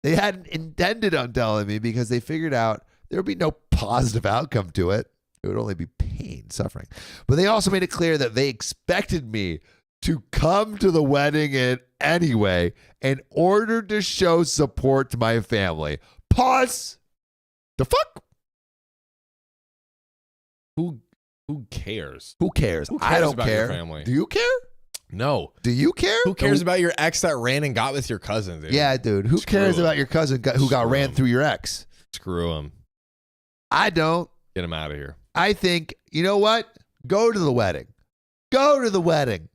They hadn't intended on telling me because they figured out there would be no positive outcome to it. It would only be pain, suffering. But they also made it clear that they expected me to come to the wedding in anyway in order to show support to my family. Pause. The fuck? Who cares? Who cares? Who cares I don't about care. your family? Do you care? No. Do you care? Who cares about your ex that ran and got with your cousin, dude? Yeah, dude. Who cares about your cousin who got ran through your ex? Screw him. I don't. Get him out of here. I think, you know what? Go to the wedding. Go to the wedding.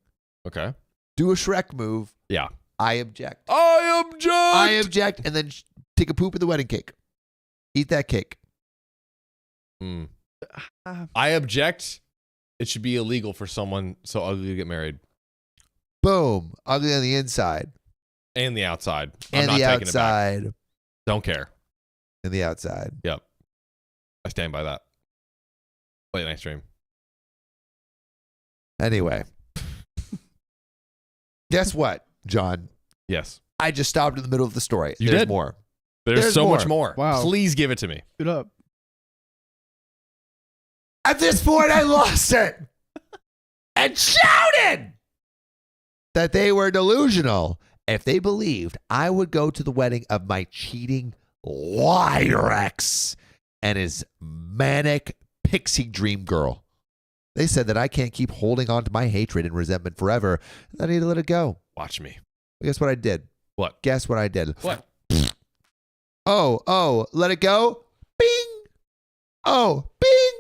Okay. Do a Shrek move. Yeah. I object. I I object, and then take a poop in the wedding cake. Eat that cake. I object. It should be illegal for someone so ugly to get married. Boom. Ugly on the inside. And the outside. I'm And not the taking it back. outside. Don't care. And the outside. Yep. I stand by that. Late night stream. Anyway. Guess what, John? Yes. I just stopped in the middle of the story. You There's did? more. There's so much more. Wow. Please give it to me. Get up. At this point, I lost it and shouted that they were delusional if they believed I would go to the wedding of my cheating liar ex and his manic pixie dream girl. They said that I can't keep holding on to my hatred and resentment forever. I need to let it go. Watch me. Guess what I did? What? Guess what I did? What? Oh, let it go? Bing! Oh, bing!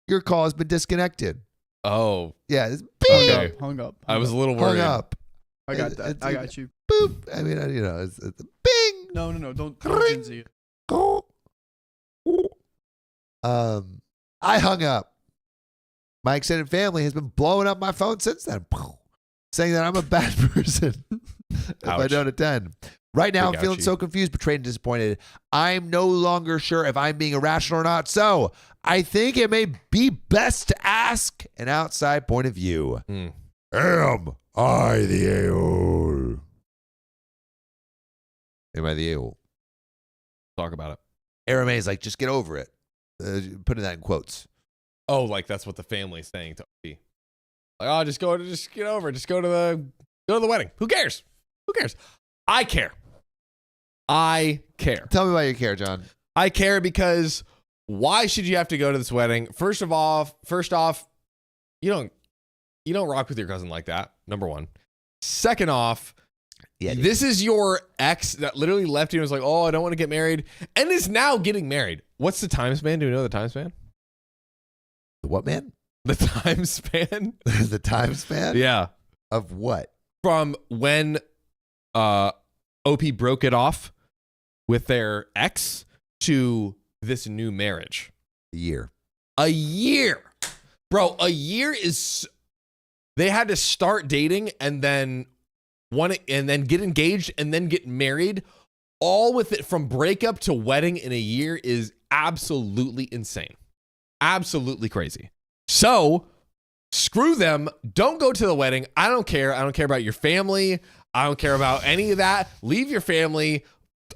Your call has been disconnected. Oh. Yeah, it's bing! Okay. Hung up. I was a little Hung worried. up. I got that. I got you. Boop. I mean, it's bing! No. Don't Ring. Gen Z. I hung up. My extended family has been blowing up my phone since then, saying that I'm a bad person if I Ouch. don't attend. Right now, Big I'm feeling ouchie. so confused, betrayed, and disappointed. I'm no longer sure if I'm being irrational or not. So I think it may be best to ask an outside point of view. Hmm. Am I the a-hole? Am I the a-hole? Talk about it. Aramay is like, just get over it. Putting that in quotes. Oh, like that's what the family's saying to OP. Like, oh, just get over it. Just go to the wedding. Who cares? Who cares? I care. I care. Tell me why you care, John. I care because why should you have to go to this wedding? First off, you don't rock with your cousin like that. Number one. Second off, this is your ex that literally left you and was like, oh, I don't want to get married, and is now getting married. What's the time span? Do we know the time span? The what, man? The time span? The time span? Yeah. Of what? From when OP broke it off with their ex to this new marriage. A year. A year. Bro, a year is... They had to start dating and then get engaged and then get married. All with it from breakup to wedding in a year is absolutely insane. Absolutely crazy. So, screw them. Don't go to the wedding. I don't care. I don't care about your family. I don't care about any of that. Leave your family.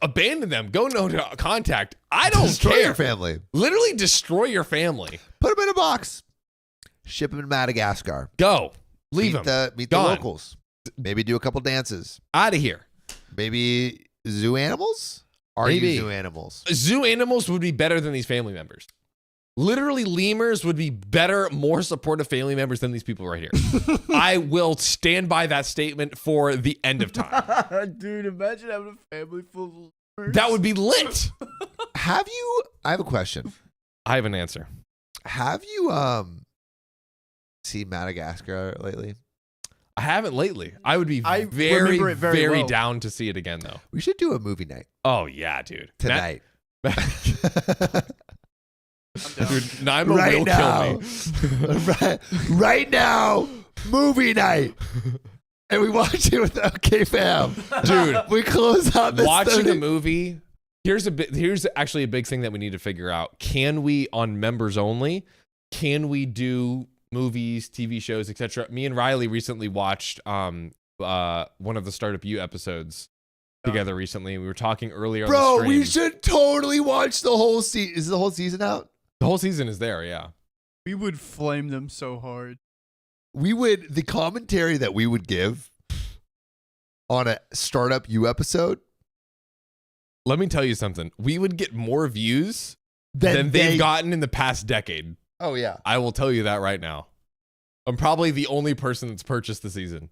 Abandon them. Go no contact. I don't Destroy care. your family. Literally destroy your family. Put them in a box. Ship them to Madagascar. Go. Leave them. Meet the Gone. locals. Maybe do a couple dances. Out of here. Maybe zoo animals? Are Maybe. you zoo animals? Zoo animals would be better than these family members. Literally, lemurs would be better, more supportive family members than these people right here. I will stand by that statement for the end of time. Dude, imagine having a family full of lemurs. That would be lit. I have a question. I have an answer. Have you seen Madagascar lately? I haven't lately. I would be I very, remember it very very well. down to see it again, though. We should do a movie night Oh, yeah, dude. tonight. Dude, Naima Right will now. kill me. right now, movie night. And we watch it with the OK fam. Dude, We close out this watching a 30 movie, here's actually a big thing that we need to figure out. Can we, on members only, can we do movies, TV shows, etc.? Me and Riley recently watched one of the Startup U episodes together recently. We were talking earlier on the Bro, stream. we should totally watch the whole season. Is the whole season out? The whole season is there, yeah. We would flame them so hard. The commentary that we would give on a Startup U episode Let me tell you something. We would get more views than they've gotten in the past decade. Oh, yeah. I will tell you that right now. I'm probably the only person that's purchased the season.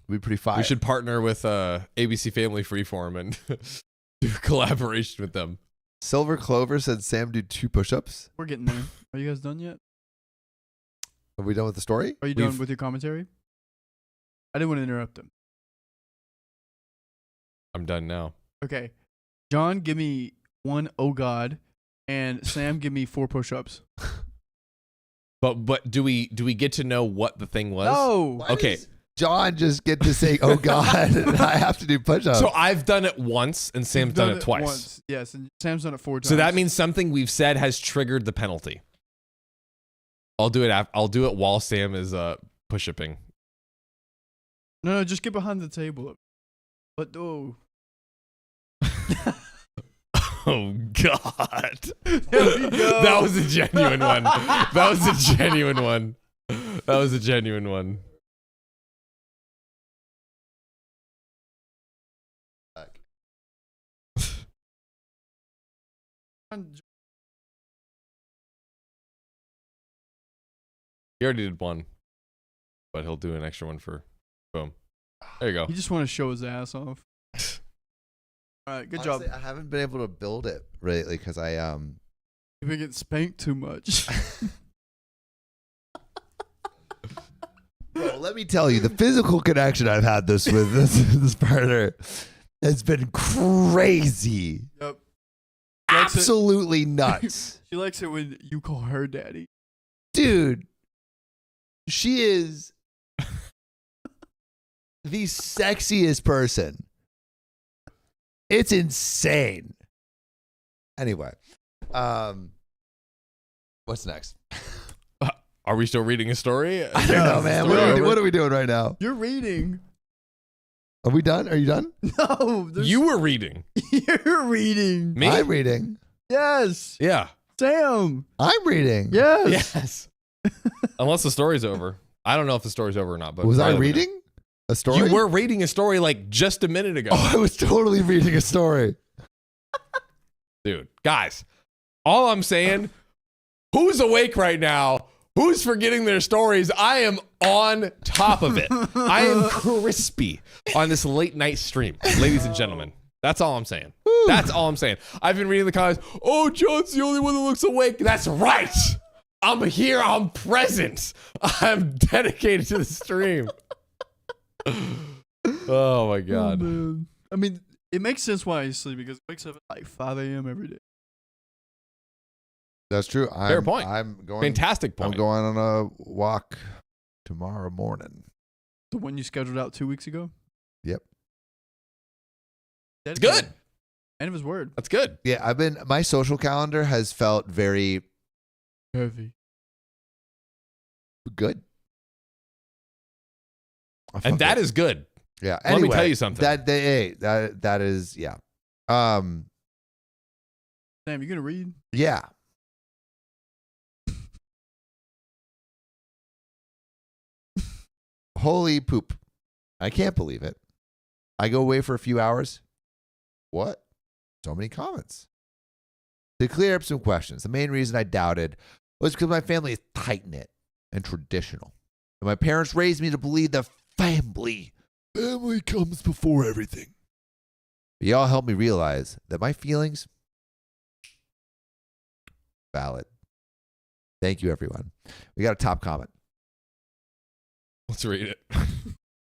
We'd be pretty fire. We should partner with ABC Family Freeform and do a collaboration with them. Silver Clover said Sam do 2 push-ups. We're getting there. Are you guys done yet? Are we done with the story? Are you done with your commentary? I didn't want to interrupt him. I'm done now. Okay. John, give me 1 oh god, and Sam, give me 4 push-ups. But do we get to know what the thing was? No. Why Okay. does John just get to say, "Oh God," and I have to do push-ups. So I've done it once, and Sam's You've done it twice. Once. Yes, and Sam's done it 4 times. So that means something we've said has triggered the penalty. I'll do it. I'll do it while Sam is push-upping. No, just get behind the table. But oh. Oh God. There we go. That was a genuine one. That was a genuine one. That was a genuine one. He already did one, but he'll do an extra one for boom. There you go. He just want to show his ass off. All right, good Honestly, job. I haven't been able to build it lately because I You've been getting spanked too much. Bro, let me tell you, the physical connection I've had with this partner has been crazy. Yep. Absolutely nuts. She likes it when you call her daddy. Dude, she is the sexiest person. It's insane. Anyway, what's next? Are we still reading a story? I don't know, man. What are we doing right now? You're reading. Are we done? Are you done? No. You were reading. You're reading. Me? I'm reading. Yes. Yeah. Sam. I'm reading. Yes. Yes. Unless the story's over. I don't know if the story's over or not. But Was I Riley would know. reading a story? You were reading a story like just a minute ago. Oh, I was totally reading a story. Dude, guys, all I'm saying, who's awake right now? Who's forgetting their stories? I am on top of it. I am crispy on this late night stream, ladies and gentlemen. That's all I'm saying. That's all I'm saying. I've been reading the comments. Oh, John's the only one that looks awake. That's right. I'm here. I'm present. I'm dedicated to the stream. Oh my God. Oh, man. I mean, it makes sense why he's sleeping because he wakes up at like 5 a.m. every day. That's true. Fair point. I'm going. Fantastic point. I'm going on a walk tomorrow morning. The one you scheduled out 2 weeks ago? Yep. It's good. End of his word. That's good. Yeah, my social calendar has felt very Heavy. good. And that is good. yeah. Let me Anyway, tell you something. That is yeah. Sam, you gonna read? Yeah. Holy poop. I can't believe it. I go away for a few hours. What? So many comments. To clear up some questions, the main reason I doubted was because my family is tight-knit and traditional. And my parents raised me to believe that family comes before everything. But y'all helped me realize that my feelings, valid. Thank you, everyone. We got a top comment. Let's read it.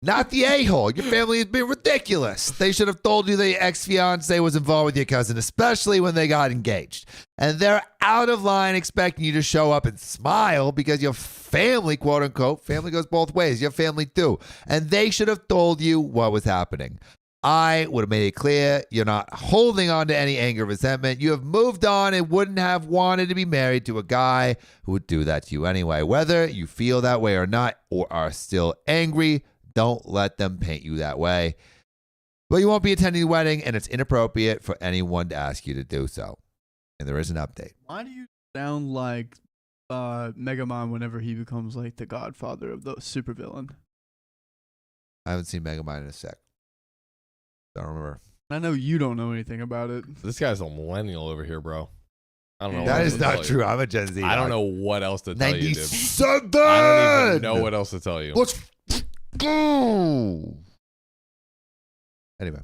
Not the a-hole. Your family has been ridiculous. They should have told you the ex-fiance was involved with your cousin, especially when they got engaged. And they're out of line expecting you to show up and smile because your family, quote unquote, family goes both ways. Your family too. And they should have told you what was happening. I would have made it clear you're not holding on to any anger or resentment. You have moved on and wouldn't have wanted to be married to a guy who would do that to you anyway. Whether you feel that way or not, or are still angry, don't let them paint you that way. But you won't be attending the wedding, and it's inappropriate for anyone to ask you to do so. And there is an update. Why do you sound like Megamind whenever he becomes like the godfather of the supervillain? I haven't seen Megamind in a sec. Don't remember. I know you don't know anything about it. This guy's a millennial over here, bro. I don't know. That what is else to not tell true. you. I'm a Gen Z. I don't dog. know what else to tell you, dude. 97! I don't even know what else to tell you. Let's go. Anyway.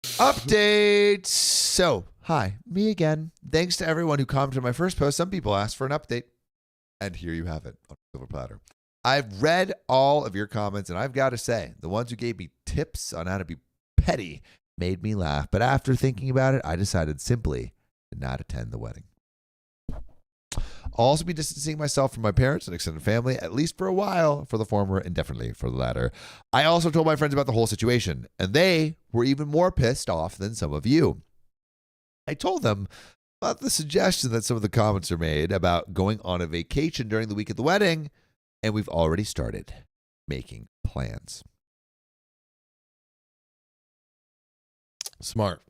Updates. So, hi, me again. Thanks to everyone who commented on my first post. Some people asked for an update. And here you have it on a silver platter. I've read all of your comments, and I've got to say, the ones who gave me tips on how to be petty made me laugh. But after thinking about it, I decided simply to not attend the wedding. I'll also be distancing myself from my parents and extended family, at least for a while, for the former, indefinitely for the latter. I also told my friends about the whole situation, and they were even more pissed off than some of you. I told them about the suggestion that some of the comments are made about going on a vacation during the week of the wedding, and we've already started making plans. Smart.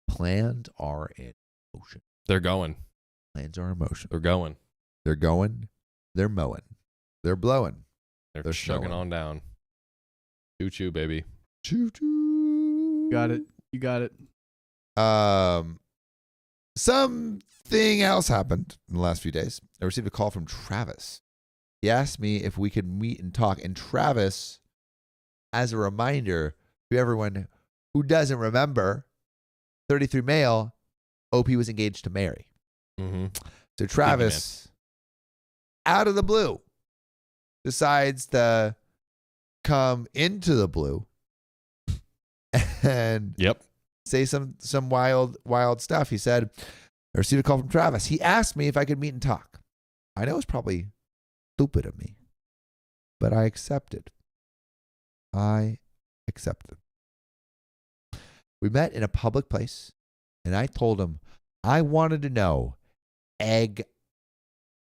Plans are in motion. They're going. Plans are in motion. They're going. They're going. They're mowing. They're blowing. They're chugging on down. Choo choo, baby. Choo choo. Got it. You got it. Something else happened in the last few days. I received a call from Travis. He asked me if we could meet and talk. And Travis, as a reminder to everyone who doesn't remember, 33 male, OP was engaged to Mary. Mm-hmm. So Travis, out of the blue, decides to come into the blue and say some wild stuff. He said, I received a call from Travis. He asked me if I could meet and talk. I know it's probably stupid of me, but I accepted. We met in a public place, and I told him I wanted to know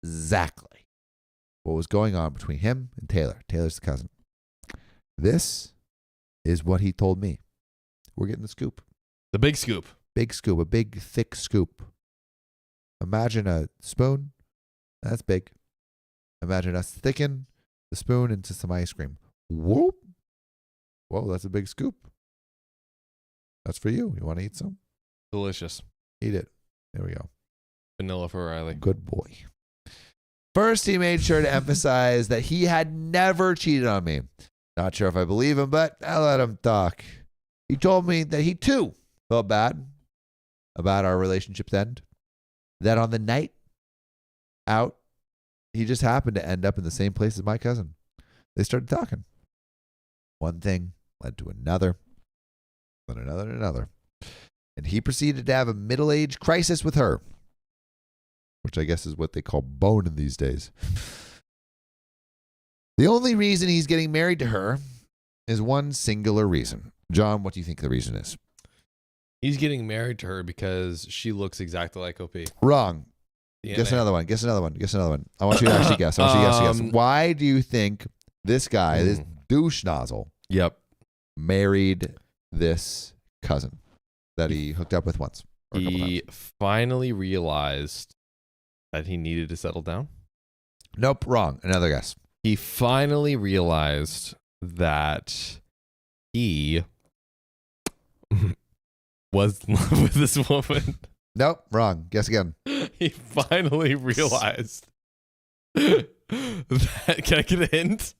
exactly what was going on between him and Taylor. Taylor's the cousin. This is what he told me. We're getting the scoop. The big scoop. Big scoop, a big, thick scoop. Imagine a spoon. That's big. Imagine us thicken the spoon into some ice cream. Whoop. Whoa, that's a big scoop. That's for you. You want to eat some? Delicious. Eat it. There we go. Vanilla for Riley. Good boy. First, he made sure to emphasize that he had never cheated on me. Not sure if I believe him, but I let him talk. He told me that he too felt bad about our relationship's end. That on the night out, he just happened to end up in the same place as my cousin. They started talking. One thing led to another, then another and another. And he proceeded to have a middle-age crisis with her, which I guess is what they call boning these days. The only reason he's getting married to her is one singular reason. John, what do you think the reason is? He's getting married to her because she looks exactly like OP. Wrong. DNA. Guess another one. I want you to actually guess. Why do you think this guy, this douche nozzle, married this cousin that he hooked up with once? He finally realized that he needed to settle down. Nope, wrong. Another guess. He finally realized that he was in love with this woman. Nope, wrong. Guess again. He finally realized that. Can I get a hint?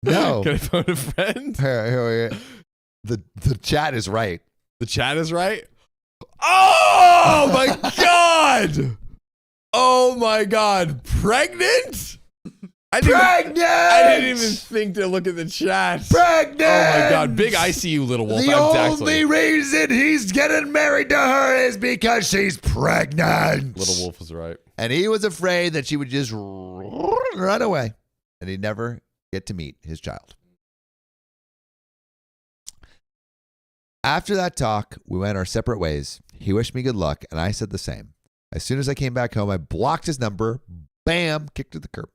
No. Can I phone a friend? Here. The chat is right. The chat is right? Oh my God! Oh my God. Pregnant? I didn't even think to look at the chat. Pregnant! Oh my God. Big ICU, little wolf. The I'm only reason he's getting married to her is because she's pregnant. Little wolf was right. And he was afraid that she would just run away and he'd never get to meet his child. After that talk, we went our separate ways. He wished me good luck, and I said the same. As soon as I came back home, I blocked his number. Bam! Kicked to the curb.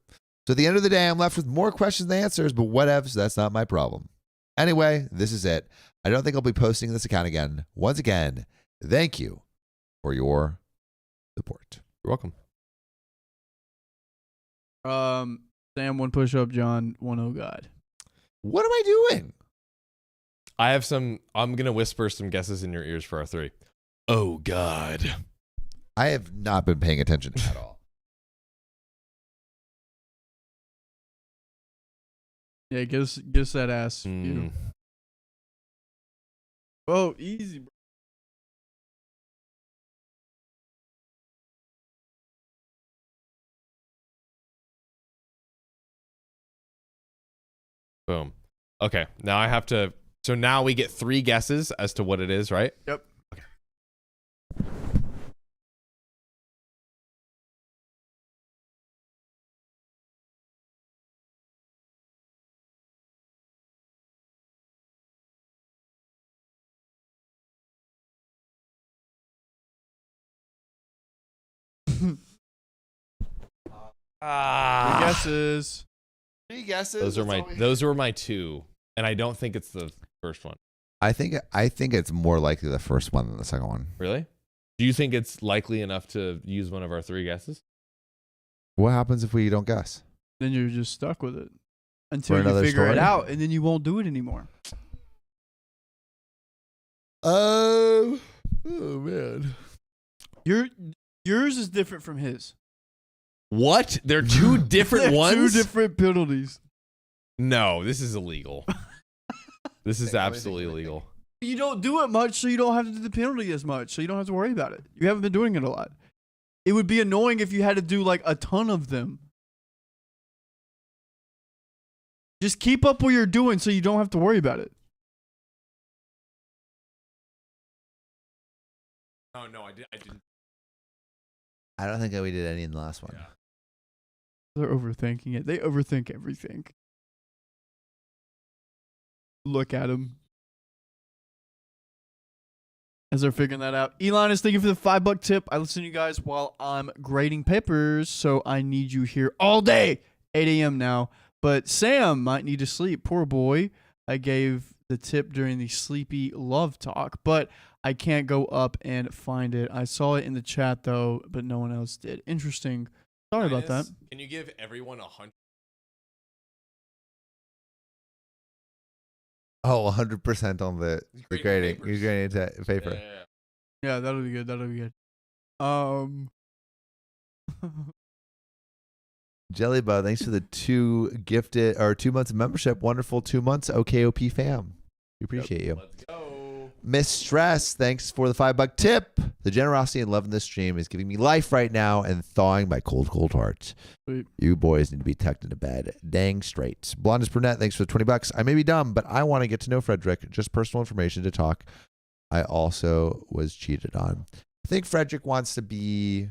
So at the end of the day, I'm left with more questions than answers, but whatevs, that's not my problem. Anyway, this is it. I don't think I'll be posting this account again. Once again, thank you for your support. You're welcome. Sam, 1 push-up, John, 1 oh God. What am I doing? I have some, I'm going to whisper some guesses in your ears for our 3. Oh, God. I have not been paying attention at all. Yeah, get us that ass. Oh, easy, bro. Boom. Okay, now I have to. So now we get 3 guesses as to what it is, right? Yep. Ah. Guesses. 3 guesses. Those were my 2, and I don't think it's the first one. I think it's more likely the first one than the second one. Really? Do you think it's likely enough to use one of our 3 guesses? What happens if we don't guess? Then you're just stuck with it until For you another figure it story? out, and then you won't do it anymore. Oh man. Yours is different from his. What? They're 2 different They're ones? 2 different penalties. No, this is illegal. This is Think, let me absolutely think, let me illegal. You don't do it much, so you don't have to do the penalty as much, so you don't have to worry about it. You haven't been doing it a lot. It would be annoying if you had to do like a ton of them. Just keep up what you're doing so you don't have to worry about it. Oh, no, I didn't. I don't think that we did any in the last one. Yeah. They're overthinking it. They overthink everything. Look at them. As they're figuring that out. Elon is thank you for the $5 tip. I listen to you guys while I'm grading papers, so I need you here all day. 8 a.m. now. But Sam might need to sleep. Poor boy. I gave the tip during the sleepy love talk, but I can't go up and find it. I saw it in the chat though, but no one else did. Interesting. Sorry about that. Can you give everyone 100? Oh, 100% on the grading. papers. You're grading to paper. Yeah, that'll be good. That'll be good. Jellybo, thanks for the 2 gifted or 2 months of membership. Wonderful 2 months, OKOP fam. We appreciate you. Let's go. Miss Stress, thanks for the $5 tip. The generosity and love in this stream is giving me life right now and thawing my cold, cold heart. Sweet. You boys need to be tucked into bed. Dang straight. Blondest Brunette, thanks for the $20. I may be dumb, but I want to get to know Frederick. Just personal information to talk. I also was cheated on. I think Frederick wants to be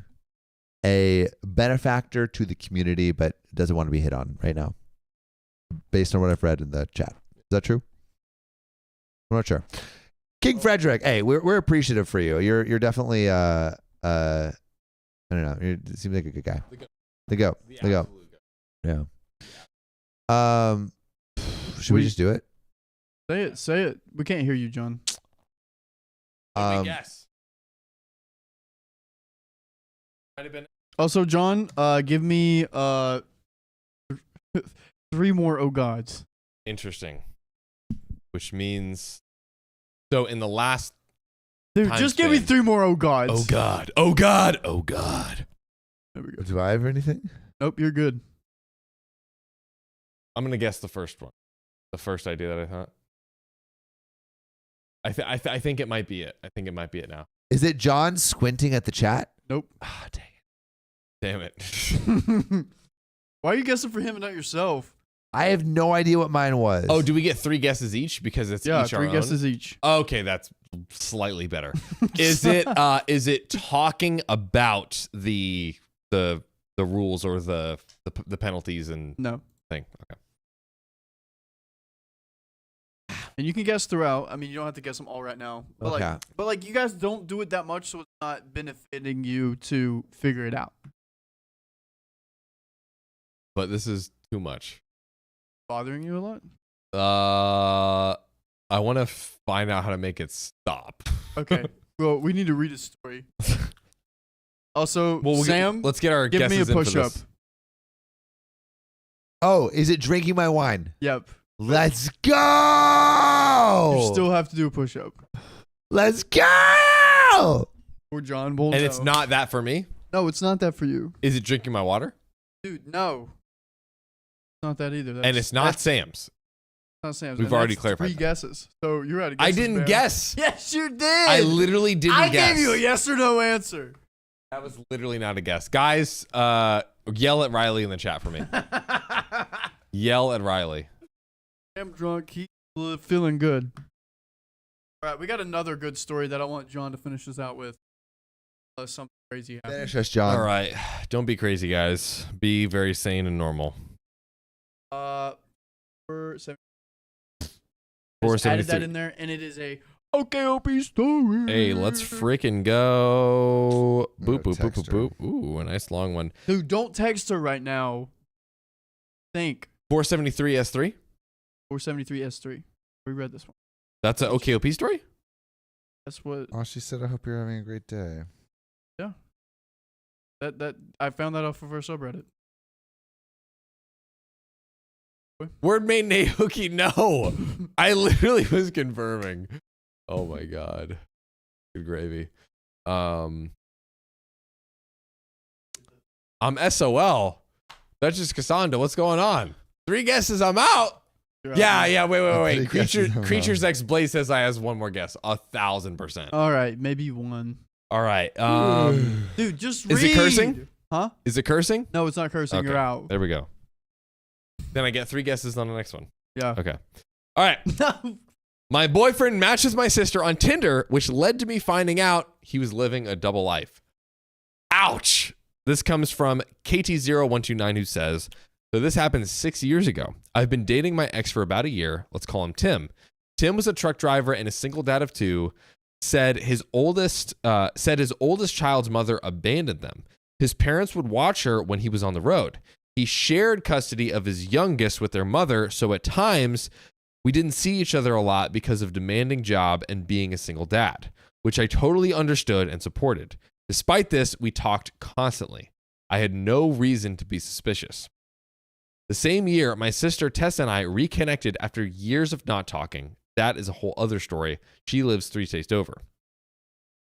a benefactor to the community, but doesn't want to be hit on right now, based on what I've read in the chat. Is that true? I'm not sure. King Frederick, hey, we're appreciative for you. You're definitely I don't know. You seem like a good guy. The go. Yeah. Should we just do it? Say it. We can't hear you, John. Let me guess. Might have been. Also, John, give me 3 more oh gods. Interesting. Which means, so in the last. Dude, Time just give me span. 3 more oh gods. Oh God! Oh God! Oh God! There we go. Do I have anything? Nope, you're good. I'm gonna guess the first one. The first idea that I thought. I think it might be it. I think it might be it now. Is it John squinting at the chat? Nope. Ah, dang it. Damn it. Why are you guessing for him and not yourself? I have no idea what mine was. Oh, do we get 3 guesses each because it's Yeah, each our 3 own? guesses each. Okay, that's slightly better. Is it talking about the rules or the penalties and No. thing? Okay. And you can guess throughout. I mean, you don't have to guess them all right now. But Okay. like you guys don't do it that much, so it's not benefiting you to figure it out. But this is too much. Bothering you a lot? I want to find out how to make it stop. Okay. Well, we need to read a story. Also, Well, Sam, let's get our give me a guesses in for push-up. this. Oh, is it drinking my wine? Yep. Let's go! You still have to do a push-up. Let's go! Or John will And know. it's not that for me. No, it's not that for you. Is it drinking my water? Dude, no. It's not that either. And it's not Sam's. Not Sam's. We've And already that's clarified 3 that. guesses. So you're out of I guesses, didn't man. guess. Yes, you did. I literally didn't I guess. gave you a yes or no answer. That was literally not a guess. Guys, yell at Riley in the chat for me. Yell at Riley. I'm drunk. He's feeling good. All right, we got another good story that I want John to finish us out with. Something crazy happened. Finish us, John. All right. Don't be crazy, guys. Be very sane and normal. 470. 473. Added that in there, and it is a OKOP story. Hey, let's freaking go. Boop, boop, boop, boop, text her. boop. Ooh, a nice long one. Dude, don't text her right now. Think. 473 S3? 473 S3. We read this one. That's an OKOP story? That's what Oh, she said, I hope you're having a great day. that I found that off of our subreddit. Word made Naoki, no. I literally was confirming. Oh my god. Good gravy. I'm SOL. That's just Cassandra. What's going on? 3 guesses, I'm out. Yeah, wait. Creatures X Blaze says I has one more guess. 1,000%. All right, maybe one. All right. Dude, just Is read. it cursing? Huh? Is it cursing? No, it's not cursing. Okay. You're out. There we go. Then I get 3 guesses on the next one. Yeah. Okay. All right. No. My boyfriend matches my sister on Tinder, which led to me finding out he was living a double life. Ouch. This comes from KT0129, who says, so this happened 6 years ago. I've been dating my ex for about a year. Let's call him Tim. Tim was a truck driver and a single dad of 2. Said his oldest child's mother abandoned them. His parents would watch her when he was on the road. He shared custody of his youngest with their mother, so at times we didn't see each other a lot because of demanding job and being a single dad, which I totally understood and supported. Despite this, we talked constantly. I had no reason to be suspicious. The same year, my sister Tessa and I reconnected after years of not talking. That is a whole other story. She lives 3 states over.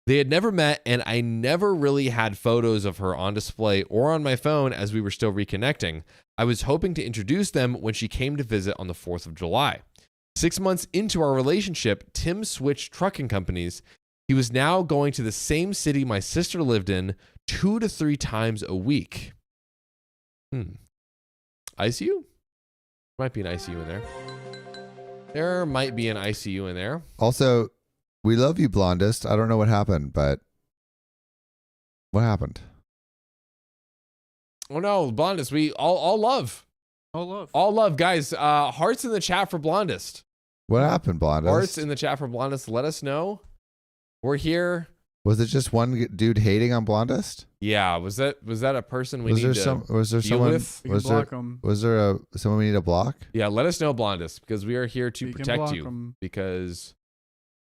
They had never met, and I never really had photos of her on display or on my phone as we were still reconnecting. I was hoping to introduce them when she came to visit on the 4th of July. 6 months into our relationship, Tim switched trucking companies. He was now going to the same city my sister lived in 2 to 3 times a week. ICU? Might be an ICU in there. There might be an ICU in there. Also, we love you, Blondest. I don't know what happened, but what happened? Oh no, Blondest. We all love. All love. Guys, hearts in the chat for Blondest. What happened, Blondest? Hearts in the chat for Blondest. Let us know. We're here. Was it just one dude hating on Blondest? Yeah, was that a person we Was need there to someone? You can block them. Was there someone we need to block? Yeah, let us know, Blondest, because we are here to You can protect block you 'em. because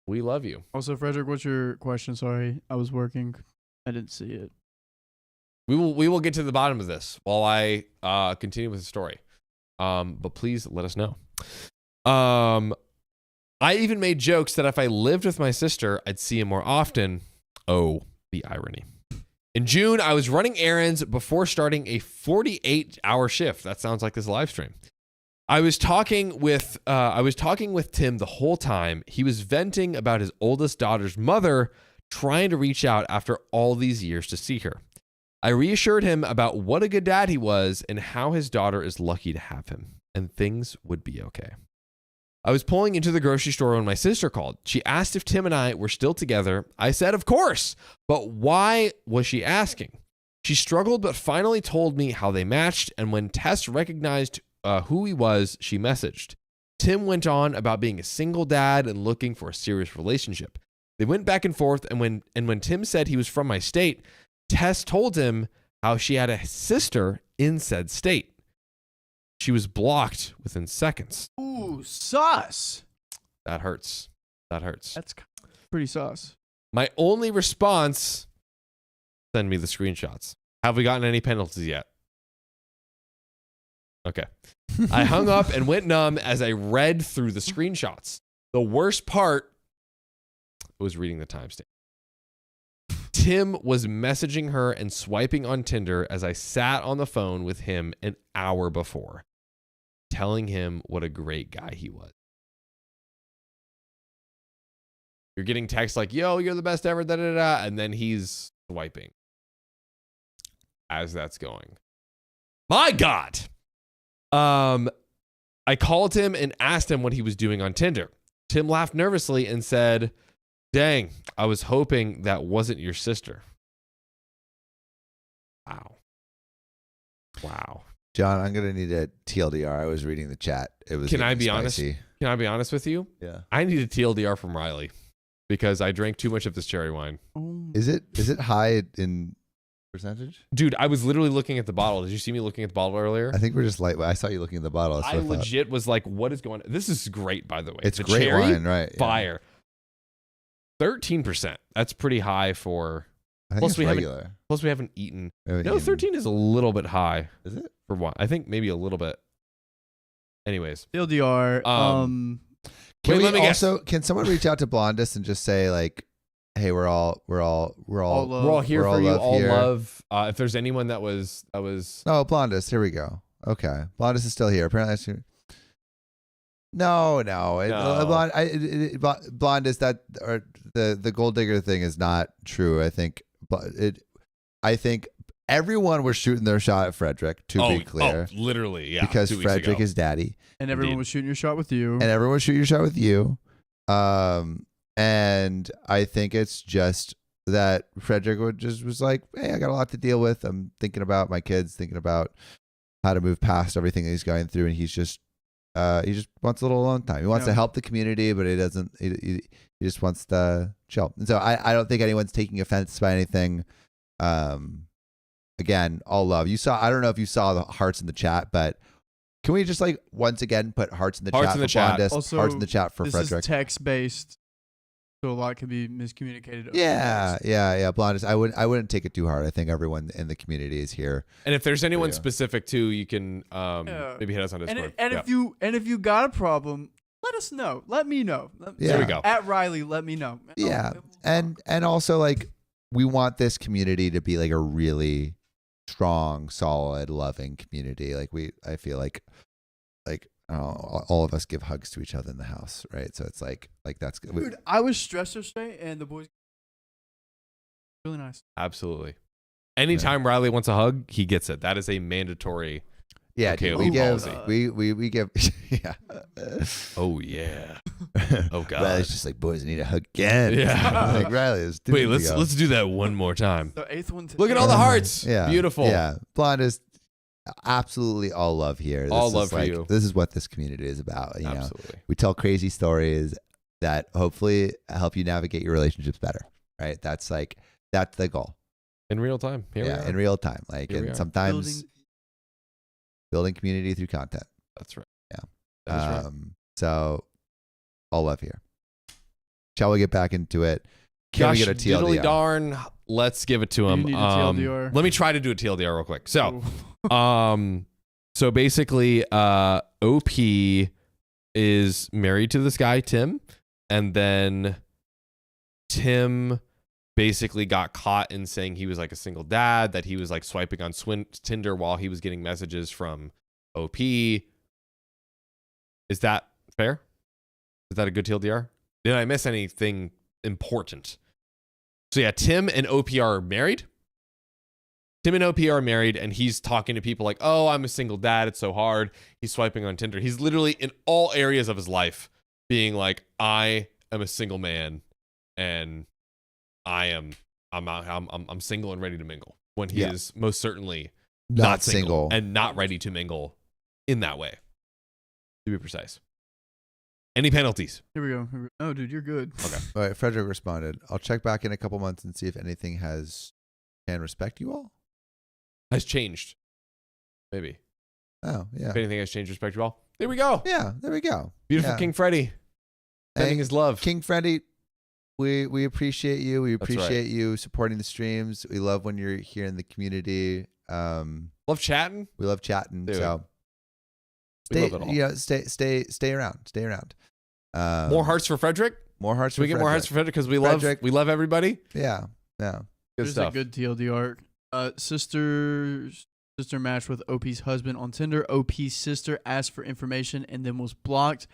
we love you. Also, Frederick, what's your question? Sorry, I was working. I didn't see it. We will get to the bottom of this while I continue with the story. But please let us know. I even made jokes that if I lived with my sister, I'd see him more often. Oh, the irony. In June, I was running errands before starting a 48-hour shift. That sounds like this live stream. I was talking with Tim the whole time. He was venting about his oldest daughter's mother trying to reach out after all these years to see her. I reassured him about what a good dad he was and how his daughter is lucky to have him, and things would be okay. I was pulling into the grocery store when my sister called. She asked if Tim and I were still together. I said, of course, but why was she asking? She struggled, but finally told me how they matched, and when Tess recognized who he was, she messaged. Tim went on about being a single dad and looking for a serious relationship. They went back and forth, and when Tim said he was from my state, Tess told him how she had a sister in said state. She was blocked within seconds. Ooh, sus. That hurts. That's pretty sus. My only response, send me the screenshots. Have we gotten any penalties yet? Okay. I hung up and went numb as I read through the screenshots. The worst part was reading the timestamp. Tim was messaging her and swiping on Tinder as I sat on the phone with him an hour before, telling him what a great guy he was. You're getting texts like, yo, you're the best ever, da-da-da, and then he's swiping as that's going. My God. I called him and asked him what he was doing on Tinder. Tim laughed nervously and said, "Dang, I was hoping that wasn't your sister." Wow. John, I'm gonna need a TLDR. I was reading the chat. It was. Can I getting be honest? spicy. Can I be honest with you? Yeah. I need a TLDR from Riley because I drank too much of this cherry wine. Is it high in percentage? Dude, I was literally looking at the bottle. Did you see me looking at the bottle earlier? I think we're just light. I saw you looking at the bottle. That's I what thought. legit was like, what is going on? This is great, by the way. It's the great cherry, wine, right? Yeah. fire. 13%. That's pretty high for. I think Plus it's we haven't- regular. Plus, we haven't eaten. We haven't No, eaten- 13 is a little bit high Is it? for wine. I think maybe a little bit. Anyways. TLDR. Can Wait, we let me guess. also? Can someone reach out to Blondus and just say like, "Hey, we're all We're all here We're all for you. love All here. love. If there's anyone that was. Oh, Blondus. Here we go. Okay, Blondus is still here. Apparently, no. Blondus. That or the gold digger thing is not true. I think everyone was shooting their shot at Frederick. To be clear, literally, yeah. because 2 weeks Frederick ago. is daddy, and everyone Indeed. was shooting your shot with you. and everyone was shooting your shot with you. And I think it's just that Frederick was like, "Hey, I got a lot to deal with. I'm thinking about my kids, thinking about how to move past everything that he's going through, and he just wants a little alone time. He wants to help the community, but he doesn't. He just wants to chill. And so I don't think anyone's taking offense by anything. Again, all love. I don't know if you saw the hearts in the chat, but can we just like once again put hearts in the Hearts chat in the for chat. Blondus, Also, hearts in the chat for this Frederick. is text based, so a lot can be miscommunicated. over Yeah, text. yeah. Blondus, I wouldn't take it too hard. I think everyone in the community is here. And if there's anyone Yeah. specific too, you can Yeah. maybe hit us on Discord. And if you got a problem, let us know. Let me know. Yeah. There we go. At Riley, let me know. Yeah, and also like we want this community to be like a really strong, solid, loving community. Like I feel like all of us give hugs to each other in the house, right? So it's like that's good. Dude, I was stressed yesterday, and the boys really nice. Absolutely. Anytime Riley wants a hug, he gets it. That is a mandatory. Yeah, Okay, dude, we we give policy. we give yeah. Oh yeah. Oh god. Riley's just like, boys, I need a hug again. Yeah. Like Riley is. Wait, let's do that one more time. The eighth one. Look at all the hearts. Yeah, Beautiful. Yeah, Blonde is absolutely all love here. All This love is for like, you. This is what this community is about. You know, Absolutely. we tell crazy stories that hopefully help you navigate your relationships better. Right? That's the goal. In real time. Here we are. In real time. Like, Here we and are. sometimes building community through content. That's right. Yeah. That is right. So all love here. Shall we get back into it? Can Gosh, we get a diddly TLDR? darn. Let's give it to him. You need a TLDR. Let me try to do a TLDR real quick. So, Ooh. so basically, OP is married to this guy, Tim, and then Tim basically got caught in saying he was like a single dad, that he was like swiping on Tinder while he was getting messages from OP. Is that fair? Is that a good TLDR? Did I miss anything important? So yeah, Tim and OP are married. Tim and OP are married, and he's talking to people like, oh, I'm a single dad. It's so hard. He's swiping on Tinder. He's literally in all areas of his life being like, I am a single man, and I'm single and ready to mingle, when he is most certainly not single and not ready to mingle in that way, to be precise. Any penalties? Here we go. Oh, dude, you're good. Okay. All right, Frederick responded. I'll check back in a couple months and see if anything can respect you all. Has changed. Maybe. Oh, yeah. If anything has changed, respect you all. There we go. Yeah, there we go. Beautiful Yeah. King Freddy. Sending his love. King Freddy, we appreciate you. We That's right. appreciate you supporting the streams. We love when you're here in the community. Love chatting. We love chatting. Dude. So We love it all. stay around. Stay around. More hearts for Frederick. More hearts. Should we for get more hearts for Frederick because we love everybody? Yeah. Yeah. Good Here's stuff. a good TLDR. Sister matched with OP's husband on Tinder. OP's sister asked for information and then was blocked.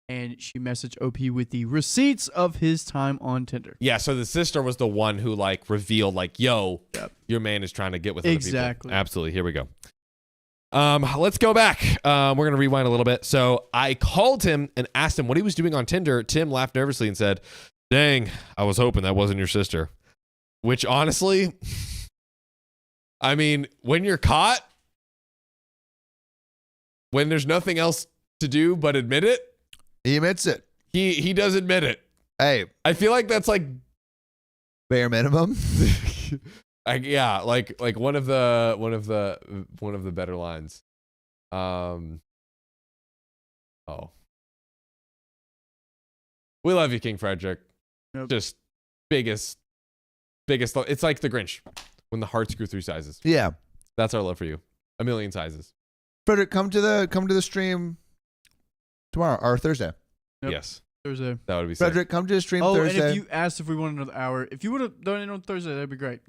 And she messaged OP with the receipts of his time on Tinder. Yeah, so the sister was the one who like revealed like, yo, Yep. your man is trying to get with other Exactly. people. Absolutely. Here we go. Let's go back. We're going to rewind a little bit. So I called him and asked him what he was doing on Tinder. Tim laughed nervously and said, "Dang, I was hoping that wasn't your sister." Which honestly, I mean, when you're caught, when there's nothing else to do but admit it, He admits it. he does admit it. Hey, I feel like that's like bare minimum. yeah, like one of the better lines. Oh, we love you, King Frederick. Yep. Just biggest. It's like the Grinch when the hearts grew 3 sizes. Yeah. That's our love for you. 1,000,000 sizes. Frederick, come to the stream tomorrow or Thursday. Yep. Yes, Thursday. that would be sick. Frederick, come to the stream Oh, Thursday. and if you asked if we want another hour, if you would have done it on Thursday, that'd be great.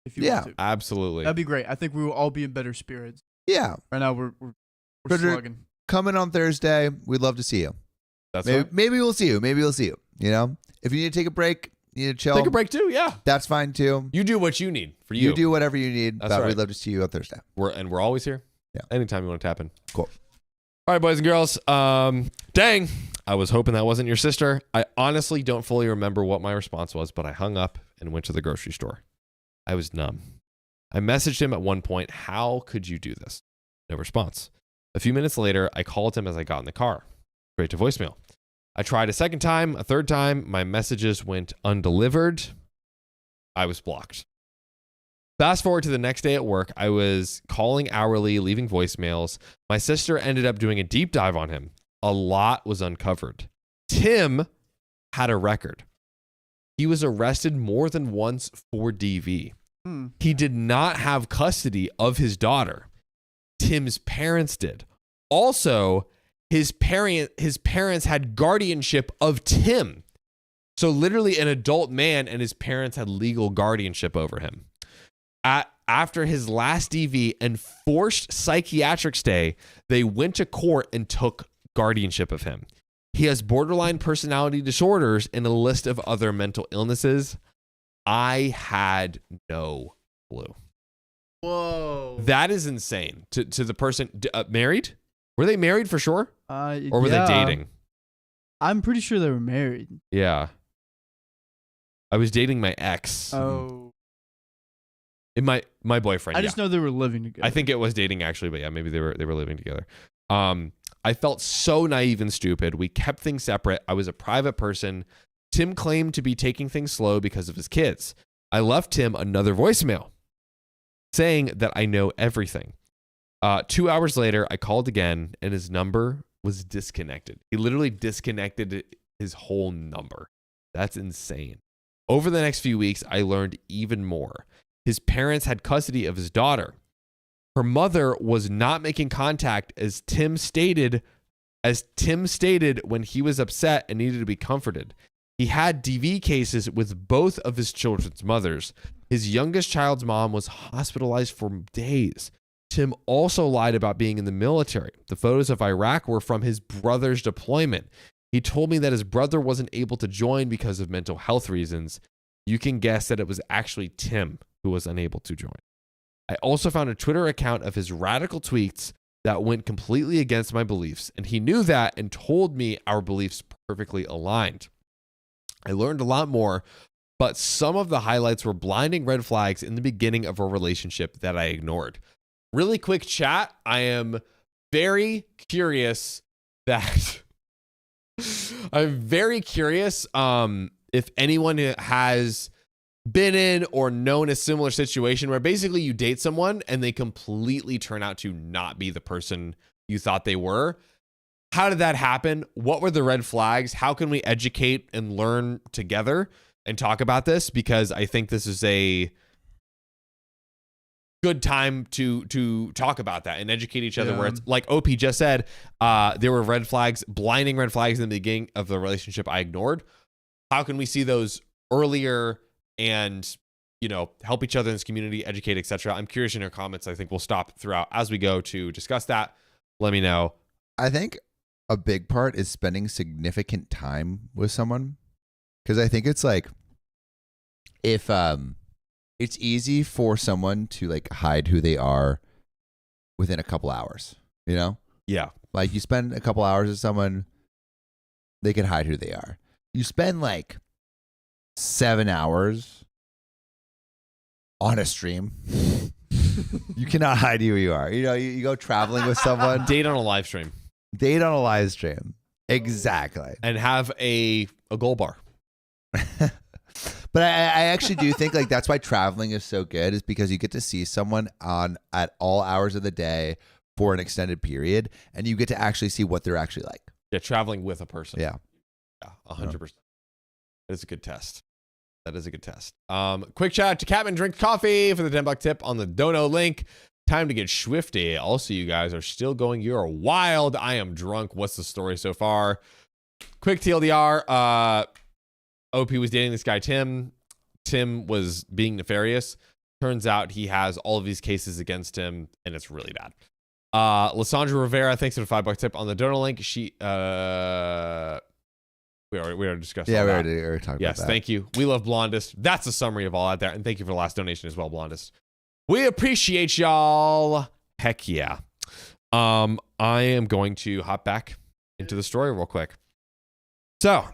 If you Yeah. want to. Absolutely. That'd be great. I think we will all be in better spirits. Yeah. Right now we're Frederick, slugging. come in on Thursday. We'd love to see you. That's Maybe, right. maybe we'll see you. Maybe we'll see you. You know, if you need to take a break, you need to chill. Take a break too. Yeah. That's fine too. You do what you need for you. You do whatever you need. That's But right. we'd love to see you on Thursday. We're always here. Yeah. Anytime you want to tap in. Cool. All right, boys and girls. Dang, I was hoping that wasn't your sister. I honestly don't fully remember what my response was, but I hung up and went to the grocery store. I was numb. I messaged him at one point, "How could you do this?" No response. A few minutes later, I called him as I got in the car. Straight to voicemail. I tried a second time, a third time. My messages went undelivered. I was blocked. Fast forward to the next day at work, I was calling hourly, leaving voicemails. My sister ended up doing a deep dive on him. A lot was uncovered. Tim had a record. He was arrested more than once for DV. He did not have custody of his daughter. Tim's parents did. Also, his parents had guardianship of Tim. So literally an adult man and his parents had legal guardianship over him. After his last DV and forced psychiatric stay, they went to court and took guardianship of him. He has borderline personality disorders and a list of other mental illnesses. I had no clue. Whoa. That is insane. To the person married? Were they married for sure? Or were they dating? I'm pretty sure they were married. Yeah. I was dating my ex. Oh. My boyfriend. I just know they were living together. I think it was dating actually, but yeah, maybe they were living together. I felt so naive and stupid. We kept things separate. I was a private person. Tim claimed to be taking things slow because of his kids. I left Tim another voicemail saying that I know everything. 2 hours later, I called again and his number was disconnected. He literally disconnected his whole number. That's insane. Over the next few weeks, I learned even more. His parents had custody of his daughter. Her mother was not making contact as Tim stated when he was upset and needed to be comforted. He had DV cases with both of his children's mothers. His youngest child's mom was hospitalized for days. Tim also lied about being in the military. The photos of Iraq were from his brother's deployment. He told me that his brother wasn't able to join because of mental health reasons. You can guess that it was actually Tim who was unable to join. I also found a Twitter account of his radical tweets that went completely against my beliefs, and he knew that and told me our beliefs perfectly aligned. I learned a lot more, but some of the highlights were blinding red flags in the beginning of our relationship that I ignored. Really quick chat. I am very curious that I'm very curious if anyone has been in or known a similar situation where basically you date someone and they completely turn out to not be the person you thought they were. How did that happen? What were the red flags? How can we educate and learn together and talk about this? Because I think this is a good time to talk about that and educate each other, where it's like OP just said, there were red flags, blinding red flags in the beginning of the relationship I ignored. How can we see those earlier and, you know, help each other in this community, educate, etc.? I'm curious in your comments. I think we'll stop throughout as we go to discuss that. Let me know. I think a big part is spending significant time with someone, because I think it's like, if it's easy for someone to like hide who they are within a couple hours. You know, Yeah. like you spend a couple hours with someone, they can hide who they are. You spend like 7 hours on a stream. You cannot hide who you are. You know, you go traveling with someone, Date on a live stream date on a live stream. Exactly. and have a gold bar. But I actually do think like that's why traveling is so good, is because you get to see someone at all hours of the day for an extended period, and you get to actually see what they're actually like. Yeah, traveling with a person. Yeah. Yeah, 100%. That is a good test. That is a good test. Quick shout out to Catman Drink Coffee for the $10 tip on the dono link. Time to get swifty. Also, you guys are still going. You're wild. I am drunk. What's the story so far? Quick TLDR. OP was dating this guy, Tim. Tim was being nefarious. Turns out he has all of these cases against him, and it's really bad. Lysandra Rivera, thanks for the $5 tip on the donor link. She we already discussed. Yeah, all we that. already talked about Yes, that. thank you. We love Blondest. That's a summary of all out there, and thank you for the last donation as well, Blondest. We appreciate y'all. Heck yeah. I am going to hop back into the story real quick. So,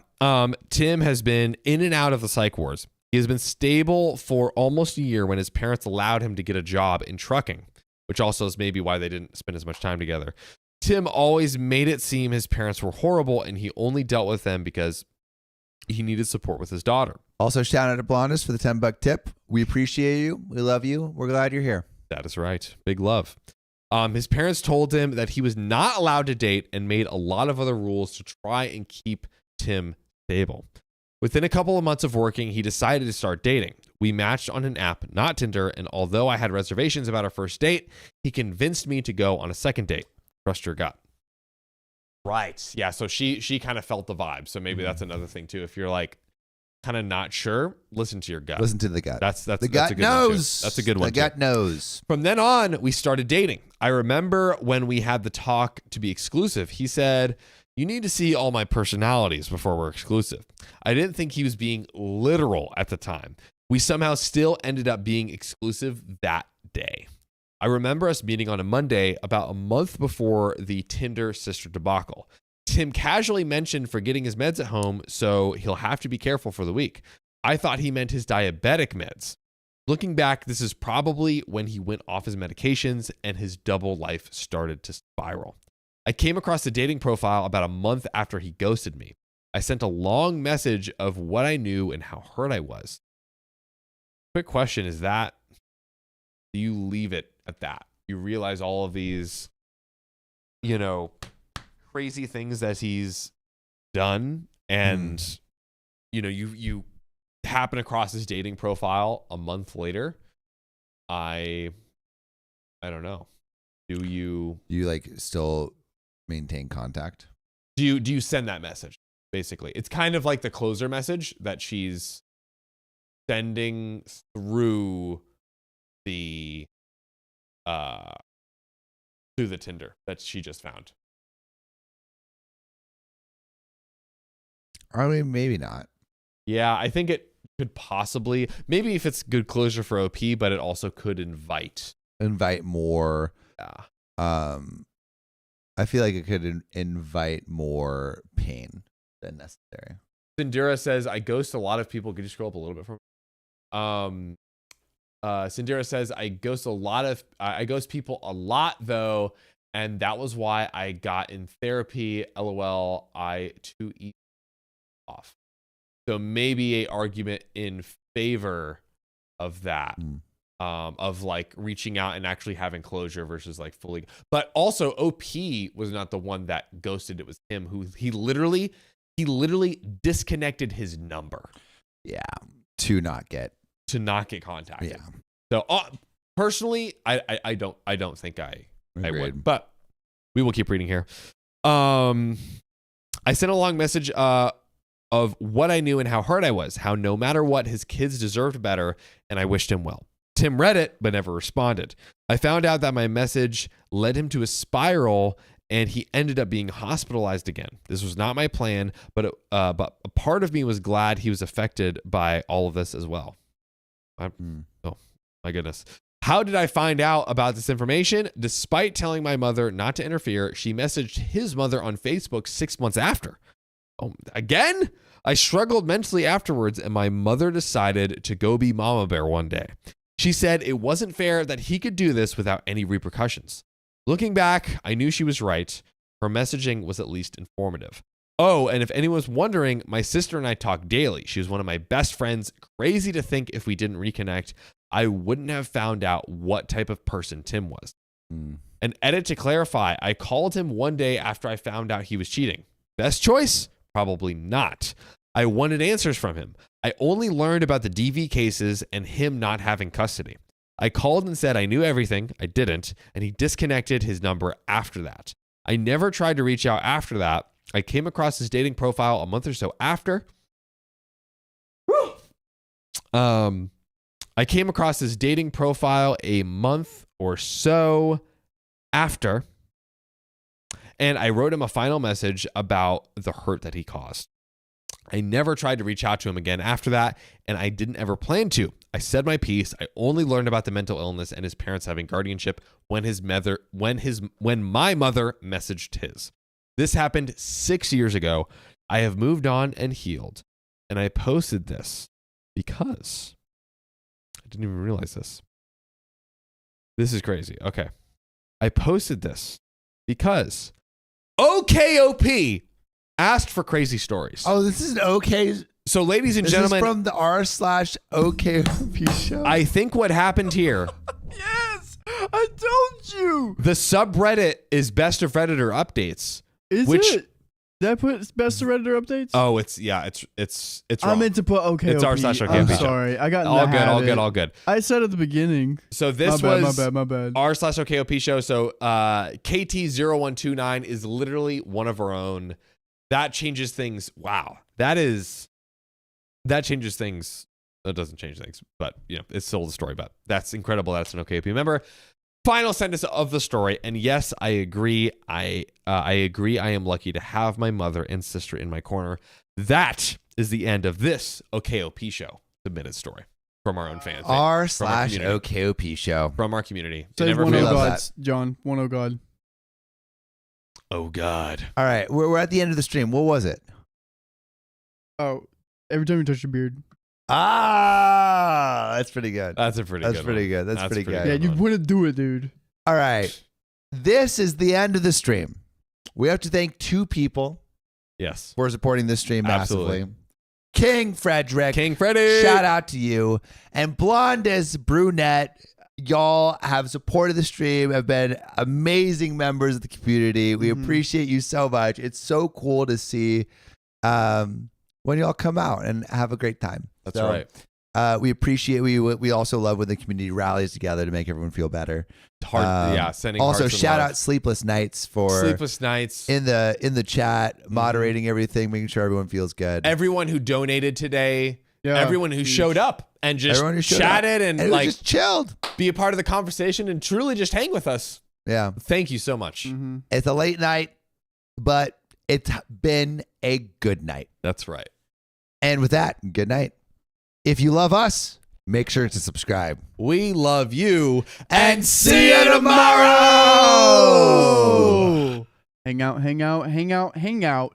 Tim has been in and out of the psych wards. He has been stable for almost a year when his parents allowed him to get a job in trucking, which also is maybe why they didn't spend as much time together. Tim always made it seem his parents were horrible, and he only dealt with them because he needed support with his daughter. Also, shout out to Blondest for the $10 tip. We appreciate you. We love you. We're glad you're here. That is right. Big love. His parents told him that he was not allowed to date and made a lot of other rules to try and keep Tim stable. Within a couple of months of working, he decided to start dating. We matched on an app, not Tinder, and although I had reservations about our first date, he convinced me to go on a second date. Trust your gut. Right. Yeah, so she kind of felt the vibe. So maybe that's another thing too. If you're like kind of not sure, listen to your gut. Listen to the gut. That's the that's gut a good knows. one too. That's a good one. The gut knows. From then on, we started dating. I remember when we had the talk to be exclusive, he said, "You need to see all my personalities before we're exclusive." I didn't think he was being literal at the time. We somehow still ended up being exclusive that day. I remember us meeting on a Monday about a month before the Tinder sister debacle. Tim casually mentioned forgetting his meds at home, so he'll have to be careful for the week. I thought he meant his diabetic meds. Looking back, this is probably when he went off his medications and his double life started to spiral. I came across the dating profile about a month after he ghosted me. I sent a long message of what I knew and how hurt I was. Quick question is that, do you leave it at that? You realize all of these, crazy things that he's done, and you happen across his dating profile a month later. I don't know. Do you like still maintain contact? do you send that message? Basically, it's kind of like the closer message that she's sending through the Tinder that she just found. I mean, maybe not. Yeah, I think it could possibly, maybe if it's good closure for OP, but it also could invite more. Yeah. I feel like it could invite more pain than necessary. Sindira says, I ghost a lot of people. Could you scroll up a little bit for me? Sindira says, I ghost people a lot though, and that was why I got in therapy. LOL, I too eat off. So maybe a argument in favor of that. Of like reaching out and actually having closure versus like fully. But also OP was not the one that ghosted. It was him who he literally disconnected his number. Yeah, to not get contacted. Yeah. So personally, I don't think I would. But we will keep reading here. I sent a long message of what I knew and how hurt I was, how no matter what, his kids deserved better, and I wished him well. Tim read it, but never responded. I found out that my message led him to a spiral, and he ended up being hospitalized again. This was not my plan, but a part of me was glad he was affected by all of this as well. Oh, my goodness. How did I find out about this information? Despite telling my mother not to interfere, she messaged his mother on Facebook 6 months after. Oh, again? I struggled mentally afterwards, and my mother decided to go be Mama Bear one day. She said it wasn't fair that he could do this without any repercussions. Looking back, I knew she was right. Her messaging was at least informative. Oh, and if anyone was wondering, my sister and I talk daily. She was one of my best friends. Crazy to think if we didn't reconnect, I wouldn't have found out what type of person Tim was. An edit to clarify, I called him one day after I found out he was cheating. Best choice? Probably not. I wanted answers from him. I only learned about the DV cases and him not having custody. I called and said I knew everything. I didn't, and he disconnected his number after that. I never tried to reach out after that. I came across his dating profile a month or so after. I came across his dating profile a month or so after, and I wrote him a final message about the hurt that he caused. I never tried to reach out to him again after that, and I didn't ever plan to. I said my piece. I only learned about the mental illness and his parents having guardianship when my mother messaged his. This happened 6 years ago. I have moved on and healed, and I posted this because I didn't even realize this. This is crazy. Okay. I posted this because OKOP asked for crazy stories. Oh, this is an okay. So, ladies and This gentlemen, is from the r/OKOP show. I think what happened here, Yes, I told you. the subreddit is best of Redditor updates. Is Which- it? Did I put best of Redditor updates? Oh, it's wrong. I meant to put okay. It's r/OKOP I'm show. sorry. I got in all the good, all habit. good, all good. I said at the beginning. So this my was bad. My bad. r/OKOP show. So KT0129 is literally one of our own. That changes things. Wow. That changes things. That doesn't change things, but it's still the story. But that's incredible. That's an OKOP member. Final sentence of the story. And yes, I agree. I agree. I am lucky to have my mother and sister in my corner. That is the end of this OKOP show submitted story from our own fans. r/OKOP show. From our community. It Say never one oh fails. gods, John. 1-0 God. Oh God. All right, we're at the end of the stream. What was it? Oh, every time you touch your beard. Ah, that's pretty good. That's a pretty That's good pretty one. good. That's pretty good. Yeah, you wouldn't do it, dude. All right, this is the end of the stream. We have to thank two people Yes. for supporting this stream massively. Absolutely. King Frederick. King Freddy. Shout out to you. And Blondes Brunette. Y'all have supported the stream, have been amazing members of the community. We appreciate you so much. It's so cool to see when y'all come out and have a great time. That's right. We appreciate. We also love when the community rallies together to make everyone feel better. Sending also hearts and shout love. out Sleepless Nights for Sleepless Nights. in the chat, moderating everything, making sure everyone feels good. Everyone who donated today. Yeah. Everyone who showed up and just Everyone who showed chatted up. and it was like just chilled. be a part of the conversation and truly just hang with us. Yeah, Thank you so much. Mm-hmm. it's a late night, but it's been a good night. That's right. And with that, good night. If you love us, make sure to subscribe. We love you And see you tomorrow. Hang out.